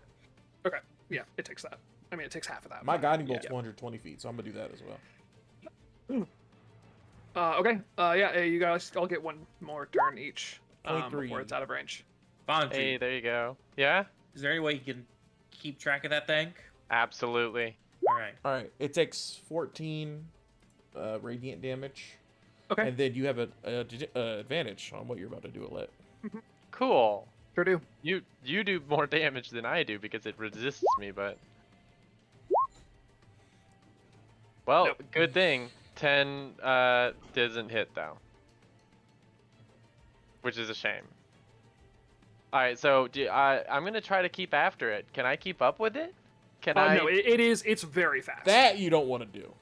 Speaker 1: Okay. Yeah, it takes that. I mean, it takes half of that.
Speaker 3: My
Speaker 1: but-
Speaker 3: guiding bolt's
Speaker 1: yeah.
Speaker 3: 120 feet, so I'm gonna do that as well.
Speaker 1: Okay. Yeah, you guys all get one more turn each.
Speaker 3: 23.
Speaker 1: Before it's out of range.
Speaker 4: Bonju,
Speaker 2: Hey, there you go. Yeah,
Speaker 4: is there any way you can keep track of that thing?
Speaker 2: absolutely.
Speaker 4: All right.
Speaker 3: All right, it takes 14 radiant damage,
Speaker 1: Okay.
Speaker 3: and then you have a advantage on what you're about to do, Alet.
Speaker 2: Cool.
Speaker 1: Sure do.
Speaker 2: You do more damage than I do because it resists me, but well,
Speaker 1: Nope.
Speaker 2: good thing 10 doesn't hit though, which is a shame. All right, so I'm gonna try to keep after it. Can I keep up with it? Can I?
Speaker 1: No, it's very fast.
Speaker 3: That you don't want to do.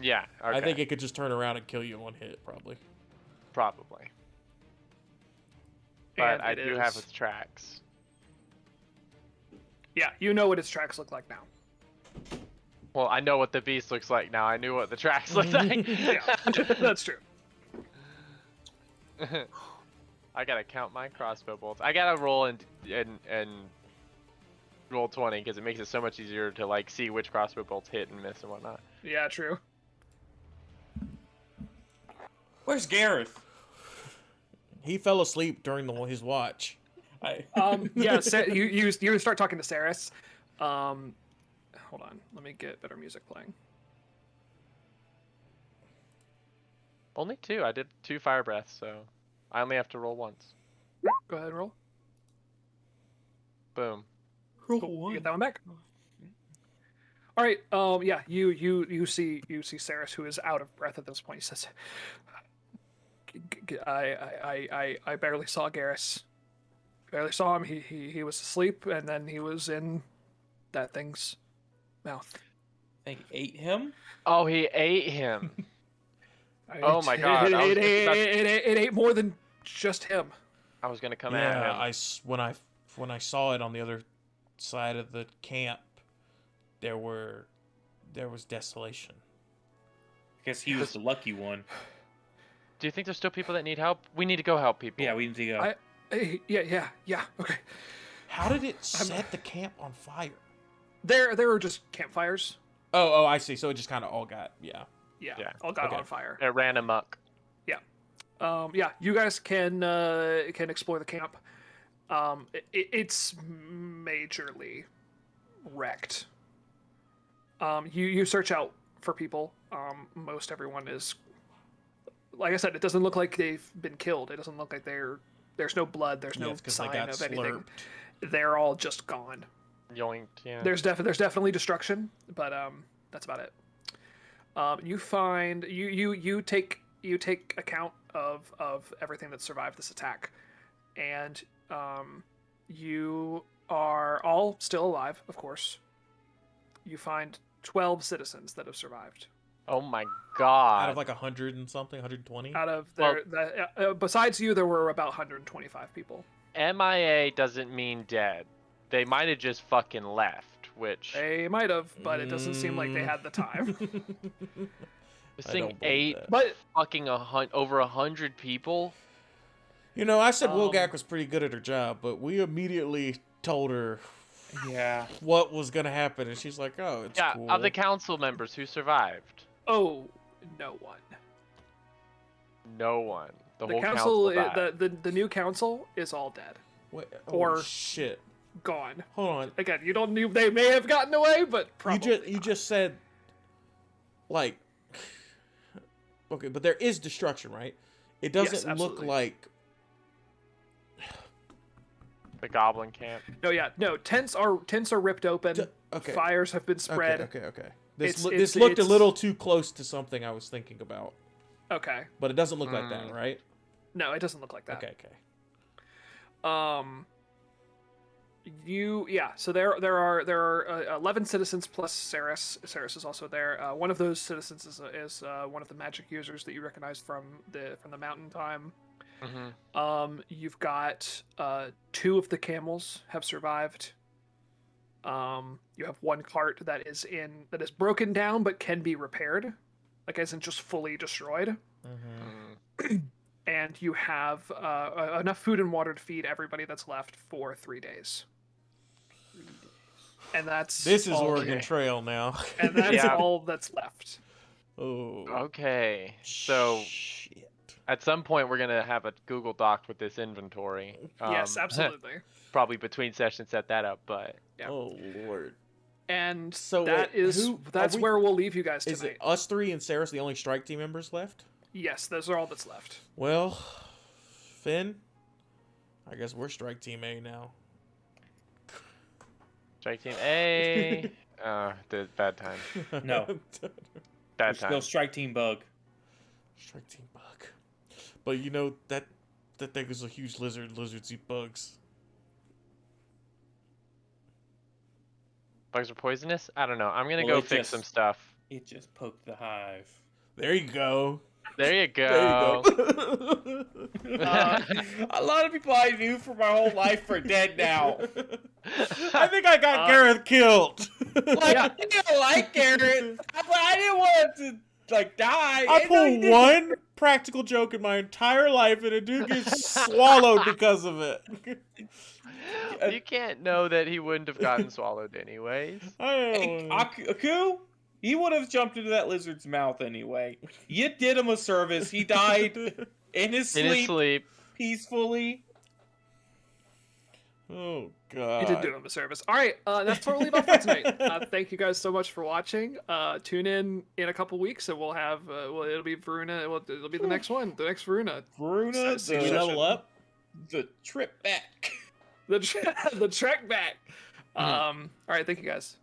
Speaker 2: Yeah. Okay.
Speaker 3: I think it could just turn around and kill you in one hit, probably.
Speaker 2: Probably. But
Speaker 1: And
Speaker 2: I
Speaker 1: it
Speaker 2: do have
Speaker 1: is-
Speaker 2: its tracks.
Speaker 1: Yeah, you know what its tracks look like now.
Speaker 2: Well, I know what the beast looks like now. I knew what the tracks looked like.
Speaker 1: Yeah, that's true.
Speaker 2: I gotta count my crossbow bolts. I gotta roll and roll 20 because it makes it so much easier to like see which crossbow bolts hit and miss and whatnot.
Speaker 1: Yeah, true.
Speaker 4: Where's Gareth?
Speaker 3: He fell asleep during his watch.
Speaker 1: Yeah, you start talking to Saris. Hold on, let me get better music playing.
Speaker 2: Only 2. I did 2 fire breaths, so I only have to roll once.
Speaker 1: Go ahead and roll.
Speaker 2: Boom.
Speaker 1: Cool. You get that one back. All right. Yeah. You see Saris, who is out of breath at this point. He says, I barely saw Garrus. Barely saw him. He was asleep, and then he was in that thing's mouth.
Speaker 4: They ate him?
Speaker 2: Oh, he ate him. Oh my God, I was just about-
Speaker 1: It ate more than just him.
Speaker 2: I was gonna come at him.
Speaker 3: When I saw it on the other side of the camp, there was desolation.
Speaker 4: I guess he was the lucky one.
Speaker 2: Do you think there's still people that need help? We need to go help people.
Speaker 4: Yeah, we need to go.
Speaker 1: Yeah. Okay.
Speaker 3: How did it set the camp on fire?
Speaker 1: There were just campfires.
Speaker 3: Oh, I see. So it just kind of all got
Speaker 1: Yeah.
Speaker 2: Yeah,
Speaker 1: All got
Speaker 3: okay.
Speaker 1: on fire.
Speaker 2: It ran amok.
Speaker 1: Yeah, you guys can explore the camp. It's majorly wrecked. You search out for people. Most everyone is, like I said, it doesn't look like they've been killed. It doesn't look like there's no blood. There's no
Speaker 3: it's 'cause they
Speaker 1: sign
Speaker 3: got
Speaker 1: of anything.
Speaker 3: slurped.
Speaker 1: They're all just gone.
Speaker 2: Yoinked, yeah.
Speaker 1: There's definitely destruction, but that's about it. You find you take account of everything that survived this attack, and you are all still alive, of course. You find 12 citizens that have survived
Speaker 2: Oh my God.
Speaker 3: Out of like 100 and something, 120.
Speaker 1: out of besides you, there were about 125 people.
Speaker 2: MIA doesn't mean dead. They might have just fucking left, which
Speaker 1: They might have, but it doesn't seem like they had the time.
Speaker 2: this
Speaker 3: I
Speaker 2: thing
Speaker 3: don't believe
Speaker 2: ate
Speaker 3: that.
Speaker 1: But
Speaker 2: fucking over 100 people.
Speaker 3: You know, I said
Speaker 1: Um,
Speaker 3: Wilgak was pretty good at her job, but we immediately told her
Speaker 4: Yeah.
Speaker 3: what was gonna happen, and she's like, "Oh, it's
Speaker 2: Yeah,
Speaker 3: cool."
Speaker 2: of the council members who survived,
Speaker 1: oh, no one.
Speaker 2: no one. The
Speaker 1: The
Speaker 2: whole
Speaker 1: council,
Speaker 2: died.
Speaker 1: the new council is all dead,
Speaker 3: Wait,
Speaker 1: or-
Speaker 3: shit.
Speaker 1: gone.
Speaker 3: Hold on.
Speaker 1: Again, you don't know, they may have gotten away, but probably
Speaker 3: You just said like okay, but there is destruction, right? It doesn't look
Speaker 1: absolutely.
Speaker 3: like
Speaker 2: The goblin camp.
Speaker 1: no. Tents are ripped open.
Speaker 3: okay.
Speaker 1: Fires have been spread.
Speaker 3: Okay. This
Speaker 1: It's-
Speaker 3: looked a
Speaker 1: it's-
Speaker 3: little too close to something I was thinking about,
Speaker 1: Okay.
Speaker 3: but it doesn't look like that, right?
Speaker 1: No, it doesn't look like that.
Speaker 3: Okay.
Speaker 1: So there are 11 citizens plus Saris. Saris is also there. One of those citizens is one of the magic users that you recognize from the mountain time.
Speaker 2: Mm-hmm.
Speaker 1: You've got 2 of the camels have survived. You have 1 cart that is broken down but can be repaired, like isn't just fully destroyed.
Speaker 3: Mm-hmm.
Speaker 1: And you have enough food and water to feed everybody that's left for 3 days. And that's
Speaker 3: This is
Speaker 1: all,
Speaker 3: Oregon Trail now.
Speaker 1: And that's
Speaker 2: Yeah.
Speaker 1: all that's left.
Speaker 3: Oh.
Speaker 2: Okay. So
Speaker 3: Shit.
Speaker 2: at some point we're gonna have a Google Doc with this inventory.
Speaker 1: Yes, absolutely.
Speaker 2: Probably between sessions set that up, but
Speaker 1: Yeah.
Speaker 3: Oh Lord.
Speaker 1: And
Speaker 3: So
Speaker 1: that's where we'll leave you guys tonight.
Speaker 3: Is it us three and Sarah's the only strike team members left?
Speaker 1: Yes, those are all that's left.
Speaker 3: Well, Finn, I guess we're strike team A now.
Speaker 2: strike team A. The bad time.
Speaker 4: No.
Speaker 2: Bad
Speaker 4: There's
Speaker 2: time.
Speaker 4: still strike team bug.
Speaker 3: Strike team bug. But you know that thing is a huge lizard. Lizards eat bugs.
Speaker 2: Bugs are poisonous? I don't know. I'm gonna
Speaker 4: Well,
Speaker 2: go
Speaker 4: it
Speaker 2: fix
Speaker 4: just-
Speaker 2: some stuff.
Speaker 4: It just poked the hive.
Speaker 3: There you go.
Speaker 2: There you
Speaker 3: There you
Speaker 2: go.
Speaker 3: go.
Speaker 4: A lot of people I knew for my whole life are dead now.
Speaker 3: I think I got Gareth killed.
Speaker 4: Like, I didn't like Garrett, but I didn't want him to like die.
Speaker 3: I
Speaker 4: And no, he
Speaker 3: pulled
Speaker 4: didn't.
Speaker 3: one practical joke in my entire life, and a dude gets swallowed because of it.
Speaker 2: You can't know that he wouldn't have gotten swallowed anyways.
Speaker 4: Hey, Aku, he would have jumped into that lizard's mouth anyway. You did him a service. He died in his
Speaker 2: In
Speaker 4: sleep,
Speaker 2: his sleep.
Speaker 4: peacefully.
Speaker 3: Oh God!
Speaker 1: You did do him a service. All right, that's where we'll leave off for tonight. Thank you guys so much for watching. Tune in a couple weeks, and we'll have it'll be Viruna. It'll be the next one, the next Viruna.
Speaker 4: Veruna,
Speaker 1: So-
Speaker 3: Did we level up?
Speaker 4: the trip back.
Speaker 1: The trek back. All right, thank you guys.